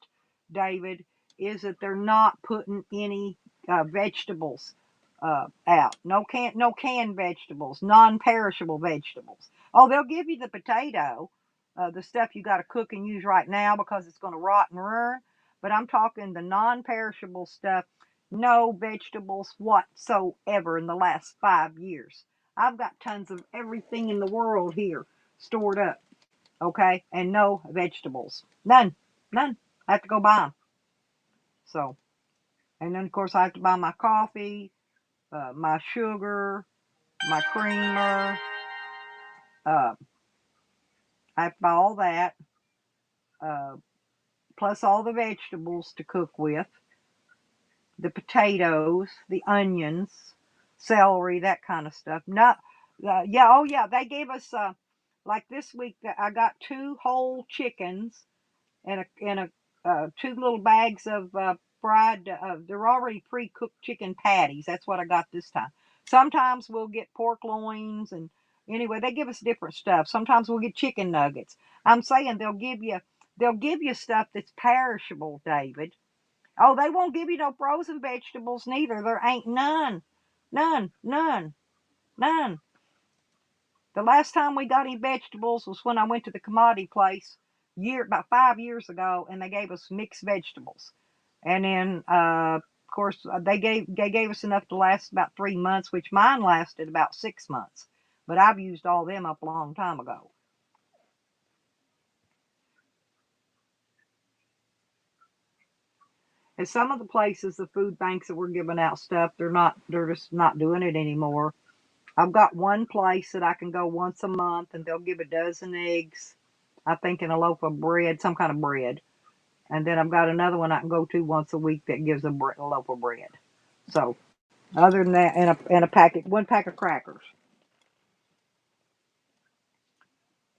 David, is that they're not putting any vegetables out. No canned vegetables, non-perishable vegetables. Oh, they'll give you the potato, the stuff you got to cook and use right now because it's going to rot and ruin. But I'm talking the non-perishable stuff. No vegetables whatsoever in the last 5 years. I've got tons of everything in the world here stored up, okay, and no vegetables, none. I have to go buy them. So, and then of course I have to buy my coffee, my sugar, my creamer. Uh, I have to buy all that, uh, plus all the vegetables to cook with, the potatoes, the onions, celery, that kind of stuff. Not, yeah, oh yeah, they gave us like this week that I got two whole chickens and a two little bags of fried. They're already pre-cooked chicken patties. That's what I got this time. Sometimes we'll get pork loins, and anyway, they give us different stuff. Sometimes we'll get chicken nuggets. I'm saying they'll give you stuff that's perishable, David. Oh, they won't give you no frozen vegetables neither. There ain't none, none, none. The last time we got any vegetables was when I went to the commodity place about 5 years ago, and they gave us mixed vegetables. And then, of course, they gave us enough to last about 3 months, which mine lasted about 6 months. But I've used all them up a long time ago. And some of the places, the food banks that were giving out stuff, they're just not doing it anymore. I've got one place that I can go once a month, and they'll give a dozen eggs, I think, and a loaf of bread, some kind of bread. And then I've got another one I can go to once a week that gives a loaf of bread. So other than that, and a packet, one pack of crackers.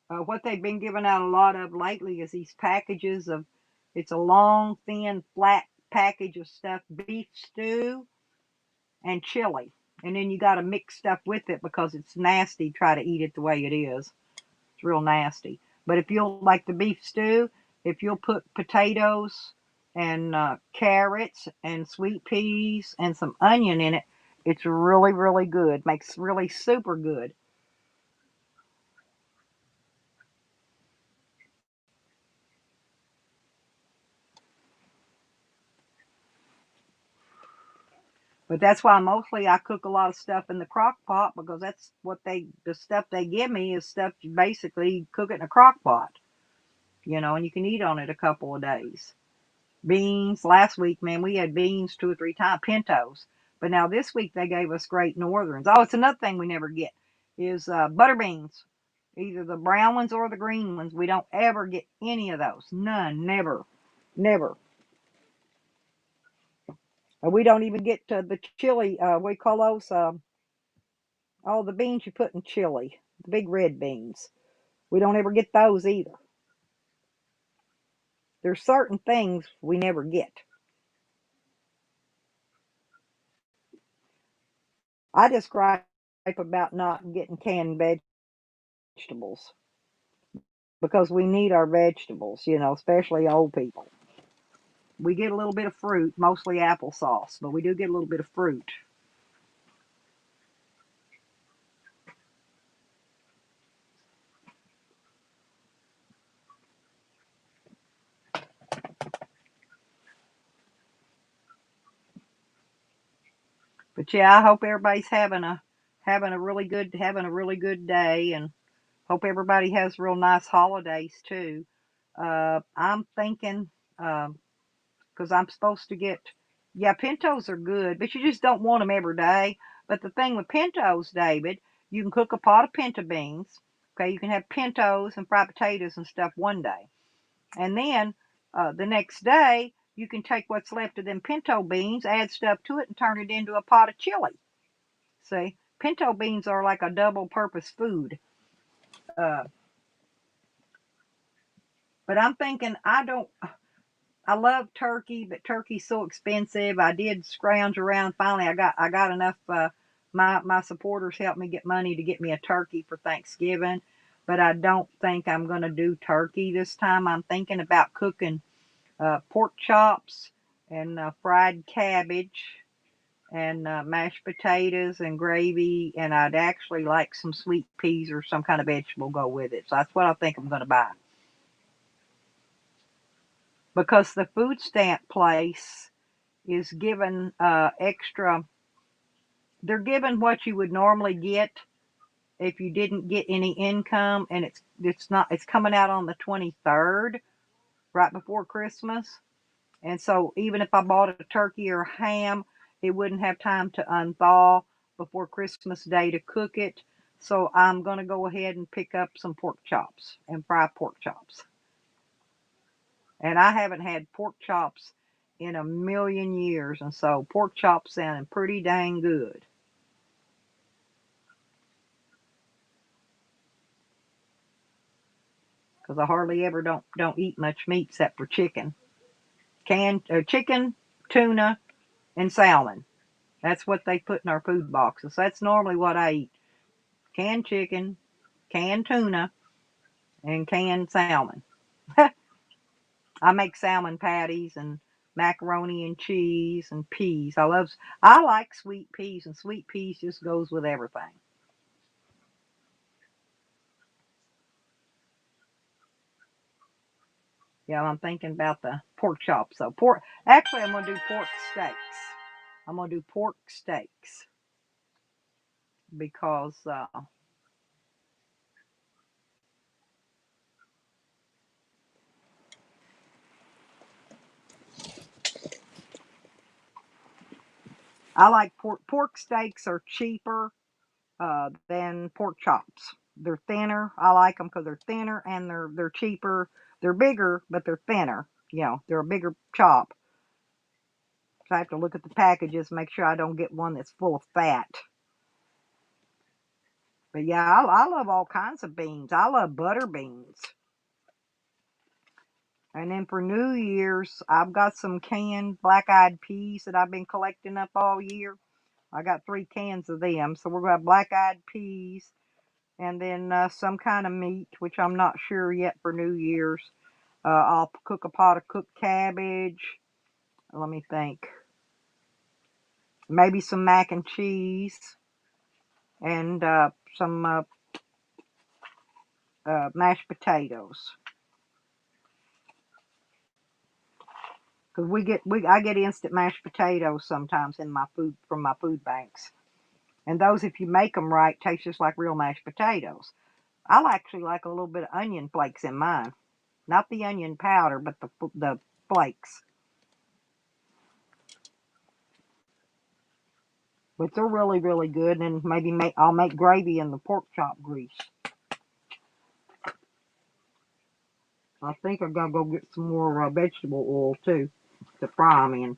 What they've been giving out a lot of lately is these packages of, it's a long, thin, flat package of stuffed beef stew and chili. And then you got to mix stuff with it because it's nasty. Try to eat it the way it is. It's real nasty. But if you'll like the beef stew, if you'll put potatoes and carrots and sweet peas and some onion in it, it's really, really good. Makes really super good. But that's why mostly I cook a lot of stuff in the crock pot because that's what the stuff they give me is stuff you basically cook it in a crock pot, and you can eat on it a couple of days. Beans, last week, man, we had beans 2 or 3 times, pintos. But now this week they gave us Great Northerns. Oh, it's another thing we never get is butter beans, either the brown ones or the green ones. We don't ever get any of those. None, never, never. We don't even get the chili. We call those. Oh, the beans you put in chili, the big red beans. We don't ever get those either. There's certain things we never get. I just gripe about not getting canned vegetables because we need our vegetables, especially old people. We get a little bit of fruit, mostly applesauce, but we do get a little bit of fruit. But yeah, I hope everybody's having a really good day, and hope everybody has real nice holidays too. I'm thinking, because I'm supposed to get, yeah, pintos are good, but you just don't want them every day. But the thing with pintos, David, you can cook a pot of pinto beans. Okay, you can have pintos and fried potatoes and stuff one day. And then the next day, you can take what's left of them pinto beans, add stuff to it, and turn it into a pot of chili. See, pinto beans are like a double purpose food. Uh, but I'm thinking, I love turkey, but turkey's so expensive. I did scrounge around. Finally, I got enough. My supporters helped me get money to get me a turkey for Thanksgiving, but I don't think I'm gonna do turkey this time. I'm thinking about cooking pork chops and fried cabbage and mashed potatoes and gravy, and I'd actually like some sweet peas or some kind of vegetable go with it. So that's what I think I'm gonna buy because the food stamp place is given extra. They're given what you would normally get if you didn't get any income, and it's coming out on the 23rd, right before Christmas. And so even if I bought a turkey or a ham, it wouldn't have time to unthaw before Christmas Day to cook it. So I'm going to go ahead and pick up some pork chops and fry pork chops. And I haven't had pork chops in a million years, and so pork chops sounding pretty dang good. Because I hardly ever don't eat much meat except for chicken, canned chicken, tuna, and salmon. That's what they put in our food boxes. That's normally what I eat: canned chicken, canned tuna, and canned salmon. I make salmon patties and macaroni and cheese and peas. I like sweet peas, and sweet peas just goes with everything. Yeah, I'm thinking about the pork chops. So pork. Actually, I'm gonna do pork steaks. I'm gonna do pork steaks because I like pork steaks are cheaper than pork chops. They're thinner. I like them because they're thinner and they're cheaper. They're bigger, but they're thinner. They're a bigger chop. So I have to look at the packages, make sure I don't get one that's full of fat. But yeah, I love all kinds of beans. I love butter beans. And then for New Year's, I've got some canned black-eyed peas that I've been collecting up all year. I got 3 cans of them. So we're going to have black-eyed peas and then some kind of meat, which I'm not sure yet for New Year's. I'll cook a pot of cooked cabbage. Let me think. Maybe some mac and cheese and some mashed potatoes. Because I get instant mashed potatoes sometimes in my food from my food banks. And those, if you make them right, taste just like real mashed potatoes. I actually like a little bit of onion flakes in mine. Not the onion powder, but the flakes. But they're really, really good. And maybe I'll make gravy in the pork chop grease. I think I gotta go get some more vegetable oil too to fry them in.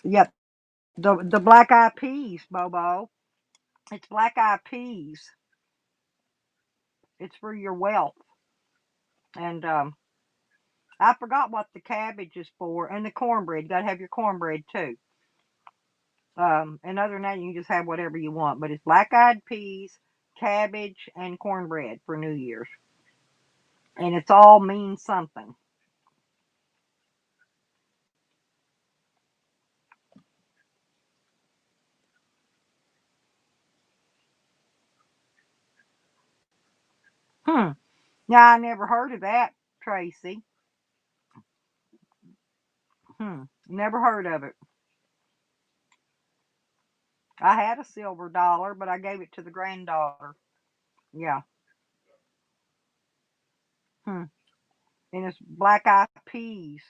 Yep, the black eyed peas, Bobo. It's black eyed peas. It's for your wealth. And I forgot what the cabbage is for, and the cornbread. You gotta have your cornbread too. And other than that, you can just have whatever you want. But it's black eyed peas, cabbage, and cornbread for New Year's. And it's all means something. Hmm. Yeah, I never heard of that, Tracy. Never heard of it. I had a silver dollar, but I gave it to the granddaughter. Yeah. Hmm. And it's black eyed peas.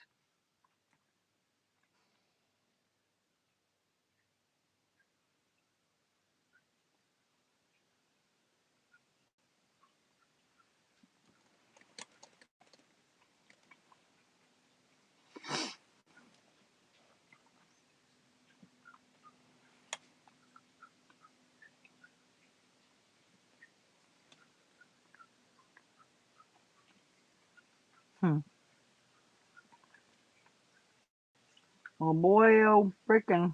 Hmm. Well, boy, oh, freaking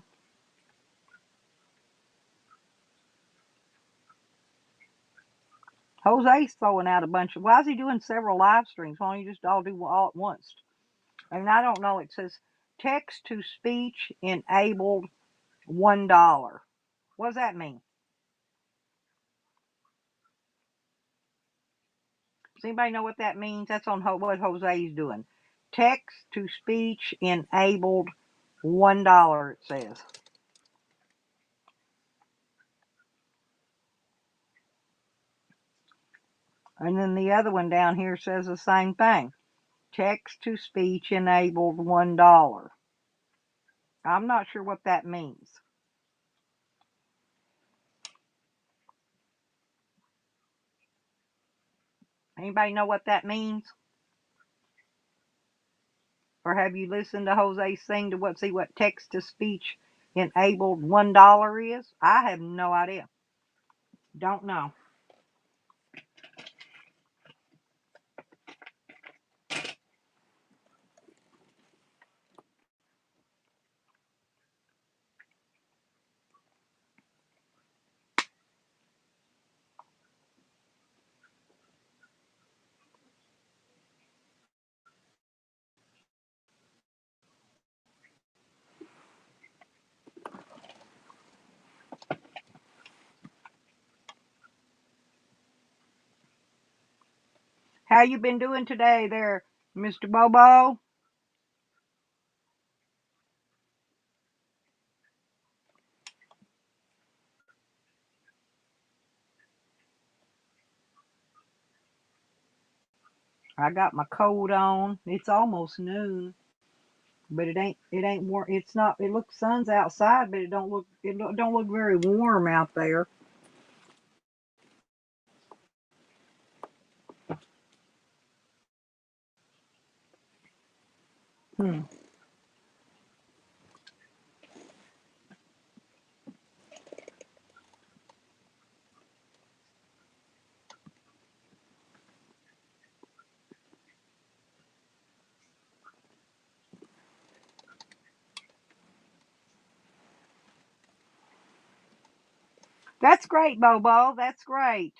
Jose's throwing out a bunch of. Why is he doing several live streams? Why don't you just all do all at once? And I don't know. It says text to speech enabled $1. What does that mean? Does anybody know what that means? That's on what Jose's doing. Text to speech enabled $1. It says. And then the other one down here says the same thing. Text to speech enabled $1. I'm not sure what that means. Anybody know what that means? Or have you listened to Jose sing to see what text to speech enabled $1 is? I have no idea. Don't know. How you been doing today there, Mr. Bobo? I got my coat on. It's almost noon, but it ain't warm. It's not. It looks sun's outside, but it don't look very warm out there. Hmm. That's great, Bobo. That's great.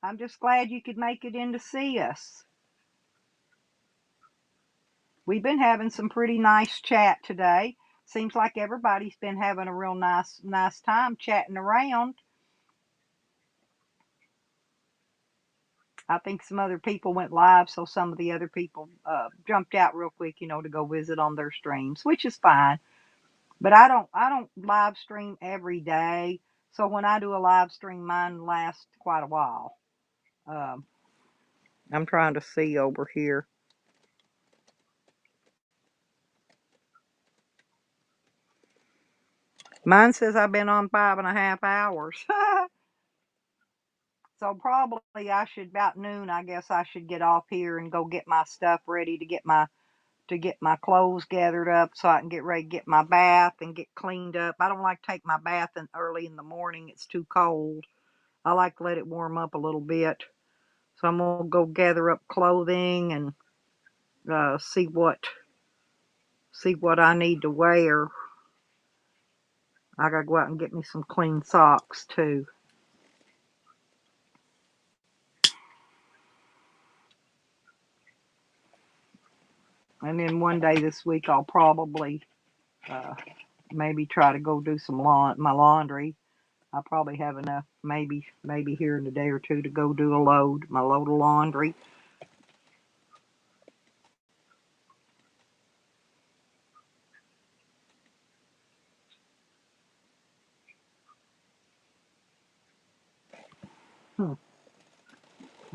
I'm just glad you could make it in to see us. We've been having some pretty nice chat today. Seems like everybody's been having a real nice time chatting around. I think some other people went live, so some of the other people jumped out real quick, to go visit on their streams, which is fine. But I don't live stream every day, so when I do a live stream, mine lasts quite a while. Um, I'm trying to see over here. Mine says I've been on 5.5 hours. So probably I should about noon. I guess I should get off here and go get my stuff ready to get my clothes gathered up so I can get ready to get my bath and get cleaned up. I don't like to take my bath early in the morning. It's too cold. I like to let it warm up a little bit. So I'm gonna go gather up clothing and see what I need to wear. I gotta go out and get me some clean socks too. And then one day this week I'll probably uh, maybe try to go do my laundry. I'll probably have enough, maybe here in a day or two, to go do my load of laundry. Hmm.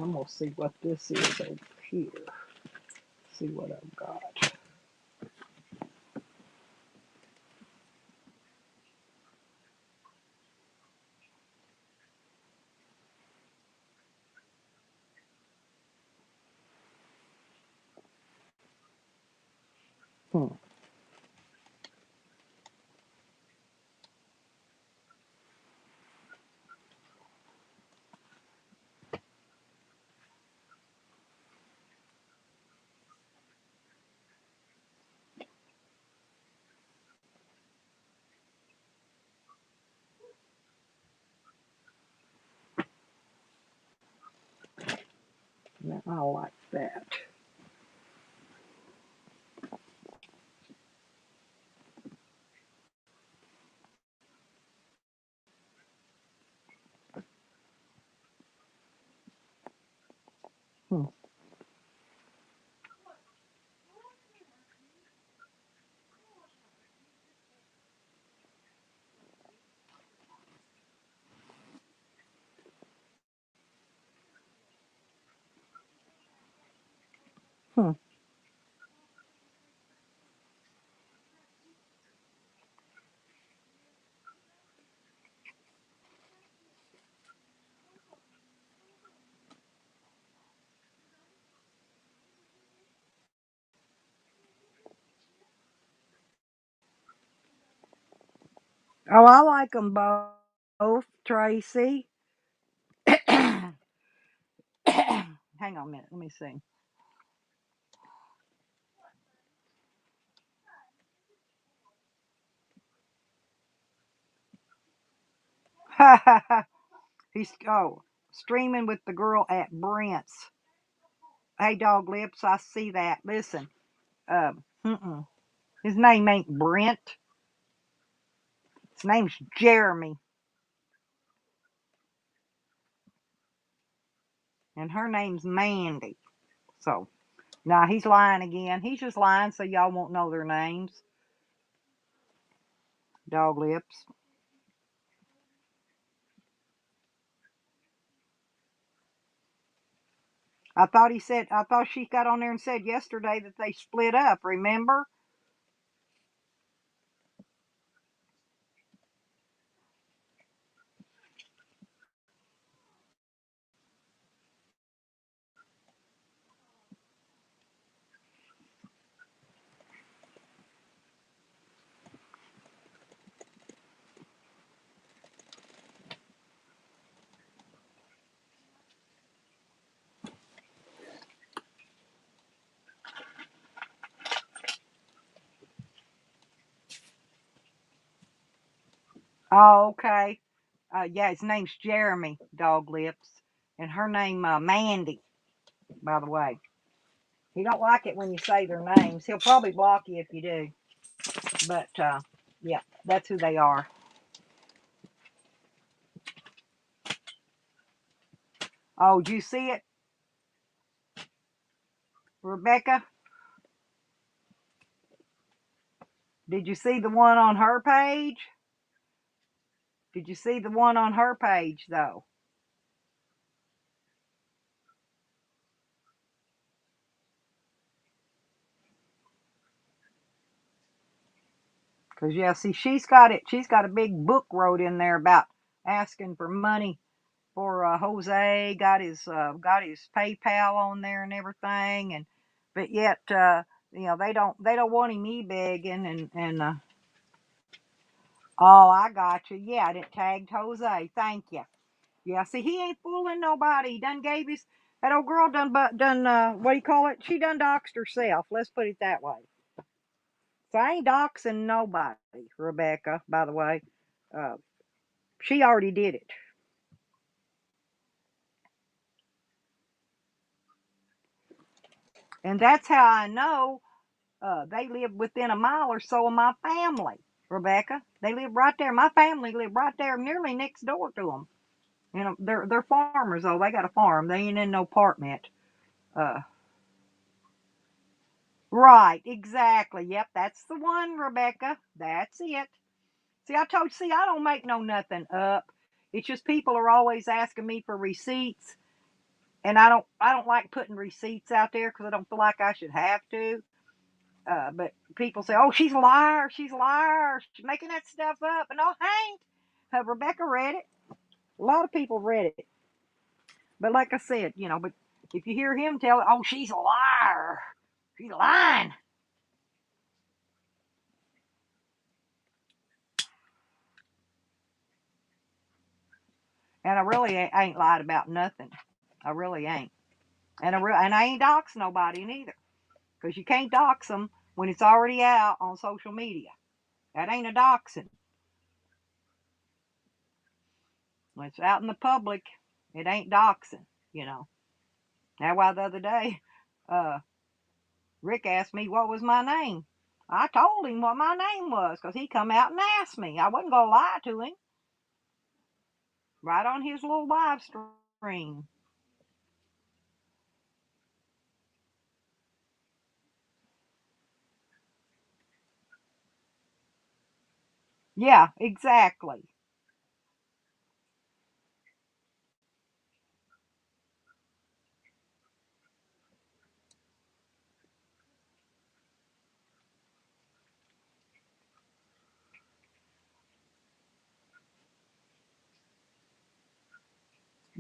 I'm gonna see what this is over here. See what I've got. Hmm. Now I like that. Hmm. Hmm. Oh, I like them both, Tracy. Hang on a minute. Let me see. He's streaming with the girl at Brent's. Hey, Dog Lips, I see that. Listen, his name ain't Brent. His name's Jeremy, and her name's Mandy. So, nah, he's lying again. He's just lying so y'all won't know their names. Dog Lips. I thought she got on there and said yesterday that they split up, remember? Oh, okay. Yeah, his name's Jeremy Dog Lips, and her name Mandy. By the way, he don't like it when you say their names. He'll probably block you if you do. But yeah, that's who they are. Oh, did you see it, Rebecca? Did you see the one on her page? Did you see the one on her page though? Because yeah, see, she's got it. She's got a big book wrote in there about asking for money for Jose. Got his PayPal on there and everything, and but yet they don't want him e-begging and oh, I got you. Yeah, it tagged Jose. Thank you. Yeah, see, he ain't fooling nobody. He done gave his that old girl done what do you call it? She done doxed herself. Let's put it that way. So I ain't doxing nobody, Rebecca. By the way, uh, she already did it, and that's how I know they live within a mile or so of my family, Rebecca. They live right there. My family live right there, nearly next door to them. You know, they're farmers though. They got a farm. They ain't in no apartment. Uh, right, exactly. Yep, that's the one, Rebecca. That's it. See, I told you. See, I don't make no nothing up. It's just people are always asking me for receipts, and I don't like putting receipts out there because I don't feel like I should have to. But people say, "Oh, she's a liar. She's a liar. She's making that stuff up." And no, I ain't. Rebecca read it. A lot of people read it. But like I said, but if you hear him tell it, "Oh, she's a liar. She's lying," and I really ain't lied about nothing. I really ain't. And I ain't dox nobody neither, because you can't dox them when it's already out on social media. That ain't a doxing. When it's out in the public, it ain't doxing. You know. That's why the other day, uh, Rick asked me what was my name. I told him what my name was because he come out and asked me. I wasn't gonna lie to him. Right on his little live stream. Yeah, exactly.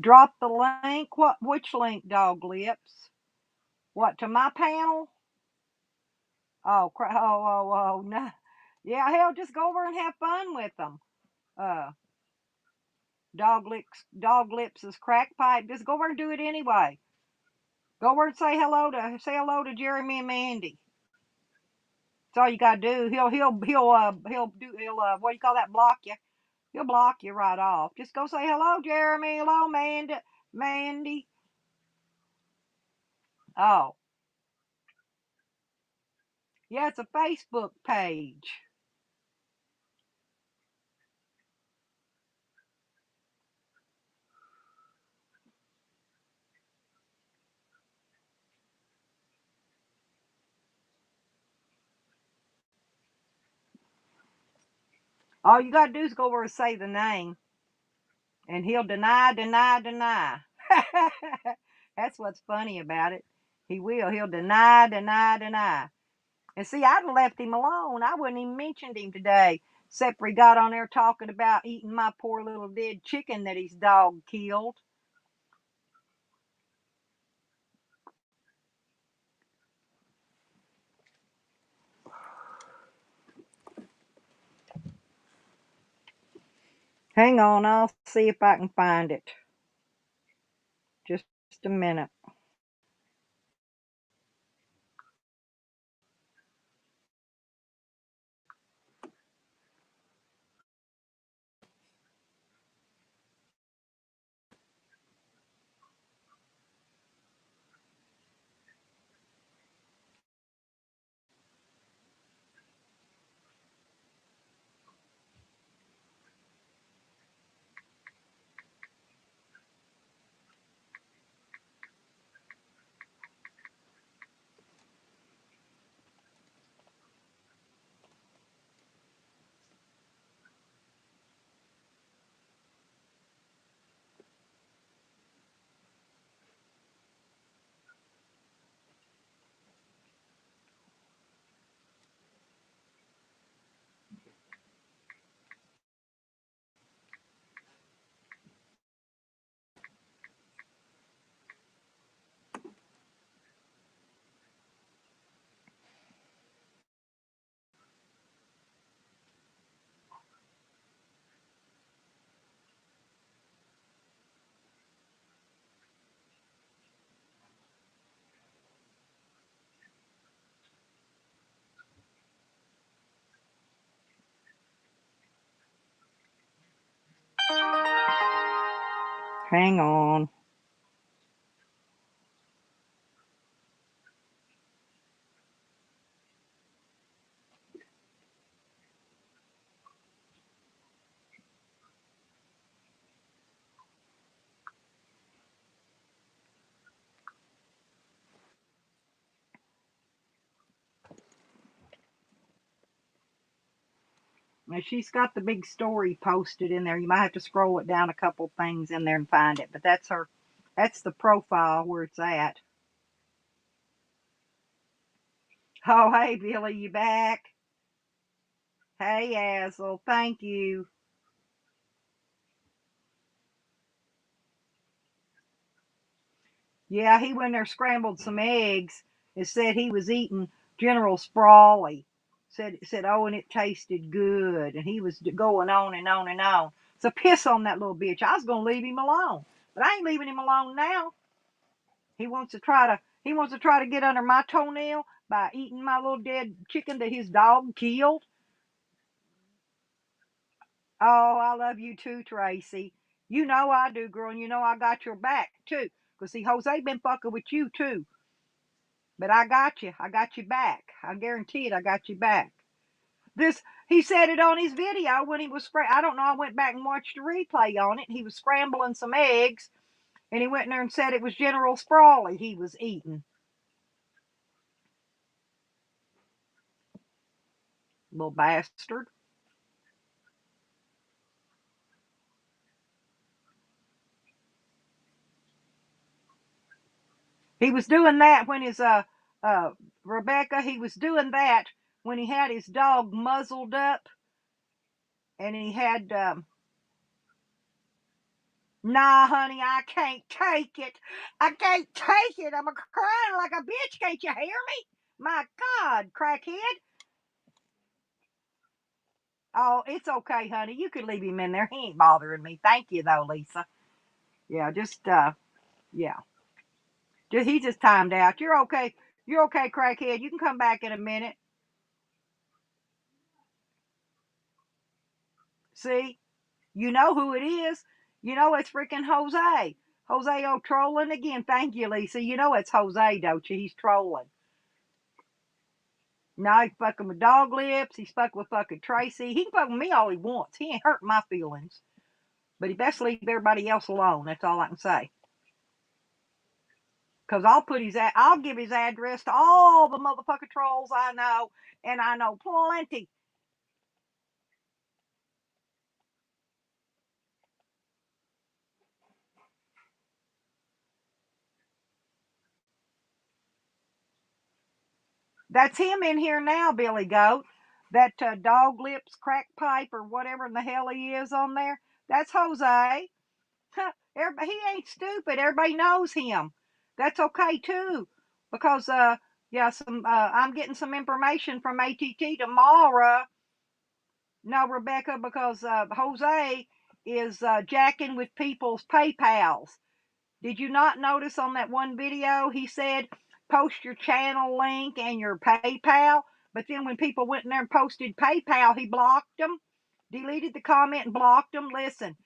Drop the link. What? Which link, Dog Lips? What, to my panel? Oh, no. Yeah, hell, just go over and have fun with them. Uh, Dog Lips is crack pipe. Just go over and do it anyway. Go over and say hello to Jeremy and Mandy. That's all you gotta do. He'll what do you call that? Block you. He'll block you right off. Just go say hello, Jeremy. Hello, Mandy. Oh, yeah, it's a Facebook page. All you gotta do is go over and say the name, and he'll deny, deny, deny. That's what's funny about it. He will. He'll deny, deny, deny. And see, I'd have left him alone. I wouldn't even mentioned him today, except for he got on there talking about eating my poor little dead chicken that his dog killed. Hang on, I'll see if I can find it. Just a minute. Hang on. Now she's got the big story posted in there. You might have to scroll it down a couple things in there and find it. But that's her. That's the profile where it's at. Oh, hey, Billy, you back? Hey, Azel, thank you. Yeah, he went there, scrambled some eggs, and said he was eating General Sprawley. Said, oh, and it tasted good, and he was going on and on and on. So piss on that little bitch. I was gonna leave him alone, but I ain't leaving him alone now. He wants to try to get under my toenail by eating my little dead chicken that his dog killed. Oh, I love you too, Tracy. You know I do, girl, and you know I got your back too. Cause see, Jose been fucking with you too. But I got you. I got you back. I guarantee it. I got you back. This he said it on his video when he was I don't know. I went back and watched the replay on it. He was scrambling some eggs, and he went in there and said it was General Sprawley he was eating. Little bastard. He was doing that when his Rebecca. He was doing that when he had his dog muzzled up, and he had Nah, honey, I can't take it. I can't take it. I'm a crying like a bitch. Can't you hear me? My God, crackhead. Oh, it's okay, honey. You can leave him in there. He ain't bothering me. Thank you, though, Lisa. Yeah, yeah. He just timed out. You're okay. You're okay, crackhead. You can come back in a minute. See? You know who it is. You know it's freaking Jose. Jose O trolling again. Thank you, Lisa. You know it's Jose, don't you? He's trolling. Now he's fucking with Dog Lips. He's fucking with fucking Tracy. He can fuck with me all he wants. He ain't hurting my feelings. But he best leave everybody else alone. That's all I can say. Cause I'll give his address to all the motherfucking trolls I know, and I know plenty. That's him in here now, Billy Goat. That Dog Lips crack pipe or whatever in the hell he is on there. That's Jose. Everybody, he ain't stupid. Everybody knows him. That's okay too, because yeah, I'm getting some information from ATT tomorrow. No, Rebecca, because Jose is jacking with people's PayPals. Did you not notice on that one video he said post your channel link and your PayPal? But then when people went in there and posted PayPal, he blocked them, deleted the comment and blocked them. Listen,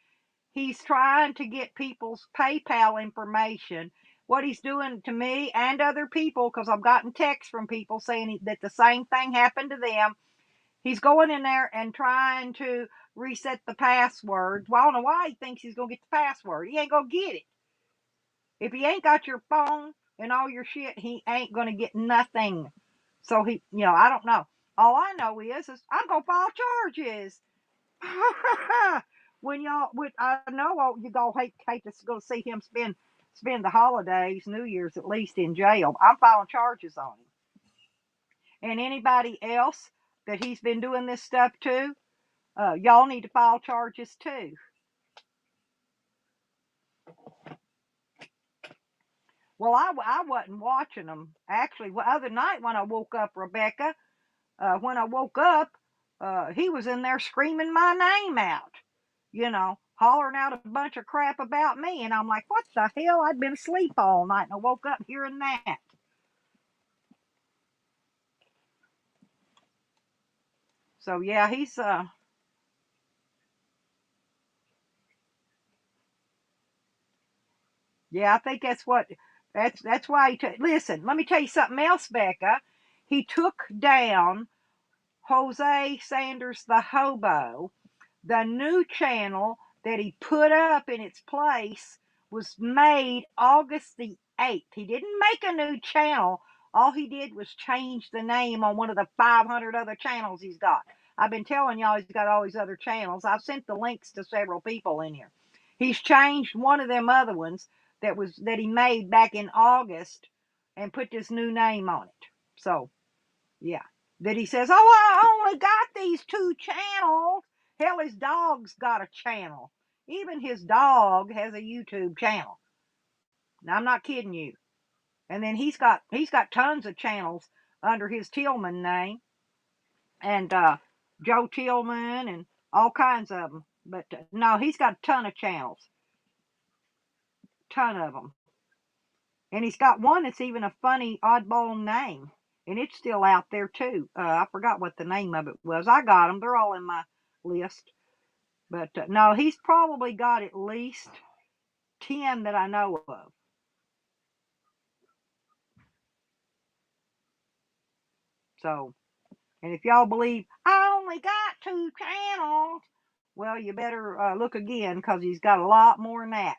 he's trying to get people's PayPal information. What he's doing to me and other people, because I've gotten texts from people saying that the same thing happened to them. He's going in there and trying to reset the password. Well, I don't know why he thinks he's going to get the password. He ain't going to get it. If he ain't got your phone and all your shit, he ain't going to get nothing. So I don't know. All I know is I'm going to file charges. I know you go hate to go see him spend the holidays, New Year's at least in jail. I'm filing charges on him. And anybody else that he's been doing this stuff to, y'all need to file charges too. Well, I wasn't watching them. Actually, the other night when I woke up, Rebecca, when I woke up, he was in there screaming my name out, hollering out a bunch of crap about me. And I'm like, what the hell? I'd been asleep all night and I woke up hearing that. So, yeah, he's, Yeah, I think that's why he took. Listen, let me tell you something else, Becca. He took down Jose Sanders the Hobo. The new channel that he put up in its place was made August the 8th. He didn't make a new channel. All he did was change the name on one of the 500 other channels he's got. I've been telling y'all he's got all these other channels. I've sent the links to several people in here. He's changed one of them other ones that he made back in August and put this new name on it. So, yeah. That he says, "Oh, I only got these two channels." Hell, his dog's got a channel. Even his dog has a YouTube channel. Now, I'm not kidding you. And then he's got tons of channels under his Tillman name, and Joe Tillman and all kinds of them. But no, he's got a ton of channels, ton of them. And he's got one that's even a funny oddball name, and it's still out there too. I forgot what the name of it was. I got them. They're all in my list. But no, he's probably got at least 10 that I know of. So, and if y'all believe I only got two channels, well, you better look again, because he's got a lot more than that.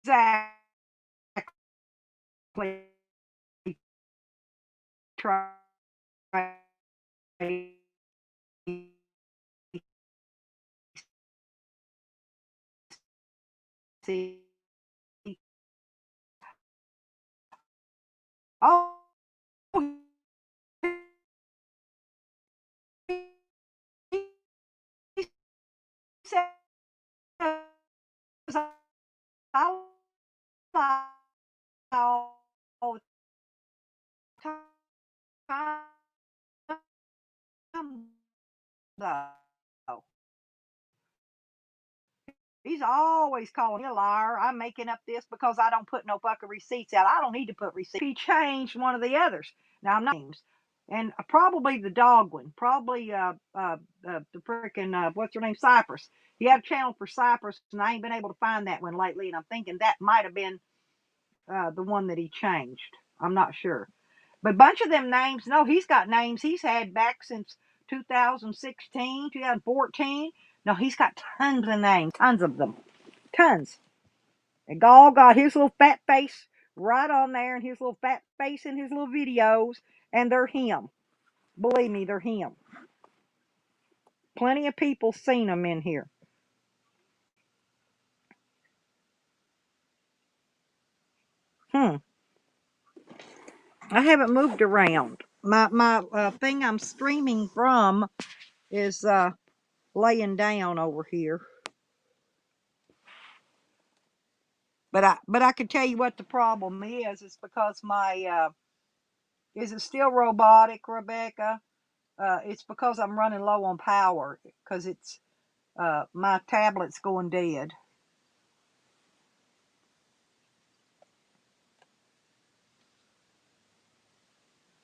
Exactly. Try. See. Oh, he says I lie all the time, though. He's always calling me a liar. I'm making up this because I don't put no fucking receipts out. I don't need to put receipts. He changed one of the others. Now I'm not names, and probably the dog one. Probably the freaking what's her name, Cypress. He had a channel for Cypress, and I ain't been able to find that one lately. And I'm thinking that might have been the one that he changed. I'm not sure. But a bunch of them names, no, he's got names he's had back since 2016, 2014. No, he's got tons of names, tons of them, tons. And all got his little fat face right on there, and his little fat face in his little videos, and they're him. Believe me, they're him. Plenty of people seen them in here. Hmm. I haven't moved around. My thing I'm streaming from is laying down over here. But I can tell you what the problem is. It's because my is it still robotic, Rebecca? It's because I'm running low on power, because it's my tablet's going dead.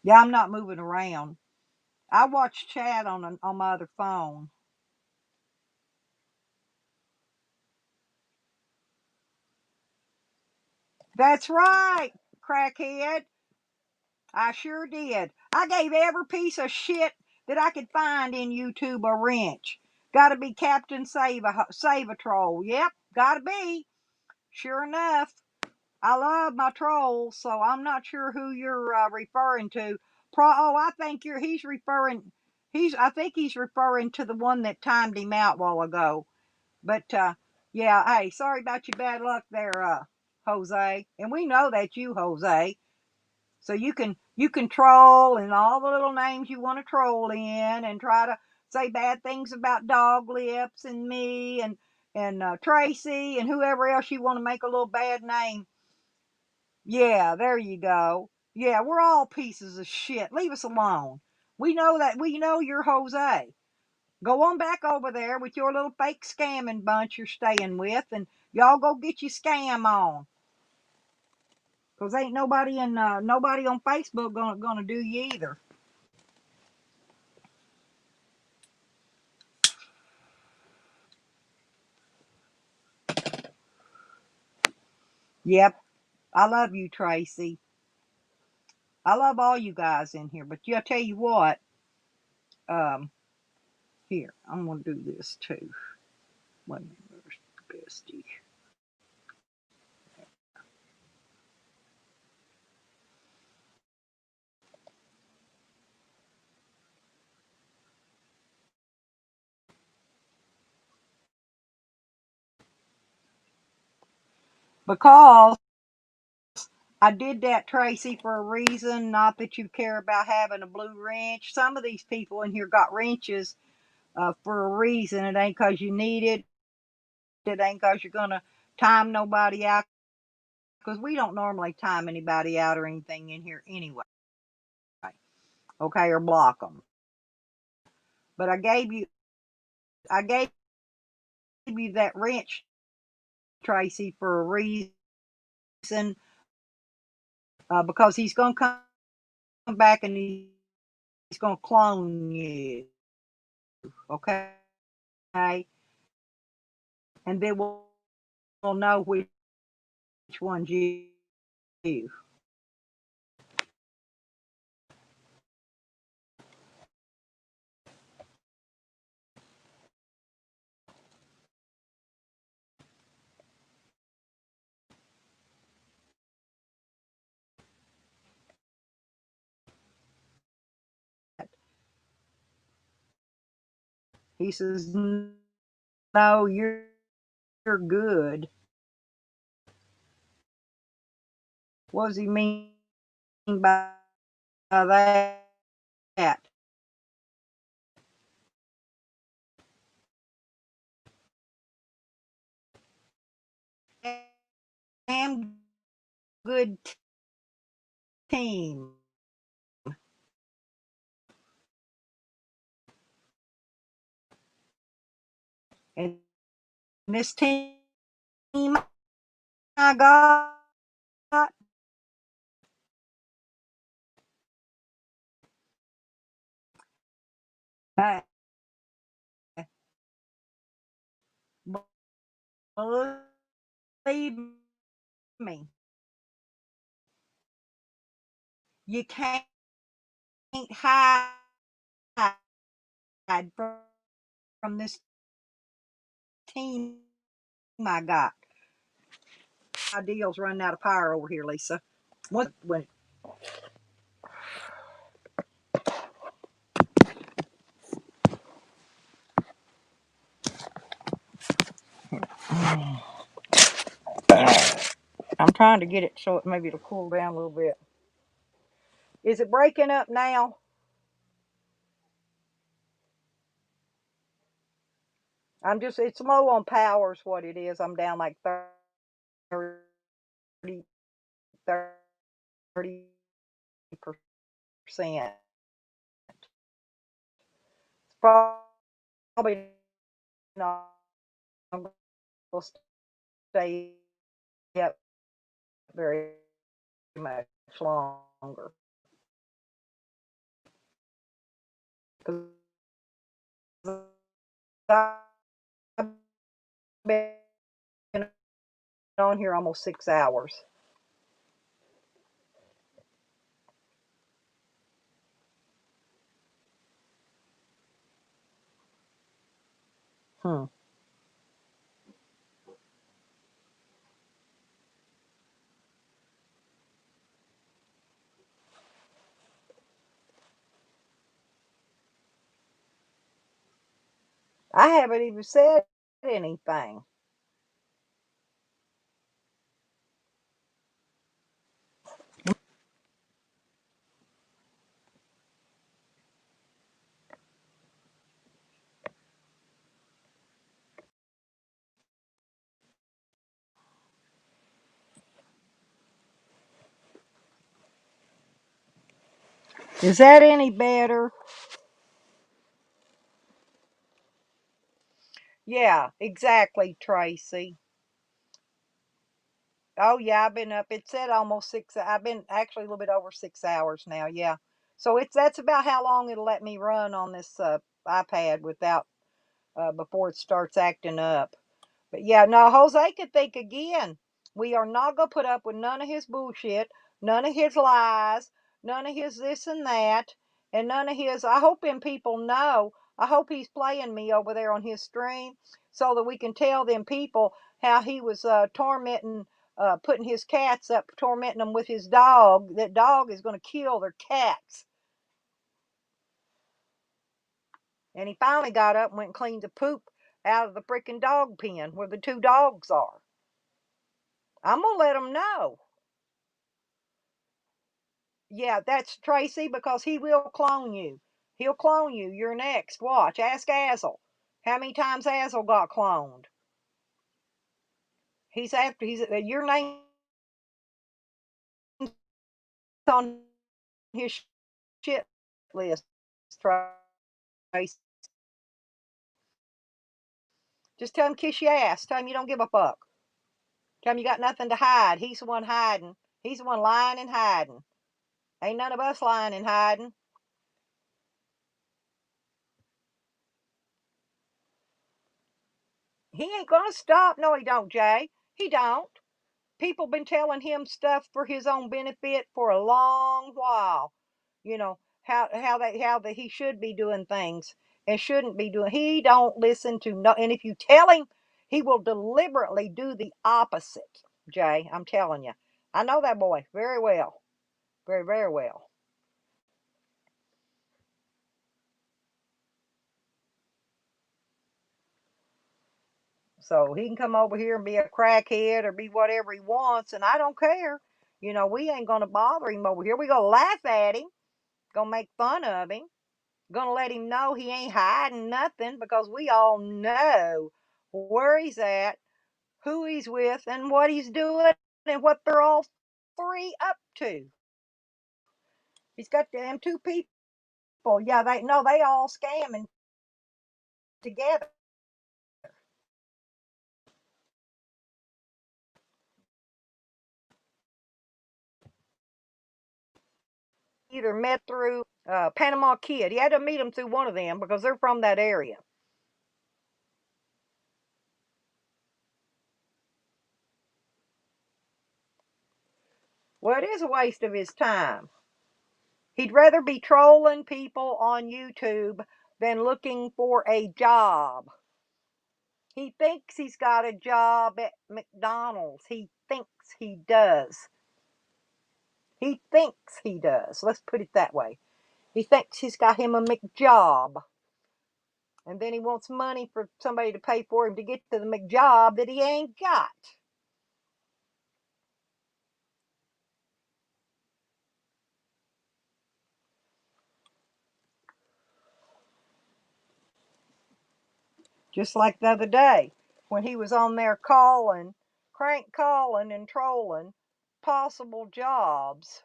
Yeah, I'm not moving around. I watch chat on my other phone. That's right, crackhead. I sure did. I gave every piece of shit that I could find in YouTube a wrench. Gotta be Captain Save-A-Troll. Yep, gotta be. Sure enough. I love my trolls, so I'm not sure who you're referring to. I think he's referring. I think he's referring to the one that timed him out a while ago. But yeah, hey, sorry about your bad luck there, Jose. And we know that you, Jose. So you can troll and all the little names you want to troll in, and try to say bad things about Dog Lips and me and Tracy and whoever else you want to make a little bad name. Yeah, there you go. Yeah, we're all pieces of shit. Leave us alone. We know that. We know you're Jose. Go on back over there with your little fake scamming bunch you're staying with, and y'all go get your scam on. Cause ain't nobody nobody on Facebook gonna do you either. Yep. I love you, Tracy. I love all you guys in here. But yeah, I tell you what. Um, Here, I'm gonna do this too. Wait a minute, where's Bestie? Because I did that, Tracy, for a reason. Not that you care about having a blue wrench. Some of these people in here got wrenches for a reason. It ain't because you need it. It ain't because you're going to time nobody out. Because we don't normally time anybody out or anything in here anyway. Okay, or block them. But I gave you that wrench, Tracy, for a reason. Because he's going to come back and he's going to clone you. Okay? And then we'll know which one's you. He says, no, you're good. What does he mean by that? Damn good team. And this team I got, uh, believe me, you can't hide from this team I got. My deal's running out of power over here, Lisa. When I'm trying to get it so it maybe it'll cool down a little bit. Is it breaking up now? It's low on power is what it is. I'm down like 30, 30%. It's probably not going to stay up very much longer. Because I've been on here almost 6 hours. Hmm. I haven't even said anything. Is that any better? Yeah, exactly, Tracy. Oh yeah, I've been up. It said almost 6. I've been actually a little bit over 6 hours now. Yeah. So that's about how long it'll let me run on this iPad without before it starts acting up. But yeah, no, Jose could think again. We are not gonna put up with none of his bullshit, none of his lies, none of his this and that, and none of his. I hope them people know. I hope he's playing me over there on his stream so that we can tell them people how he was tormenting, putting his cats up, tormenting them with his dog. That dog is going to kill their cats. And he finally got up and went and cleaned the poop out of the freaking dog pen where the two dogs are. I'm gonna let him know. Yeah, that's Tracy because he will clone you. He'll clone you. You're next. Watch. Ask Azel. How many times Azel got cloned? He's after. He's your name's on his shit list, Tracy. Just tell him kiss your ass. Tell him you don't give a fuck. Tell him you got nothing to hide. He's the one hiding. He's the one lying and hiding. Ain't none of us lying and hiding. He ain't gonna stop. No, he don't, Jay. He don't. People been telling him stuff for his own benefit for a long while. You know how that he should be doing things and shouldn't be doing. He don't listen to no. And if you tell him, he will deliberately do the opposite. Jay, I'm telling you, I know that boy very well, very very well. So he can come over here and be a crackhead or be whatever he wants, and I don't care. We ain't gonna bother him over here. We gonna laugh at him, gonna make fun of him, gonna let him know he ain't hiding nothing because we all know where he's at, who he's with, and what he's doing, and what they're all three up to. He's got them two people. Yeah, they know they all scamming together. Either met through Panama Kid. He had to meet them through one of them because they're from that area. Well, it is a waste of his time. He'd rather be trolling people on YouTube than looking for a job. He thinks he's got a job at McDonald's. He thinks he does. He thinks he does. Let's put it that way. He thinks he's got him a McJob. And then he wants money for somebody to pay for him to get to the McJob that he ain't got. Just like the other day when he was on there crank calling and trolling possible jobs.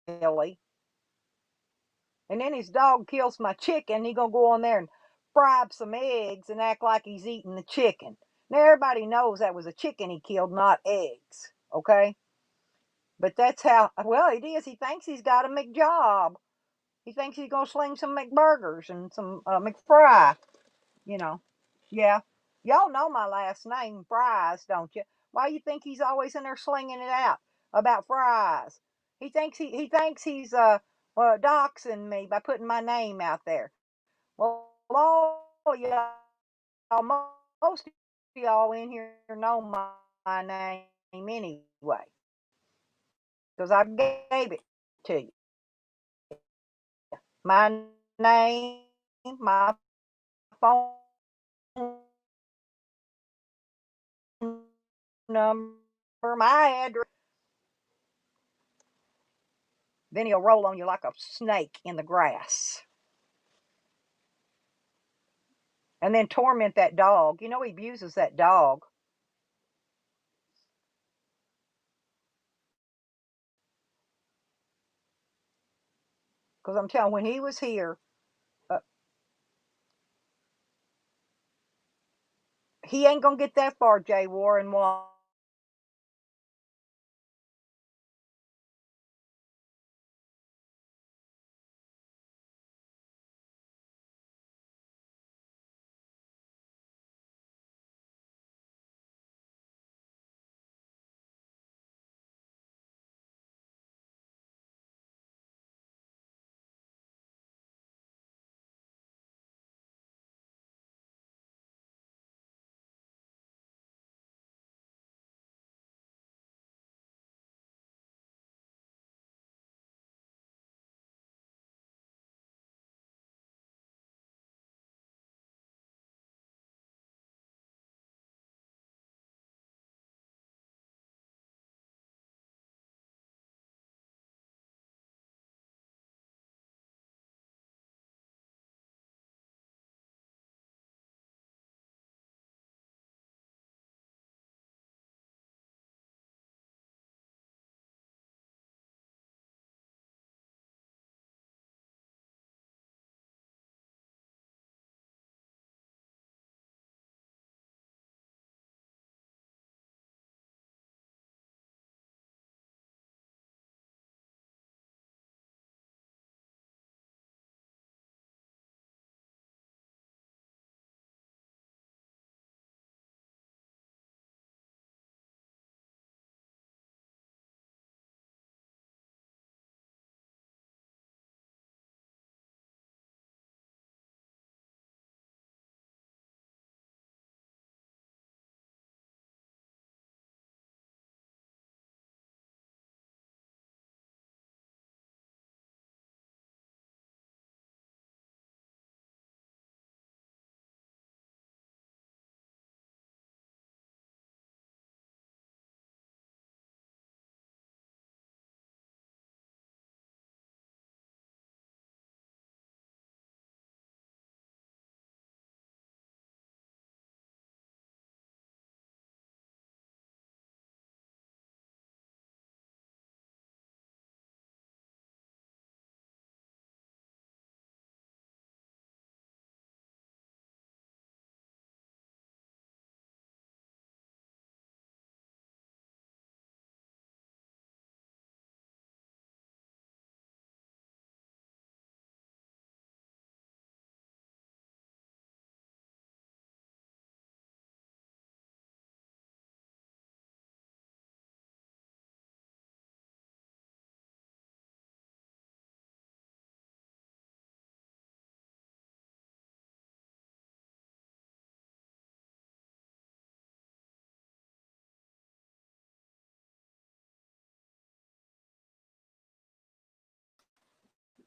Ellie. And then his dog kills my chicken. He gonna go on there and fry up some eggs and act like he's eating the chicken. Now everybody knows that was a chicken he killed, not eggs. Okay, but that's how. Well, it is. He thinks he's got a McJob. He thinks he's gonna sling some McBurgers and some McFry. You know, yeah. Y'all know my last name, Fries, don't you? Why you think he's always in there slinging it out about fries? He thinks he's doxing me by putting my name out there. Well, all y'all, most of y'all in here know my name anyway, because I gave it to you. My name, my phone number, my address. Then he'll roll on you like a snake in the grass. And then torment that dog. He abuses that dog. Because I'm telling, when he was here, uh, he ain't gonna get that far, Jay Warren. Why?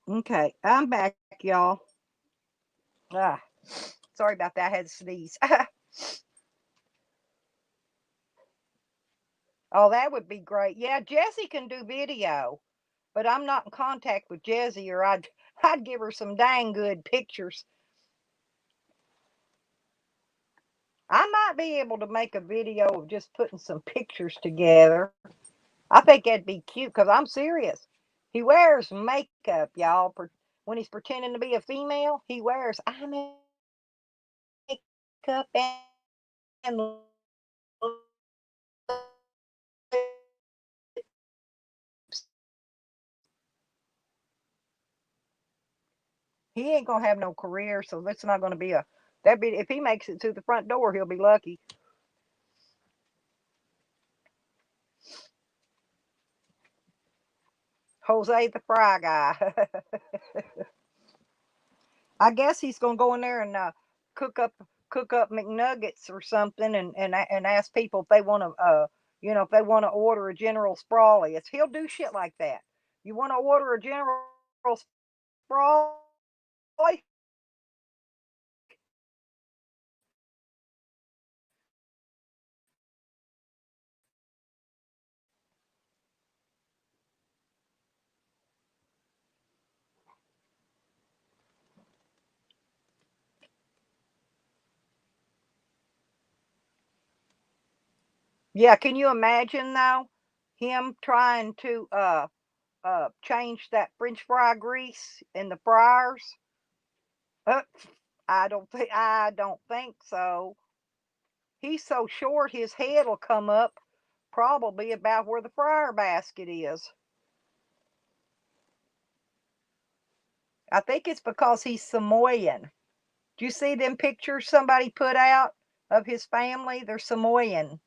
Okay, I'm back, y'all. Ah, sorry about that. I had to sneeze. Oh, that would be great. Yeah, Jessie can do video, but I'm not in contact with Jessie, or I'd give her some dang good pictures. I might be able to make a video of just putting some pictures together. I think that'd be cute because I'm serious. He wears makeup, y'all. When he's pretending to be a female, he wears eye makeup and he ain't gonna have no career, so that's not gonna be a that be if he makes it to the front door, he'll be lucky. Jose the Fry Guy. I guess he's gonna go in there and cook up cook up McNuggets or something, and ask people if they want to if they want to order a General Sprawley. He'll do shit like that. You want to order a General Sprawley? Yeah, can you imagine though him trying to change that French fry grease in the fryers? Uh, I don't think so. He's so short his head'll come up probably about where the fryer basket is. I think it's because he's Samoan. Do you see them pictures somebody put out of his family? They're Samoan.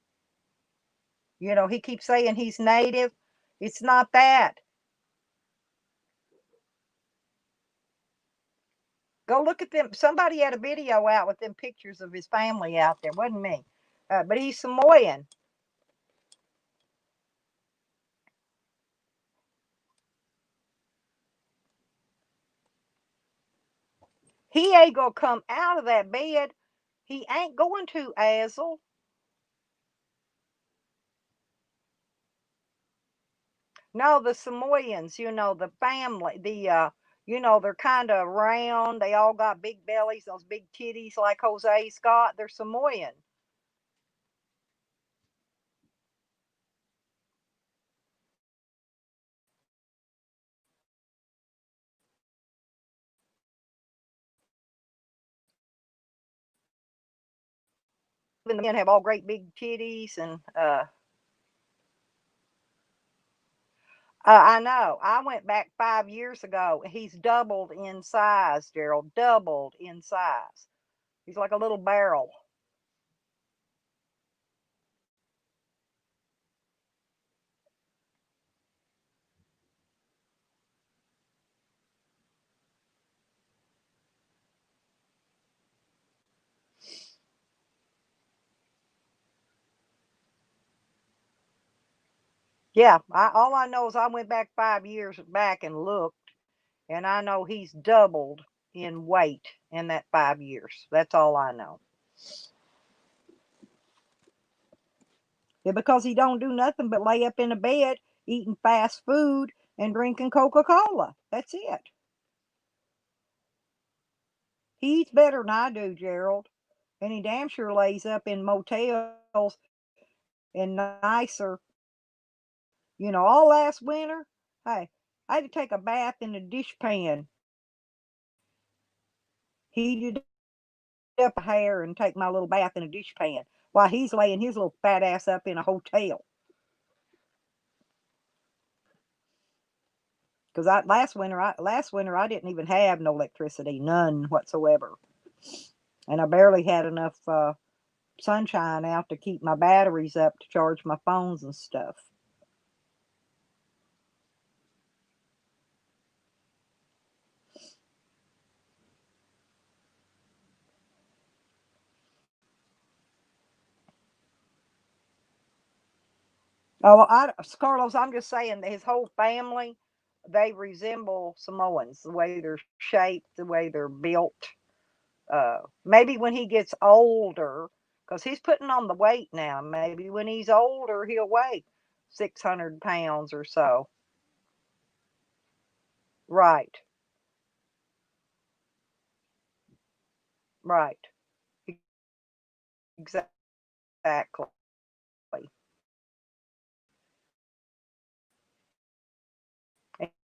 You know, he keeps saying he's native. It's not that. Go look at them. Somebody had a video out with them pictures of his family out there. Wasn't me. But he's Samoan. He ain't gonna come out of that bed. He ain't going to, Azel. No, the Samoans, the family, they're kind of round. They all got big bellies, those big titties like Jose's got. They're Samoan. Even the men have all great big titties and I know. I went back 5 years ago. He's doubled in size, Gerald. Doubled in size. He's like a little barrel. Yeah, all I know is I went back 5 years back and looked, and I know he's doubled in weight in that 5 years. That's all I know. Yeah, because he don't do nothing but lay up in a bed, eating fast food and drinking Coca-Cola. That's it. He eats better than I do, Gerald. And he damn sure lays up in motels and nicer. All last winter, hey, I had to take a bath in a dishpan. Heated up a hair and take my little bath in a dishpan while he's laying his little fat ass up in a hotel. Because last winter I didn't even have no electricity, none whatsoever, and I barely had enough sunshine out to keep my batteries up to charge my phones and stuff. Oh, Carlos, I'm just saying that his whole family, they resemble Samoans, the way they're shaped, the way they're built. Maybe when he gets older, because he's putting on the weight now, maybe when he's older, he'll weigh 600 pounds or so. Right, right, exactly.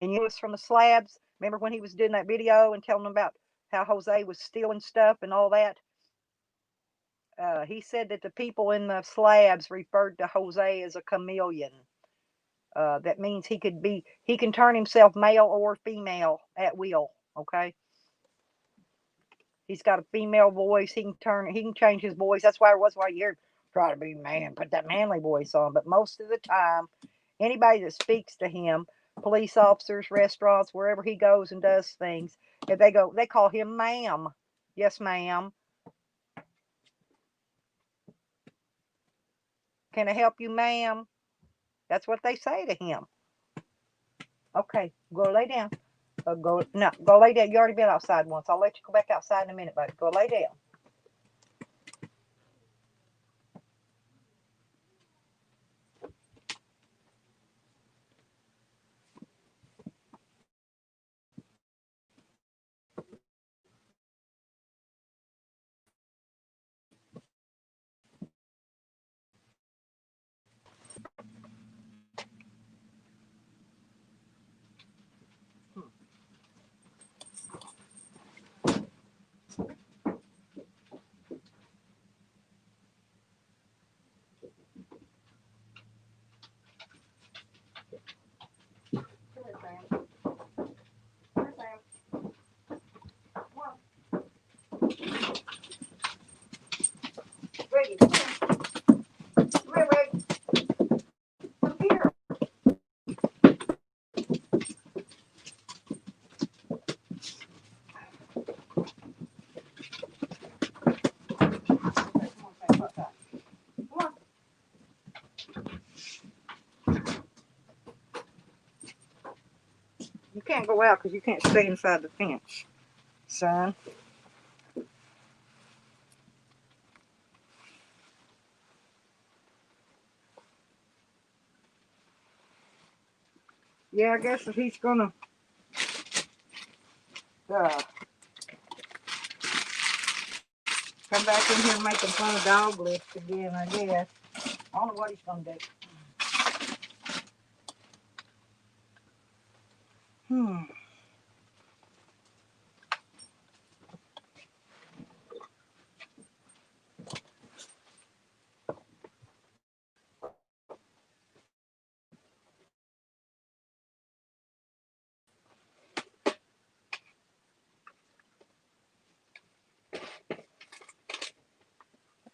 And you was from the slabs. Remember when he was doing that video and telling them about how Jose was stealing stuff and all that? He said that the people in the slabs referred to Jose as a chameleon. That means he can turn himself male or female at will. Okay, he's got a female voice. He can change his voice. That's why you hear try to be man, put that manly voice on. But most of the time, anybody that speaks to him, police officers, restaurants, wherever he goes and does things, if they call him ma'am. Yes, ma'am. Can I help you, ma'am? That's what they say to him. Okay, go lay down. Go lay down. You already been outside once. I'll let you go back outside in a minute, buddy. Go lay down. can't go out because you can't stay inside the fence, son. Yeah, I guess if he's gonna come back in here making fun of dog lists again, I guess. I don't know what he's gonna do. Hmm.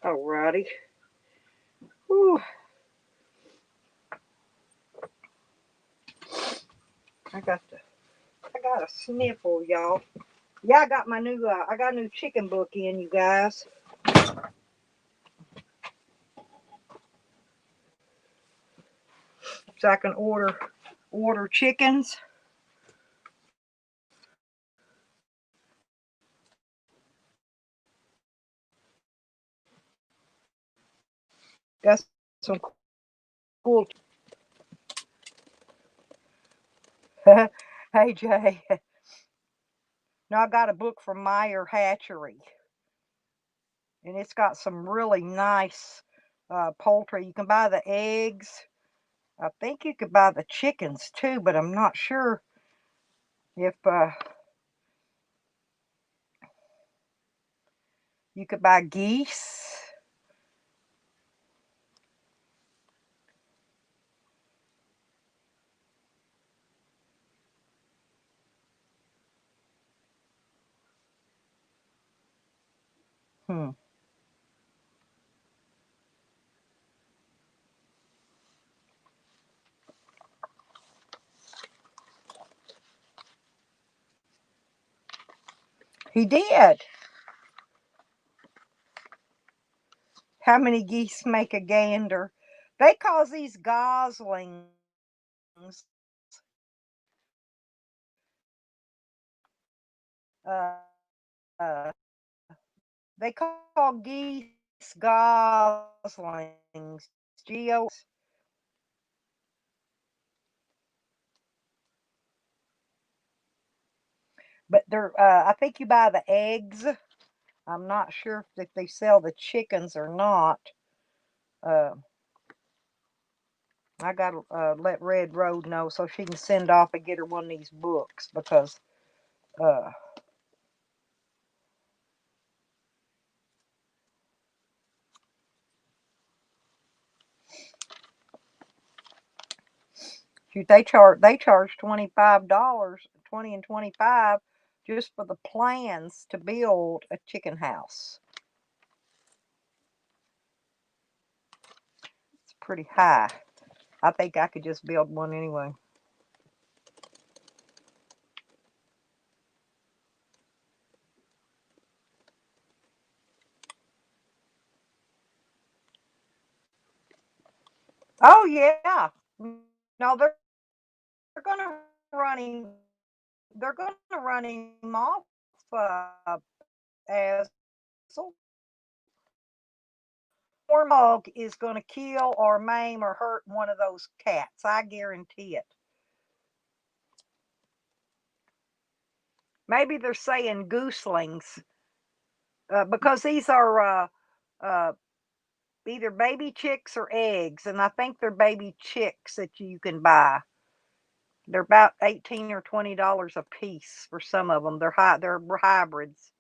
Alrighty. Whew. I got a sniffle, y'all. Yeah, I got a new chicken book in, you guys. So I can order chickens. Got some cool. Hey Jay. Now I got a book from Meyer Hatchery, and it's got some really nice poultry. You can buy the eggs. I think you could buy the chickens too, but I'm not sure if you could buy geese. Hmm. He did. How many geese make a gander? They call these goslings. Uh, uh, they call geese goslings. Geo. But they're. I think you buy the eggs. I'm not sure if they sell the chickens or not. Uh, I gotta let Red Road know so she can send off and get her one of these books because uh, shoot, they charge $25, 20 and 25 just for the plans to build a chicken house. It's pretty high. I think I could just build one anyway. Oh yeah. No, they're gonna run him. They're gonna run him off as or dog is gonna kill or maim or hurt one of those cats. I guarantee it. Maybe they're saying gooselings because these are uh, either baby chicks or eggs, and I think they're baby chicks that you can buy. They're about $18 or $20 a piece for some of them. They're hybrids.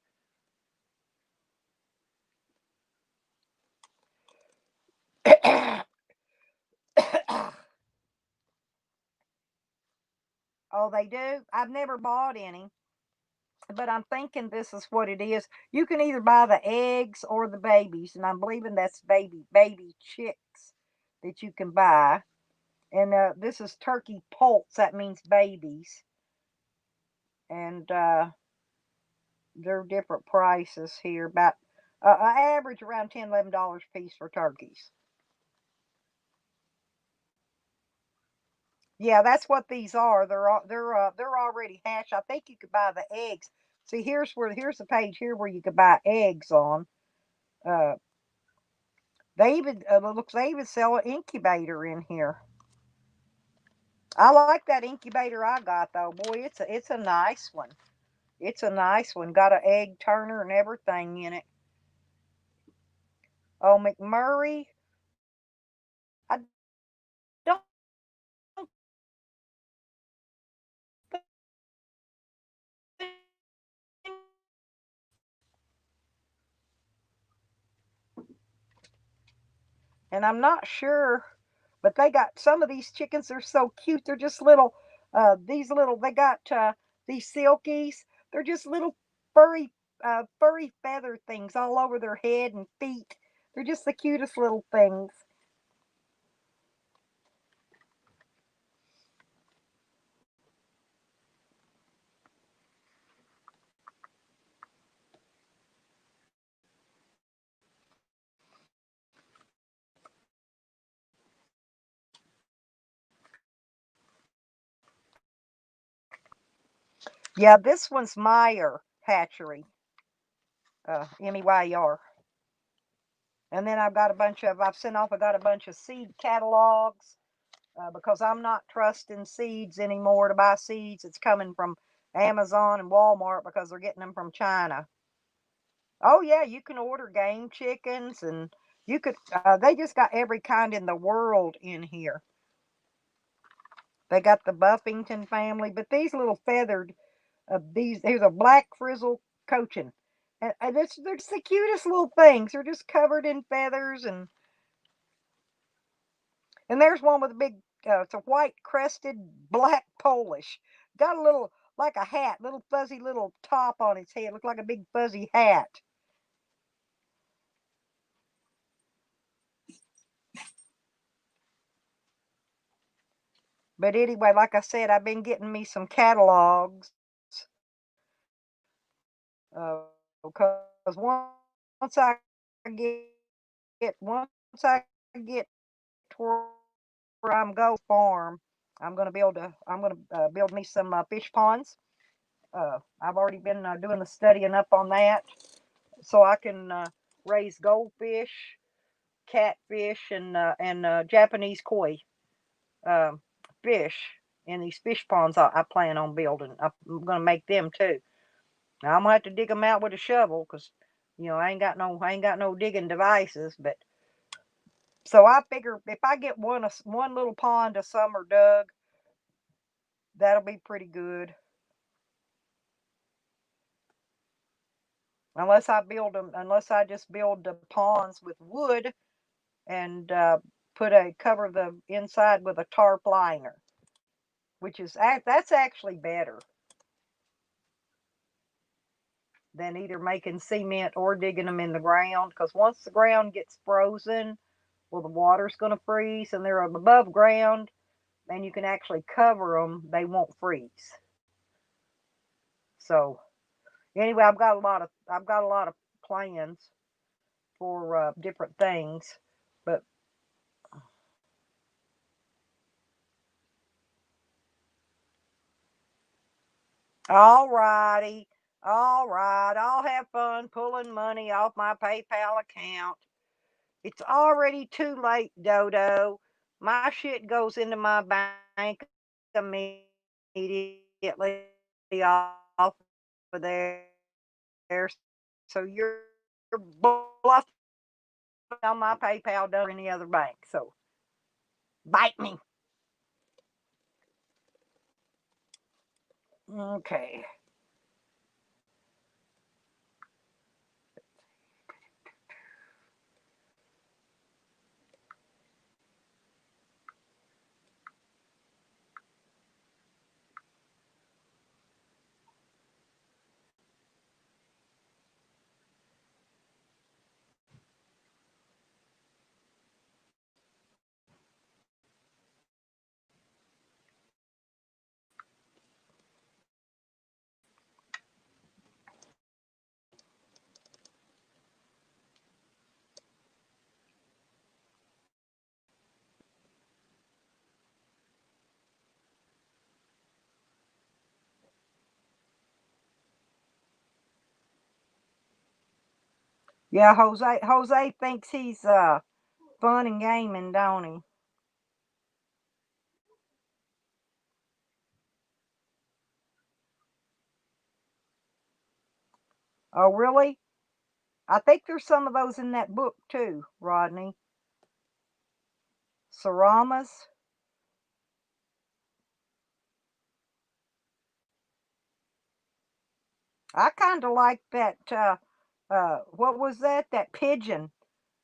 Oh, they do. I've never bought any, but I'm thinking this is what it is. You can either buy the eggs or the babies, and I'm believing that's baby chicks that you can buy. And this is turkey poults. That means babies, and they're different prices here. About I average around $10, $11 a piece for turkeys. Yeah, that's what these are. They're already hatched. I think you could buy the eggs. See, here's the page here where you could buy eggs on. Uh, they even sell an incubator in here. I like that incubator I got though. Boy, it's a nice one. It's a nice one. Got an egg turner and everything in it. Oh, McMurray. I don't think, and I'm not sure, but they got some of these chickens. They're so cute. They're just little. These little. They got these silkies. They're just little furry, furry feather things all over their head and feet. They're just the cutest little things. Yeah, this one's Meyer Hatchery. MEYR. And then I've sent off, I got a bunch of seed catalogs because I'm not trusting seeds anymore to buy seeds. It's coming from Amazon and Walmart because they're getting them from China. Oh, yeah, you can order game chickens and they just got every kind in the world in here. They got the Buffington family, but these little feathered, here's a black frizzle cochin. They're just the cutest little things. They're just covered in feathers and there's one with a big, it's a white crested black Polish. Got a little, like a hat, little fuzzy little top on its head. Looked like a big fuzzy hat. But anyway, like I said, I've been getting me some catalogs. Because once I once I get to where I'm going farm, I'm gonna build me some fish ponds. I've already been doing the studying up on that, so I can raise goldfish, catfish, and Japanese koi um, fish in these fish ponds. I plan on building. I'm gonna make them too. Now I'm gonna have to dig them out with a shovel because I ain't got no digging devices. But so I figure if I get one little pond a summer dug, that'll be pretty good. Unless I just build the ponds with wood and cover the inside with a tarp liner, that's actually better than either making cement or digging them in the ground. Because once the ground gets frozen, well, the water's going to freeze, and they're above ground, and you can actually cover them. They won't freeze. So anyway, I've got a lot of plans for different things, but all righty. All right. I'll have fun pulling money off my PayPal account. It's already too late, Dodo. My shit goes into my bank immediately off of there. So you're bluffing on my PayPal or any other bank. So bite me. Okay. Yeah, Jose thinks he's fun and gaming, don't he? Oh, really? I think there's some of those in that book too, Rodney. Saramas. I kind of like that. What was that? That pigeon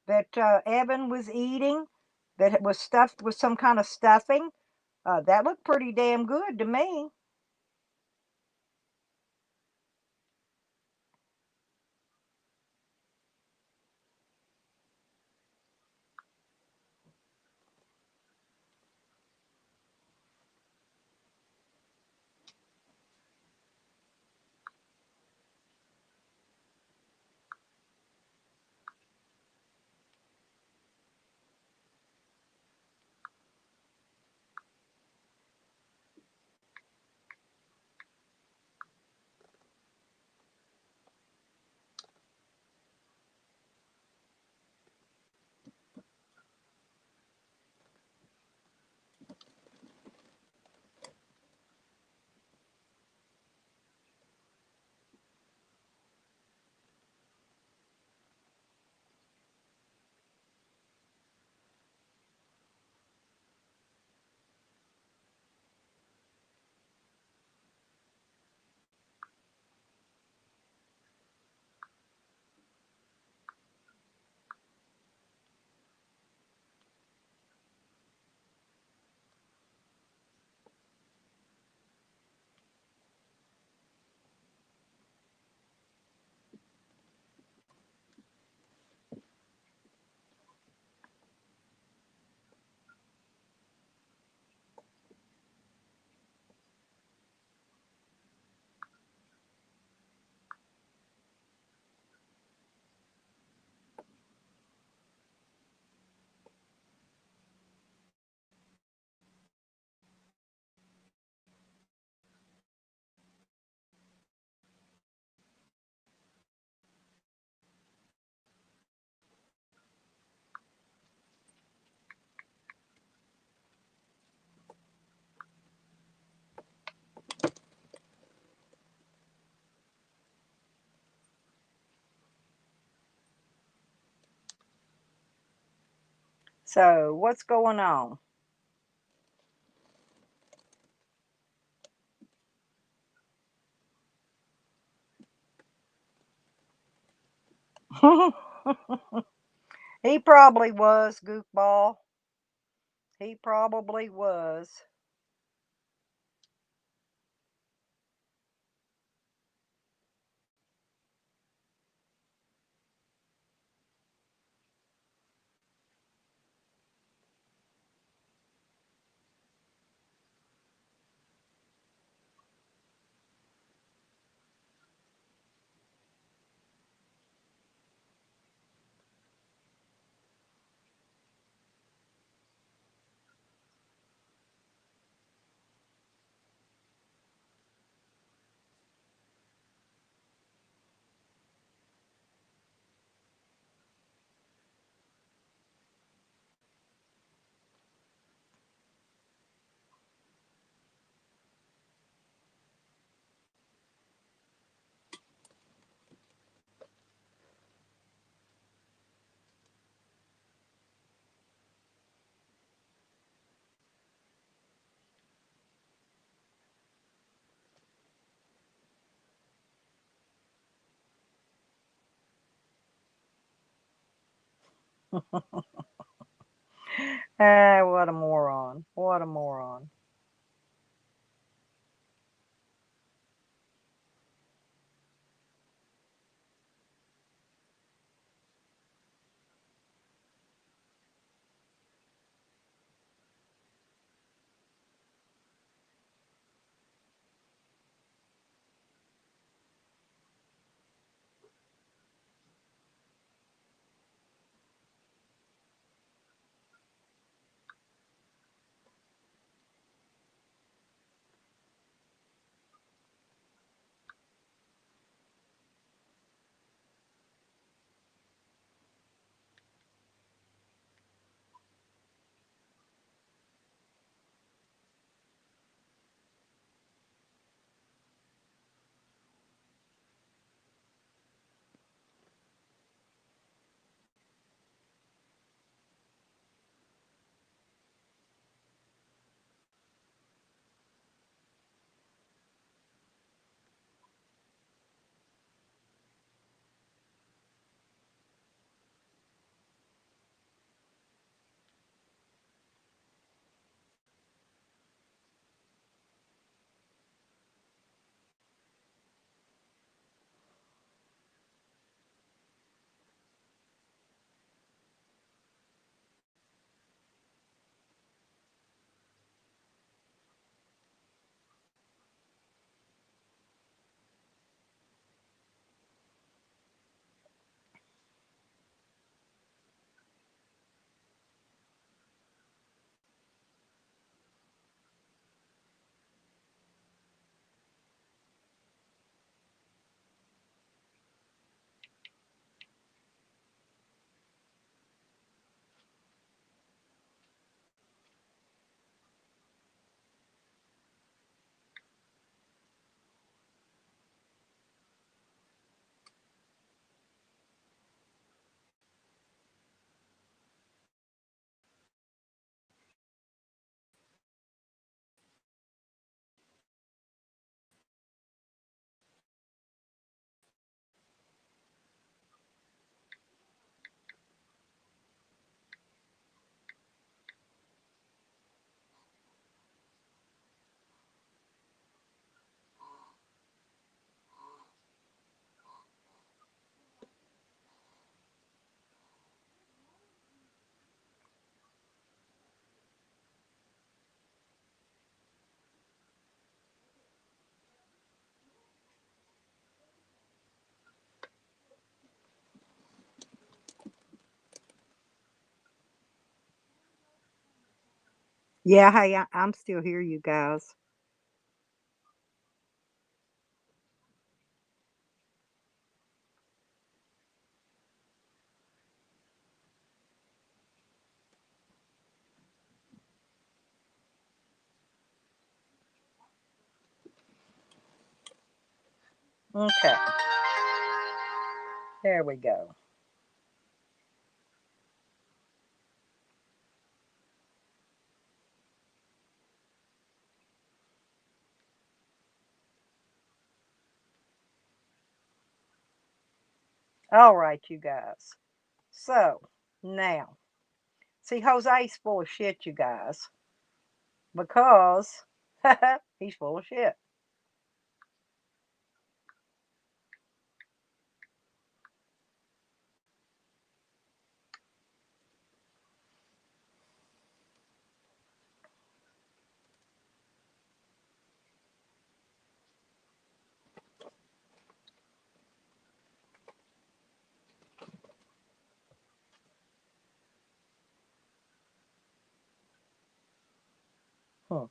that Evan was eating, that was stuffed with some kind of stuffing. That looked pretty damn good to me. So what's going on? He probably was, goofball. He probably was. Ah, what a moron. What a moron. Yeah, hey, I'm still here, you guys. Okay, there we go. All right, you guys. So now, see, Jose's full of shit, you guys, because he's full of shit. Hmm.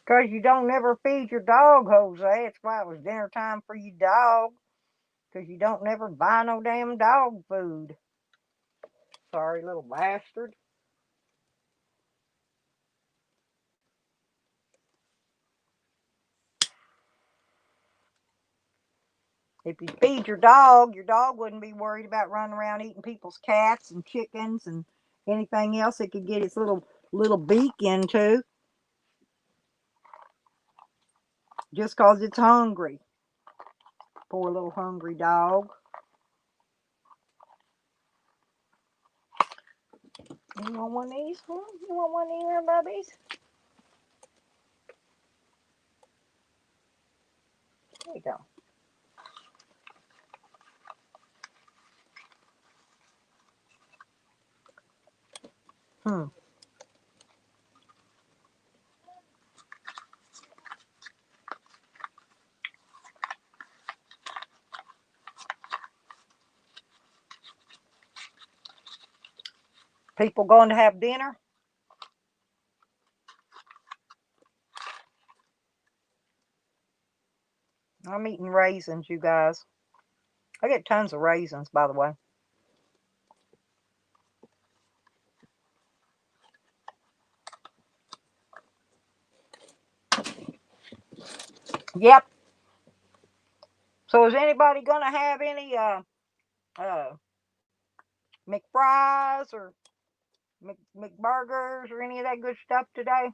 Because you don't never feed your dog, Jose. That's why it was dinner time for your dog. Because you don't never buy no damn dog food. Sorry, little bastard. If you feed your dog wouldn't be worried about running around eating people's cats and chickens and anything else it could get its little beak into just 'cause it's hungry. Poor little hungry dog. You want one of these? You want one of these little puppies? There you go. Hmm. People going to have dinner? I'm eating raisins, you guys. I get tons of raisins, by the way. Yep. So is anybody gonna have any uh McFries or McBurgers or any of that good stuff today?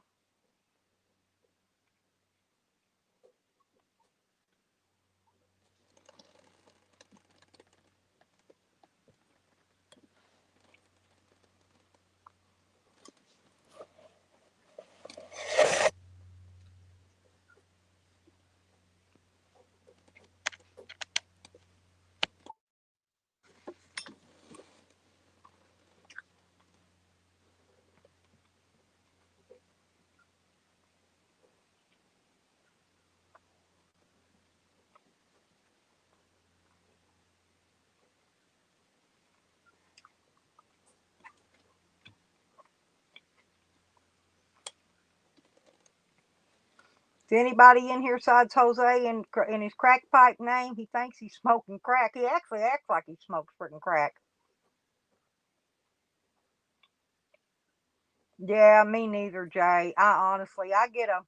Is anybody in here besides Jose and his crack pipe name? He thinks he's smoking crack. He actually acts like he smokes freaking crack. Yeah, me neither, Jay. I honestly, I get a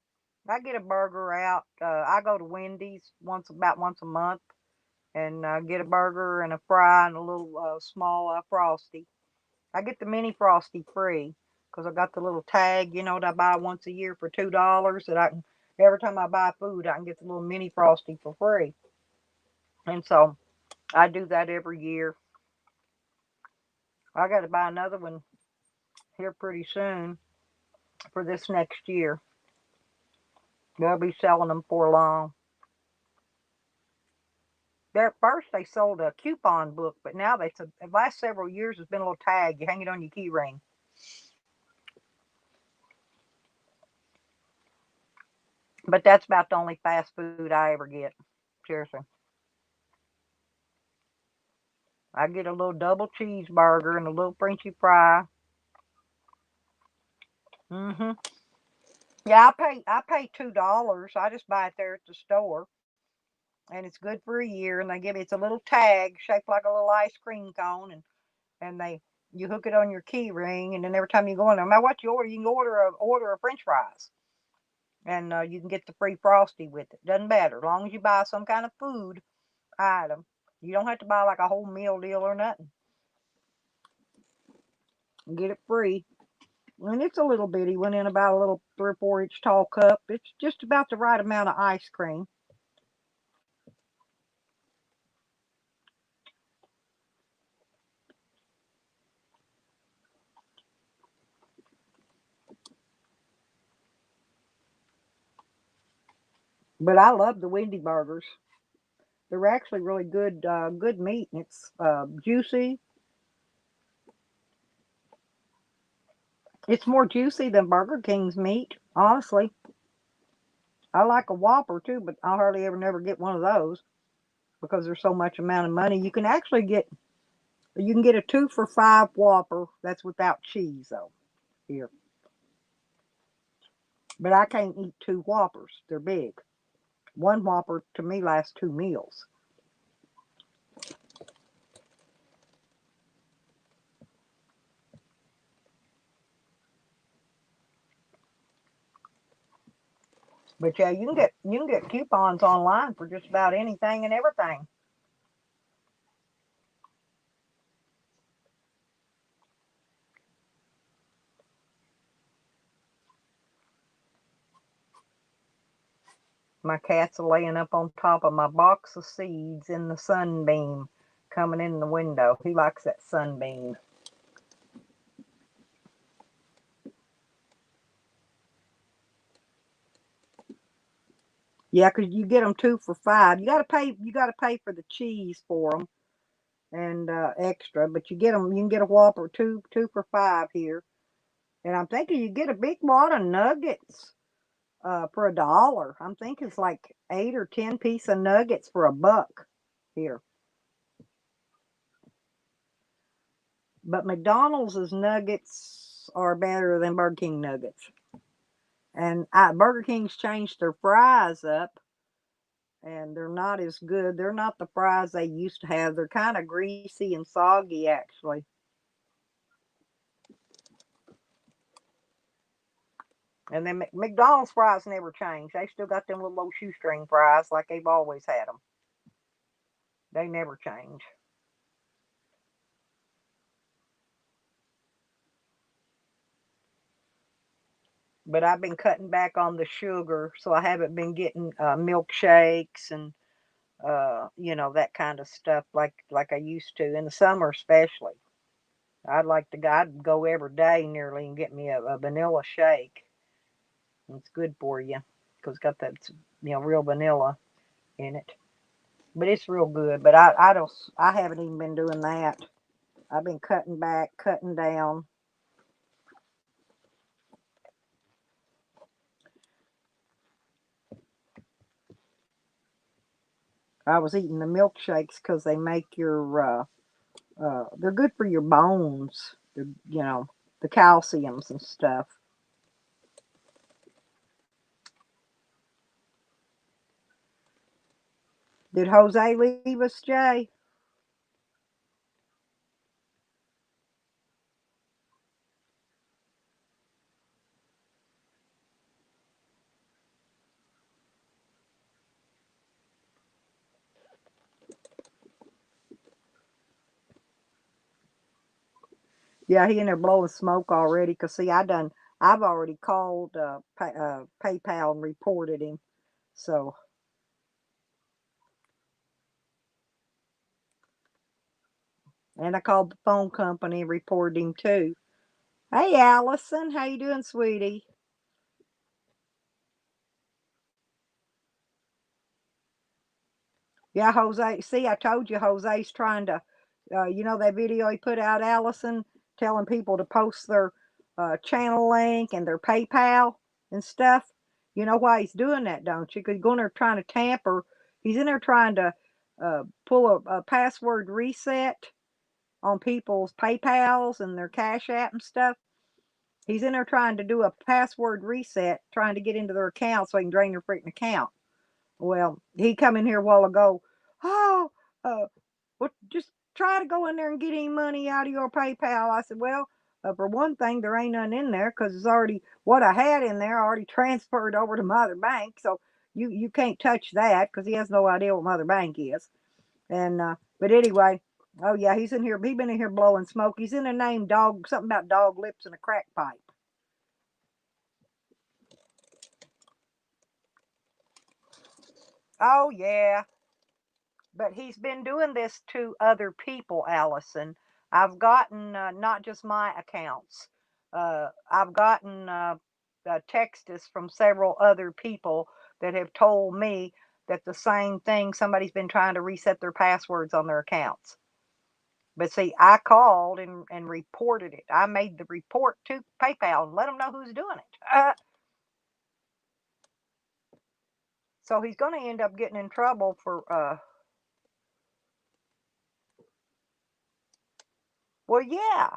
I get a burger out. I go to Wendy's about once a month, and get a burger and a fry and a little small frosty. I get the mini frosty free because I got the little tag, that I buy once a year for $2. That I can every time I buy food, I can get the little mini frosty for free, and so I do that every year. I got to buy another one here pretty soon for this next year. They'll be selling them for long. There, at first they sold a coupon book, but now the last several years has been a little tag. You hang it on your key ring. But that's about the only fast food I ever get. Seriously. I get a little double cheeseburger and a little Frenchy fry. Mhm. Yeah, I pay $2. I just buy it there at the store, and it's good for a year. And they give it's a little tag shaped like a little ice cream cone, and they you hook it on your key ring, and then every time you go in there, no matter what you order, you can order a French fries, and you can get the free frosty with it. Doesn't matter as long as you buy some kind of food item. You don't have to buy like a whole meal deal or nothing. You get it free. And it's a little bitty one in about a little 3 or 4 inch tall cup. It's just about the right amount of ice cream. But I love the Wendy burgers. They're actually really good meat, and it's juicy. It's more juicy than Burger King's meat, honestly. I like a Whopper too, but I hardly ever never get one of those because there's so much amount of money. You can get a 2 for $5 Whopper. That's without cheese though. Here, but I can't eat 2 Whoppers. They're big. One Whopper to me lasts 2 meals. But yeah, you can get coupons online for just about anything and everything. My cat's laying up on top of my box of seeds in the sunbeam coming in the window. He likes that sunbeam. Yeah, 'cause you get them 2 for $5. You got to pay for the cheese for them and extra, but you get them. You can get a Whopper two for $5 here, and I'm thinking you get a big wad of nuggets for $1. I'm thinking it's like 8 or 10 piece of nuggets for $1 here. But McDonald's nuggets are better than Burger King nuggets. And Burger King's changed their fries up, and they're not as good. They're not the fries they used to have. They're kind of greasy and soggy, actually. And then McDonald's fries never change. They still got them little old shoestring fries like they've always had them. They never change. But I've been cutting back on the sugar, so I haven't been getting milkshakes and that kind of stuff like I used to in the summer, especially. I'd go every day nearly and get me a vanilla shake. It's good for you because it's got that real vanilla in it. But it's real good. But I haven't even been doing that. I've been cutting back, cutting down. I was eating the milkshakes because they make they're good for your bones. The calciums and stuff. Did Jose leave us, Jay? Yeah, he in there blowing smoke already. Cause see, I've already called PayPal and reported him. So, and I called the phone company and reported him too. Hey, Allison, how you doing, sweetie? Yeah, Jose. See, I told you Jose's trying to, you know, that video he put out, Allison, telling people to post their channel link and their PayPal and stuff. You know why he's doing that, don't you? Because he's going there trying to tamper. He's in there trying to pull a password reset on people's PayPals and their Cash App and stuff. He's in there trying to do a password reset, trying to get into their account so he can drain their freaking account. Well, he come in here a while ago. Oh, well, just try to go in there and get any money out of your PayPal. I said, well, for one thing, there ain't none in there because it's already what I had in there already transferred over to Mother Bank. So you can't touch that because he has no idea what Mother Bank is. And but anyway, oh yeah, he's in here. He's been in here blowing smoke. He's in a name dog, something about dog lips and a crack pipe. Oh yeah, but he's been doing this to other people, Allison. I've gotten not just my accounts. I've gotten texts from several other people that have told me that the same thing. Somebody's been trying to reset their passwords on their accounts. But see, I called and reported it. I made the report to PayPal and let them know who's doing it. So he's going to end up getting in trouble for, well, yeah.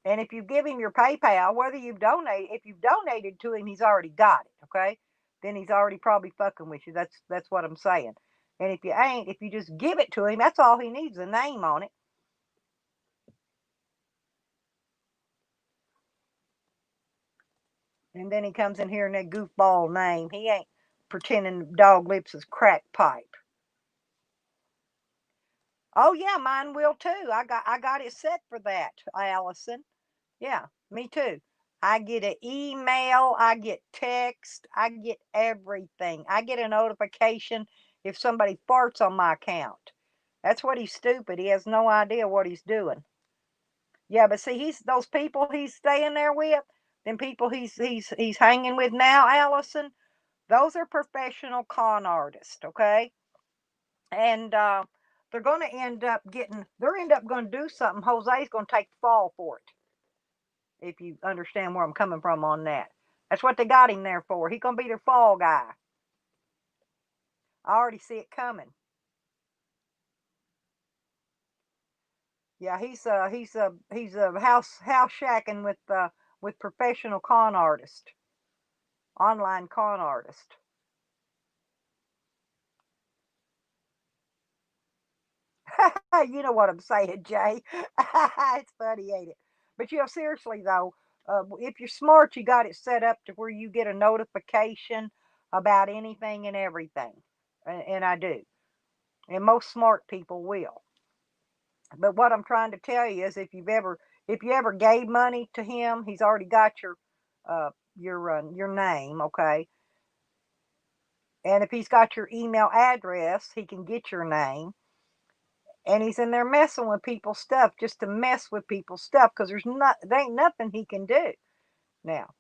And if you give him your PayPal, whether you've donated, if you've donated to him, he's already got it. Okay, then he's already probably fucking with you. That's what I'm saying. And if you ain't, if you just give it to him, that's all he needs, a name on it. And then he comes in here in that goofball name. He ain't pretending dog lips is crack pipe. Oh yeah, mine will too. I got it set for that, Allison. Yeah, me too. I get an email, I get text, I get everything. I get a notification if somebody farts on my account. That's what he's stupid. He has no idea what he's doing. Yeah, but see, he's those people he's staying there with, them people he's hanging with now, Allison. Those are professional con artists, okay? And they're going to end up getting. They're end up going to do something. Jose's going to take the fall for it. If you understand where I'm coming from on that. That's what they got him there for. He's gonna be their fall guy. I already see it coming. Yeah, he's a house shacking with professional con artist, online con artist. You know what I'm saying, Jay? It's funny, ain't it? But you know, seriously though, if you're smart, you got it set up to where you get a notification about anything and everything, and I do, and most smart people will. But what I'm trying to tell you is if you ever gave money to him, he's already got your name, okay? And if he's got your email address, he can get your name. And he's in there messing with people's stuff just to mess with people's stuff because there ain't nothing he can do now.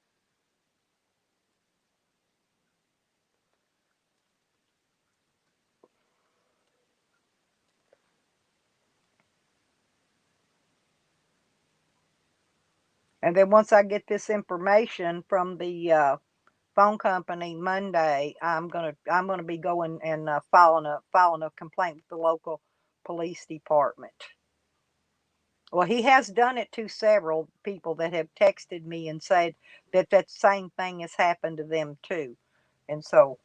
And then once I get this information from the phone company Monday, I'm gonna be going and filing a complaint with the local police department. Well, he has done it to several people that have texted me and said that that same thing has happened to them too. And so,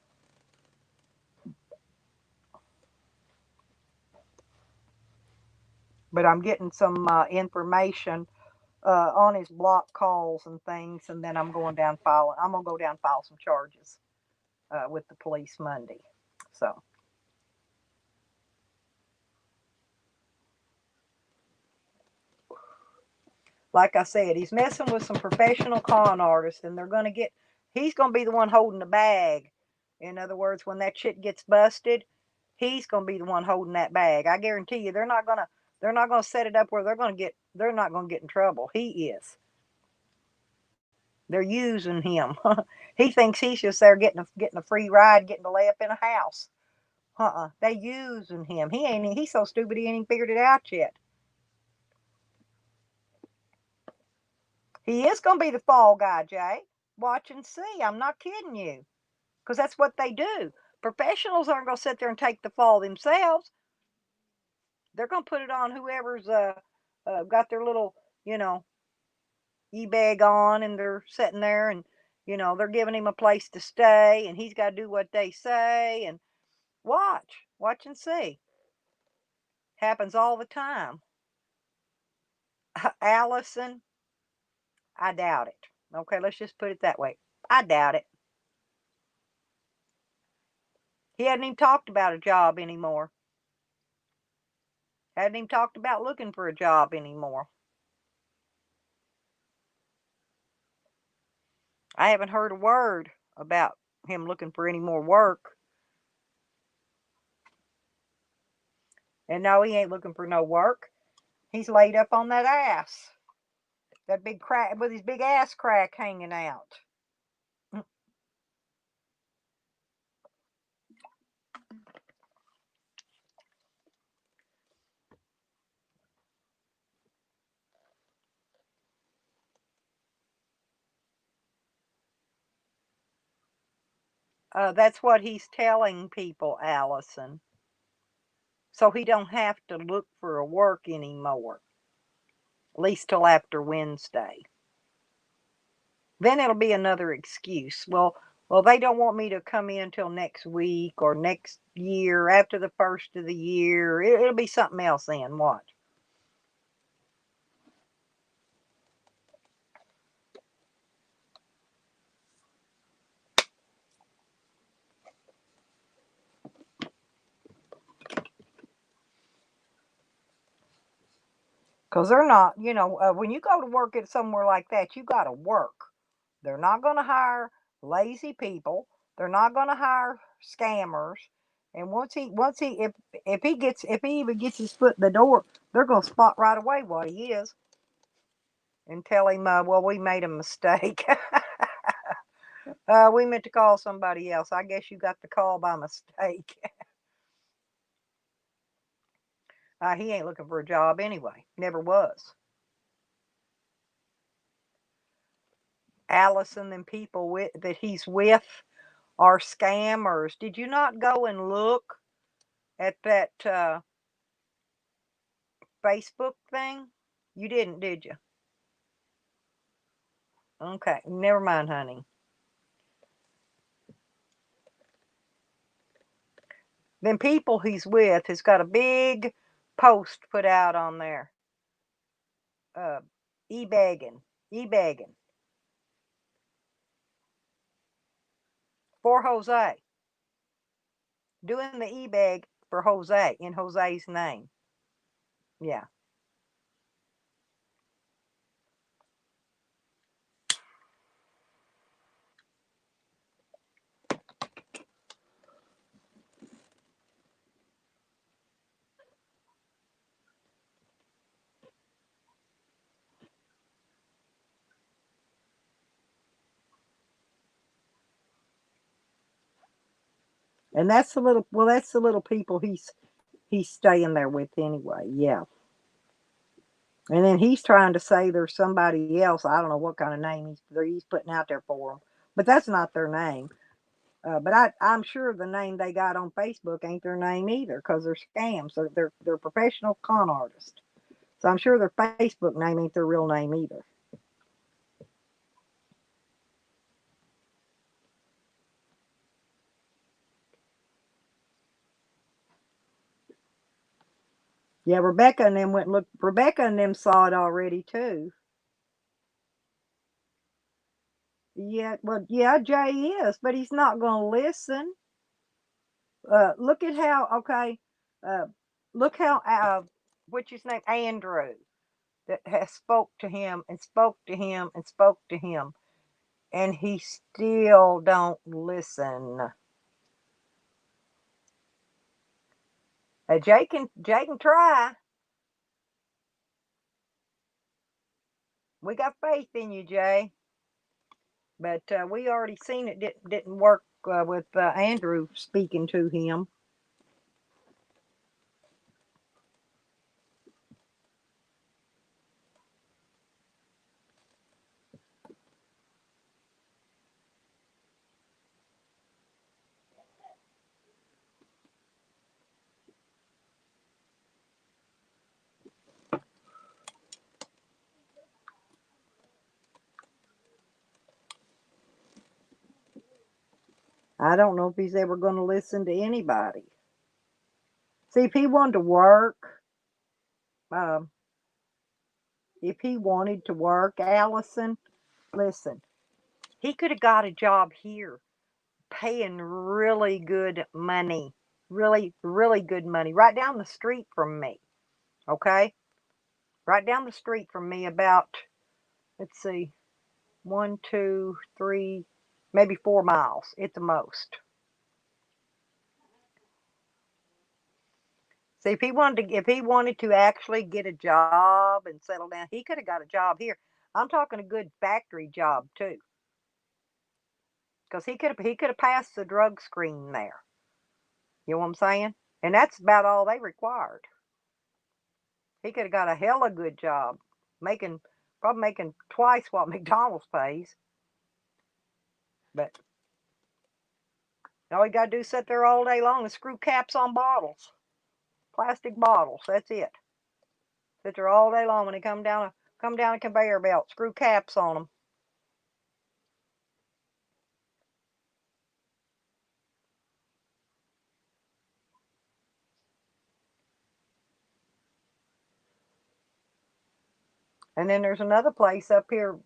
but I'm getting some information on his block calls and things, and then I'm gonna go down and file some charges with the police Monday. So, like I said, he's messing with some professional con artists, and he's going to be the one holding the bag. In other words, when that shit gets busted, he's going to be the one holding that bag. I guarantee you, they're not going to set it up where they're not going to get in trouble. He is. They're using him. He thinks he's just there getting a free ride, getting to lay up in a house. They using him. He's so stupid he ain't even figured it out yet. He is going to be the fall guy, Jay. Watch and see. I'm not kidding you. Because that's what they do. Professionals aren't going to sit there and take the fall themselves. They're going to put it on whoever's got their little, you know, e-bag on, and they're sitting there, and, you know, they're giving him a place to stay, and he's got to do what they say. And watch and see. Happens all the time. Allison, I doubt it. Okay, let's just put it that way. I doubt it. He hadn't even talked about a job anymore. Hadn't even talked about looking for a job anymore. I haven't heard a word about him looking for any more work. And no, he ain't looking for no work. He's laid up on that ass. That big crack, with his big ass crack hanging out. That's what he's telling people, Allison. So he don't have to look for a work anymore. At least till after Wednesday. Then it'll be another excuse. Well, they don't want me to come in till next week or next year, after the first of the year. It'll be something else then. Watch. Because they're not, when you go to work at somewhere like that, you got to work. They're not going to hire lazy people. They're not going to hire scammers. And if he even gets his foot in the door, they're going to spot right away what he is and tell him, well, we made a mistake. We meant to call somebody else. I guess you got the call by mistake. He ain't looking for a job anyway. Never was. Allison and people that he's with are scammers. Did you not go and look at that Facebook thing? You didn't, did you? Okay, never mind, honey. Then people he's with has got a big post put out on there. E-bagging for Jose. Doing the e-bag for Jose in Jose's name. Yeah. And that's the little people he's staying there with anyway. Yeah. And then he's trying to say there's somebody else. I don't know what kind of name he's putting out there for them, but that's not their name. But I'm sure the name they got on Facebook ain't their name either, because they're scams. They're professional con artists. So I'm sure their Facebook name ain't their real name either. Yeah, Rebecca and them went and looked. Rebecca and them saw it already too. Yeah, well, yeah, Jay is, but he's not going to listen. Look at how, okay, uh, look how, what's his name? Andrew. that has spoke to him and spoke to him and spoke to him, and he still don't listen. Jay can try. We got faith in you, Jay. But we already seen it didn't work with Andrew speaking to him. I don't know if he's ever going to listen to anybody. See, if he wanted to work, um, if he wanted to work, Allison, listen, he could have got a job here, paying really good money, really, really good money, right down the street from me. Okay, right down the street from me, about, let's see, 1, 2, 3, maybe 4 miles at the most. See, if he wanted to actually get a job and settle down, he could have got a job here. I'm talking a good factory job too, because he could have passed the drug screen there. You know what I'm saying? And that's about all they required. He could have got a hella good job, making probably making twice what McDonald's pays. But all he got to do is sit there all day long and screw caps on bottles, plastic bottles. That's it. Sit there all day long when they come down a conveyor belt, screw caps on them. And then there's another place up here,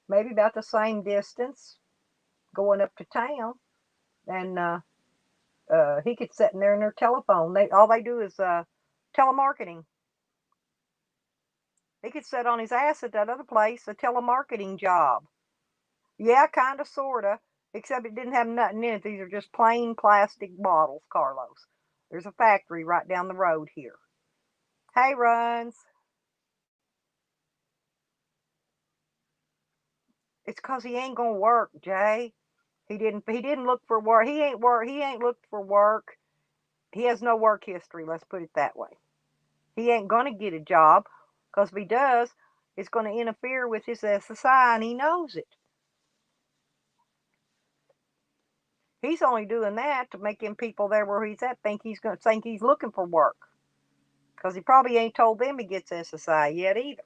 maybe about the same distance, going up to town, and he could sit in there in their telephone. All they do is telemarketing. He could sit on his ass at that other place, a telemarketing job. Yeah, kind of, sort of, except it didn't have nothing in it. These are just plain plastic bottles, Carlos. There's a factory right down the road here. Hey, Runs. It's 'cause he ain't gonna work, Jay. He didn't look for work. He ain't looked for work. He has no work history, let's put it that way. He ain't gonna get a job, 'cause if he does, it's gonna interfere with his SSI, and he knows it. He's only doing that to make them people there where he's at think he's looking for work. 'Cause he probably ain't told them he gets SSI yet either.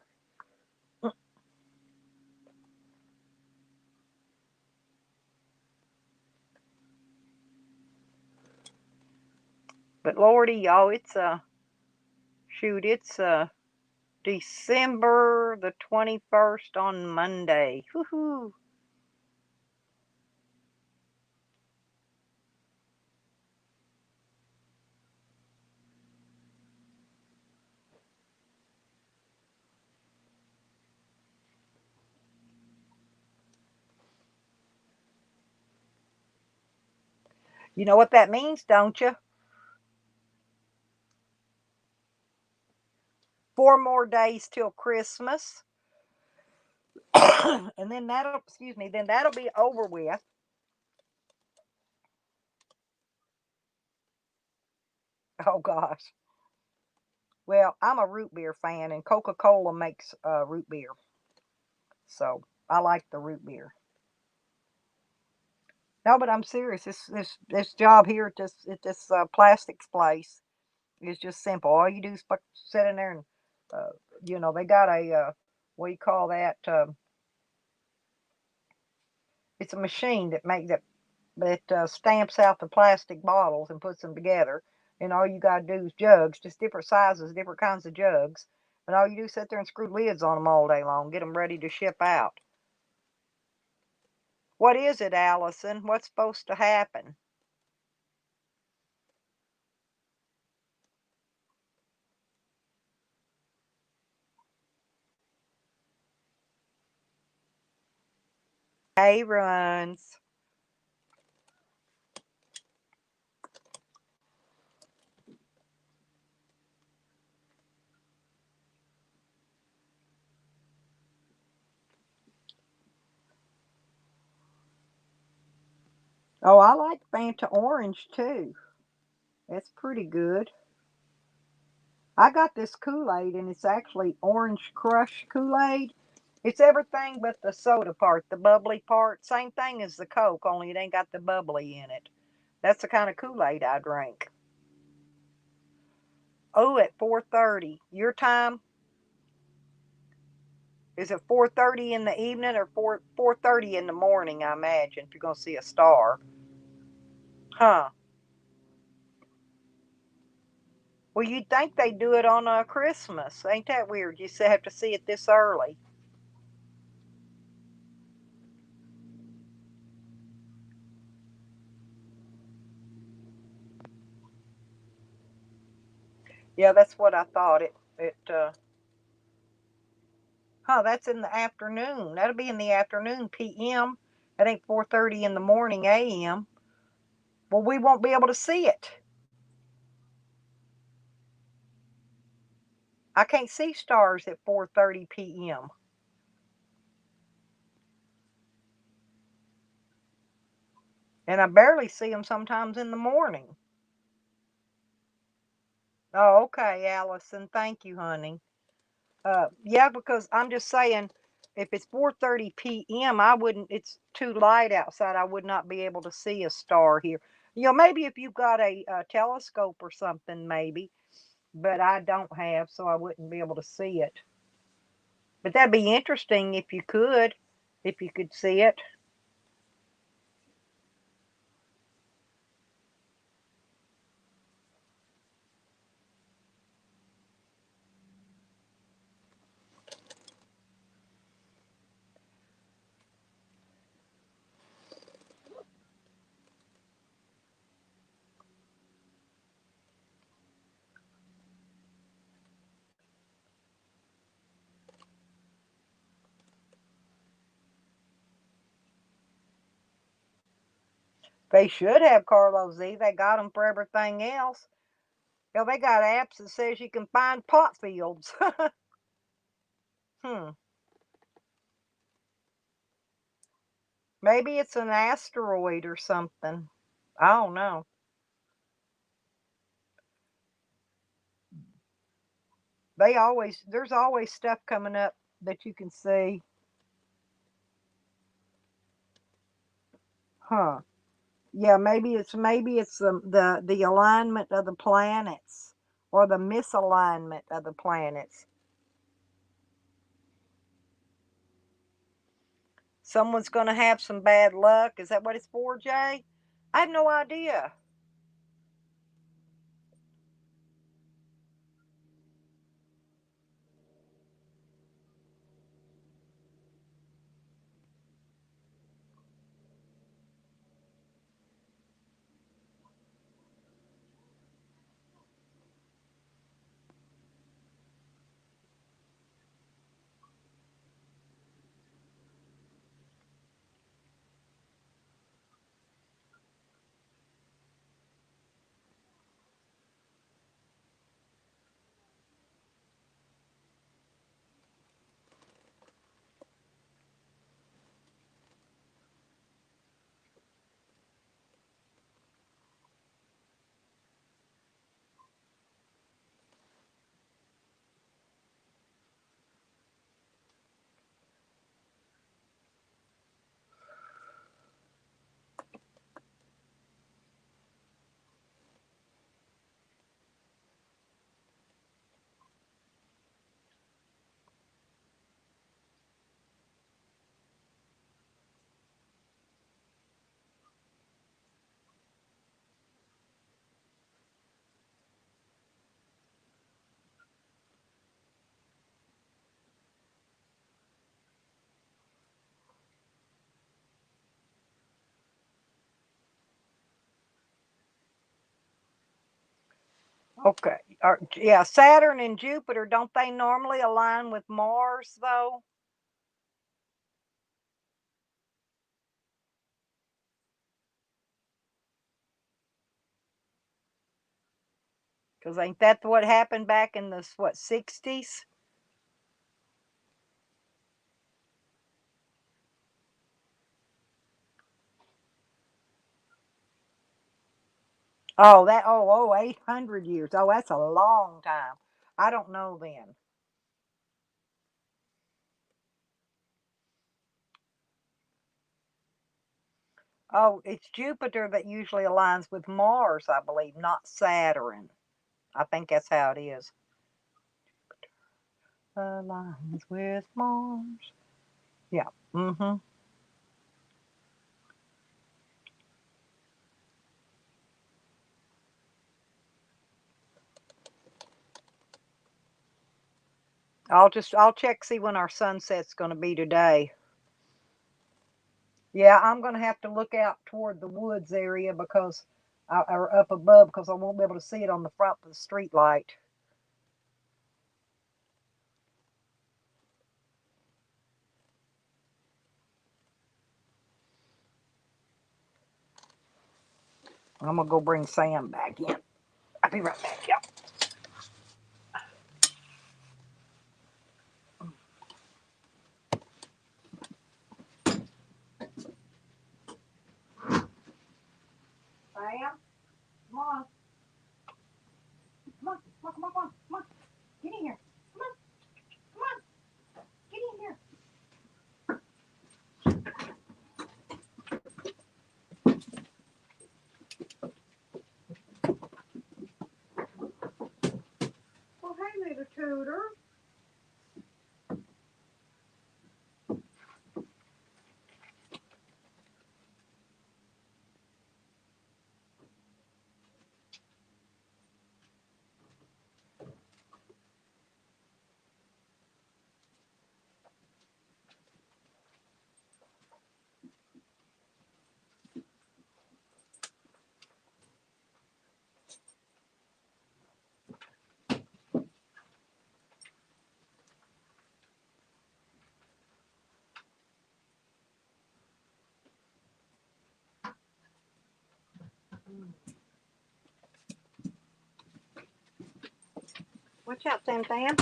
But Lordy, y'all, it's December the 21st on Monday. Woohoo! You know what that means, don't you? 4 more days till Christmas. And then that'll be over with. Oh gosh. Well, I'm a root beer fan, and Coca-Cola makes root beer, so I like the root beer. No, but I'm serious. This job here at this plastics place is just simple. All you do is sit in there and uh, they got a what do you call that? It's a machine that stamps out the plastic bottles and puts them together. And all you gotta do is jugs, just different sizes, different kinds of jugs. And all you do is sit there and screw lids on them all day long, get them ready to ship out. What is it, Allison? What's supposed to happen? Hey, Runs. Oh, I like Fanta Orange too. That's pretty good. I got this Kool-Aid and it's actually Orange Crush Kool-Aid. It's everything but the soda part, the bubbly part. Same thing as the Coke, only it ain't got the bubbly in it. That's the kind of Kool-Aid I drink. Oh, at 4:30. Your time is it 4:30 in the evening or 4:30 in the morning, I imagine, if you're going to see a star. Huh. Well, you'd think they'd do it on Christmas. Ain't that weird? You still have to see it this early. Yeah, that's what I thought. That's in the afternoon. That'll be in the afternoon, p.m. That ain't 4:30 in the morning, a.m. Well, we won't be able to see it. I can't see stars at 4:30 p.m. And I barely see them sometimes in the morning. Oh, okay, Allison. Thank you, honey. Yeah, because I'm just saying, if it's 4:30 p.m., I wouldn't. It's too light outside. I would not be able to see a star here. Maybe if you've got a telescope or something, maybe. But I don't have, so I wouldn't be able to see it. But that'd be interesting if you could see it. They should have Carlos Z. They got them for everything else. Hell, they got apps that says you can find pot fields. hmm. Maybe it's an asteroid or something. I don't know. There's always stuff coming up that you can see. Huh. Yeah, maybe it's the alignment of the planets or the misalignment of the planets. Someone's going to have some bad luck. Is that what it's for, Jay? I have no idea. Okay. Yeah, Saturn and Jupiter, don't they normally align with Mars, though? Because ain't that what happened back in the, what, 60s? Oh, 800 years. Oh, that's a long time. I don't know then. Oh, it's Jupiter that usually aligns with Mars, I believe, not Saturn. I think that's how it is. Aligns with Mars. Yeah. Mm-hmm. I'll check, see when our sunset's going to be today. Yeah, I'm going to have to look out toward the woods area because, or up above, because I won't be able to see it on the front of the street light. I'm going to go bring Sam back in. I'll be right back, y'all. Sam, come on. Come on, come on, come on, come on, come on. Get in here. Come on, come on. Get in here. Well, hey, little Tooter. Watch out, Sam Sam.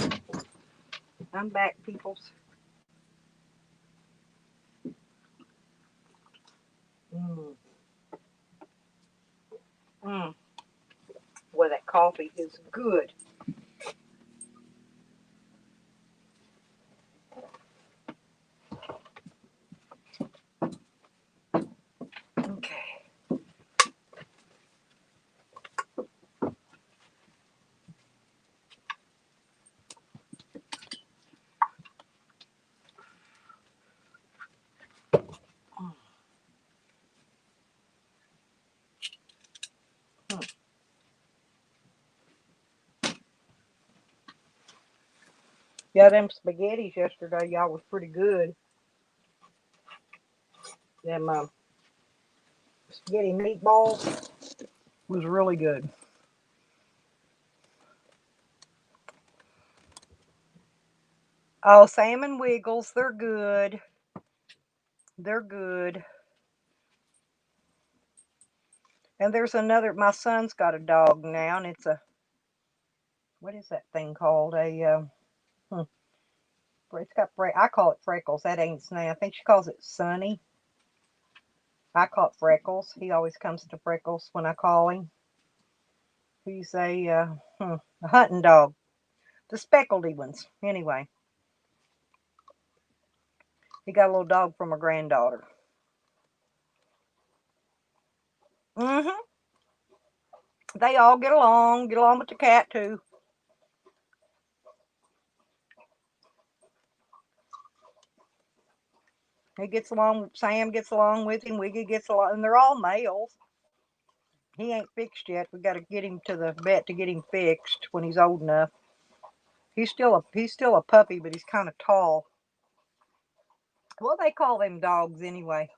I'm back, peoples. Mm. Mm. Boy, that coffee is good. Okay. Mm. Mm. Yeah, them spaghettis yesterday, y'all, was pretty good. Them spaghetti meatballs was really good. Oh, Salmon Wiggles, they're good. They're good. And there's another, my son's got a dog now, and it's a, what is that thing called? Hmm, it's got, I call it Freckles. That ain't its name. I think she calls it Sunny. I call it Freckles. He always comes to Freckles when I call him. He's a hunting dog. The speckledy ones. Anyway, he got a little dog from a granddaughter. Mm-hmm. They all get along with the cat too. He gets along, Sam gets along with him, Wiggy gets along, and they're all males. He ain't fixed yet. We got to get him to the vet to get him fixed when he's old enough. He's still a puppy, but he's kind of tall. What do they call them dogs anyway?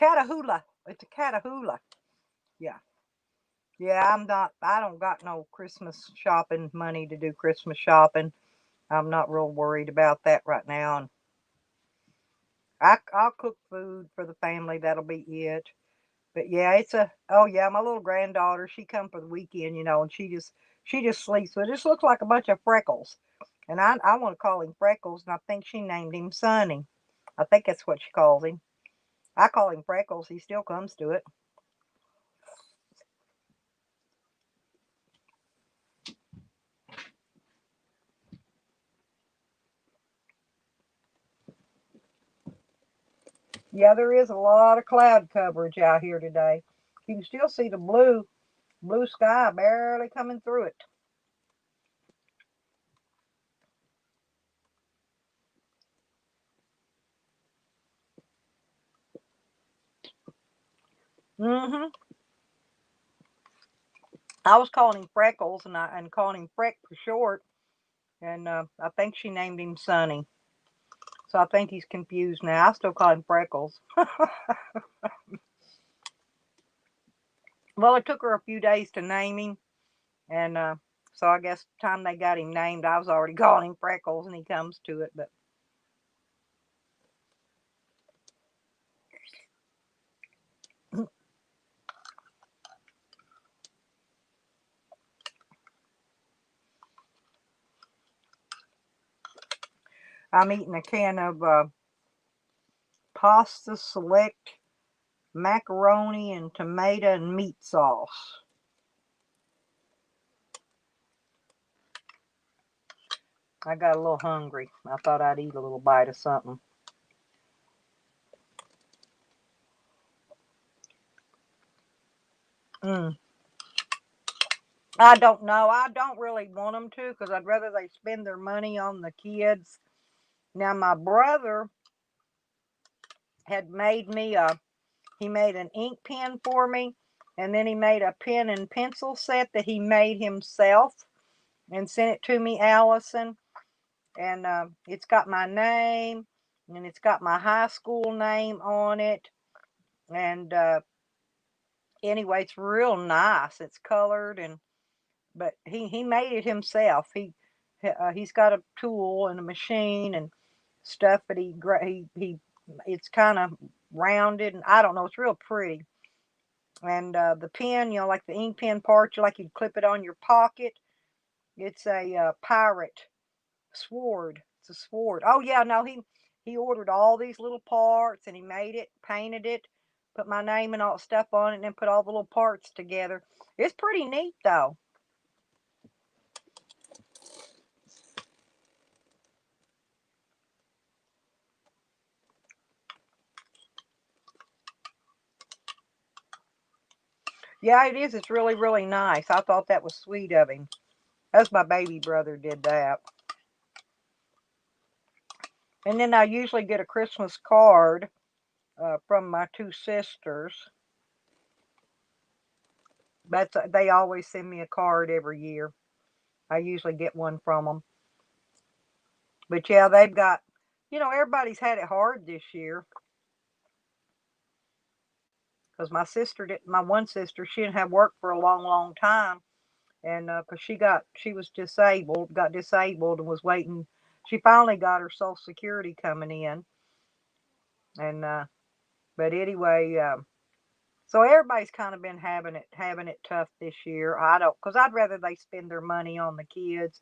Catahoula. It's a Catahoula. Yeah. Yeah, I don't got no Christmas shopping money to do Christmas shopping. I'm not real worried about that right now. And I'll cook food for the family. That'll be it. But yeah, it's a oh yeah, my little granddaughter, she come for the weekend, and she just sleeps. So it just looks like a bunch of freckles. And I want to call him Freckles, and I think she named him Sonny. I think that's what she calls him. I call him Freckles. He still comes to it. Yeah, there is a lot of cloud coverage out here today. You can still see the blue sky barely coming through it. Hmm. I was calling him Freckles, and calling him Freck for short, and I think she named him Sonny. So I think he's confused now. I still call him Freckles. Well, it took her a few days to name him, and so I guess the time they got him named, I was already calling him Freckles, and he comes to it. But I'm eating a can of Pasta Select macaroni and tomato and meat sauce. I got a little hungry. I thought I'd eat a little bite of something. Mm. I don't know. I don't really want them to because I'd rather they spend their money on the kids. Now, my brother had made me he made an ink pen for me, and then he made a pen and pencil set that he made himself and sent it to me, Allison. And it's got my name, and it's got my high school name on it. And anyway, it's real nice. It's colored, and but he made it himself. He's got a tool and a machine and stuff, but he it's kind of rounded, and I don't know. It's real pretty. And the pen, like the ink pen part, like you'd clip it on your pocket. It's a pirate sword. It's a sword. Oh yeah, no, he ordered all these little parts, and he made it, painted it, put my name and all the stuff on it, and then put all the little parts together. It's pretty neat though. Yeah, it is. It's really, really nice. I thought that was sweet of him. That's my baby brother did that. And then I usually get a Christmas card from my two sisters. They always send me a card every year. I usually get one from them. But yeah, they've got, everybody's had it hard this year because my one sister, she didn't have work for a long, long time, and because she was got disabled, and was waiting. She finally got her Social Security coming in, and but anyway, so everybody's kind of been having it tough this year. I don't, because I'd rather they spend their money on the kids.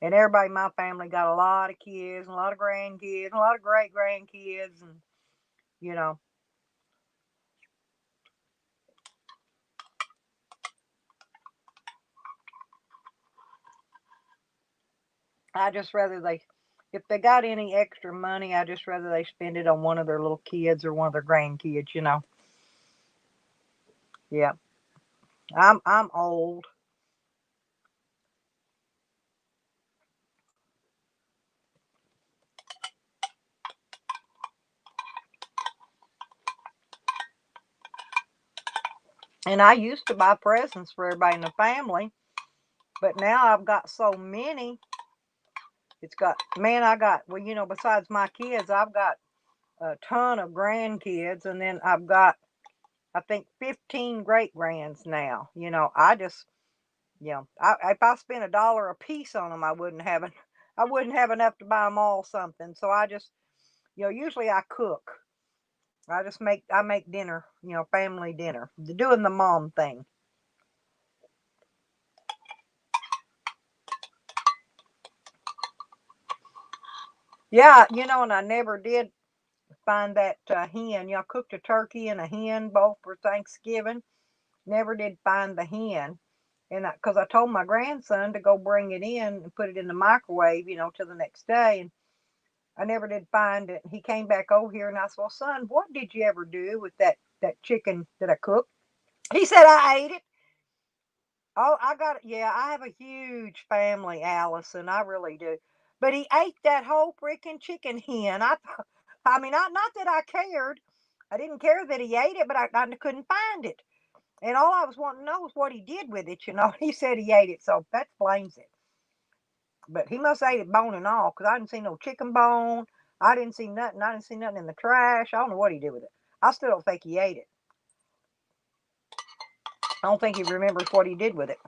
And everybody in my family got a lot of kids, and a lot of grandkids, and a lot of great grandkids, and you know, I just rather if they got any extra money, I just rather they spend it on one of their little kids or one of their grandkids. Yeah, I'm old, and I used to buy presents for everybody in the family, but now I've got so many. It's got man, I got well, besides my kids, I've got a ton of grandkids, and then I've got I think 15 great grands now. I just if I spent $1 a piece on them, I wouldn't have enough to buy them all something. So I just, usually I cook. I make dinner, family dinner, doing the mom thing. Yeah, and I never did find that hen. I cooked a turkey and a hen both for Thanksgiving. Never did find the hen. And because I told my grandson to go bring it in and put it in the microwave, till the next day. And I never did find it. He came back over here and I said, well, son, what did you ever do with that chicken that I cooked? He said, I ate it. Oh, I got it. Yeah, I have a huge family, Allison. I really do. But he ate that whole freaking chicken hen. I mean, not that I cared. I didn't care that he ate it, but I couldn't find it. And all I was wanting to know was what he did with it. He said he ate it, so that explains it. But he must have ate it bone and all, because I didn't see no chicken bone. I didn't see nothing. I didn't see nothing in the trash. I don't know what he did with it. I still don't think he ate it. I don't think he remembers what he did with it.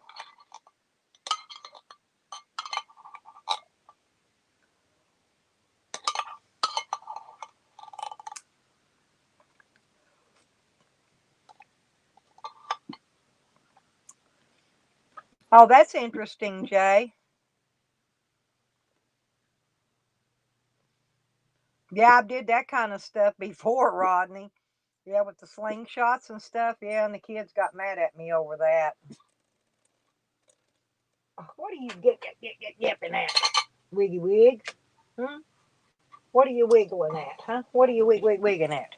Oh, that's interesting, Jay. Yeah, I did that kind of stuff before, Rodney. Yeah, with the slingshots and stuff. Yeah, and the kids got mad at me over that. What are you yapping at? Wiggy wig? Hmm? What are you wiggling at, huh? What are you wigging at?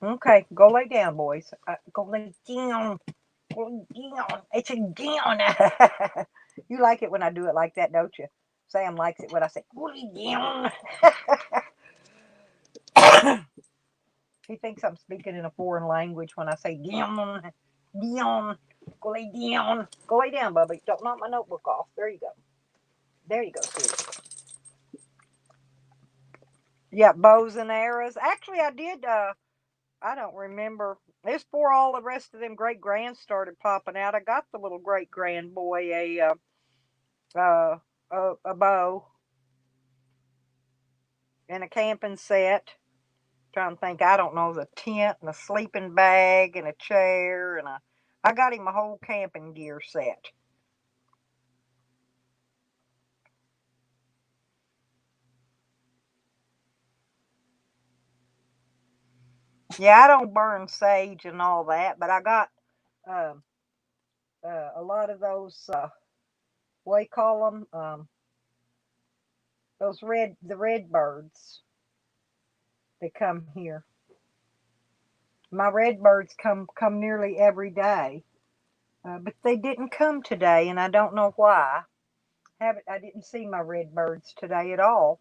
Okay, go lay down, boys. Go lay down. Go lay down. It's a down. You like it when I do it like that, don't you? Sam likes it when I say, go lay down. He thinks I'm speaking in a foreign language when I say down, down, go lay down. Go lay down, Bubby. Don't knock my notebook off. There you go. There you go, sweetie. Yeah, bows and arrows. Actually, I did. I don't remember. It's before all the rest of them great grands started popping out. I got the little great grand boy uh, a bow and a camping set. Trying to think, I don't know, the tent and a sleeping bag and a chair and a. I got him a whole camping gear set. Yeah, I don't burn sage and all that, but I got uh, a lot of those. What do you call them? Those the red birds that come here. My red birds come nearly every day, but they didn't come today, and I don't know why. Haven't I didn't see my red birds today at all.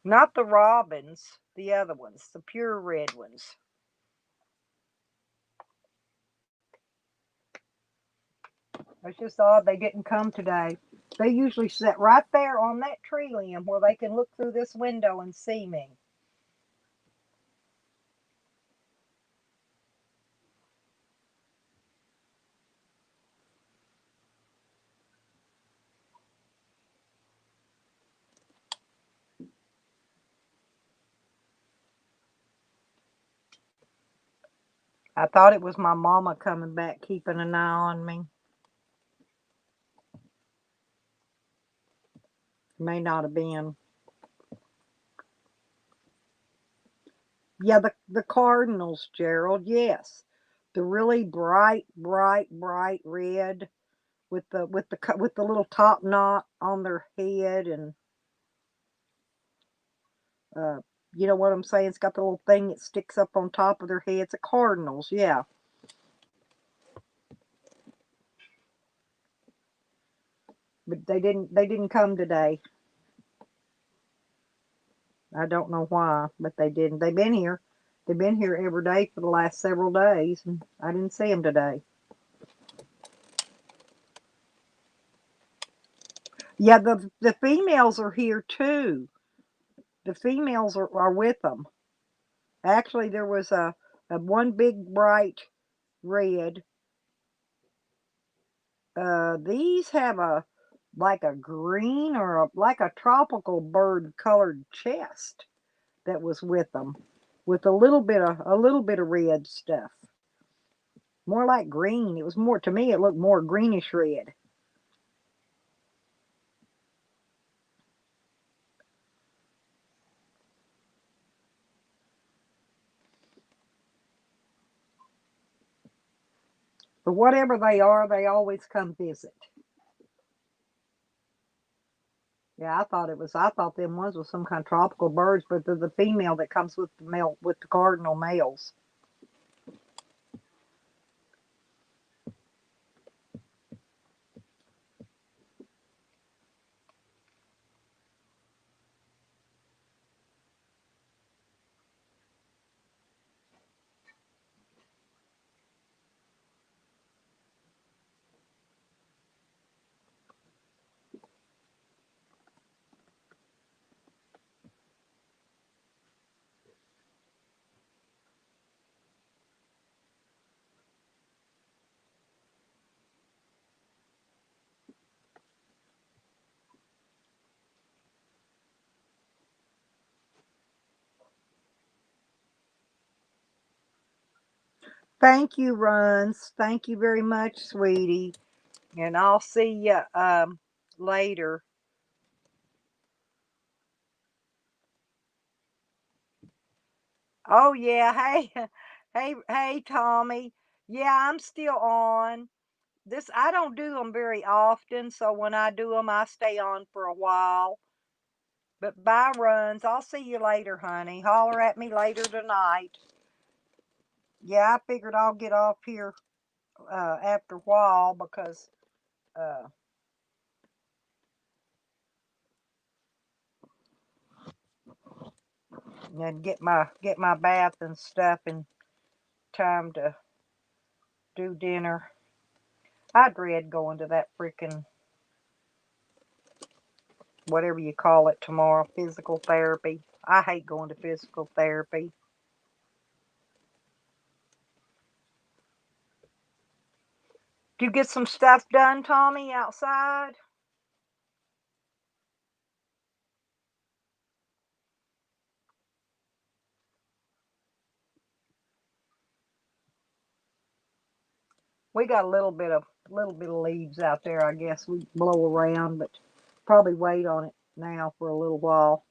Not the robins, the other ones, the pure red ones. It's just odd they didn't come today. They usually sit right there on that tree limb where they can look through this window and see me. I thought it was my mama coming back, keeping an eye on me. May not have been. Yeah, the cardinals, Gerald. Yes, the really bright red with the little top knot on their head, and uh, you know what I'm saying. It's got the little thing that sticks up on top of their head. It's a cardinals. Yeah, but they didn't come today. I don't know why, but they didn't. They've been here. They've been here every day for the last several days, and I didn't see them today. Yeah, the females are here too. The females are with them. Actually, there was a one big bright red. These have like a green or like a tropical bird colored chest that was with them, with a little bit of red stuff. More like green. It was more to me. It looked more greenish red. But whatever they are, they always come visit. Yeah, I thought them ones was some kind of tropical birds, but they're the female that comes with the male with the cardinal males. Thank you, Runs. Thank you very much, sweetie. And I'll see you later. Oh yeah, hey, hey, Tommy. Yeah, I'm still on. This I don't do them very often, so when I do them, I stay on for a while. But bye, Runs. I'll see you later, honey. Holler at me later tonight. Yeah, I figured I'll get off here after a while because uh, and get my bath and stuff and time to do dinner. I dread going to that freaking whatever you call it tomorrow, physical therapy. I hate going to physical therapy. Do you get some stuff done, Tommy, outside? We got a little bit of leaves out there. I guess we blow around, but probably wait on it now for a little while.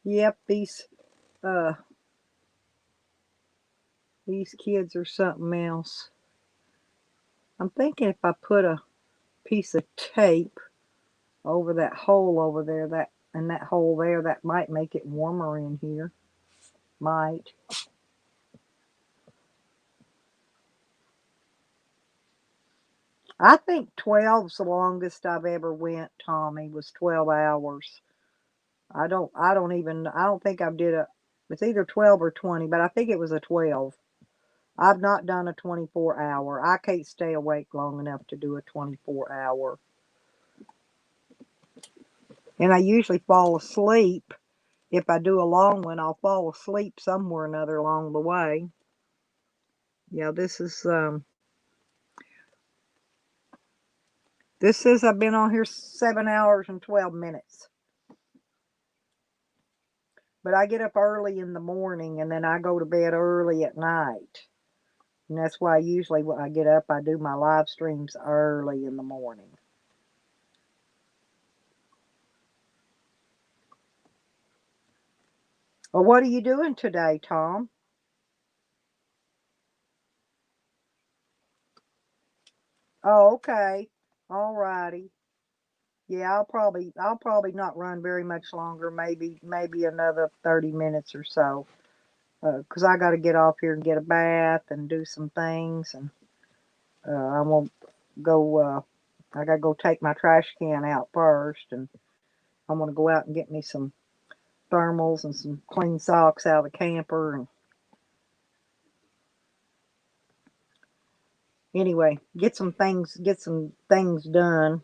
Yep, uh these kids are something else. I'm thinking if I put a piece of tape over that hole over there, that and that hole there, that might make it warmer in here. Might. I think 12's the longest I've ever went, Tommy, was 12 hours. I don't think I did it's either 12 or 20, but I think it was a 12. I've not done a 24 hour. I can't stay awake long enough to do a 24 hour. And I usually fall asleep. If I do a long one, I'll fall asleep somewhere or another along the way. Yeah, this says I've been on here 7 hours and 12 minutes. But I get up early in the morning and then I go to bed early at night. And that's why usually when I get up, I do my live streams early in the morning. Well, what are you doing today, Tom? Oh, okay. All righty. Yeah, I'll probably not run very much longer. Maybe another 30 minutes or so. 'Cause I got to get off here and get a bath and do some things, and I won't go. I gotta go take my trash can out first, and I'm going to go out and get me some thermals and some clean socks out of the camper. And anyway, get some things done.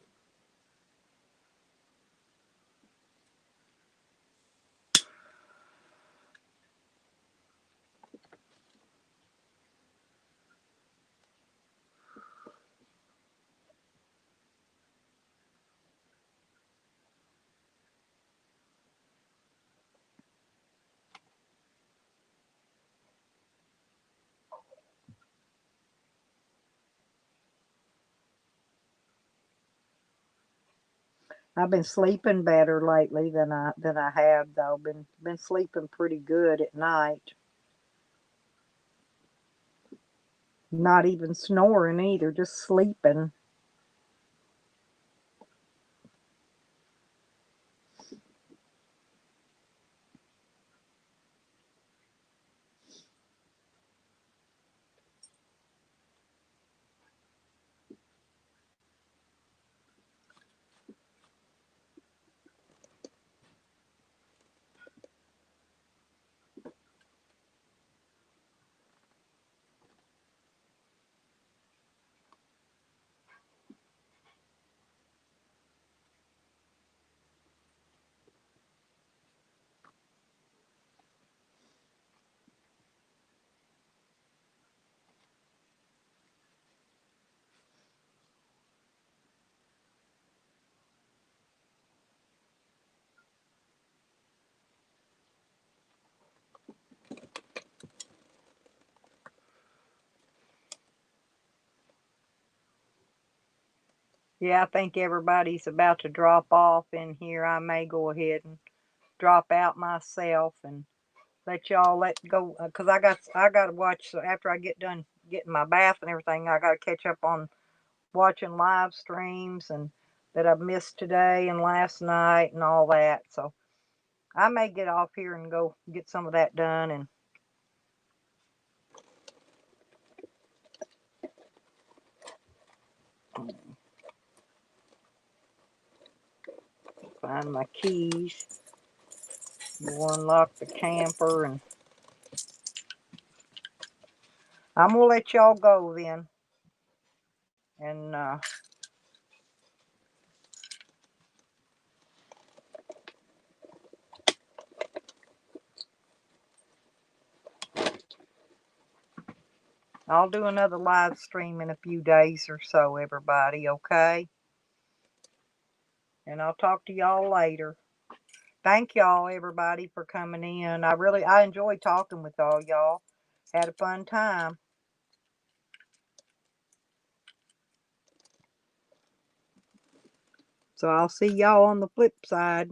I've been sleeping better lately than I have though. Been sleeping pretty good at night. Not even snoring either, just sleeping. Yeah, I think everybody's about to drop off in here. I may go ahead and drop out myself and let y'all let go because I got to watch. So after I get done getting my bath and everything, I got to catch up on watching live streams and that I've missed today and last night and all that. So I may get off here and go get some of that done and find my keys. Go unlock the camper and I'm gonna let y'all go then. And I'll do another live stream in a few days or so, everybody, okay? And I'll talk to y'all later. Thank y'all, everybody, for coming in. I enjoyed talking with all y'all. Had a fun time. So I'll see y'all on the flip side.